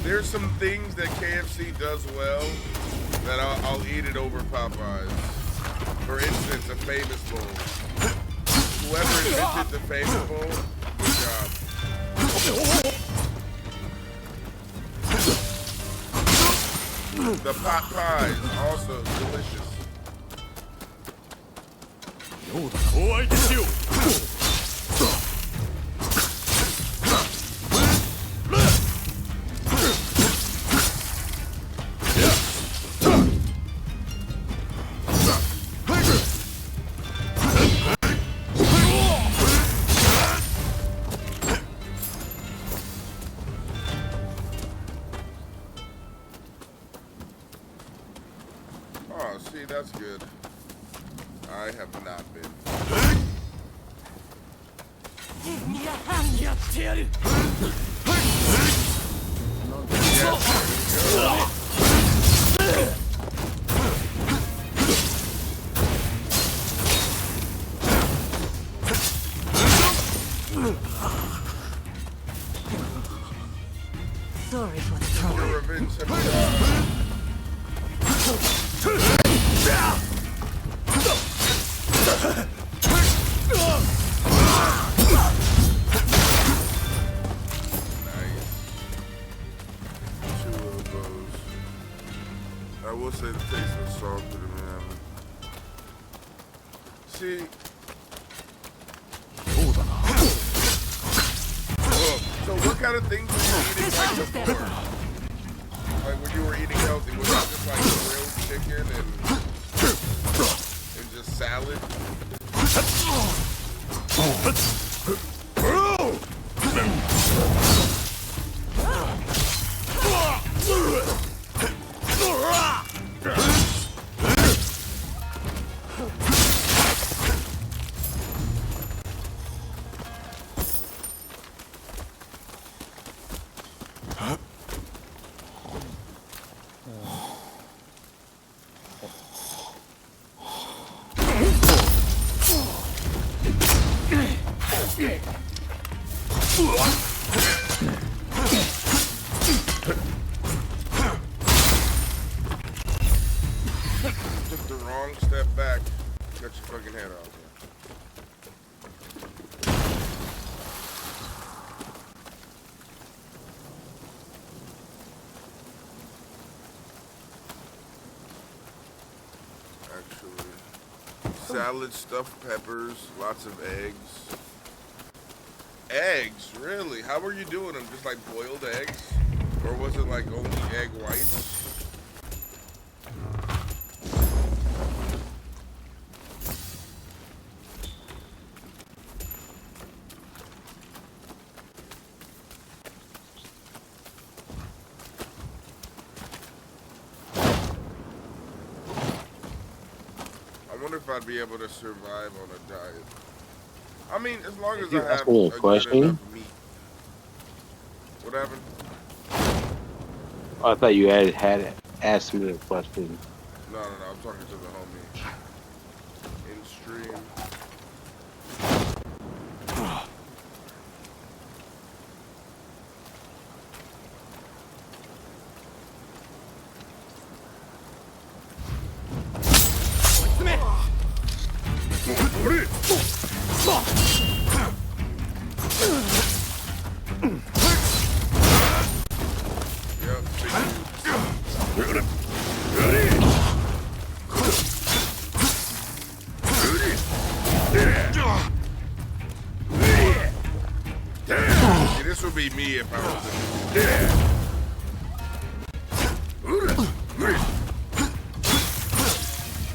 there's some things that KFC does well that I'll eat it over Popeyes. For instance, a famous bowl. Whoever invented the famous bowl, good job. The pot pies, also delicious. Oh, see, that's good. I have not been. Sorry for the trouble. Your revenge have I will say the taste of the salt to the man. See. So what kind of things were you eating like before? Like when you were eating healthy, was it just like grilled chicken and just salad? Took the wrong step back. Got your fucking head off. Actually, salad, stuffed peppers, lots of eggs. Eggs? Really? How were you doing them? Just like boiled eggs? Or was it like only egg whites? I wonder if I'd be able to survive on a diet. I mean, as long as I have a good enough meat. What happened? Oh, I thought you had asked me a question. No, I'm talking to the homie. In stream. See, this would be me if I was in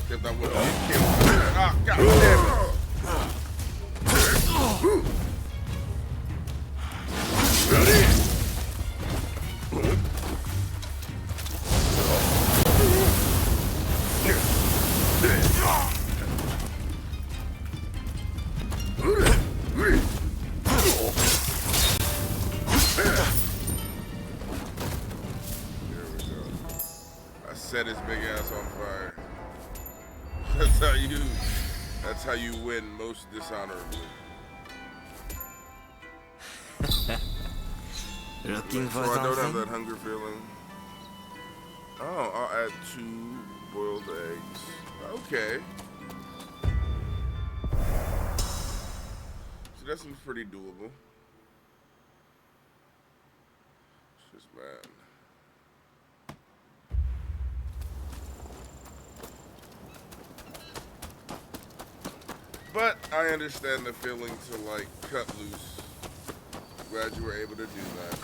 Except I would have killed. Ah, god damn it. Set his big ass on fire. That's how you win most dishonorably. Looking for so I don't have something? that hunger feeling. Oh, I'll add 2 boiled eggs. Okay. So that seems pretty doable. It's just man. But I understand the feeling to like cut loose. Glad you were able to do that.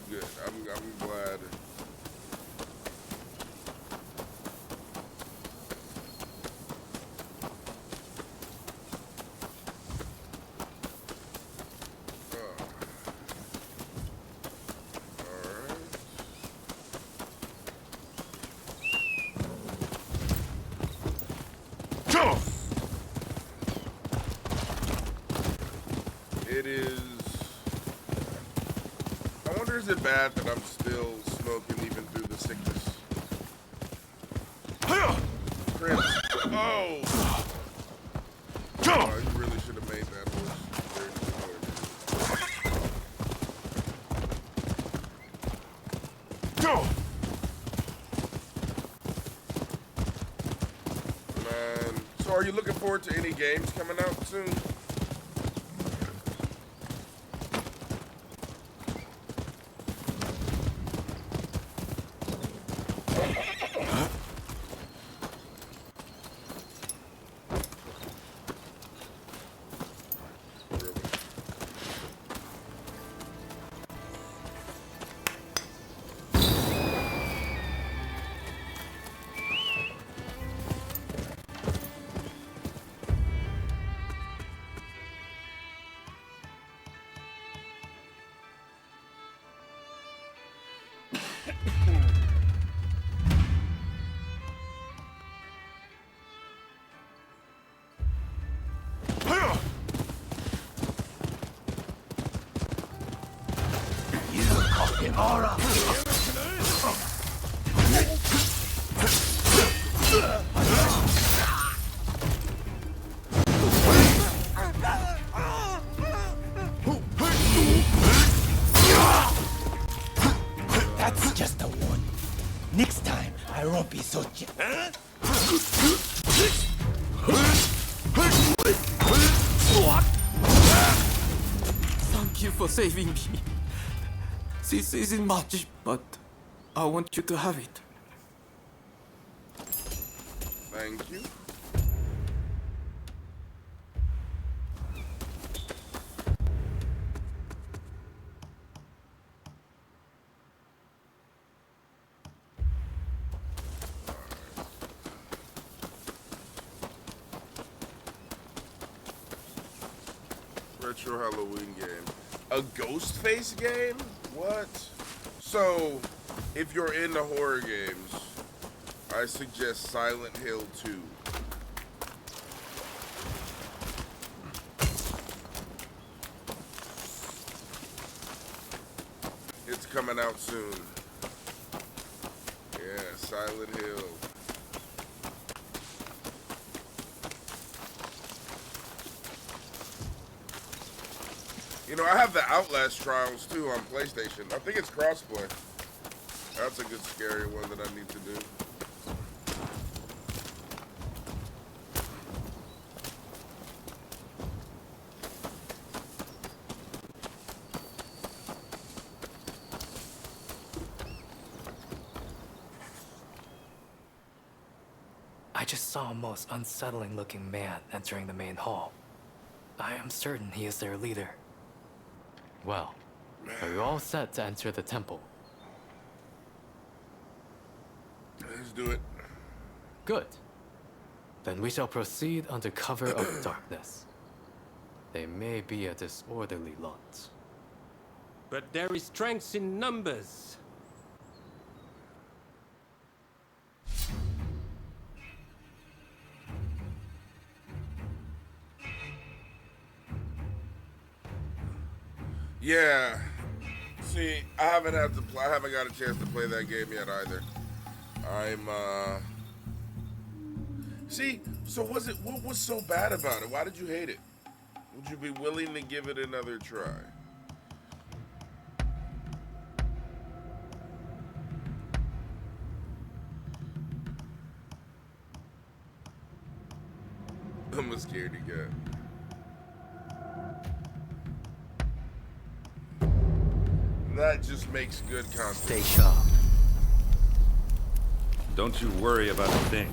Good. I'm glad. It is. I wonder, is it bad that I'm still smoking even through the sickness? Chris. Oh! Oh, you really should have made that horse very disappointed. Man. So are you looking forward to any games coming out soon? Thank you for saving me. This isn't much, but I want you to have it. Thank you. Retro Halloween game. A Ghostface game? What? So, if you're into horror games, I suggest Silent Hill 2. It's coming out soon. Yeah, Silent Hill. You know, I have the Outlast trials too on PlayStation. I think it's crossplay. That's a good scary one that I need to do. I just saw a most unsettling looking man entering the main hall. I am certain he is their leader. Well, are you all set to enter the temple? Let's do it. Good. Then we shall proceed under cover of darkness. They may be a disorderly lot. But there is strength in numbers. Yeah. See, I haven't got a chance to play that game yet either. See, so what was so bad about it? Why did you hate it? Would you be willing to give it another try? I'm a scaredy cat. That just makes good content. Stay sharp. Don't you worry about a thing.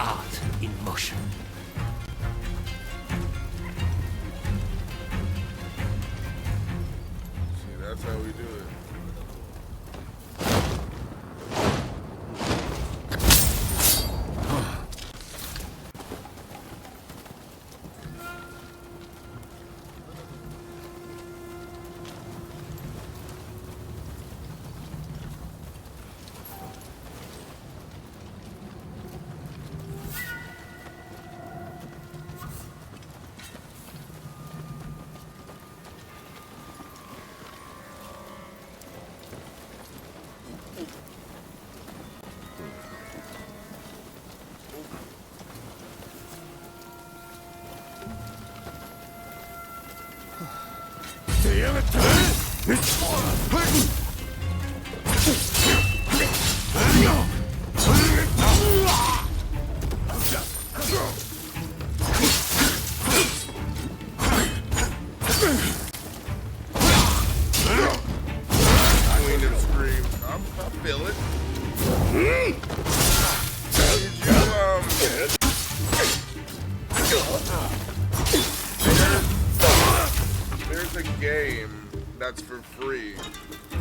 Art in motion. See, that's how we do it. Queen and scream. I feel it. There's a game that's for free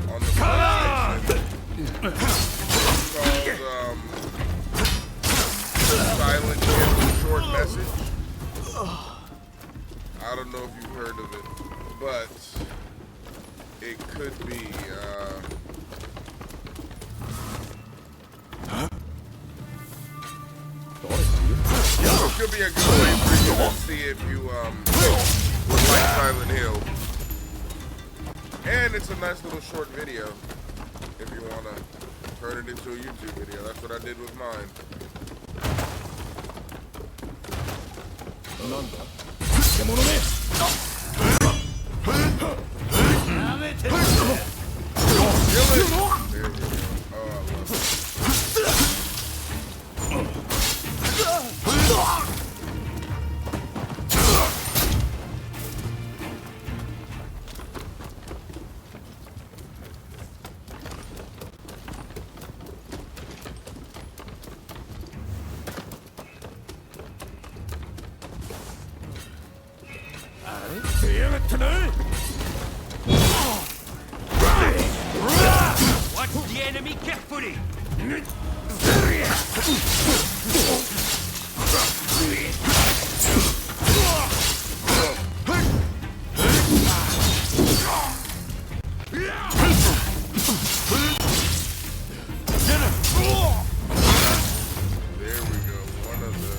on the PlayStation. It's called Silent Hill Short Message. I don't know if you've heard of it, but it could be it could be a good way for you to see if you would like Silent Hill. And it's a nice little short video if you want to turn it into a YouTube video. That's what I did with mine. Watch the enemy carefully! There we go. One of the.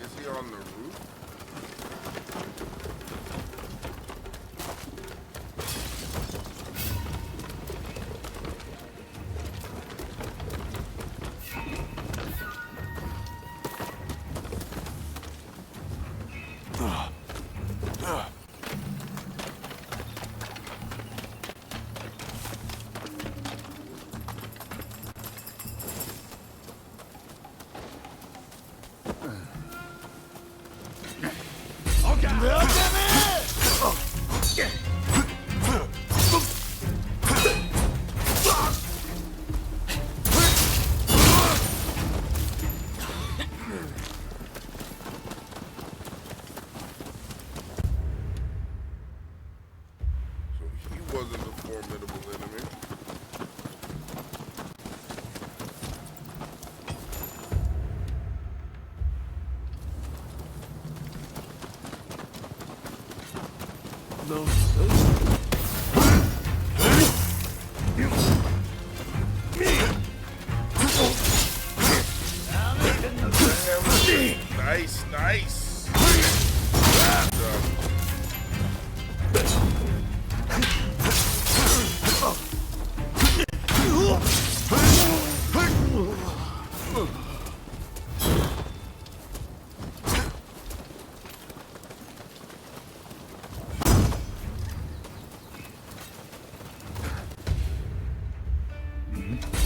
Is he on the roof? He wasn't a formidable enemy. Nice, nice.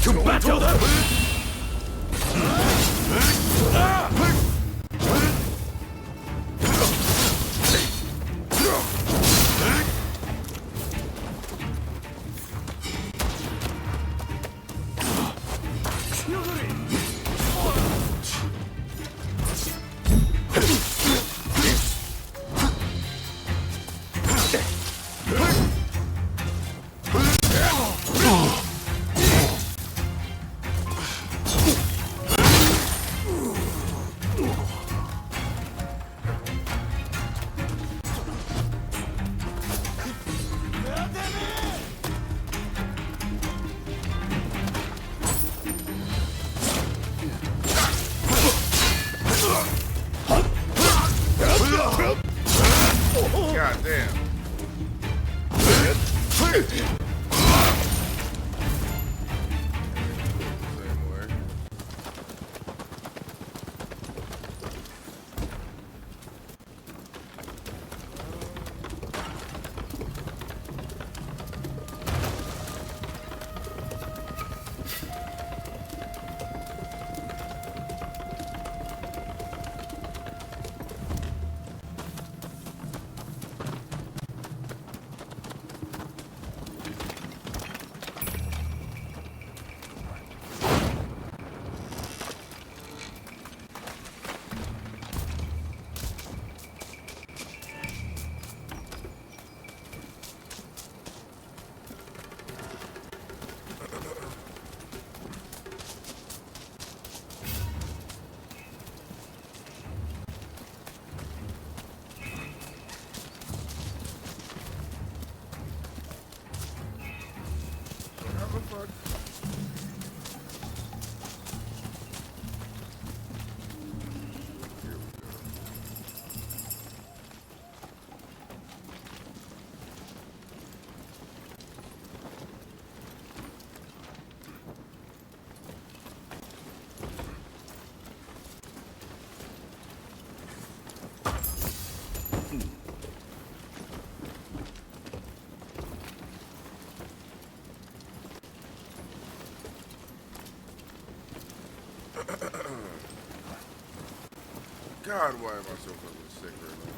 To battle! God damn. Same way. the fuck? God, why am I so fucking sick right now?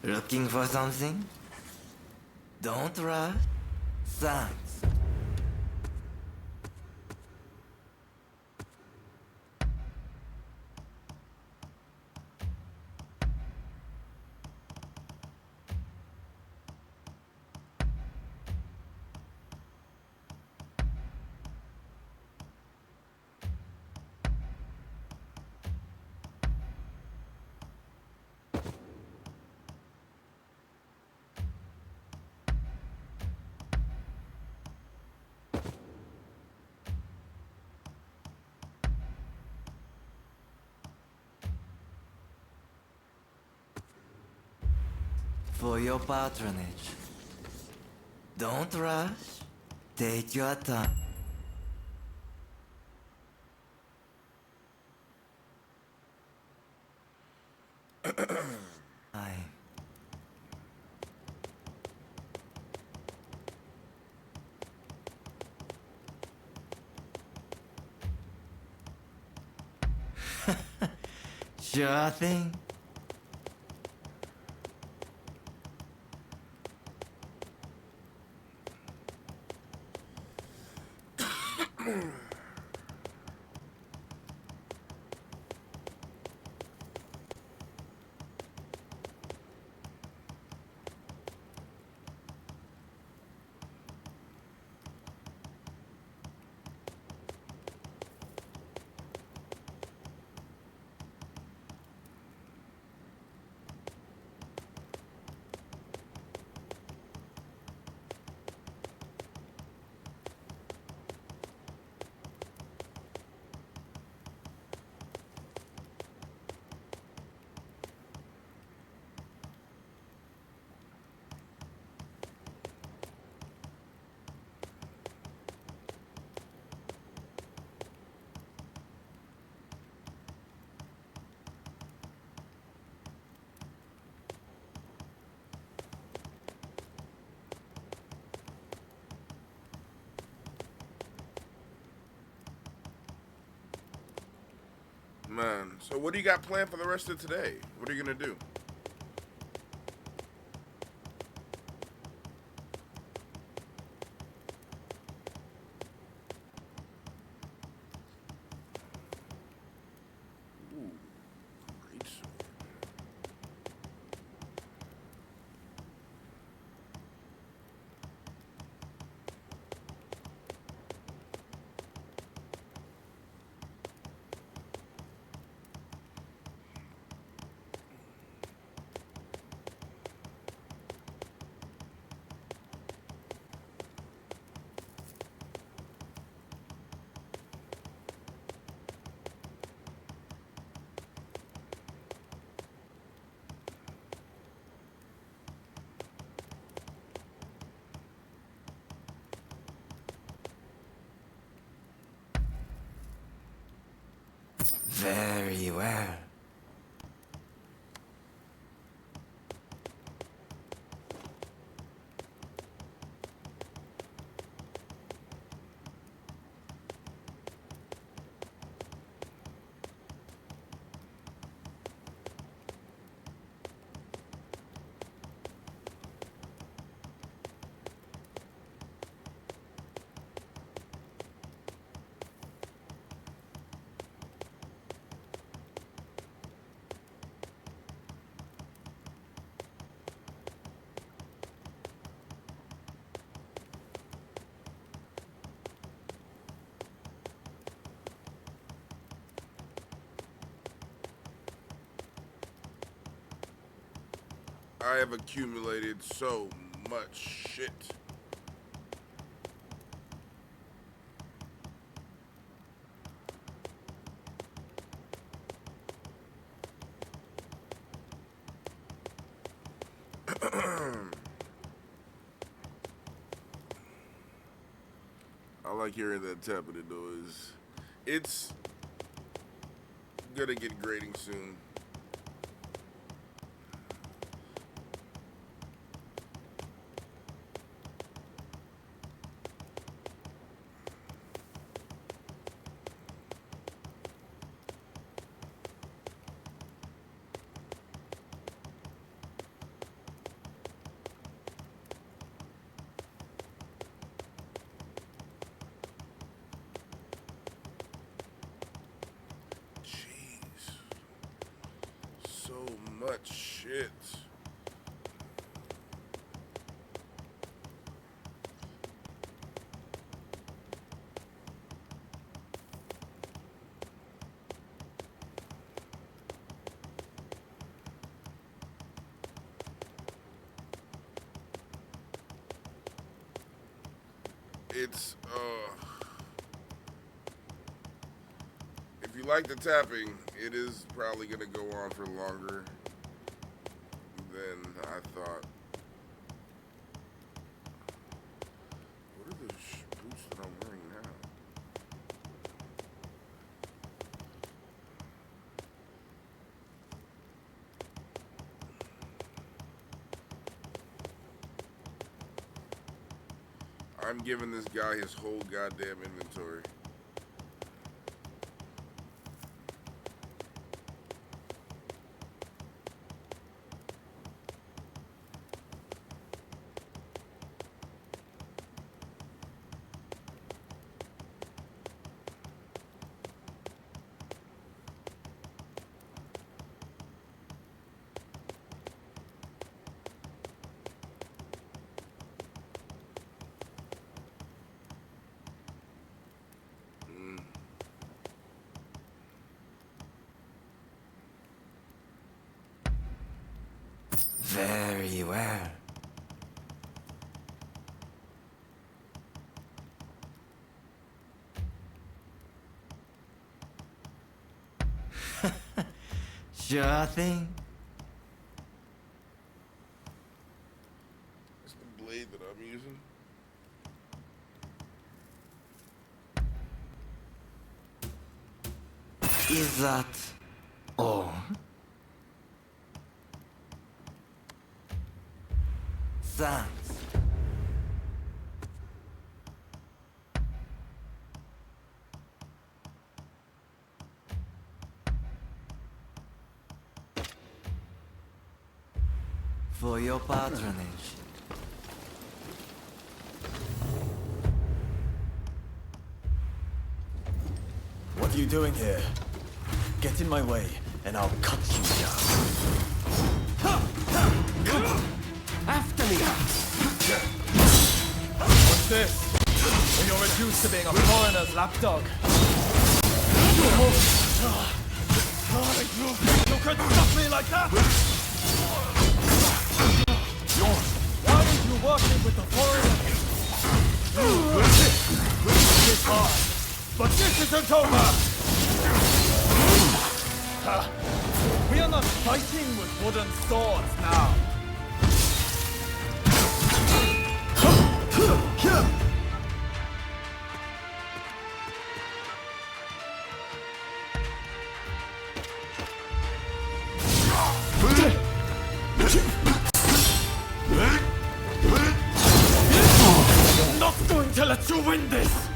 Looking for something? Don't rush. Thanks. For your patronage. Don't rush. Take your time. I... Sure thing. Man, so what do you got planned for the rest of today? What are you gonna do? Ooh, great sword. I have accumulated so much shit. I like hearing that tapping the noise. It's gonna get grading soon. So much shit. It's if you like the tapping, it is probably gonna go on for longer than I thought. What are the boots that I'm wearing now? I'm giving this guy his whole goddamn inventory. Very well. Sure thing. It's the blade that I'm using. Is that all? Thanks. For your patronage. What are you doing here? Get in my way, and I'll cut you down. Come on! After me! What's this? When you're reduced to being a foreigner's lapdog. You could stop me like that? Why did you walk in with the foreigners? This is hard, but this isn't over! We are not fighting with wooden swords now. I'm not going to let you win this!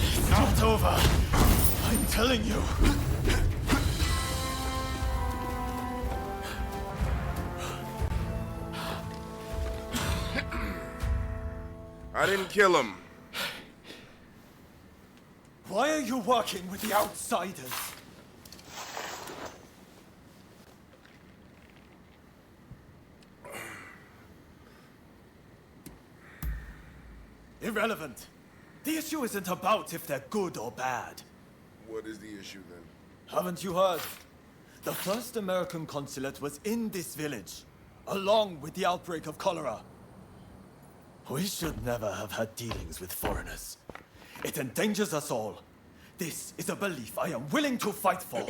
It's not over. I'm telling you. I didn't kill him. Why are you working with the outsiders? Irrelevant. The issue isn't about if they're good or bad. What is the issue then? Haven't you heard? The first American consulate was in this village, along with the outbreak of cholera. We should never have had dealings with foreigners. It endangers us all. This is a belief I am willing to fight for.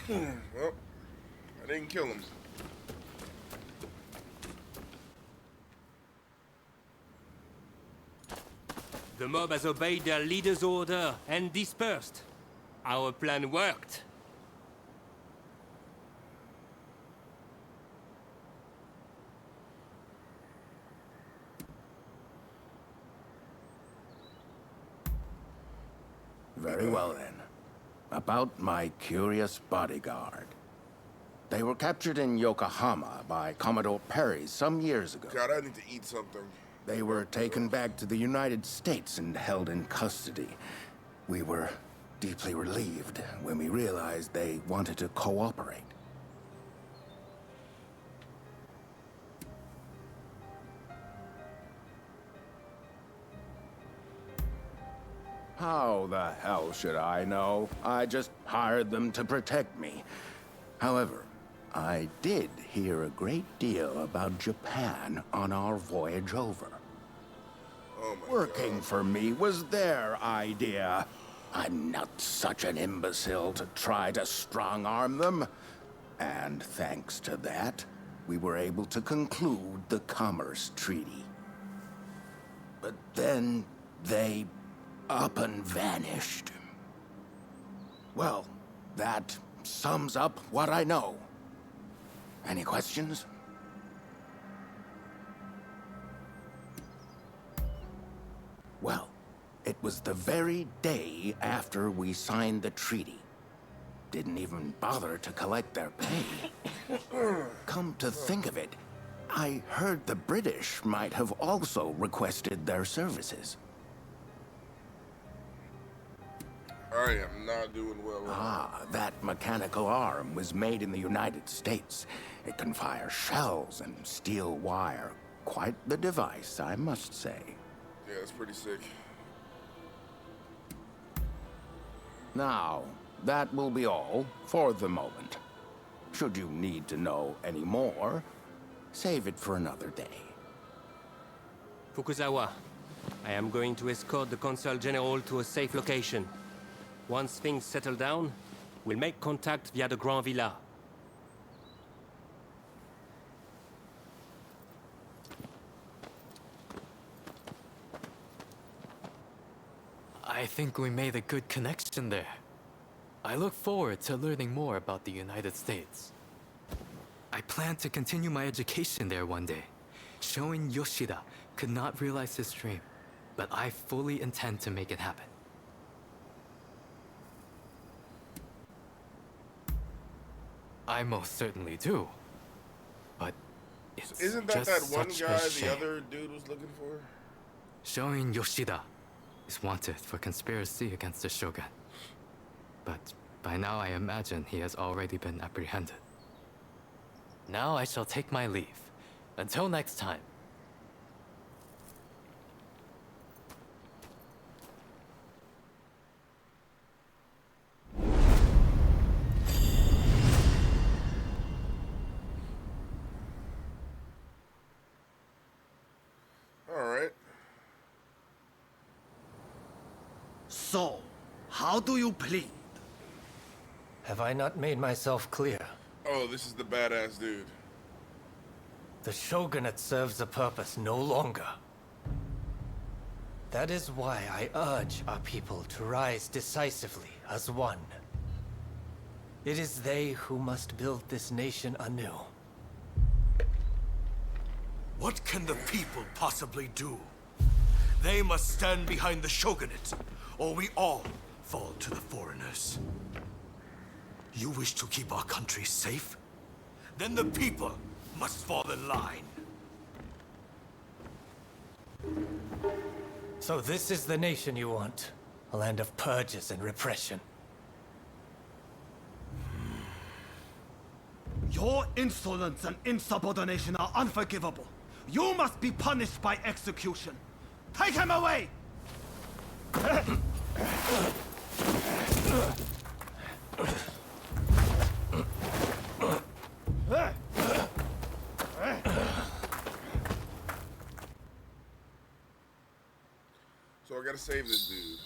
Well, I didn't kill him. The mob has obeyed their leader's order and dispersed. Our plan worked. Very well then. About my curious bodyguard. They were captured in Yokohama by Commodore Perry some years ago. God, I need to eat something. They were taken back to the United States and held in custody. We were deeply relieved when we realized they wanted to cooperate. How the hell should I know? I just hired them to protect me. However, I did hear a great deal about Japan on our voyage over. Working for me was their idea. I'm not such an imbecile to try to strong-arm them. And thanks to that, we were able to conclude the Commerce Treaty. But then they up and vanished. Well, that sums up what I know. Any questions? Well, it was the very day after we signed the treaty. Didn't even bother to collect their pay. Come to think of it, I heard the British might have also requested their services. I am not doing well. That mechanical arm was made in the United States. It can fire shells and steel wire. Quite the device, I must say. Yeah, it's pretty sick. Now, that will be all for the moment. Should you need to know any more, save it for another day. Fukuzawa, I am going to escort the Consul General to a safe location. Once things settle down, we'll make contact via the Grand Villa. I think we made a good connection there. I look forward to learning more about the United States. I plan to continue my education there one day. Showing Yoshida could not realize his dream, but I fully intend to make it happen. I most certainly do. But it's Isn't that just that one such guy a shame. the other dude was looking for? Shoin Yoshida is wanted for conspiracy against the Shogun. But by now I imagine he has already been apprehended. Now I shall take my leave. Until next time. Alright. So, how do you plead? Have I not made myself clear? Oh, this is the badass dude. The shogunate serves a purpose no longer. That is why I urge our people to rise decisively as one. It is they who must build this nation anew. What can the people possibly do? They must stand behind the shogunate, or we all fall to the foreigners. You wish to keep our country safe? then the people must fall in line. So this is the nation you want? A land of purges and repression. Your insolence and insubordination are unforgivable. You must be punished by execution. Take him away! So I gotta save this dude.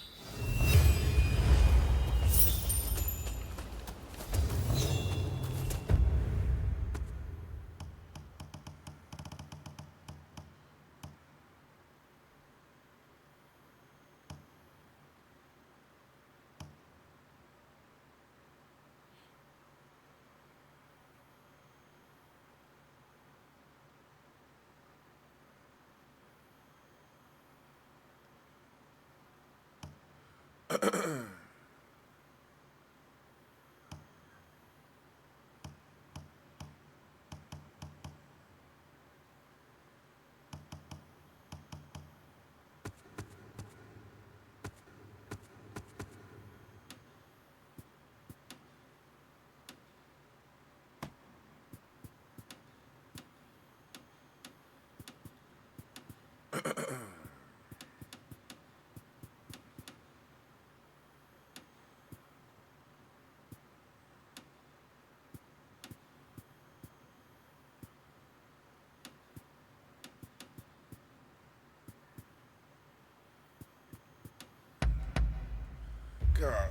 God.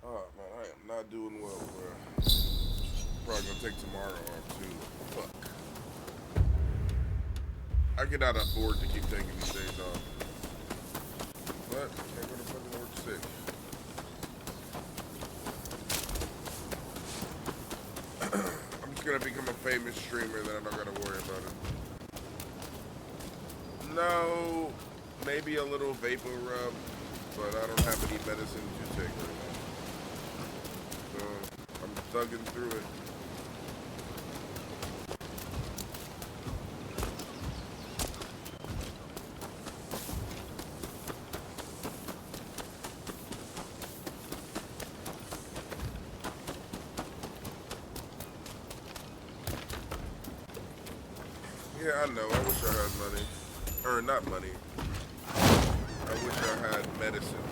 Oh man, I am not doing well, bro. Probably gonna take tomorrow off too. Fuck. I cannot afford to keep taking these days off. But can't go to fucking work sick. I'm just gonna become a famous streamer, then I'm not gonna worry about it. No, maybe a little vapor rub, but I don't have any medicine to take right now. So I'm thugging through it. Yeah, I know. I wish I had money. Or not money. I wish I had medicine.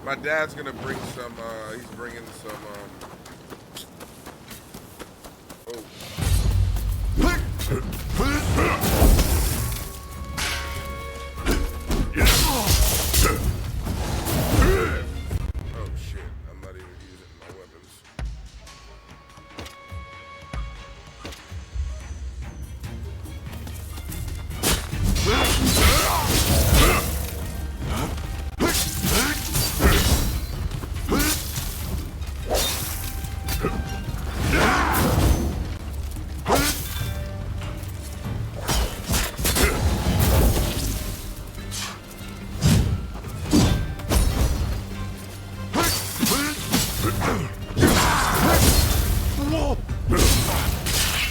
My dad's gonna bring some, he's bringing some, oh. Oh shit, I'm not even using my weapons.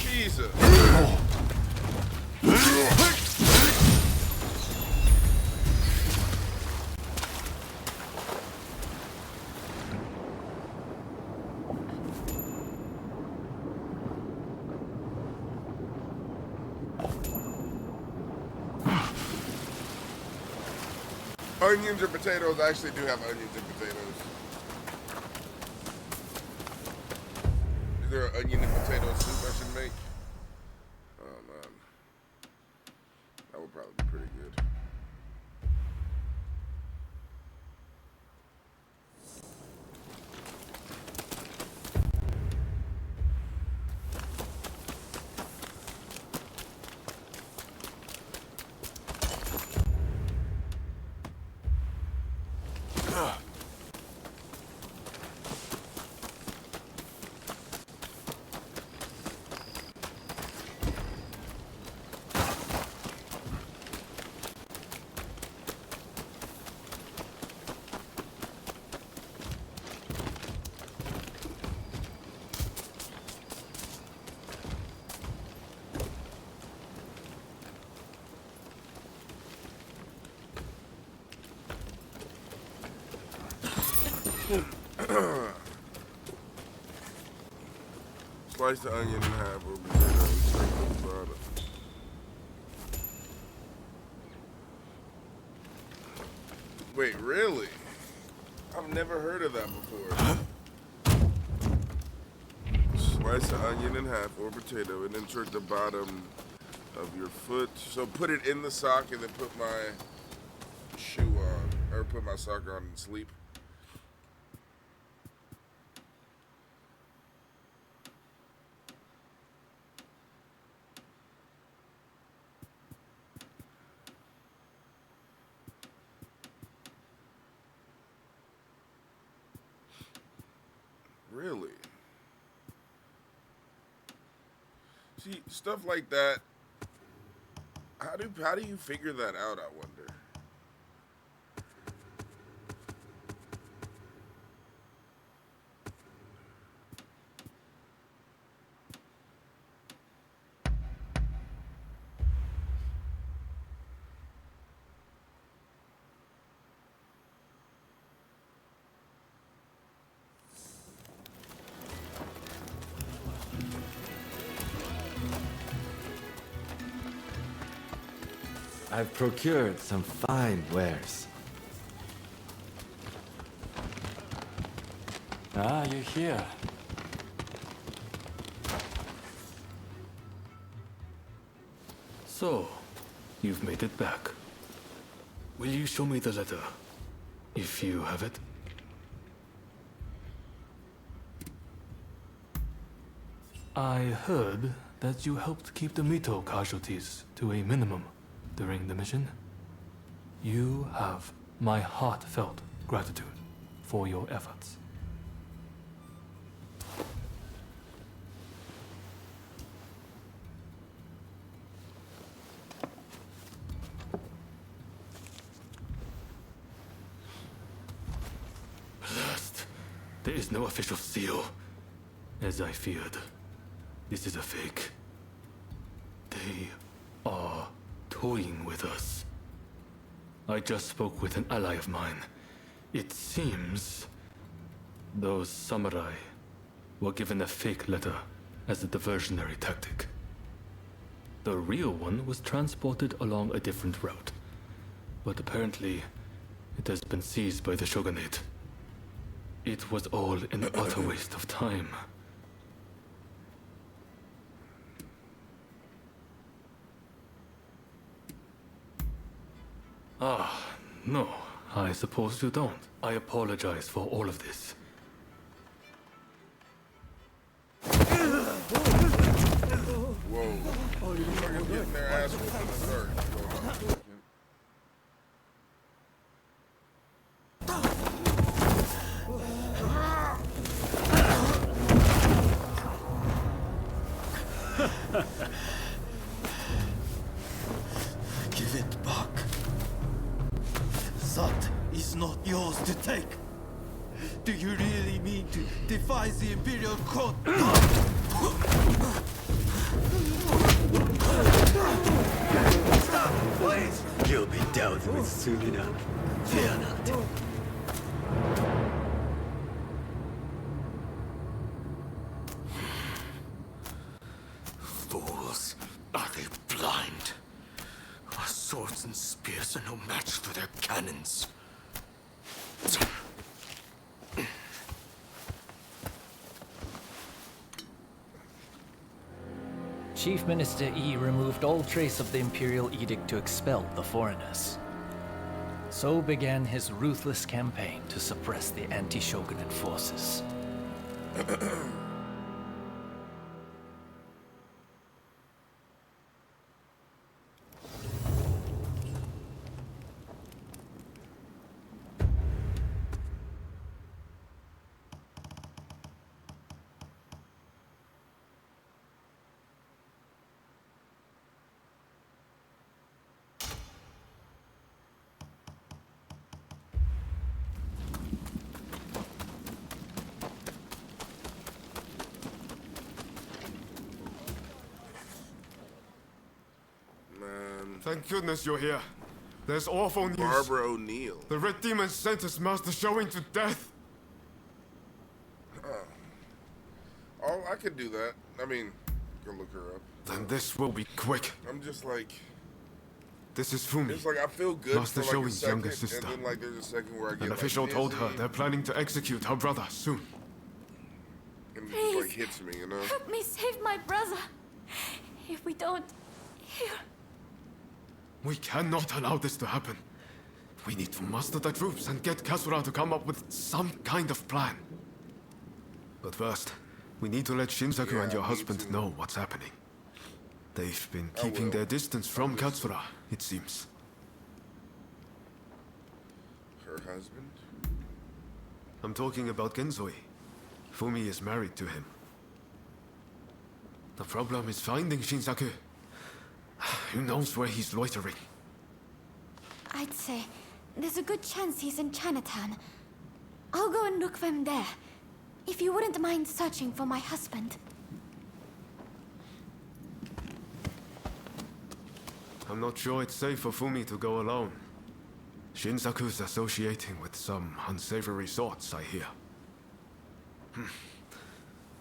Jesus. Onions or potatoes? I actually do have onions and potatoes. Is there an onion and potato soup I should make? Oh man. That would probably be pretty good. Slice the onion in half or potato and straight to the bottom. Wait, really? I've never heard of that before. Slice the onion in half or potato and insert the bottom of your foot. So put it in the sock and then put my shoe on, or put my sock on and sleep. Really? See, stuff like that. How do you figure that out, I wonder? I've procured some fine wares. Ah, you're here. So, you've made it back. Will you show me the letter, if you have it? I heard that you helped keep the Mito casualties to a minimum during the mission. You have my heartfelt gratitude for your efforts. Blast. There is no official seal. As I feared, this is a fake. They are toying with us. I just spoke with an ally of mine. It seems those samurai were given a fake letter as a diversionary tactic. The real one was transported along a different route, but apparently it has been seized by the shogunate. It was all an utter waste of time. Ah, no, I suppose you don't. I apologize for all of this. Whoa. Motherfuckers getting their ass whooped in the dark. Give it back. That is not yours to take. Do you really mean to defy the Imperial Court? Stop, please! You'll be dealt with soon enough. Fear not. Fools. Are they blind? Our swords and spears are no match for their cannons. Chief Minister Yi removed all trace of the Imperial Edict to expel the foreigners. So began his ruthless campaign to suppress the anti-shogunate forces. Thank goodness you're here. There's awful news. Barbara O'Neill. The Red Demon sent his master showing to death. I I could do that. I mean, go look her up. Then this will be quick. I'm just like, This is Fumi. it's like I feel good Master for like a Shoei's second, younger sister. and then like there's a second where I get An like, official told her dizzy, they're planning to execute her brother soon. and it just like hits me, you know. Help me save my brother. If we don't, here. We cannot allow this to happen. We need to muster the troops and get Kasura to come up with some kind of plan. But first, we need to let Shinsaku and your husband know what's happening. They've been keeping their distance from Katsura, it seems. Her husband? I'm talking about Genzoi. Fumi is married to him. The problem is finding Shinsaku. Who knows where he's loitering? I'd say there's a good chance he's in Chinatown. I'll go and look for him there. If you wouldn't mind searching for my husband. I'm not sure it's safe for Fumi to go alone. Shinsaku's associating with some unsavory thoughts, I hear.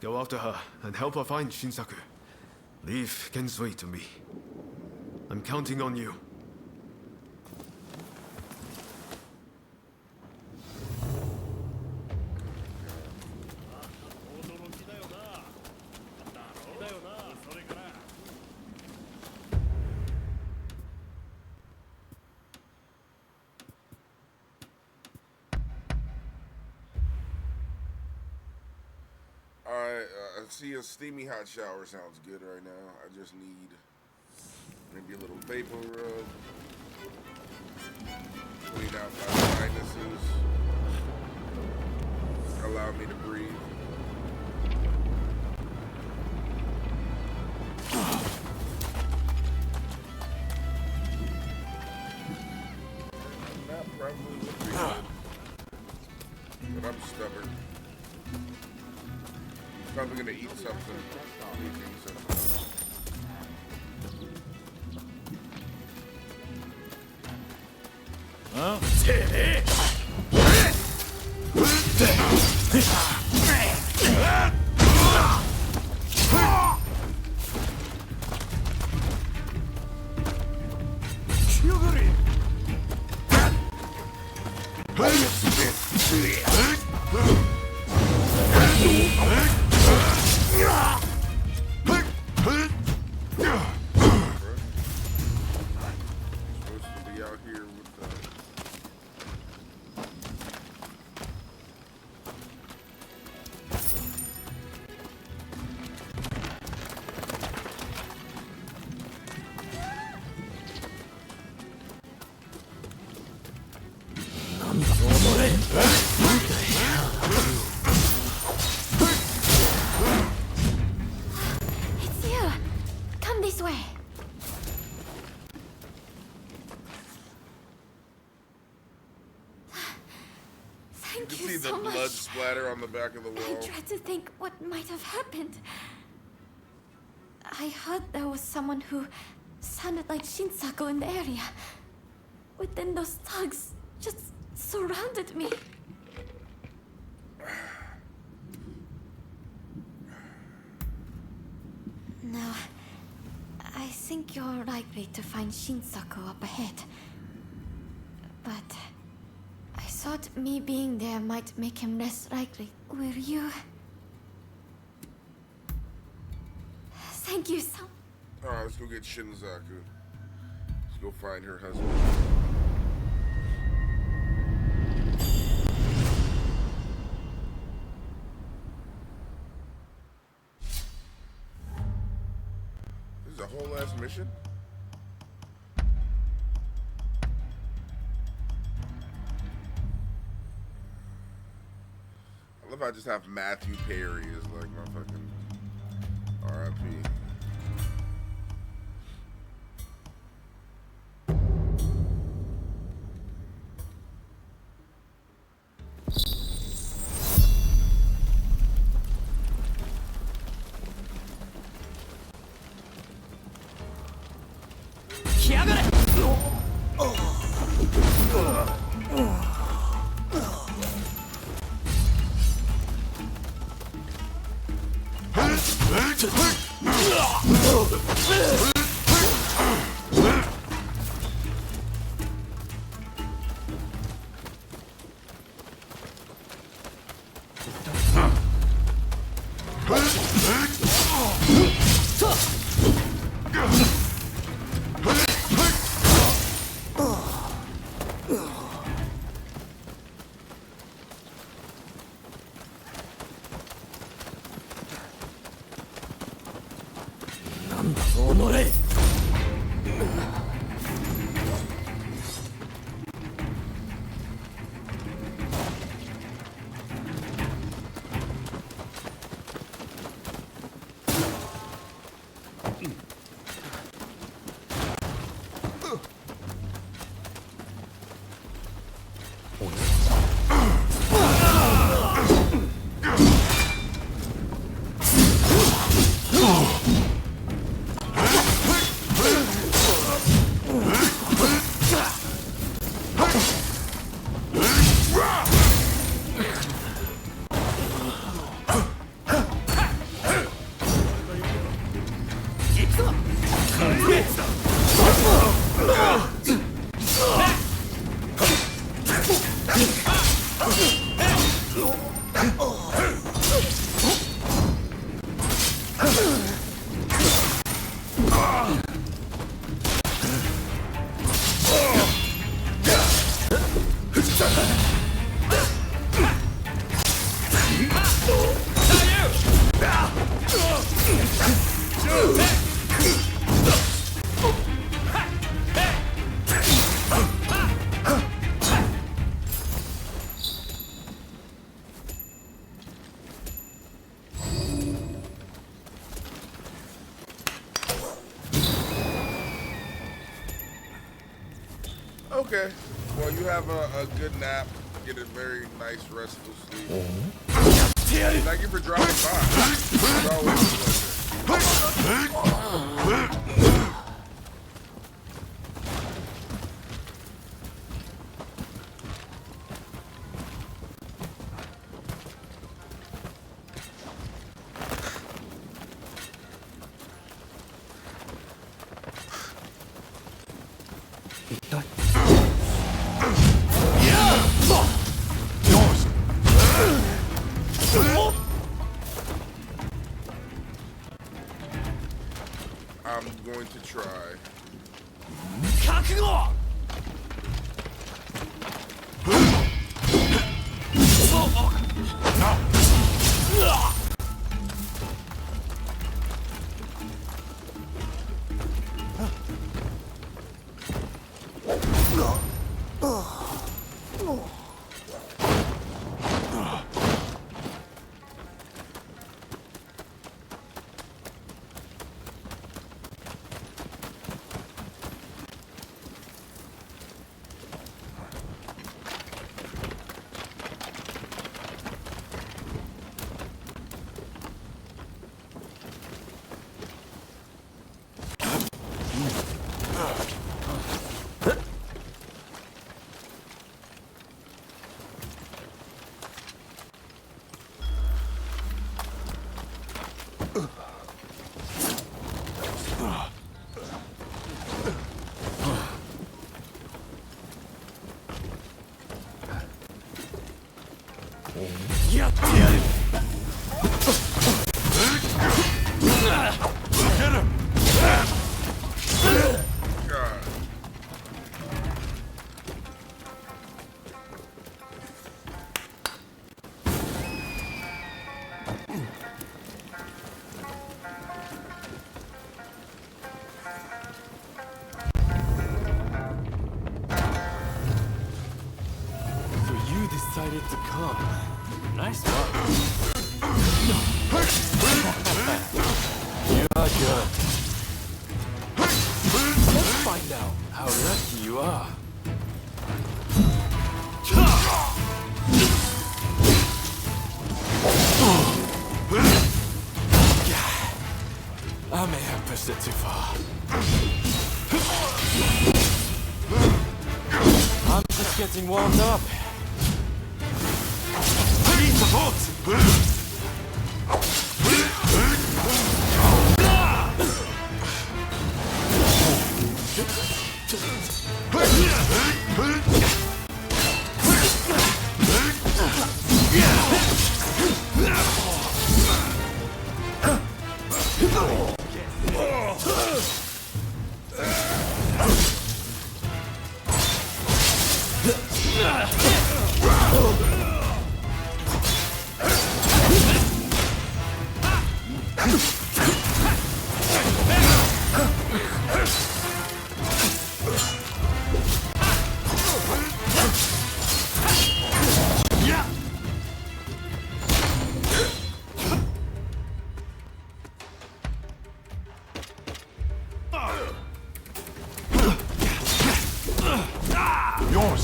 Go after her and help her find Shinsaku. Leave Genzui to me. I'm counting on you. I see a steamy hot shower sounds good right now. I just need maybe a little vapor rub. Clean out my sinuses. Allow me to breathe. That probably would be good. But I'm stubborn. Probably gonna eat something. Eating something. Huh? It's you. Come this way. Thank You you see the so blood much. splatter on the back of the I wall. tried to think what might have happened. I heard there was someone who sounded like Shinsaku in the area. But then those thugs just surrounded me. No, I think you're likely to find Shinsaku up ahead. But I thought me being there might make him less likely. Will you? Thank you so. Alright, let's go get Shinsaku. Let's go find her husband. This is a whole ass mission? I love how I just have Matthew Perry as like my fucking RIP. Okay. Well, you have a good nap. Get a very nice, restful sleep. Thank you for dropping by. It's always a pleasure. I'm going to try. Decided to come. Nice work. You are good. Let's find out how lucky you are. I may have pushed it too far. I'm just getting warmed up. Need support! Yours.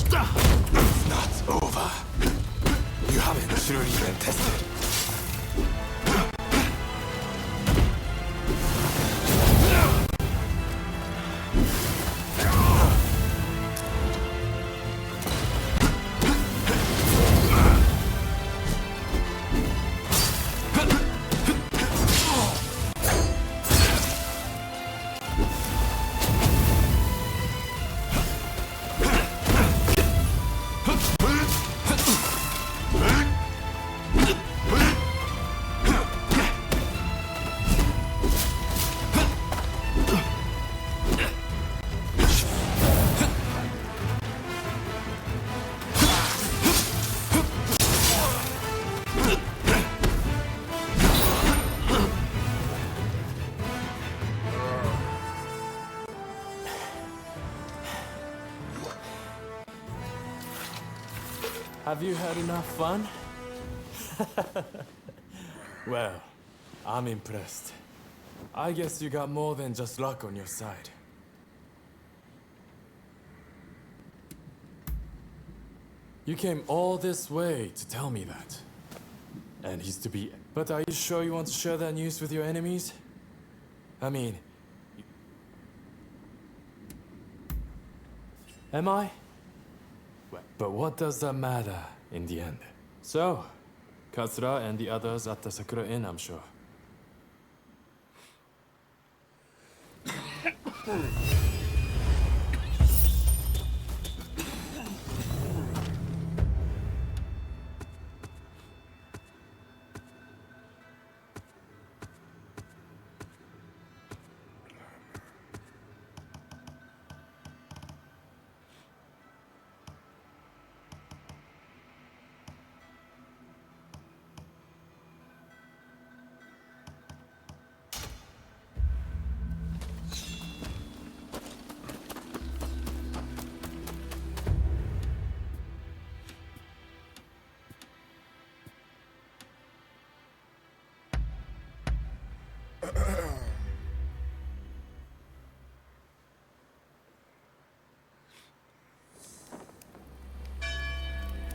It's not over. You haven't truly been tested. Have you had enough fun? Well, I'm impressed. I guess you got more than just luck on your side. You came all this way to tell me that. And he's to be... But are you sure you want to share that news with your enemies? I mean... Am I? But what does that matter in the end? So, Katsura and the others at the Sakura Inn, I'm sure.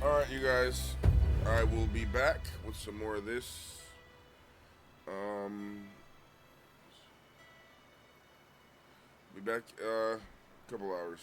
Alright, you guys. I will be back with some more of this. Be back a couple hours.